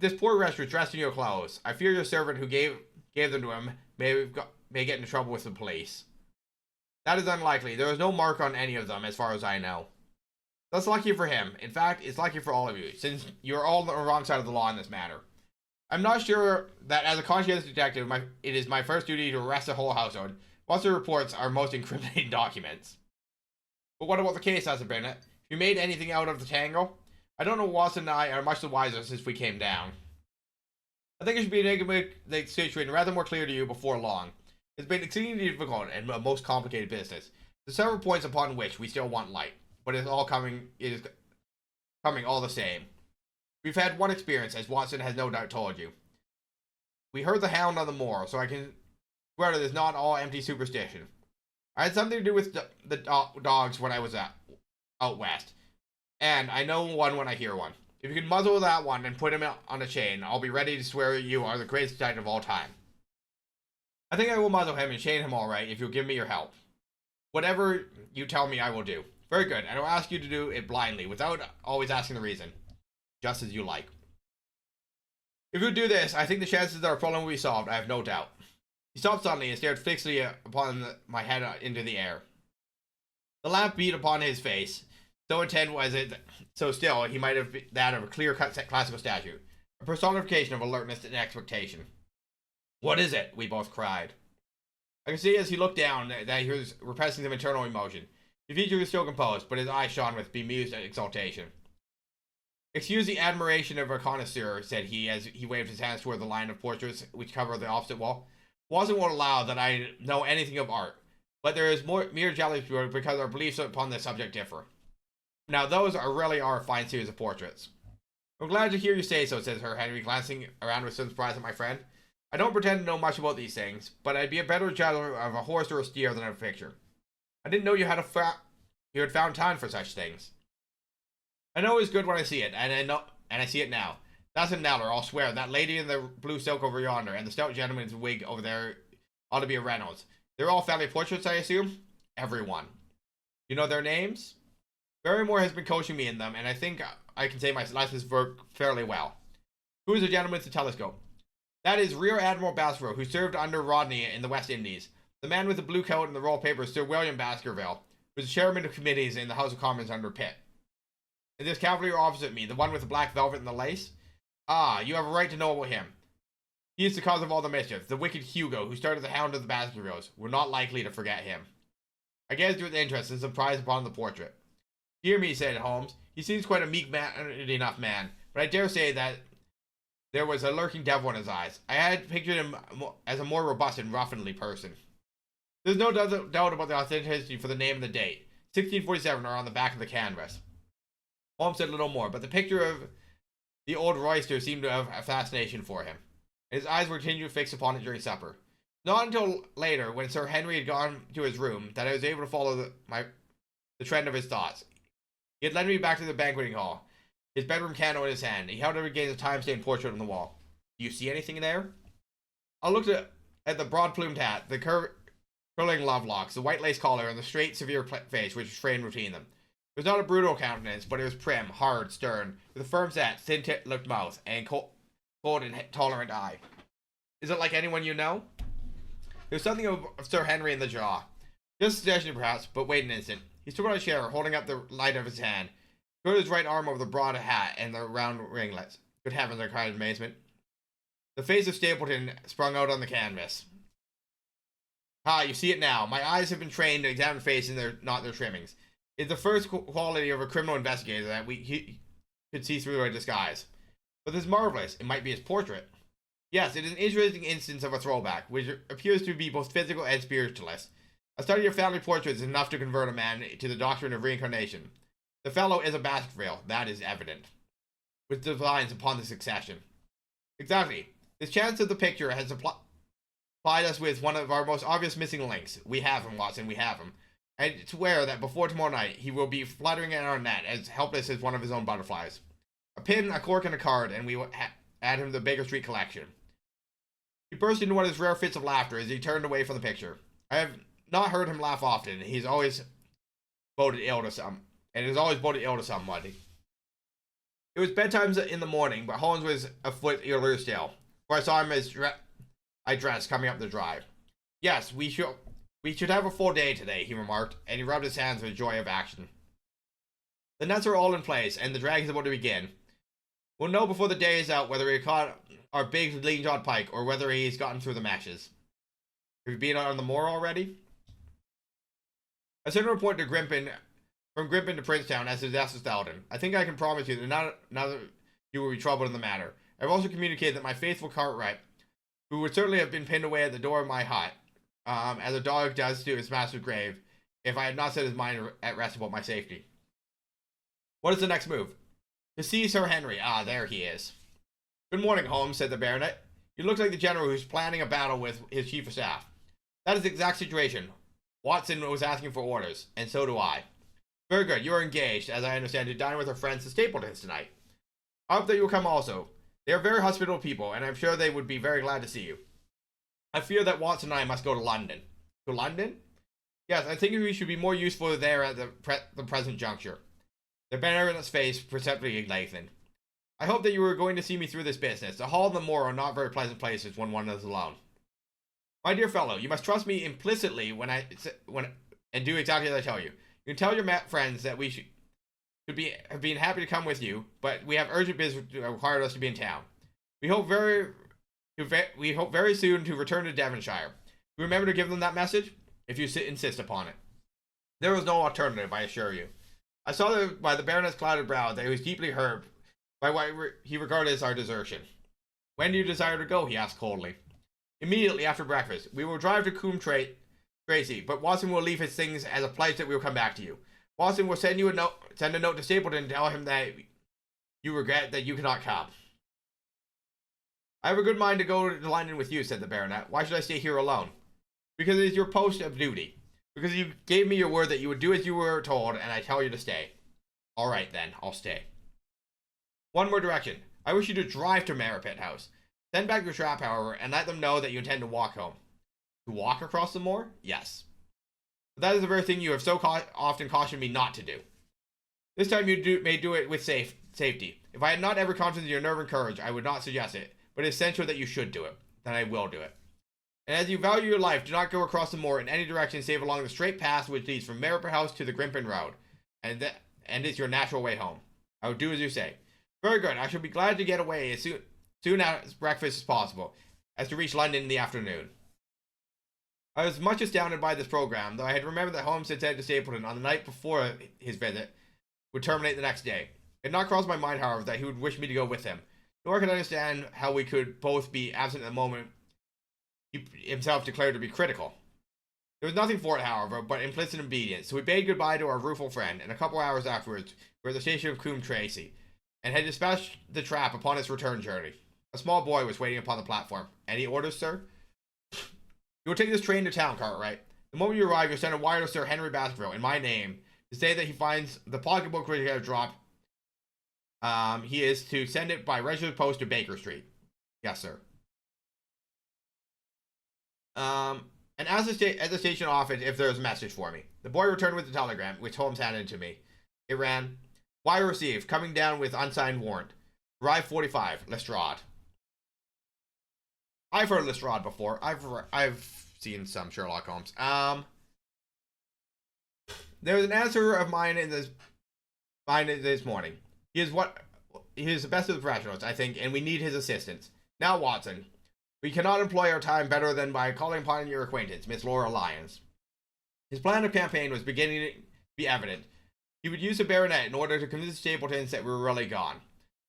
This poor wretch was dressed in your clothes. I fear your servant who gave them to him may get into trouble with the police. That is unlikely. There is no mark on any of them, as far as I know. That's lucky for him. In fact, it's lucky for all of you, since you are all on the wrong side of the law in this matter. I'm not sure that as a conscientious detective, it is my first duty to arrest the whole household, once the reports are most incriminating documents. But what about the case, asked the baronet? Have you made anything out of the tangle? I don't know. Watson and I are much the wiser since we came down. I think it should be the situation rather more clear to you before long. It's been exceedingly difficult and a most complicated business. There are several points upon which we still want light, but it is coming all the same. We've had one experience, as Watson has no doubt told you. We heard the hound on the moor, so I can swear that it's not all empty superstition. I had something to do with the dogs when I was out west, and I know one when I hear one. If you can muzzle that one and put him on a chain, I'll be ready to swear you are the greatest detective of all time. I think I will muzzle him and chain him all right if you'll give me your help. Whatever you tell me, I will do. Very good, and I'll ask you to do it blindly, without always asking the reason. Just as you like. If you do this, I think the chances that our problem will be solved, I have no doubt. He stopped suddenly and stared fixedly upon my head into the air. The lamp beat upon his face. So intent was it, so still, he might have been that of a clear-cut classical statue. A personification of alertness and expectation. What is it? We both cried. I could see as he looked down that he was repressing some internal emotion. His features were still composed, but his eyes shone with bemused exultation. Excuse the admiration of a connoisseur, said he as he waved his hands toward the line of portraits which covered the opposite wall. Watson won't allow that I know anything of art, but there is mere jealousy because our beliefs upon this subject differ. Now those really are a fine series of portraits. I'm glad to hear you say so, said Sir Henry, glancing around with some surprise at my friend. I don't pretend to know much about these things, but I'd be a better judge of a horse or a steer than of a picture. I didn't know you had found time for such things. I know it's good when I see it, and I see it now. That's a Neller, I'll swear. That lady in the blue silk over yonder, and the stout gentleman in his wig over there Ought to be a Reynolds. They're all family portraits, I assume? Everyone. You know their names? Barrymore has been coaching me in them, and I think I can say my lessons work fairly well. Who is the gentleman with the telescope? That is Rear Admiral Baskerville, who served under Rodney in the West Indies. The man with the blue coat and the roll of paper is Sir William Baskerville, who was chairman of committees in the House of Commons under Pitt. And this cavalier opposite me, the one with the black velvet and the lace? Ah, you have a right to know about him. He is the cause of all the mischief, the wicked Hugo, who started the Hound of the Baskervilles. We're not likely to forget him. I gazed with interest and surprise upon the portrait. Dear me, said Holmes, he seems quite a meek enough man, but I dare say that there was a lurking devil in his eyes. I had pictured him as a more robust and ruffianly person. There's no doubt about the authenticity for the name and the date. 1647 are on the back of the canvas. Holmes said little more, but the picture of the old royster seemed to have a fascination for him. His eyes were continually fixed upon it during supper. Not until later, when Sir Henry had gone to his room, that I was able to follow the trend of his thoughts. He had led me back to the banqueting hall, his bedroom candle in his hand. He held it against a time-stained portrait on the wall. Do you see anything there? I looked at the broad-plumed hat, the curling love locks, the white lace collar, and the straight, severe face which was framed between them. It was not a brutal countenance, but it was prim, hard, stern, with a firm set, thin-lipped mouth, and cold and tolerant eye. Is it like anyone you know? There was something of Sir Henry in the jaw. Just a suggestion, perhaps, but wait an instant. He stood on a chair, holding up the light of his hand. He put his right arm over the broad hat and the round ringlets. Good heavens, I cried in amazement. The face of Stapleton sprung out on the canvas. Ah, you see it now. My eyes have been trained to examine faces and not their trimmings. It's the first quality of a criminal investigator that he could see through a disguise. But this is marvelous. It might be his portrait. Yes, it is an interesting instance of a throwback, which appears to be both physical and spiritualist. A study of family portraits is enough to convert a man to the doctrine of reincarnation. The fellow is a Baskerville, that is evident, with designs upon the succession. Exactly. This chance of the picture has supplied us with one of our most obvious missing links. We have him, Watson, we have him. And swear that before tomorrow night, he will be fluttering in our net as helpless as one of his own butterflies. A pin, a cork, and a card, and we will add him to the Baker Street collection. He burst into one of his rare fits of laughter as he turned away from the picture. I have not heard him laugh often. He's always boded ill to somebody. It was bedtime in the morning, but Holmes was a foot earlier still, for I saw him as I dressed coming up the drive. Yes, we should have a full day today, he remarked, and he rubbed his hands with joy of action. The nets are all in place, and the drag is about to begin. We'll know before the day is out whether we caught our big lean-jawed pike or whether he's gotten through the meshes. Have you been on the moor already? I sent a report to from Grimpen to Princetown as to the death of Stelton. I think I can promise you that now that you will be troubled in the matter. I've also communicated that my faithful Cartwright, who would certainly have been pinned away at the door of my hut, as a dog does to his master's grave, if I had not set his mind at rest about my safety. What is the next move? To see Sir Henry. Ah, there he is. Good morning, Holmes, said the baronet. You look like the general who's planning a battle with his chief of staff. That is the exact situation. Watson was asking for orders, and so do I. Very good. You are engaged, as I understand, to dine with our friends the Stapletons tonight. I hope that you will come also. They are very hospitable people, and I'm sure they would be very glad to see you. I fear that Watson and I must go to London. To London? Yes, I think we should be more useful there at the present juncture. The baronet's face perceptibly lengthened. I hope that you are going to see me through this business. The hall and the moor are not very pleasant places when one is alone. My dear fellow, you must trust me implicitly and do exactly as I tell you. You can tell your friends that we should have been happy to come with you, but we have urgent business that requires us to be in town. We hope very soon to return to Devonshire. You remember to give them that message, if you insist upon it. There was no alternative, I assure you. I saw by the baronet's clouded brow that he was deeply hurt by what he regarded as our desertion. When do you desire to go? He asked coldly. Immediately after breakfast. We will drive to Coombe Tracy, but Watson will leave his things as a pledge that we will come back to you. Watson will send a note to Stapleton and tell him that you regret that you cannot come. I have a good mind to go to London with you, said the baronet. Why should I stay here alone? Because it is your post of duty. Because you gave me your word that you would do as you were told, and I tell you to stay. All right, then. I'll stay. One more direction. I wish you to drive to Merripit House. Send back your trap, however, and let them know that you intend to walk home. To walk across the moor? Yes. But that is the very thing you have so often cautioned me not to do. This time you may do it with safety. If I had not every confidence in your nerve and courage, I would not suggest it. But it is essential that you should do it. Then I will do it. And as you value your life, do not go across the moor in any direction save along the straight path which leads from Merripit House to the Grimpen Road. And is your natural way home. I will do as you say. Very good. I shall be glad to get away as soon as breakfast as possible, as to reach London in the afternoon. I was much astounded by this program, though I had remembered that Holmes had said to Stapleton on the night before his visit would terminate the next day. It had not crossed my mind, however, that he would wish me to go with him, nor could I understand how we could both be absent at the moment he himself declared to be critical. There was nothing for it, however, but implicit obedience, so we bade goodbye to our rueful friend, and a couple hours afterwards we were at the station of Coombe Tracy, and had dispatched the trap upon its return journey. A small boy was waiting upon the platform. Any orders, sir? You will take this train to town, Cartwright. The moment you arrive, you'll send a wire to Sir Henry Baskerville in my name to say that he finds the pocketbook which he has dropped. He is to send it by regular post to Baker Street. Yes, sir. And ask at the station office if there is a message for me. The boy returned with the telegram, which Holmes handed to me. It ran, wire received, coming down with unsigned warrant. Arrive 45, Lestrade. I've heard of Lestrade before. I've seen some Sherlock Holmes. There was an answer of mine this morning. He is the best of the professionals, I think, and we need his assistance. Now, Watson, we cannot employ our time better than by calling upon your acquaintance, Miss Laura Lyons. His plan of campaign was beginning to be evident. He would use a baronet in order to convince Stapletons that we were really gone,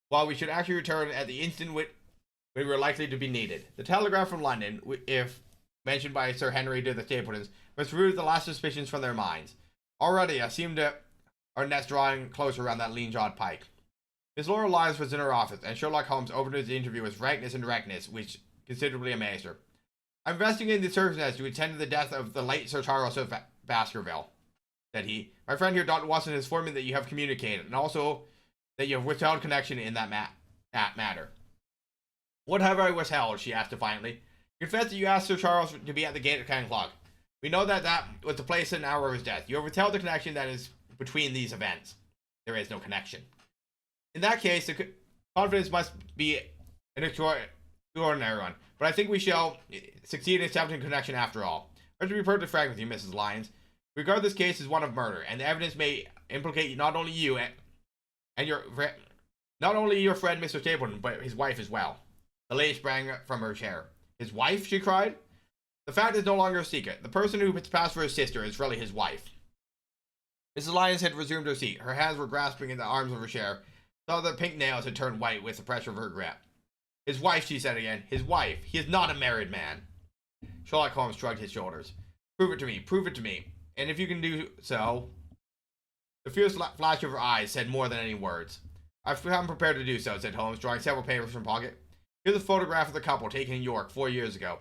while we should actually return at the instant when we were likely to be needed. The telegram from London, if mentioned by Sir Henry to the Stapletons, must remove the last suspicions from their minds. Already, I seem to our nets drawing closer around that lean-jawed Pike. Miss Laura Lyons was in her office, and Sherlock Holmes opened his interview with frankness and directness, which considerably amazed her. I'm investigating the circumstances to attend to the death of the late Sir Charles of Baskerville, said he. My friend here, Dr. Watson, has informed me that you have communicated, and also that you have withheld connection in that matter. What have I withheld? She asked defiantly. Confess that you asked Sir Charles to be at the gate at 10 o'clock. We know that was the place and hour of his death. You have withheld the connection that is between these events. There is no connection. In that case, the confidence must be an extraordinary one, but I think we shall succeed in establishing connection after all. I should be perfectly frank with you, Mrs. Lyons. We regard this case as one of murder, and the evidence may implicate not only you and your friend, Mr. Stapleton, but his wife as well. The lady sprang from her chair. His wife? She cried. The fact is no longer a secret. The person who has passed for his sister is really his wife. Mrs. Lyons had resumed her seat. Her hands were grasping in the arms of her chair. Saw the pink nails had turned white with the pressure of her grip. His wife, she said again. His wife. He is not a married man. Sherlock Holmes shrugged his shoulders. Prove it to me. Prove it to me. And if you can do so... The fierce flash of her eyes said more than any words. I'm prepared to do so, said Holmes, drawing several papers from pocket. Here's a photograph of the couple taken in York 4 years ago.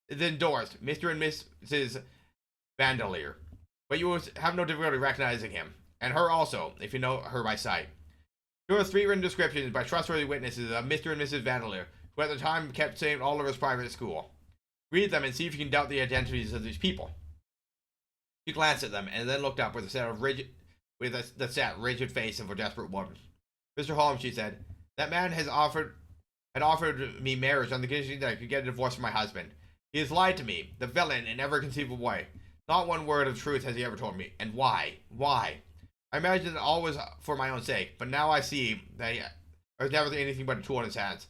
It's endorsed, Mr. and Mrs. Vandeleur. But you will have no difficulty recognizing him. And her also, if you know her by sight. Here are 3 written descriptions by trustworthy witnesses of Mr. and Mrs. Vandeleur, who at the time kept St. Oliver's private school. Read them and see if you can doubt the identities of these people. She glanced at them and then looked up with the set, rigid face of a desperate woman. Mr. Holmes, she said, that man had offered me marriage on the condition that I could get a divorce from my husband. He has lied to me, the villain, in every conceivable way. Not one word of truth has he ever told me. And why? Why? I imagined it all was for my own sake, but now I see that there was never anything but a tool in his hands.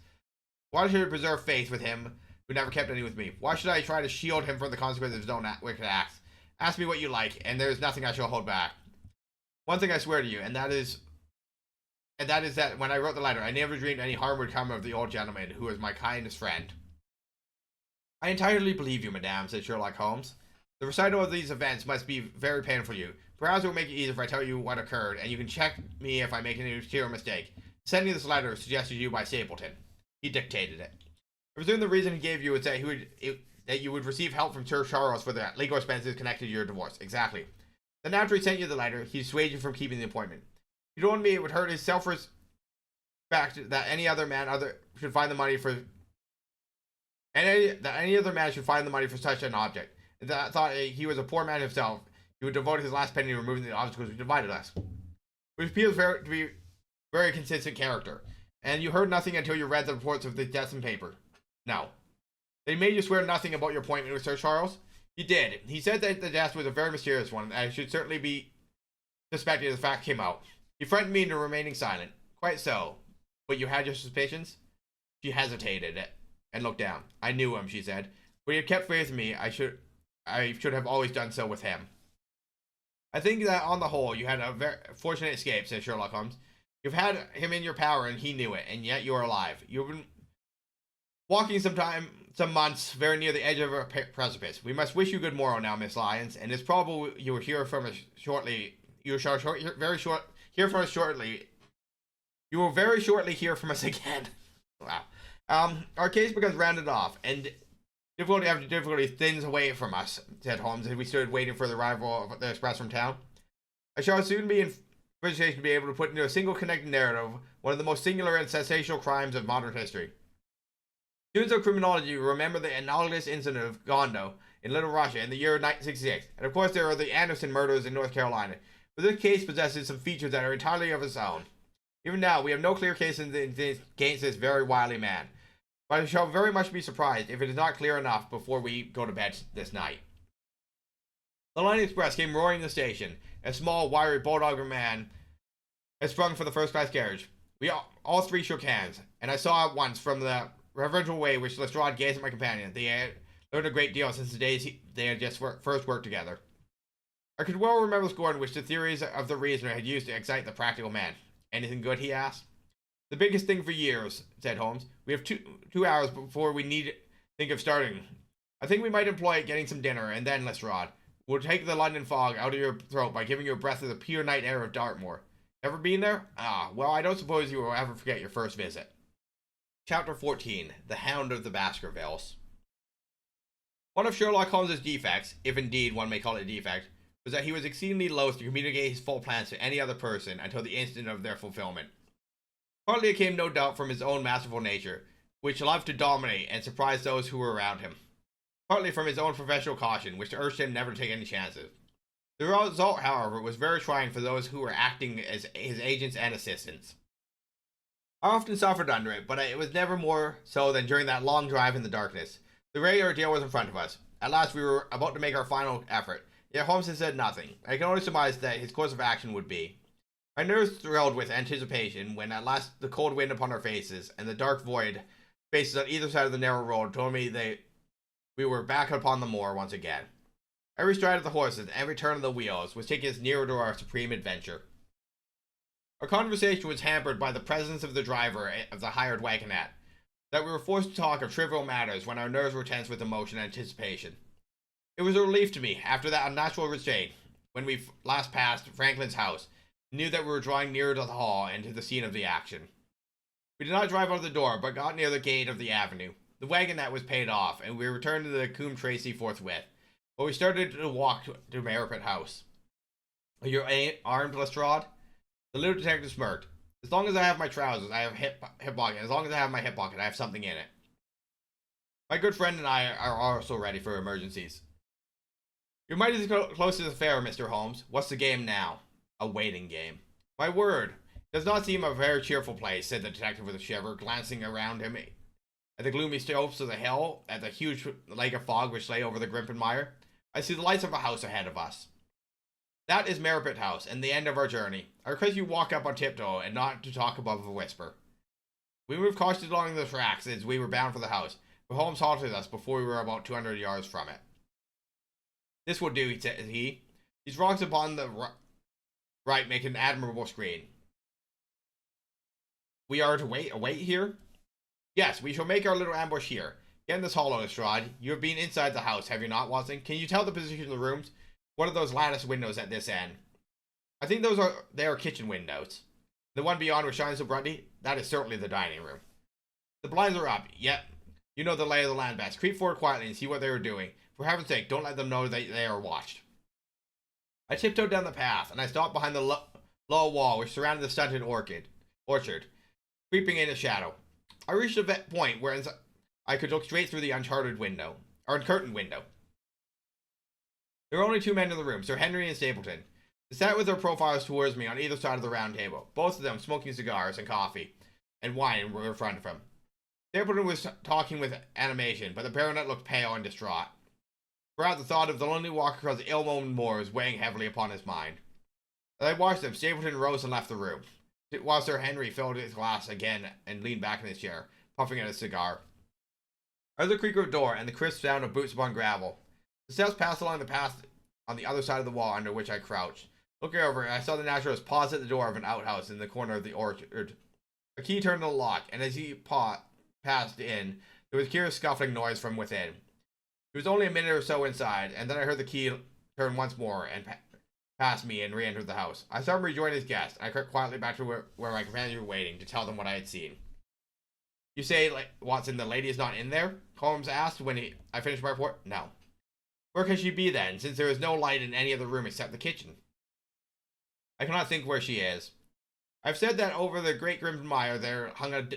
Why should I preserve faith with him who never kept any with me? Why should I try to shield him from the consequences of his own wicked acts? Ask me what you like, and there is nothing I shall hold back. One thing I swear to you, and that is that when I wrote the letter, I never dreamed any harm would come of the old gentleman who was my kindest friend. I entirely believe you, madame, said Sherlock Holmes. The recital of these events must be very painful for you. Perhaps it will make it easier if I tell you what occurred, and you can check me if I make any material mistake. Sending this letter suggested to you by Stapleton. He dictated it. I presume the reason he gave you was that that you would receive help from Sir Charles for the legal expenses connected to your divorce. Exactly. Then after he sent you the letter, he dissuaded you from keeping the appointment. You told me it would hurt his self-respect that any other man should find the money for That any other man should find the money for such an object. And that thought he was a poor man himself, he would devote his last penny to removing the obstacles which divided us. Which appears to be very consistent character. And you heard nothing until you read the reports of the deaths in paper. No. They made you swear nothing about your appointment with Sir Charles? He did. He said that the death was a very mysterious one, and I should certainly be suspected if the fact came out. He threatened me into remaining silent. Quite so. But you had your suspicions? She hesitated and looked down. I knew him, she said. But he had kept faith in me. I should have always done so with him. I think that on the whole, you had a very fortunate escape, said Sherlock Holmes. You've had him in your power, and he knew it, and yet you are alive. You've been walking some months, very near the edge of a precipice. We must wish you good morrow now, Miss Lyons, and it's probable you will hear from us shortly. You shall hear from us shortly. You will very shortly hear from us again. Wow. Our case becomes rounded off, and difficulty after difficulty thins away from us, said Holmes, as we stood waiting for the arrival of the express from town. I shall soon be in position to be able to put into a single connected narrative one of the most singular and sensational crimes of modern history. Students of criminology remember the analogous incident of Gondo in Little Russia in the year 1966, and of course there are the Anderson murders in North Carolina, but this case possesses some features that are entirely of its own. Even now, we have no clear case against this very wily man, but I shall very much be surprised if it is not clear enough before we go to bed this night. The line express came roaring to the station. A small, wiry, bulldog man had sprung for the first-class carriage. We all three shook hands, and I saw at once from the reverential way which Lestrade gazed at my companion they had learned a great deal since the days they had just first worked together. I could well remember the scorn which the theories of the reasoner had used to excite the practical man. Anything good, he asked. The biggest thing for years, said Holmes. We have two hours before we need think of starting. I think we might employ getting some dinner, and then, Lestrade, we'll take the London fog out of your throat by giving you a breath of the pure night air of Dartmoor. Ever been there? Ah, well, I don't suppose you will ever forget your first visit. Chapter 14. The Hound of the Baskervilles. One of Sherlock Holmes' defects, if indeed one may call it a defect, was that he was exceedingly loath to communicate his full plans to any other person until the instant of their fulfillment. Partly it came no doubt from his own masterful nature, which loved to dominate and surprise those who were around him. Partly from his own professional caution, which urged him never to take any chances. The result, however, was very trying for those who were acting as his agents and assistants. I often suffered under it, but it was never more so than during that long drive in the darkness. The great ordeal was in front of us. At last we were about to make our final effort, yet Holmes had said nothing. I can only surmise that his course of action would be. My nerves thrilled with anticipation when at last the cold wind upon our faces and the dark void spaces on either side of the narrow road told me that we were back upon the moor once again. Every stride of the horses and every turn of the wheels was taking us nearer to our supreme adventure. Our conversation was hampered by the presence of the driver of the hired wagonette, that we were forced to talk of trivial matters when our nerves were tense with emotion and anticipation. It was a relief to me, after that unnatural restraint, when we last passed Franklin's house, and knew that we were drawing nearer to the hall and to the scene of the action. We did not drive out of the door, but got near the gate of the avenue. The wagonette was paid off, and we returned to the Coombe Tracy forthwith. But we started to walk to Merripit House. Are you armed, Lestrade? The little detective smirked. As long as I have my trousers, I have hip pocket. As long as I have my hip pocket, I have something in it. My good friend and I are also ready for emergencies. You're mighty close to the fair, Mr. Holmes. What's the game now? A waiting game. My word. It does not seem a very cheerful place, said the detective with a shiver, glancing around him at the gloomy slopes of the hill, at the huge lake of fog which lay over the Grimpen Mire. I see the lights of a house ahead of us. That is Merripit House, and the end of our journey. I request you walk up on tiptoe, and not to talk above a whisper. We moved cautiously along the tracks as we were bound for the house, but Holmes halted us before we were about 200 yards from it. This will do, said he. These rocks upon the right make an admirable screen. We are to wait here? Yes, we shall make our little ambush here. Get in this hollow, Lestrade. You have been inside the house, have you not, Watson? Can you tell the position of the rooms? What are those lattice windows at this end? I think they are kitchen windows. The one beyond which shines so brightly, that is certainly the dining room. The blinds are up, yet you know the lay of the land best. Creep forward quietly and see what they are doing. For heaven's sake, don't let them know that they are watched. I tiptoed down the path, and I stopped behind the low wall which surrounded the stunted orchard, creeping in a shadow. I reached a point where I could look straight through the uncharted window, or uncurtained window. There were only two men in the room, Sir Henry and Stapleton. They sat with their profiles towards me on either side of the round table, both of them smoking cigars and coffee, and wine were in front of him. Stapleton was talking with animation, but the baronet looked pale and distraught. Perhaps the thought of the lonely walk across the ill-omened moor was weighing heavily upon his mind. As I watched them, Stapleton rose and left the room, while Sir Henry filled his glass again and leaned back in his chair, puffing at his cigar. I heard the creak of a door and the crisp sound of boots upon gravel. The steps passed along the path on the other side of the wall under which I crouched. Looking over, I saw the naturalist pause at the door of an outhouse in the corner of the orchard. A key turned in the lock, and as he passed in, there was a curious scuffling noise from within. It was only a minute or so inside, and then I heard the key turn once more and pass me and re-entered the house. I saw him rejoin his guest, and I crept quietly back to where my companions were waiting to tell them what I had seen. You say, Watson, the lady is not in there? Holmes asked when I finished my report. No. Where can she be then, since there is no light in any of the room except the kitchen? I cannot think where she is. I've said that over the great grim mire there hung a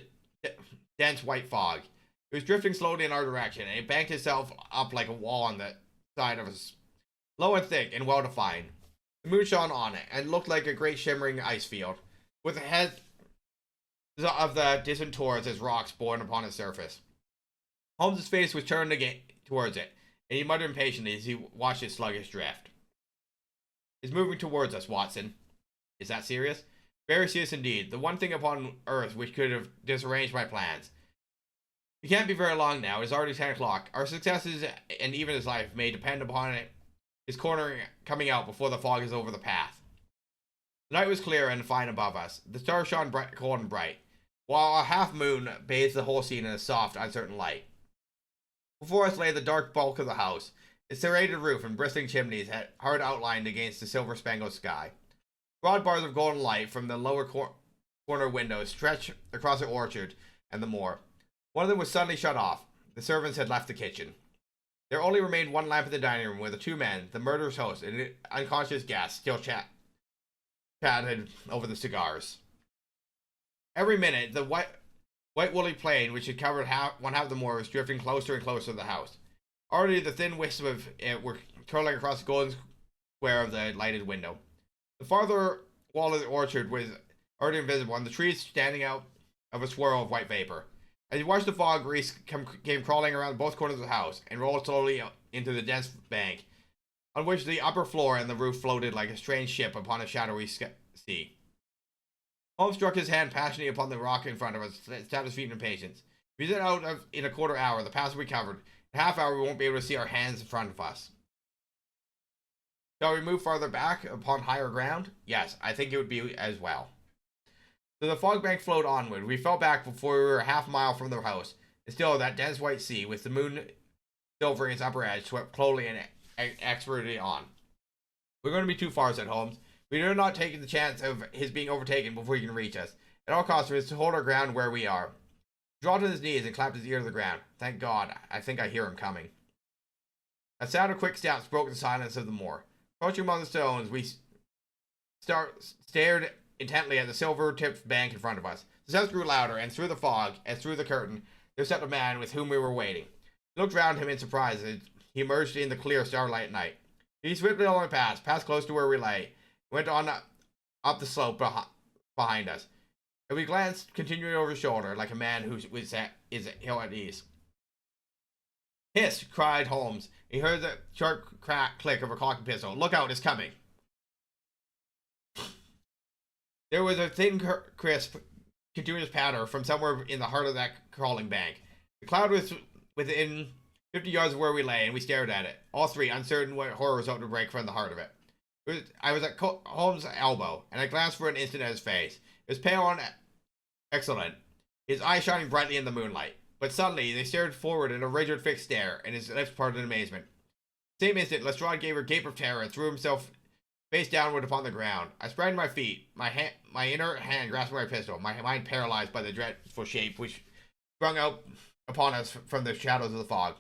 dense white fog. It was drifting slowly in our direction, and it banked itself up like a wall on the side of us, low and thick and well defined. The moon shone on it, and looked like a great shimmering ice field, with the heads of the distant tors as rocks borne upon its surface. Holmes's face was turned again towards it, and he muttered impatiently as he watched its sluggish drift. It's moving towards us, Watson. Is that serious? Very serious indeed. The one thing upon earth which could have disarranged my plans. It can't be very long now. It is already 10 o'clock. Our successes and even his life may depend upon it. His corner coming out before the fog is over the path. The night was clear and fine above us. The stars shone cold and bright, while a half moon bathed the whole scene in a soft, uncertain light. Before us lay the dark bulk of the house, its serrated roof and bristling chimneys hard outlined against the silver-spangled sky. Broad bars of golden light from the lower corner windows stretched across the orchard and the moor. One of them was suddenly shut off. The servants had left the kitchen. There only remained one lamp in the dining room where the two men, the murderer's host and the unconscious guest, still chatted over the cigars. Every minute, the white woolly plain which had covered one half of the moor was drifting closer and closer to the house. Already the thin wisps of it were curling across the golden square of the lighted window. The farther wall of the orchard was already invisible, and the trees standing out of a swirl of white vapor. As you watched the fog wreaths came crawling around both corners of the house and rolled slowly into the dense bank, on which the upper floor and the roof floated like a strange ship upon a shadowy sea. Holmes struck his hand passionately upon the rock in front of us, stamped his feet in impatience. If we set out in a quarter hour, the path will be covered. In a half hour, we won't be able to see our hands in front of us. Shall we move farther back upon higher ground? Yes, I think it would be as well. So the fog bank flowed onward. We fell back before we were a half mile from the house, and still that dense white sea, with the moon silvering its upper edge, swept slowly and expertly on. We're going to be too far, said Holmes. We dare not take the chance of his being overtaken before he can reach us. At all costs, we must hold our ground where we are. He dropped to his knees and clapped his ear to the ground. Thank God, I think I hear him coming. A sound of quick steps broke the silence of the moor. Crouching among the stones, we stared intently at the silver-tipped bank in front of us. The steps grew louder, and through the fog, as through the curtain, there stepped a man with whom we were waiting. He looked round him in surprise as he emerged in the clear starlight night. He swiftly along the path, passed close to where we lay, went on up the slope behind us. And we glanced continually over his shoulder, like a man who is ill at ease. Hiss! Cried Holmes. He heard the sharp click of a cocking pistol. Look out, it's coming. There was a thin, crisp, continuous patter from somewhere in the heart of that crawling bank. The cloud was within 50 yards of where we lay, and we stared at it, all three, uncertain what horror result would break from the heart of it. I was at Holmes' elbow, and I glanced for an instant at his face. It was pale and excellent, his eyes shining brightly in the moonlight. But suddenly, they stared forward in a rigid, fixed stare, and his lips parted in amazement. The same instant, Lestrade gave a gape of terror and threw himself face downward upon the ground. I sprang to my feet, my inert hand grasping my pistol, my mind paralyzed by the dreadful shape which sprung out upon us from the shadows of the fog.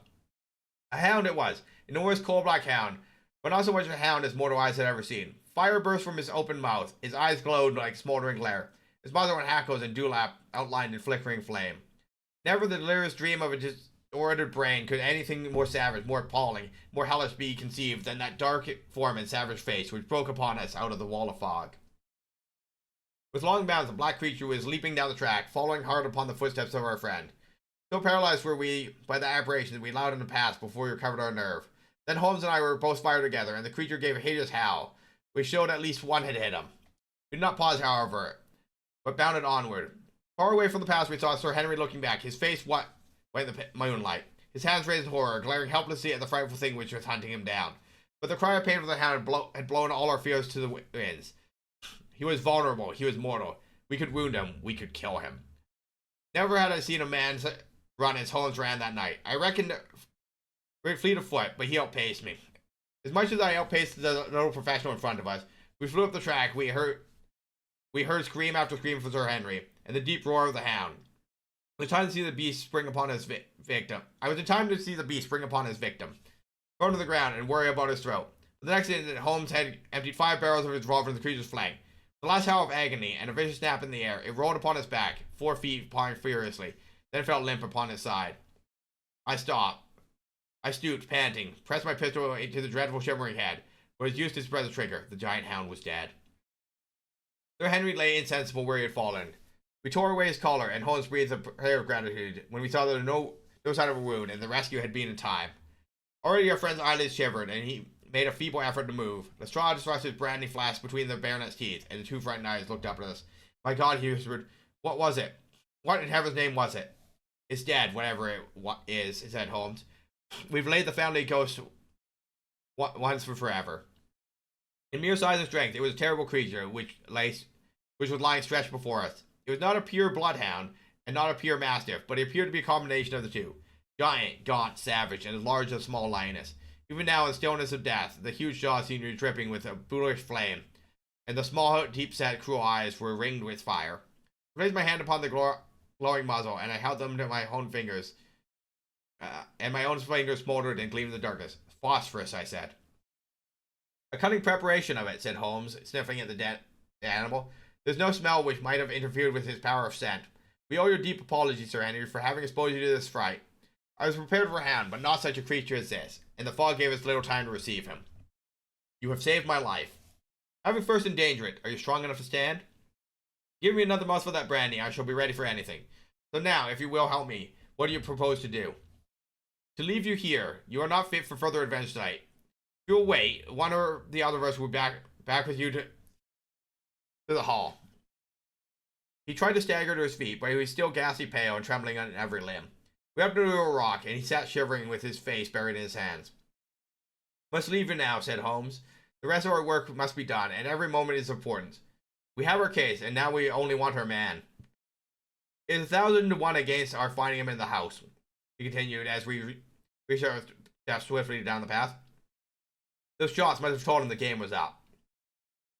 A hound it was, an enormous coal-black hound, but not so much a hound as mortal eyes had ever seen. Fire burst from his open mouth, his eyes glowed like smoldering glare. His muzzle went hackles and dewlap outlined in flickering flame. Never the delirious dream of a ordered brain could anything more savage, more appalling, more hellish be conceived than that dark form and savage face which broke upon us out of the wall of fog. With long bounds, the black creature was leaping down the track, following hard upon the footsteps of our friend. So paralyzed were we by the aberration that we allowed him to pass before we recovered our nerve. Then Holmes and I were both fired together, and the creature gave a hideous howl, which showed at least one had hit him. We did not pause, however, but bounded onward. Far away from the pass, we saw Sir Henry looking back, his face white in the moonlight, his hands raised in horror, glaring helplessly at the frightful thing which was hunting him down. But the cry of pain from the hound had blown all our fears to the winds. He was vulnerable, he was mortal. We could wound him, we could kill him. Never had I seen a man run as Holmes ran that night. I reckoned great fleet of foot, but he outpaced me. As much as I outpaced the little professional in front of us, we flew up the track. We heard scream after scream from Sir Henry, and the deep roar of the hound. It was time to see the beast spring upon his victim. Thrown to the ground and worry about his throat. But the next instant, Holmes had emptied 5 barrels of his revolver in the creature's flank. The last howl of agony and a vicious snap in the air, it rolled upon his back, 4 feet, pawing furiously, then fell limp upon his side. I stopped. I stooped, panting, pressed my pistol into the dreadful shimmering head, but as useless to press the trigger, the giant hound was dead. Sir Henry lay insensible where he had fallen. We tore away his collar, and Holmes breathed a prayer of gratitude when we saw there was no sign of a wound, and the rescue had been in time. Already our friend's eyelids shivered, and he made a feeble effort to move. Lestrade thrust his brandy flask between the baronet's teeth, and the 2 frightened eyes looked up at us. My God, he whispered, what was it? What in heaven's name was it? It's dead, whatever it is, said Holmes. We've laid the family ghost once for forever. In mere size and strength, it was a terrible creature which was lying stretched before us. It was not a pure bloodhound, and not a pure mastiff, but it appeared to be a combination of the two. Giant, gaunt, savage, and as large as a small lioness. Even now, in the stillness of death, the huge jaws seemed to be dripping with a bullish flame, and the small, deep-set, cruel eyes were ringed with fire. I placed my hand upon the glowing muzzle, and I held them to my own fingers, and my own fingers smoldered and gleamed in the darkness. Phosphorus, I said. A cunning preparation of it, said Holmes, sniffing at the dead animal. There's no smell which might have interfered with his power of scent. We owe your deep apology, Sir Henry, for having exposed you to this fright. I was prepared for a hound, but not such a creature as this, and the fog gave us little time to receive him. You have saved my life. Having first endangered it, are you strong enough to stand? Give me another mouthful of that brandy, I shall be ready for anything. So now, if you will help me, what do you propose to do? To leave you here. You are not fit for further adventure tonight. If you'll wait, one or the other of us will be back with you to the hall. He tried to stagger to his feet, but he was still ghastly pale and trembling on every limb. We upped into a rock, and he sat shivering with his face buried in his hands. Must leave you now, said Holmes. The rest of our work must be done, and every moment is important. We have our case, and now we only want our man. It is 1,000 to 1 against our finding him in the house, he continued as we reached our steps swiftly down the path. Those shots must have told him the game was up.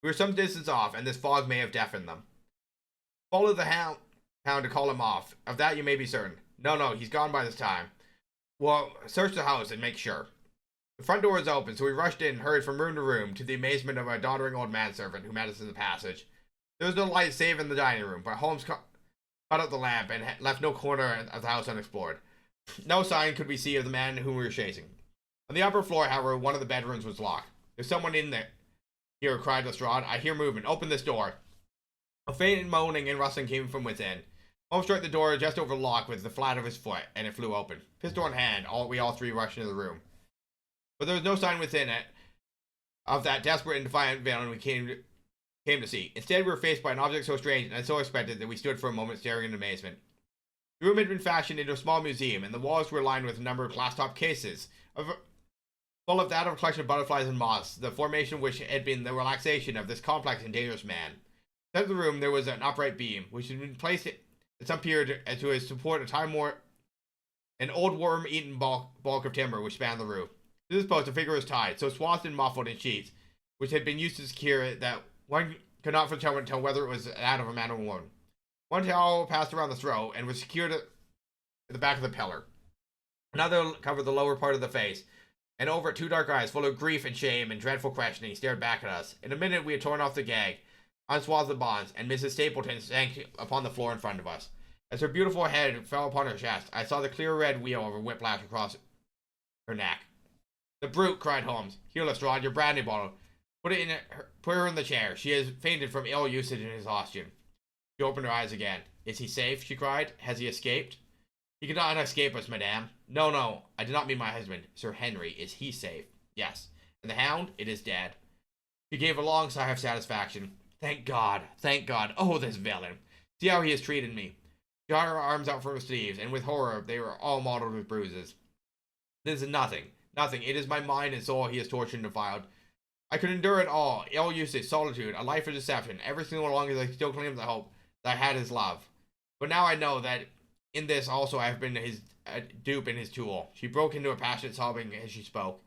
We were some distance off, and this fog may have deafened them. Follow the hound to call him off. Of that you may be certain. No, he's gone by this time. Well, search the house and make sure. The front door was open, so we rushed in and hurried from room to room, to the amazement of a doddering old manservant who met us in the passage. There was no light save in the dining room, but Holmes cut out the lamp and left no corner of the house unexplored. No sign could we see of the man whom we were chasing. On the upper floor, however, one of the bedrooms was locked. There's someone in there. Here, cried Lestrade. I hear movement. Open this door. A faint moaning and rustling came from within. Holmes struck the door just over the lock with the flat of his foot, and it flew open. Pistol in hand, we all 3 rushed into the room. But there was no sign within it of that desperate and defiant villain we came to see. Instead, we were faced by an object so strange and so unexpected that we stood for a moment staring in amazement. The room had been fashioned into a small museum, and the walls were lined with a number of glass-topped cases, full of that of a collection of butterflies and moths, the formation which had been the relaxation of this complex and dangerous man. In the center of the room there was an upright beam, which had been placed at some period to support an old worm-eaten bulk of timber which spanned the roof. To this post a figure was tied, so swathed and muffled in sheets, which had been used to secure it that one could not for the moment tell whether it was that of a man or woman. One towel passed around the throat and was secured at the back of the pillar. Another covered the lower part of the face, and over it 2 dark eyes full of grief and shame and dreadful questioning stared back at us. In a minute we had torn off the gag, unswathed the bonds, and Mrs. Stapleton sank upon the floor in front of us. As her beautiful head fell upon her chest, I saw the clear red wheal of her whiplash across her neck. "The brute!" cried Holmes. "Here, Lestrade, your brandy bottle. Put her in the chair. She has fainted from ill usage and exhaustion." She opened her eyes again. "Is he safe?" she cried. "Has he escaped?" "He cannot escape us, madame." "No, no, I did not mean my husband. Sir Henry. Is he safe?" "Yes." "And the hound?" "It is dead." She gave a long sigh of satisfaction. Thank God. Thank God. Oh, this villain. See how he has treated me." She got her arms out from her sleeves, and with horror they were all mottled with bruises. "This is nothing. Nothing. It is my mind and soul he has tortured and defiled. I could endure it all. Ill usage, solitude, a life of deception, everything so long as I still claimed the hope that I had his love. But now I know that in this also I have been his dupe and his tool." She broke into a passionate sobbing as she spoke.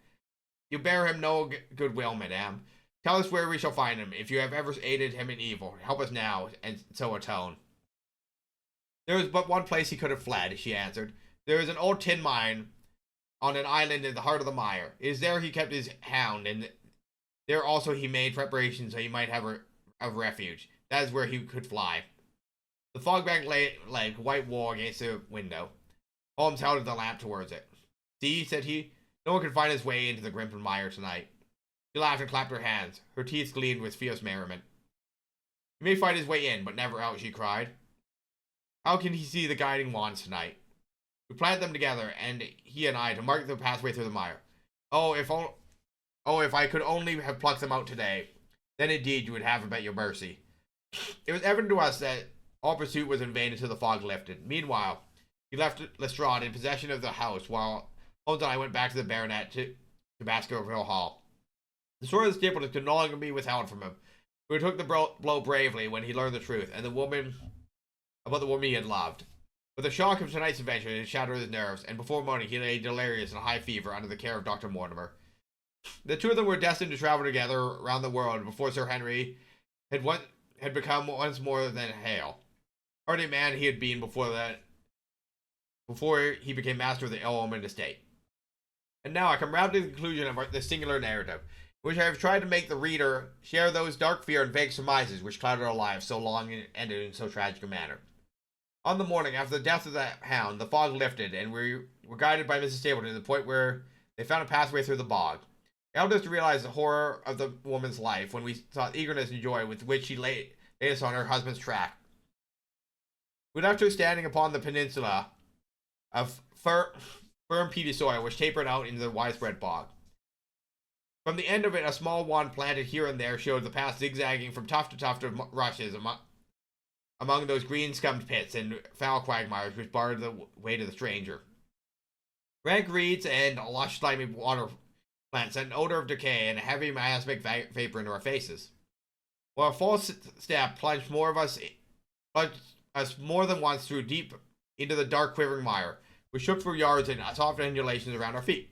"You bear him no goodwill, madame. Tell us where we shall find him. If you have ever aided him in evil, help us now, and so atone." "There is but one place he could have fled," she answered. "There is an old tin mine on an island in the heart of the mire. It is there he kept his hound, and there also he made preparations so he might have a refuge. That is where he could fly." The fog bank lay like white wool against the window. Holmes held the lamp towards it. "See," said he, "no one can find his way into the Grimpen mire tonight." She laughed and clapped her hands. Her teeth gleamed with fierce merriment. "He may find his way in, but never out," she cried. "How can he see the guiding wands tonight? We planted them together, and he and I, to mark the pathway through the mire. Oh, if I could only have plucked them out today. Then indeed you would have him at your mercy." It was evident to us that all pursuit was in vain until the fog lifted. Meanwhile, he left Lestrade in possession of the house, while Holmes and I went back to the baronet to Baskerville Hall. The story of the Stapleton could no longer be withheld from him. He took the blow bravely when he learned the truth, and about the woman he had loved. But the shock of tonight's adventure had shattered his nerves, and before morning he lay delirious in a high fever under the care of Dr. Mortimer. The two of them were destined to travel together around the world before Sir Henry had become once more than hale. Hardy man he had been before he became master of the ill-omened estate. And now I come round to the conclusion of this singular narrative, in which I have tried to make the reader share those dark fear and vague surmises which clouded our lives so long and ended in so tragic a manner. On the morning after the death of the hound, the fog lifted, and we were guided by Mrs. Stapleton to the point where they found a pathway through the bog. It helped us to realize the horror of the woman's life when we saw the eagerness and joy with which she laid us on her husband's track. We left her standing upon the peninsula of firm peaty soil which tapered out into the widespread bog. From the end of it, a small wand planted here and there showed the path zigzagging from tuft to tuft of rushes among those green-scummed pits and foul quagmires which barred the way to the stranger. Rank reeds and lush, slimy water plants sent an odor of decay and a heavy miasmic vapor into our faces. While a false step plunged us more than once through deep into the dark, quivering mire, which shook for yards in soft undulations around our feet.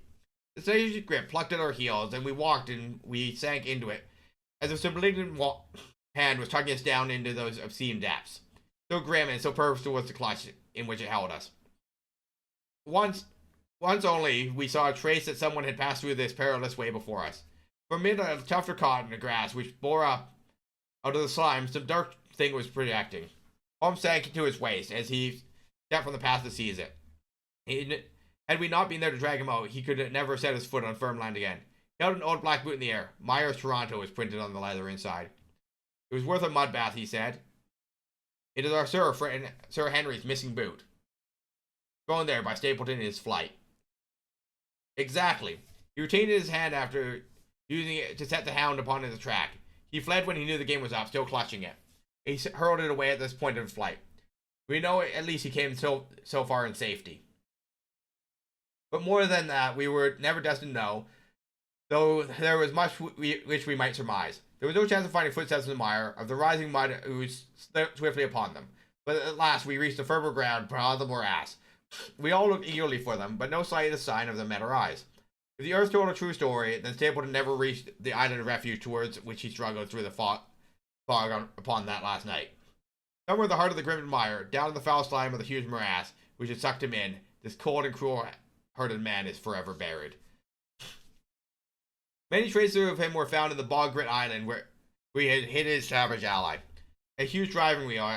The stage grip plucked at our heels, and we walked and we sank into it, as if some malignant hand was tugging us down into those obscene depths. So grim and so purposeful was the clutch in which it held us. Once only, we saw a trace that someone had passed through this perilous way before us. From amid a tuft of cotton and grass which bore up out of the slime, some dark thing was projecting. Holmes sank to his waist as he stepped from the path to seize it. Had we not been there to drag him out, he could never set his foot on firm land again. He held an old black boot in the air. Myers Toronto was printed on the leather inside. It was worth a mud bath, he said. It is our Sir Henry's missing boot, thrown there by Stapleton in his flight. Exactly. He retained it in his hand after using it to set the hound upon his track. He fled when he knew the game was up, still clutching it. He hurled it away at this point of flight. We know at least he came so far in safety. But more than that, we were never destined to know, though there was much which we might surmise. There was no chance of finding footsteps in the mire, of the rising mud ooze swiftly upon them. But at last we reached the firmer ground beyond the morass. We all looked eagerly for them, but no slightest sign of them met our eyes. If the earth told a true story, then Stapleton never reached the island of refuge towards which he struggled through the fog upon that last night. Somewhere in the heart of the Grimpen mire, down in the foul slime of the huge morass which had sucked him in, this cold and cruel-hearted man is forever buried. Many traces of him were found in the bog-grit island where he had hid his savage ally. A huge driving wheel,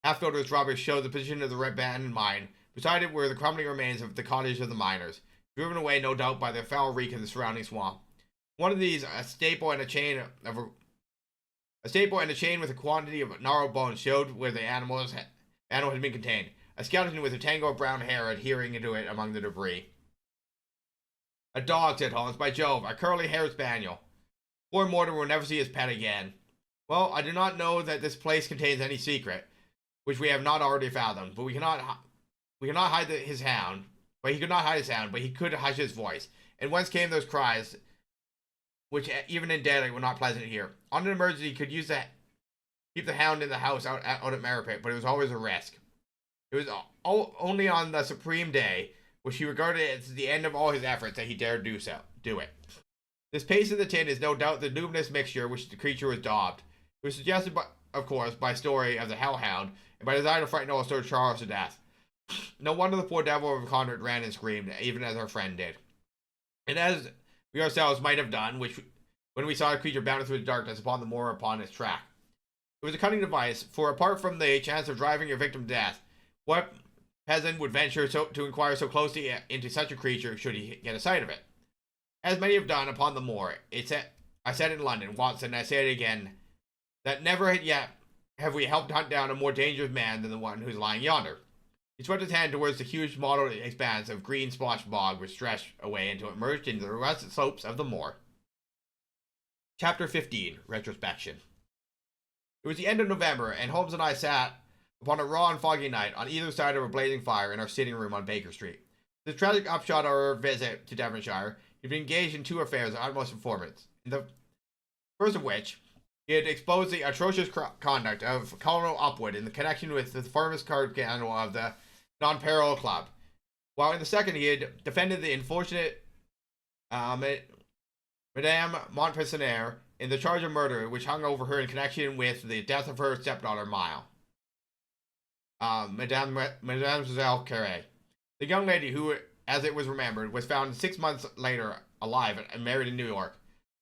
half-filled with rubbish showed the position of the abandoned mine. Beside it were the crumbling remains of the cottage of the miners, driven away no doubt by the foul reek of the surrounding swamp. One of these, a staple and a chain with a quantity of gnarled bones, showed where the animal had been contained. A skeleton with a tangle of brown hair adhering to it among the debris. A dog, said Holmes. By Jove, a curly-haired spaniel. Poor Mortimer will never see his pet again. Well, I do not know that this place contains any secret, which we have not already fathomed, but we cannot hide his hound. But he could not hide his hound, but he could hush his voice. And whence came those cries, which even in daylight were not pleasant to hear? On an emergency, he could keep the hound in the house out at Merripit, but it was always a risk. It was only on the supreme day, which he regarded as the end of all his efforts, that he dared do it. This paste in the tin is no doubt the luminous mixture which the creature was daubed. It was suggested, of course, by story of the hellhound, and by desire to frighten old Sir Charles to death. No wonder the poor devil of a convert ran and screamed, even as our friend did. And as we ourselves might have done, when we saw a creature bounding through the darkness upon the moor upon its track. It was a cunning device, for apart from the chance of driving your victim to death, what peasant would venture to inquire so closely into such a creature should he get a sight of it? As many have done upon the moor, I said in London once, and I say it again, that never yet have we helped hunt down a more dangerous man than the one who's lying yonder. He swept his hand towards the huge mottled expanse of green splotched bog which stretched away until it merged into the russet slopes of the moor. Chapter 15, Retrospection. It was the end of November, and Holmes and I sat upon a raw and foggy night on either side of a blazing fire in our sitting room on Baker Street. The tragic upshot of our visit to Devonshire, he'd been engaged in two affairs of utmost importance. The first of which, he had exposed the atrocious conduct of Colonel Upwood in the connection with the famous card scandal of the Non-Peril Club, while in the second he had defended the unfortunate Madame Montpensier in the charge of murder which hung over her in connection with the death of her stepdaughter, Mademoiselle Carré. The young lady who, as it was remembered, was found 6 months later alive and married in New York.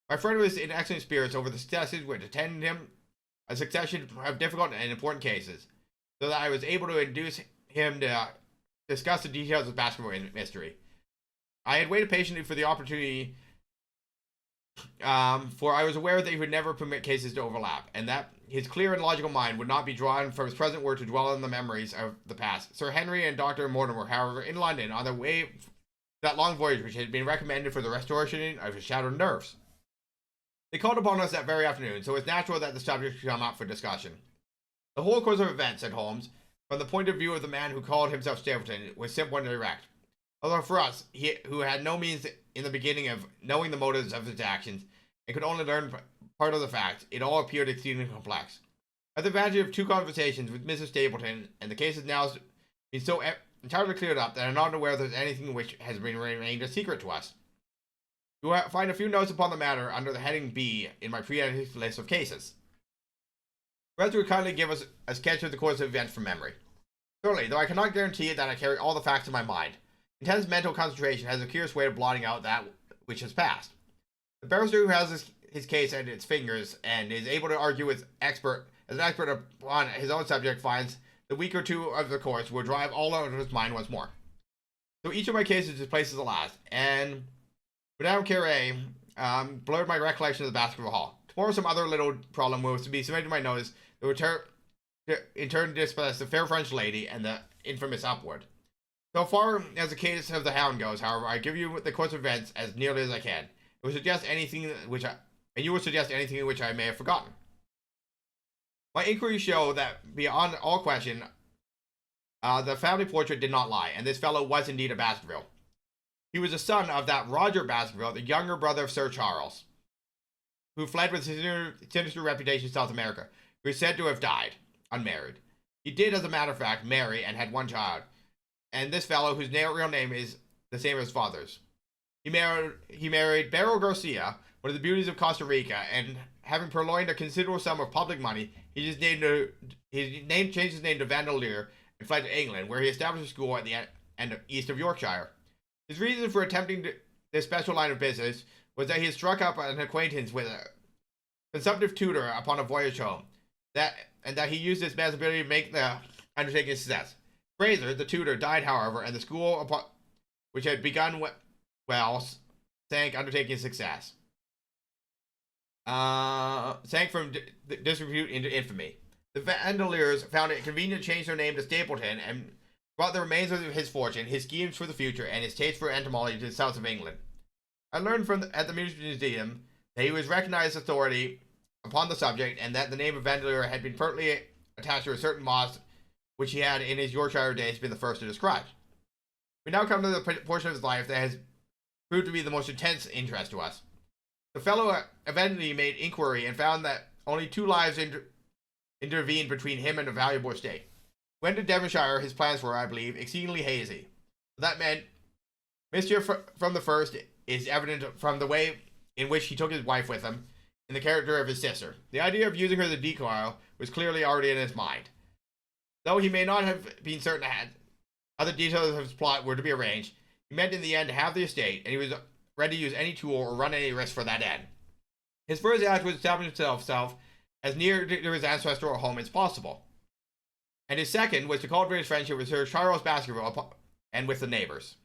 My friend was in excellent spirits over the successes which attended him, a succession of difficult and important cases, so that I was able to induce him to discuss the details of the Baskervilles mystery. I had waited patiently for the opportunity, for I was aware that he would never permit cases to overlap, and that his clear and logical mind would not be drawn from his present work to dwell on the memories of the past. Sir Henry and Dr. Mortimer, however, in London, on their way that long voyage which had been recommended for the restoration of his shattered nerves. They called upon us that very afternoon, so it was natural that the subject should come up for discussion. The whole course of events, said Holmes, from the point of view of the man who called himself Stapleton, was simple and direct. Although for us, who had no means in the beginning of knowing the motives of his actions, and could only learn part of the facts, it all appeared exceedingly complex. At the advantage of two conversations with Mrs. Stapleton, and the case has now been so entirely cleared up that I'm not aware there's anything which has been remained a secret to us. You will find a few notes upon the matter under the heading B in my pre-edited list of cases. Perhaps you would kindly give us a sketch of the course of events from memory. Surely, though I cannot guarantee that I carry all the facts in my mind, intense mental concentration has a curious way of blotting out that which has passed. The barrister who has his case at its fingers and is able to argue as an expert upon his own subject finds the week or two of the course will drive all out of his mind once more. So each of my cases is placed as the last, and Madame Carré blurred my recollection of the Baskerville Hall. Tomorrow some other little problem will be submitted to my notice that will in turn dispossess the fair French lady and the infamous Upward. So far as the case of the Hound goes, however, I give you the course of events as nearly as I can. It will suggest anything and you will suggest anything which I may have forgotten. My inquiries show that beyond all question, the family portrait did not lie, and this fellow was indeed a Baskerville. He was the son of that Roger Baskerville, the younger brother of Sir Charles, who fled with sinister reputation to South America, who is said to have died, unmarried. He did, as a matter of fact, marry and had one child, and this fellow, whose real name is the same as his father's. He married Beryl Garcia, one of the beauties of Costa Rica, and having purloined a considerable sum of public money, he just changed his name to Vandalier and fled to England, where he established a school at the end east of Yorkshire. His reason for attempting this special line of business was that he had struck up an acquaintance with a consumptive tutor upon a voyage home, that and that he used his man's ability to make the undertaking a success. Fraser, the tutor, died, however, and the school, which had begun well, sank, undertaking success. Sank from disrepute into infamy. The Vandeleurs found it convenient to change their name to Stapleton and brought the remains of his fortune, his schemes for the future, and his taste for entomology to the south of England. I learned at the museum that he was recognized authority upon the subject, and that the name of Vandeleur had been pertly attached to a certain moss which he had in his Yorkshire days been the first to describe. We now come to the portion of his life that has proved to be the most intense interest to us. The fellow eventually made inquiry and found that only 2 lives intervened between him and a valuable estate. When to Devonshire, his plans were, I believe, exceedingly hazy. That meant mischief from the first is evident from the way in which he took his wife with him, in the character of his sister. The idea of using her as a decoy was clearly already in his mind. Though he may not have been certain that other details of his plot were to be arranged, he meant in the end to have the estate, and he was ready to use any tool or run any risk for that end. His first act was to establish himself as near to his ancestral home as possible, and his second was to cultivate his friendship with Sir Charles Baskerville and with the neighbors.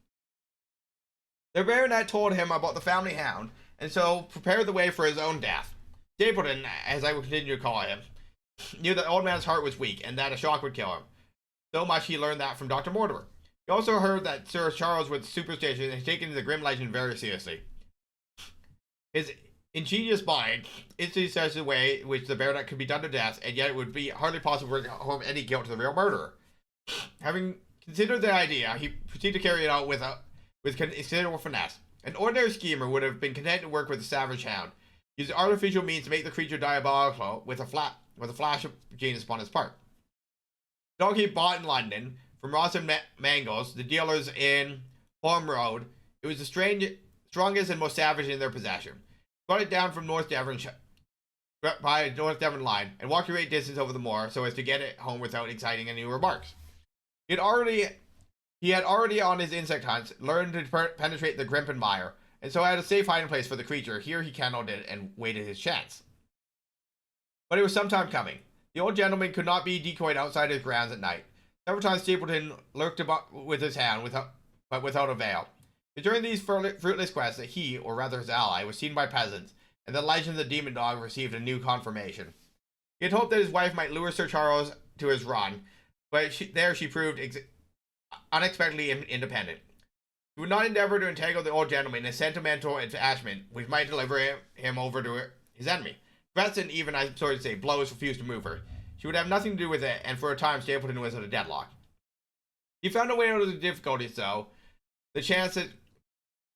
The baronet told him about the family hound, and so prepared the way for his own death. Stapleton, as I will continue to call him, knew that the old man's heart was weak, and that a shock would kill him. So much he learned that from Dr. Mortimer. He also heard that Sir Charles was superstitious and had taken the grim legend very seriously. His ingenious mind instantly suggested a way in which the baronet could be done to death, and yet it would be hardly possible to home any guilt to the real murderer. Having considered the idea, he proceeded to carry it out with considerable finesse. An ordinary schemer would have been content to work with a savage hound, use artificial means to make the creature diabolical with a flash of genius upon his part. The dog he bought in London from Ross and Mangles, the dealers in Holmes Road, it was the strongest and most savage in their possession. Brought it down from North Devon by North Devon line and walked a great distance over the moor so as to get it home without exciting any remarks. He had already on his insect hunts learned to penetrate the grimpen mire, and so had a safe hiding place for the creature. Here he candled it and waited his chance. But it was some time coming. The old gentleman could not be decoyed outside his grounds at night. Several times Stapleton lurked about with his hound, but without avail. But during these fruitless quests that he, or rather his ally, was seen by peasants, and the legend of the demon dog received a new confirmation. He had hoped that his wife might lure Sir Charles to his run, but she proved unexpectedly independent. He would not endeavor to entangle the old gentleman in a sentimental attachment which might deliver him over to his enemy. Threats and even, I'm sorry to say, blows refused to move her. She would have nothing to do with it, and for a time Stapleton was at a deadlock. He found a way out of the difficulties, though. The chance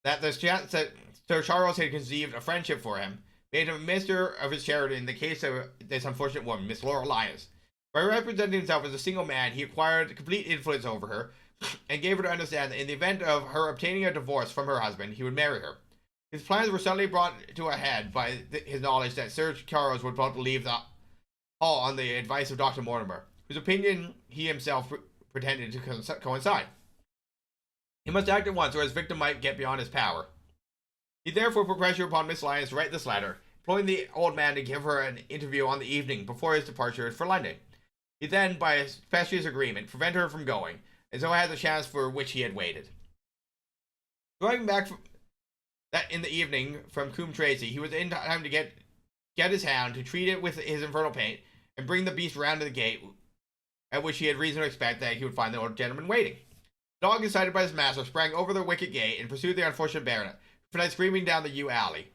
that Sir Charles had conceived a friendship for him made him a minister of his charity in the case of this unfortunate woman, Miss Laura Lyons. By representing himself as a single man, he acquired complete influence over her, and gave her to understand that in the event of her obtaining a divorce from her husband, he would marry her. His plans were suddenly brought to a head by his knowledge that Sir Charles would about to leave the hall on the advice of Dr. Mortimer, whose opinion he himself pretended to coincide. He must act at once, or his victim might get beyond his power. He therefore put pressure upon Miss Lyons to write this letter, imploring the old man to give her an interview on the evening before his departure for London. He then, by a specious agreement, prevented her from going, and so had the chance for which he had waited. Driving back in the evening from Coombe Tracy, he was in time to get his hound, to treat it with his infernal paint, and bring the beast round to the gate, at which he had reason to expect that he would find the old gentleman waiting. The dog, excited by his master, sprang over the wicket gate and pursued the unfortunate baronet, who fled screaming down the yew alley.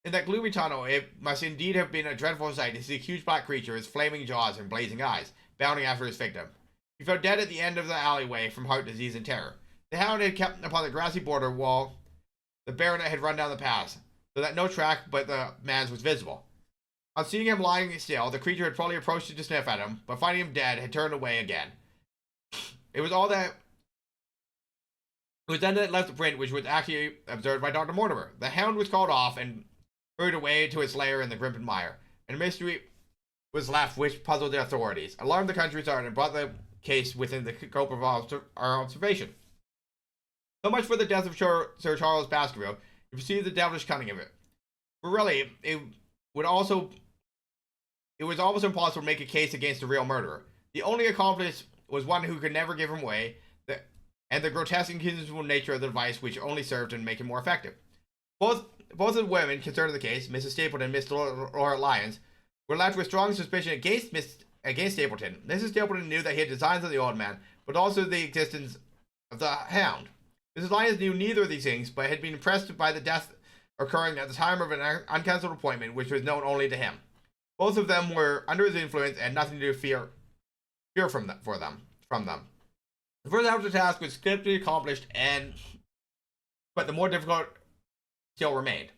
In that gloomy tunnel, it must indeed have been a dreadful sight to see a huge black creature with flaming jaws and blazing eyes, bounding after his victim. He fell dead at the end of the alleyway from heart disease and terror. The hound had kept upon the grassy border while the baronet had run down the path, so that no track but the man's was visible. On seeing him lying still, the creature had probably approached to sniff at him, but finding him dead, had turned away again. It was then that it left the print which was actually observed by Dr. Mortimer. The hound was called off and hurried away to its lair in the grimpen mire, and a mystery was left which puzzled the authorities, alarmed the countryside, and brought the case within the scope of our observation. So much for the death of Sir Charles Baskerville. You perceive the devilish cunning of it. For really, it it was almost impossible to make a case against the real murderer. The only accomplice was one who could never give him away, and the grotesque and inconceivable nature of the device which only served to make it more effective. Both of the women concerned in the case, Mrs. Stapleton and Miss Laura Lyons, were left with strong suspicion against Stapleton. Mrs. Stapleton knew that he had designs on the old man, but also the existence of the Hound. Mrs. Lyons knew neither of these things, but had been impressed by the death occurring at the time of an uncancelled appointment, which was known only to him. Both of them were under his influence and nothing to fear from them. The first half of the task was swiftly accomplished, but the more difficult still remained.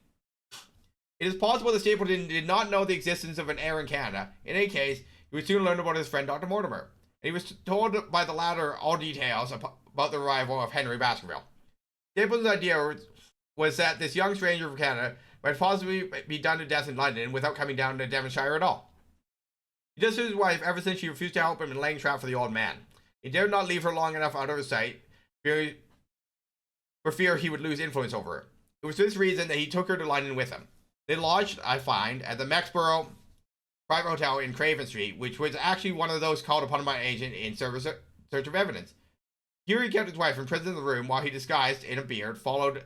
It is possible that Stapleton did not know the existence of an heir in Canada. In any case, he would soon learn about his friend Dr. Mortimer, and he was told by the latter all details about the arrival of Henry Baskerville. Stapleton's idea was that this young stranger from Canada might possibly be done to death in London without coming down to Devonshire at all. He does to his wife ever since she refused to help him in laying trap for the old man. He dared not leave her long enough out of his sight for fear he would lose influence over her. It was for this reason that he took her to London with him. They lodged, I find, at the Mexborough private hotel in Craven Street, which was actually one of those called upon by an agent in search of evidence. Here he kept his wife imprisoned in the room while he, disguised in a beard, followed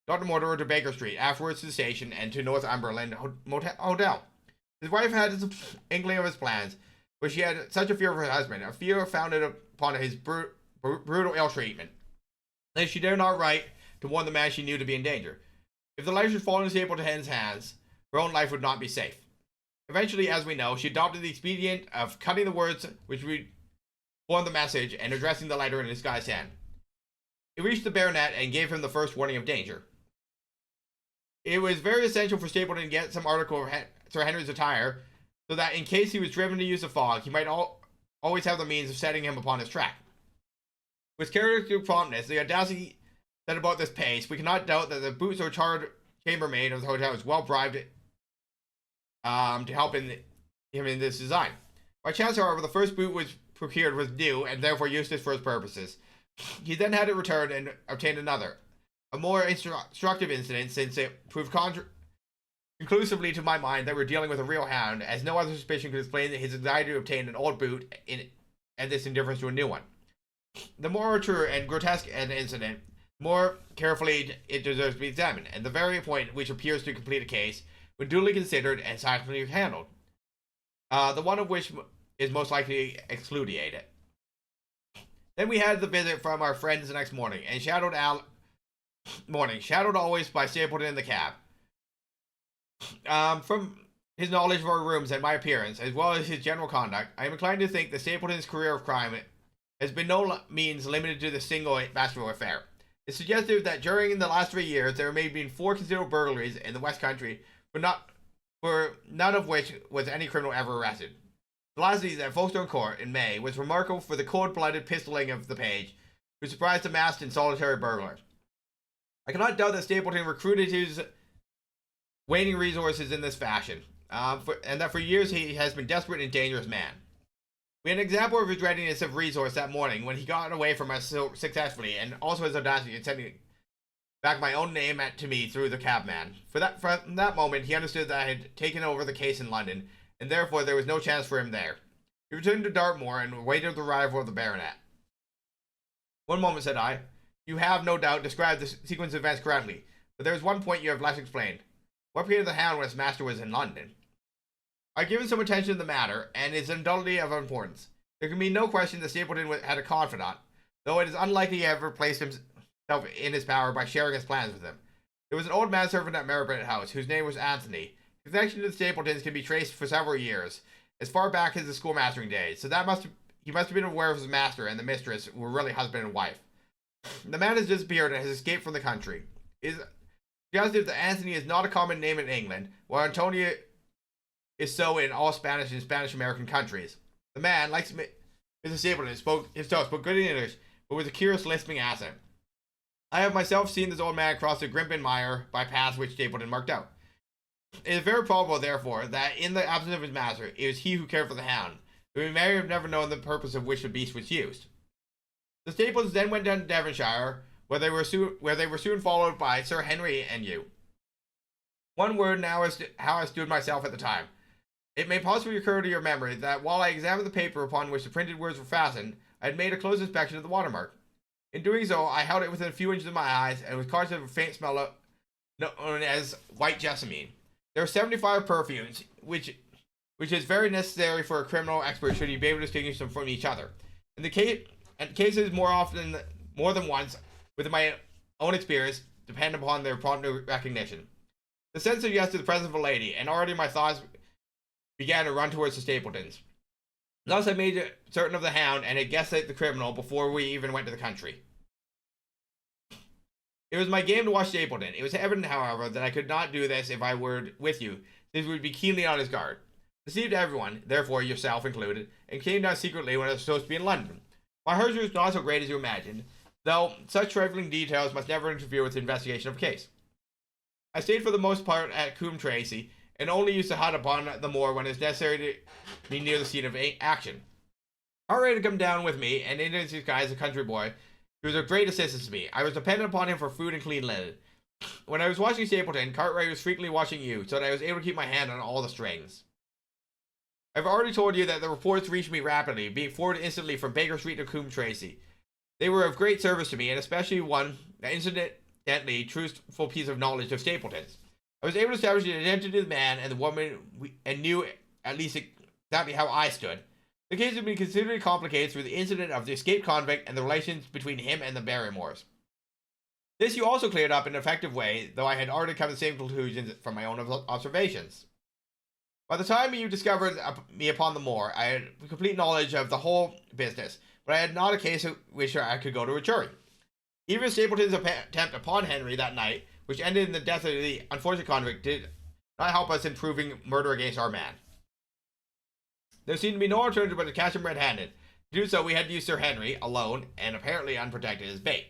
Dr. Mortimer to Baker Street, afterwards to the station and to Northumberland Hotel. His wife had an inkling of his plans, but she had such a fear of her husband, a fear founded upon his brutal ill-treatment, that she dared not write to warn the man she knew to be in danger. If the letter should fall into Stapleton's hands, her own life would not be safe. Eventually, as we know, she adopted the expedient of cutting the words which would form the message and addressing the letter in a disguised hand. It reached the baronet and gave him the first warning of danger. It was very essential for Stapleton to get some article of Sir Henry's attire, so that in case he was driven to use the fog, he might always have the means of setting him upon his track. With characteristic promptness, the audacity that about this pace, we cannot doubt that the boots or charred chambermaid of the hotel was well bribed to help him in this design. By chance, however, the first boot was procured was new and therefore useless for his purposes. He then had it returned and obtained another, a more instructive incident, since it proved conclusively to my mind that we're dealing with a real hound, as no other suspicion could explain his anxiety to obtain an old boot and this indifference to a new one. The more true and grotesque an incident, more carefully it deserves to be examined, and the very point which appears to complete a case, when duly considered and scientifically handled, the one of which is most likely to exclude it. Then we had the visit from our friends the next morning, and shadowed always by Stapleton in the cab. From his knowledge of our rooms and my appearance, as well as his general conduct, I am inclined to think that Stapleton's career of crime has been no means limited to the single Baskerville affair. It suggested that during the last 3 years there may have been 4 considerable burglaries in the West Country, for none of which was any criminal ever arrested. The last of these at Folkestone Court in May was remarkable for the cold-blooded pistoling of the page, who surprised a masked and solitary burglar. I cannot doubt that Stapleton recruited his waning resources in this fashion, and that for years he has been a desperate and dangerous man. We had an example of his readiness of resource that morning when he got away from us so successfully, and also his audacity in sending back my own name to me through the cabman. From that moment, he understood that I had taken over the case in London, and therefore there was no chance for him there. He returned to Dartmoor and waited the arrival of the baronet. "One moment," said I. "You have, no doubt, described the sequence of events correctly, but there is one point you have left explained. What period of the Hound when his master was in London?" I have given some attention to the matter, and it is undoubtedly of importance. There can be no question that Stapleton had a confidant, though it is unlikely he ever placed himself in his power by sharing his plans with him. There was an old manservant at Maryborough House, whose name was Anthony. His connection to the Stapletons can be traced for several years, as far back as the schoolmastering days, so that he must have been aware of his master and the mistress were really husband and wife. The man has disappeared and has escaped from the country. It is suggested that Anthony is not a common name in England, while Antonio is so in all Spanish and Spanish-American countries. The man, like Mr. Stapleton, spoke good English, but with a curious lisping accent. I have myself seen this old man cross the Grimpen Mire by paths which Stapleton marked out. It is very probable, therefore, that in the absence of his master, it was he who cared for the hound, but he may have never known the purpose of which the beast was used. The Stapletons then went down to Devonshire, where they were soon followed by Sir Henry and you. One word now as to how I stood myself at the time. It may possibly occur to your memory that while I examined the paper upon which the printed words were fastened, I had made a close inspection of the watermark. In doing so, I held it within a few inches of my eyes and was conscious of a faint smell known as white jessamine. There are 75 perfumes, which is very necessary for a criminal expert should he be able to distinguish them from each other. In the cases more than once, with my own experience, depend upon their prompt recognition. The sense suggested the presence of a lady, and already my thoughts began to run towards the Stapletons. Thus I made certain of the Hound and had guessed at the criminal before we even went to the country. It was my game to watch Stapleton. It was evident, however, that I could not do this if I were with you, since we would be keenly on his guard. I deceived everyone, therefore yourself included, and came down secretly when I was supposed to be in London. My hurry was not so great as you imagined, though such trifling details must never interfere with the investigation of a case. I stayed for the most part at Coombe Tracy, and only used to hunt upon the moor when it was necessary to be near the scene of action. Cartwright had come down with me, and in his disguise as a country boy, he was of great assistance to me. I was dependent upon him for food and clean linen. When I was watching Stapleton, Cartwright was frequently watching you, so that I was able to keep my hand on all the strings. I've already told you that the reports reached me rapidly, being forwarded instantly from Baker Street to Coombe Tracy. They were of great service to me, and especially one, an incidentally truthful piece of knowledge of Stapleton's. I was able to establish the identity of the man and the woman and knew at least exactly how I stood. The case had been considerably complicated through the incident of the escaped convict and the relations between him and the Barrymores. This you also cleared up in an effective way, though I had already come to the same conclusions from my own observations. By the time you discovered me upon the moor, I had complete knowledge of the whole business, but I had not a case in which I could go to a jury. Even Stapleton's attempt upon Henry that night, which ended in the death of the unfortunate convict, did not help us in proving murder against our man. There seemed to be no alternative but to catch him red-handed. To do so, we had to use Sir Henry, alone, and apparently unprotected, as bait.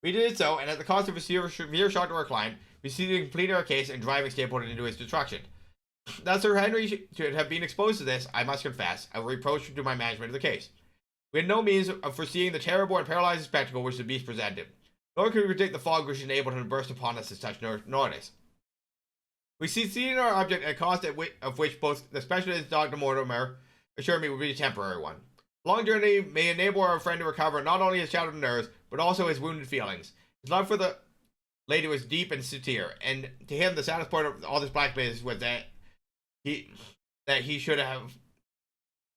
We did so, and at the cost of a severe shock to our client, we succeeded in completing our case and driving Stapleton into his destruction. That Sir Henry should have been exposed to this, I must confess, I will reproach to my management of the case. We had no means of foreseeing the terrible and paralyzing spectacle which the beast presented, nor could we predict the fog which enabled him to burst upon us at such notice. We succeeded in our object at a cost of which both the specialist Dr. Mortimer assured me would be a temporary one. The long journey may enable our friend to recover not only his shattered nerves, but also his wounded feelings. His love for the lady was deep and sincere, and to him the saddest part of all this black business was that he should have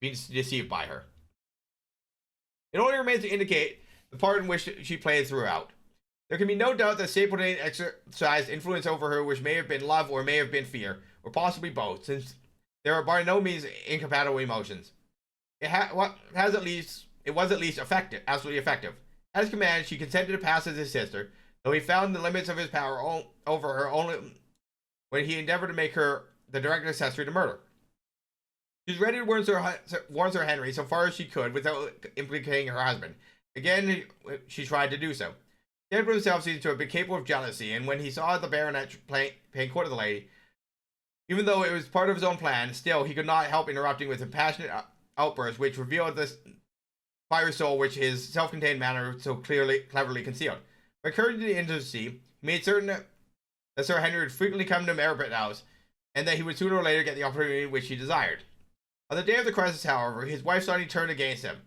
been deceived by her. It only remains to indicate the part in which she played throughout. There can be no doubt that Stapleton exercised influence over her which may have been love or may have been fear, or possibly both, since there are by no means incompatible emotions. It was at least effective, absolutely effective. At his command, she consented to pass as his sister, though he found the limits of his power over her only when he endeavored to make her the direct accessory to murder. She was ready to warn Sir Henry so far as she could without implicating her husband. Again, she tried to do so. Edward himself seems to have been capable of jealousy, and when he saw the baronet paying court to the lady, even though it was part of his own plan, still he could not help interrupting with impassionate outbursts which revealed this fiery soul which his self-contained manner so cleverly concealed. By encouraging the intimacy, he made certain that Sir Henry would frequently come to Merripit House, and that he would sooner or later get the opportunity which he desired. On the day of the crisis, however, his wife suddenly turned against him.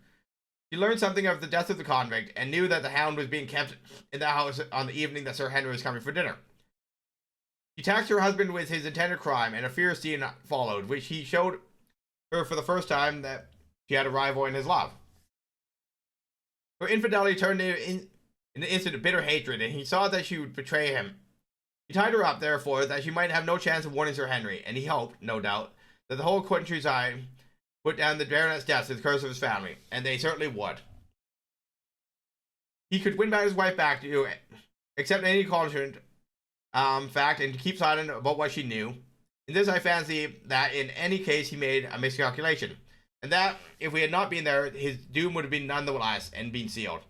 She learned something of the death of the convict, and knew that the Hound was being kept in the house on the evening that Sir Henry was coming for dinner. She taxed her husband with his intended crime, and a fierce scene followed, which he showed her for the first time that she had a rival in his love. Her infidelity turned in an instant of bitter hatred, and he saw that she would betray him. He tied her up, therefore, that she might have no chance of warning Sir Henry, and he hoped, no doubt, that the whole countryside put down the baronet's death to the curse of his family, and they certainly would. He could win back his wife back to accept any caution, fact, and to keep silent about what she knew. In this, I fancy that in any case he made a miscalculation, and that if we had not been there, his doom would have been none the less and been sealed.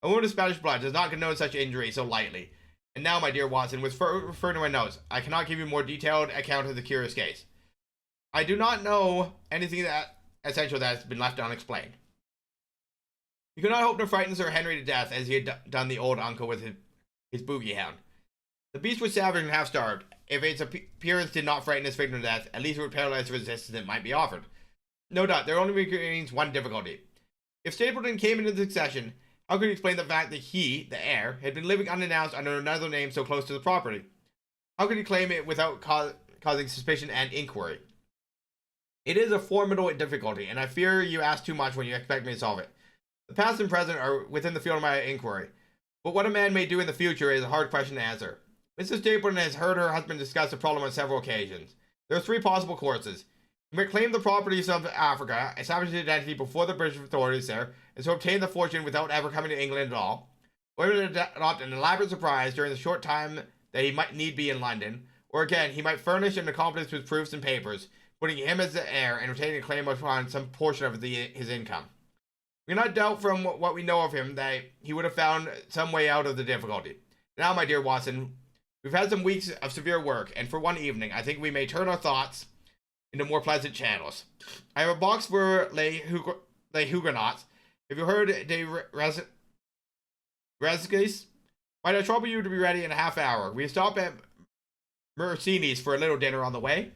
A wound of Spanish blood does not condone such injury so lightly. And now, my dear Watson, with referring to my notes, I cannot give you a more detailed account of the curious case. I do not know anything that essential that has been left unexplained. You could not hope to frighten Sir Henry to death as he had done the old uncle with his boogie hound. The beast was savage and half-starved, if its appearance did not frighten his victim to death, at least it would paralyze the resistance that might be offered. No doubt, there only remains one difficulty. If Stapleton came into succession, how could he explain the fact that he, the heir, had been living unannounced under another name so close to the property? How could he claim it without causing suspicion and inquiry? It is a formidable difficulty, and I fear you ask too much when you expect me to solve it. The past and present are within the field of my inquiry, but what a man may do in the future is a hard question to answer. Mrs. Stapleton has heard her husband discuss the problem on several occasions. There are three possible courses. He might claim the properties of Africa, establish his identity before the British authorities there, and so obtain the fortune without ever coming to England at all. Or he would adopt an elaborate surprise during the short time that he might need be in London. Or again, he might furnish an accomplice with proofs and papers, putting him as the heir and retaining a claim upon some portion of his income. We cannot doubt from what we know of him that he would have found some way out of the difficulty. Now, my dear Watson, we've had some weeks of severe work, and for one evening, I think we may turn our thoughts into more pleasant channels. I have a box for Les Huguenots. Have you heard de Baskervilles? Might I trouble you to be ready in a half hour? We stop at Mercini's for a little dinner on the way.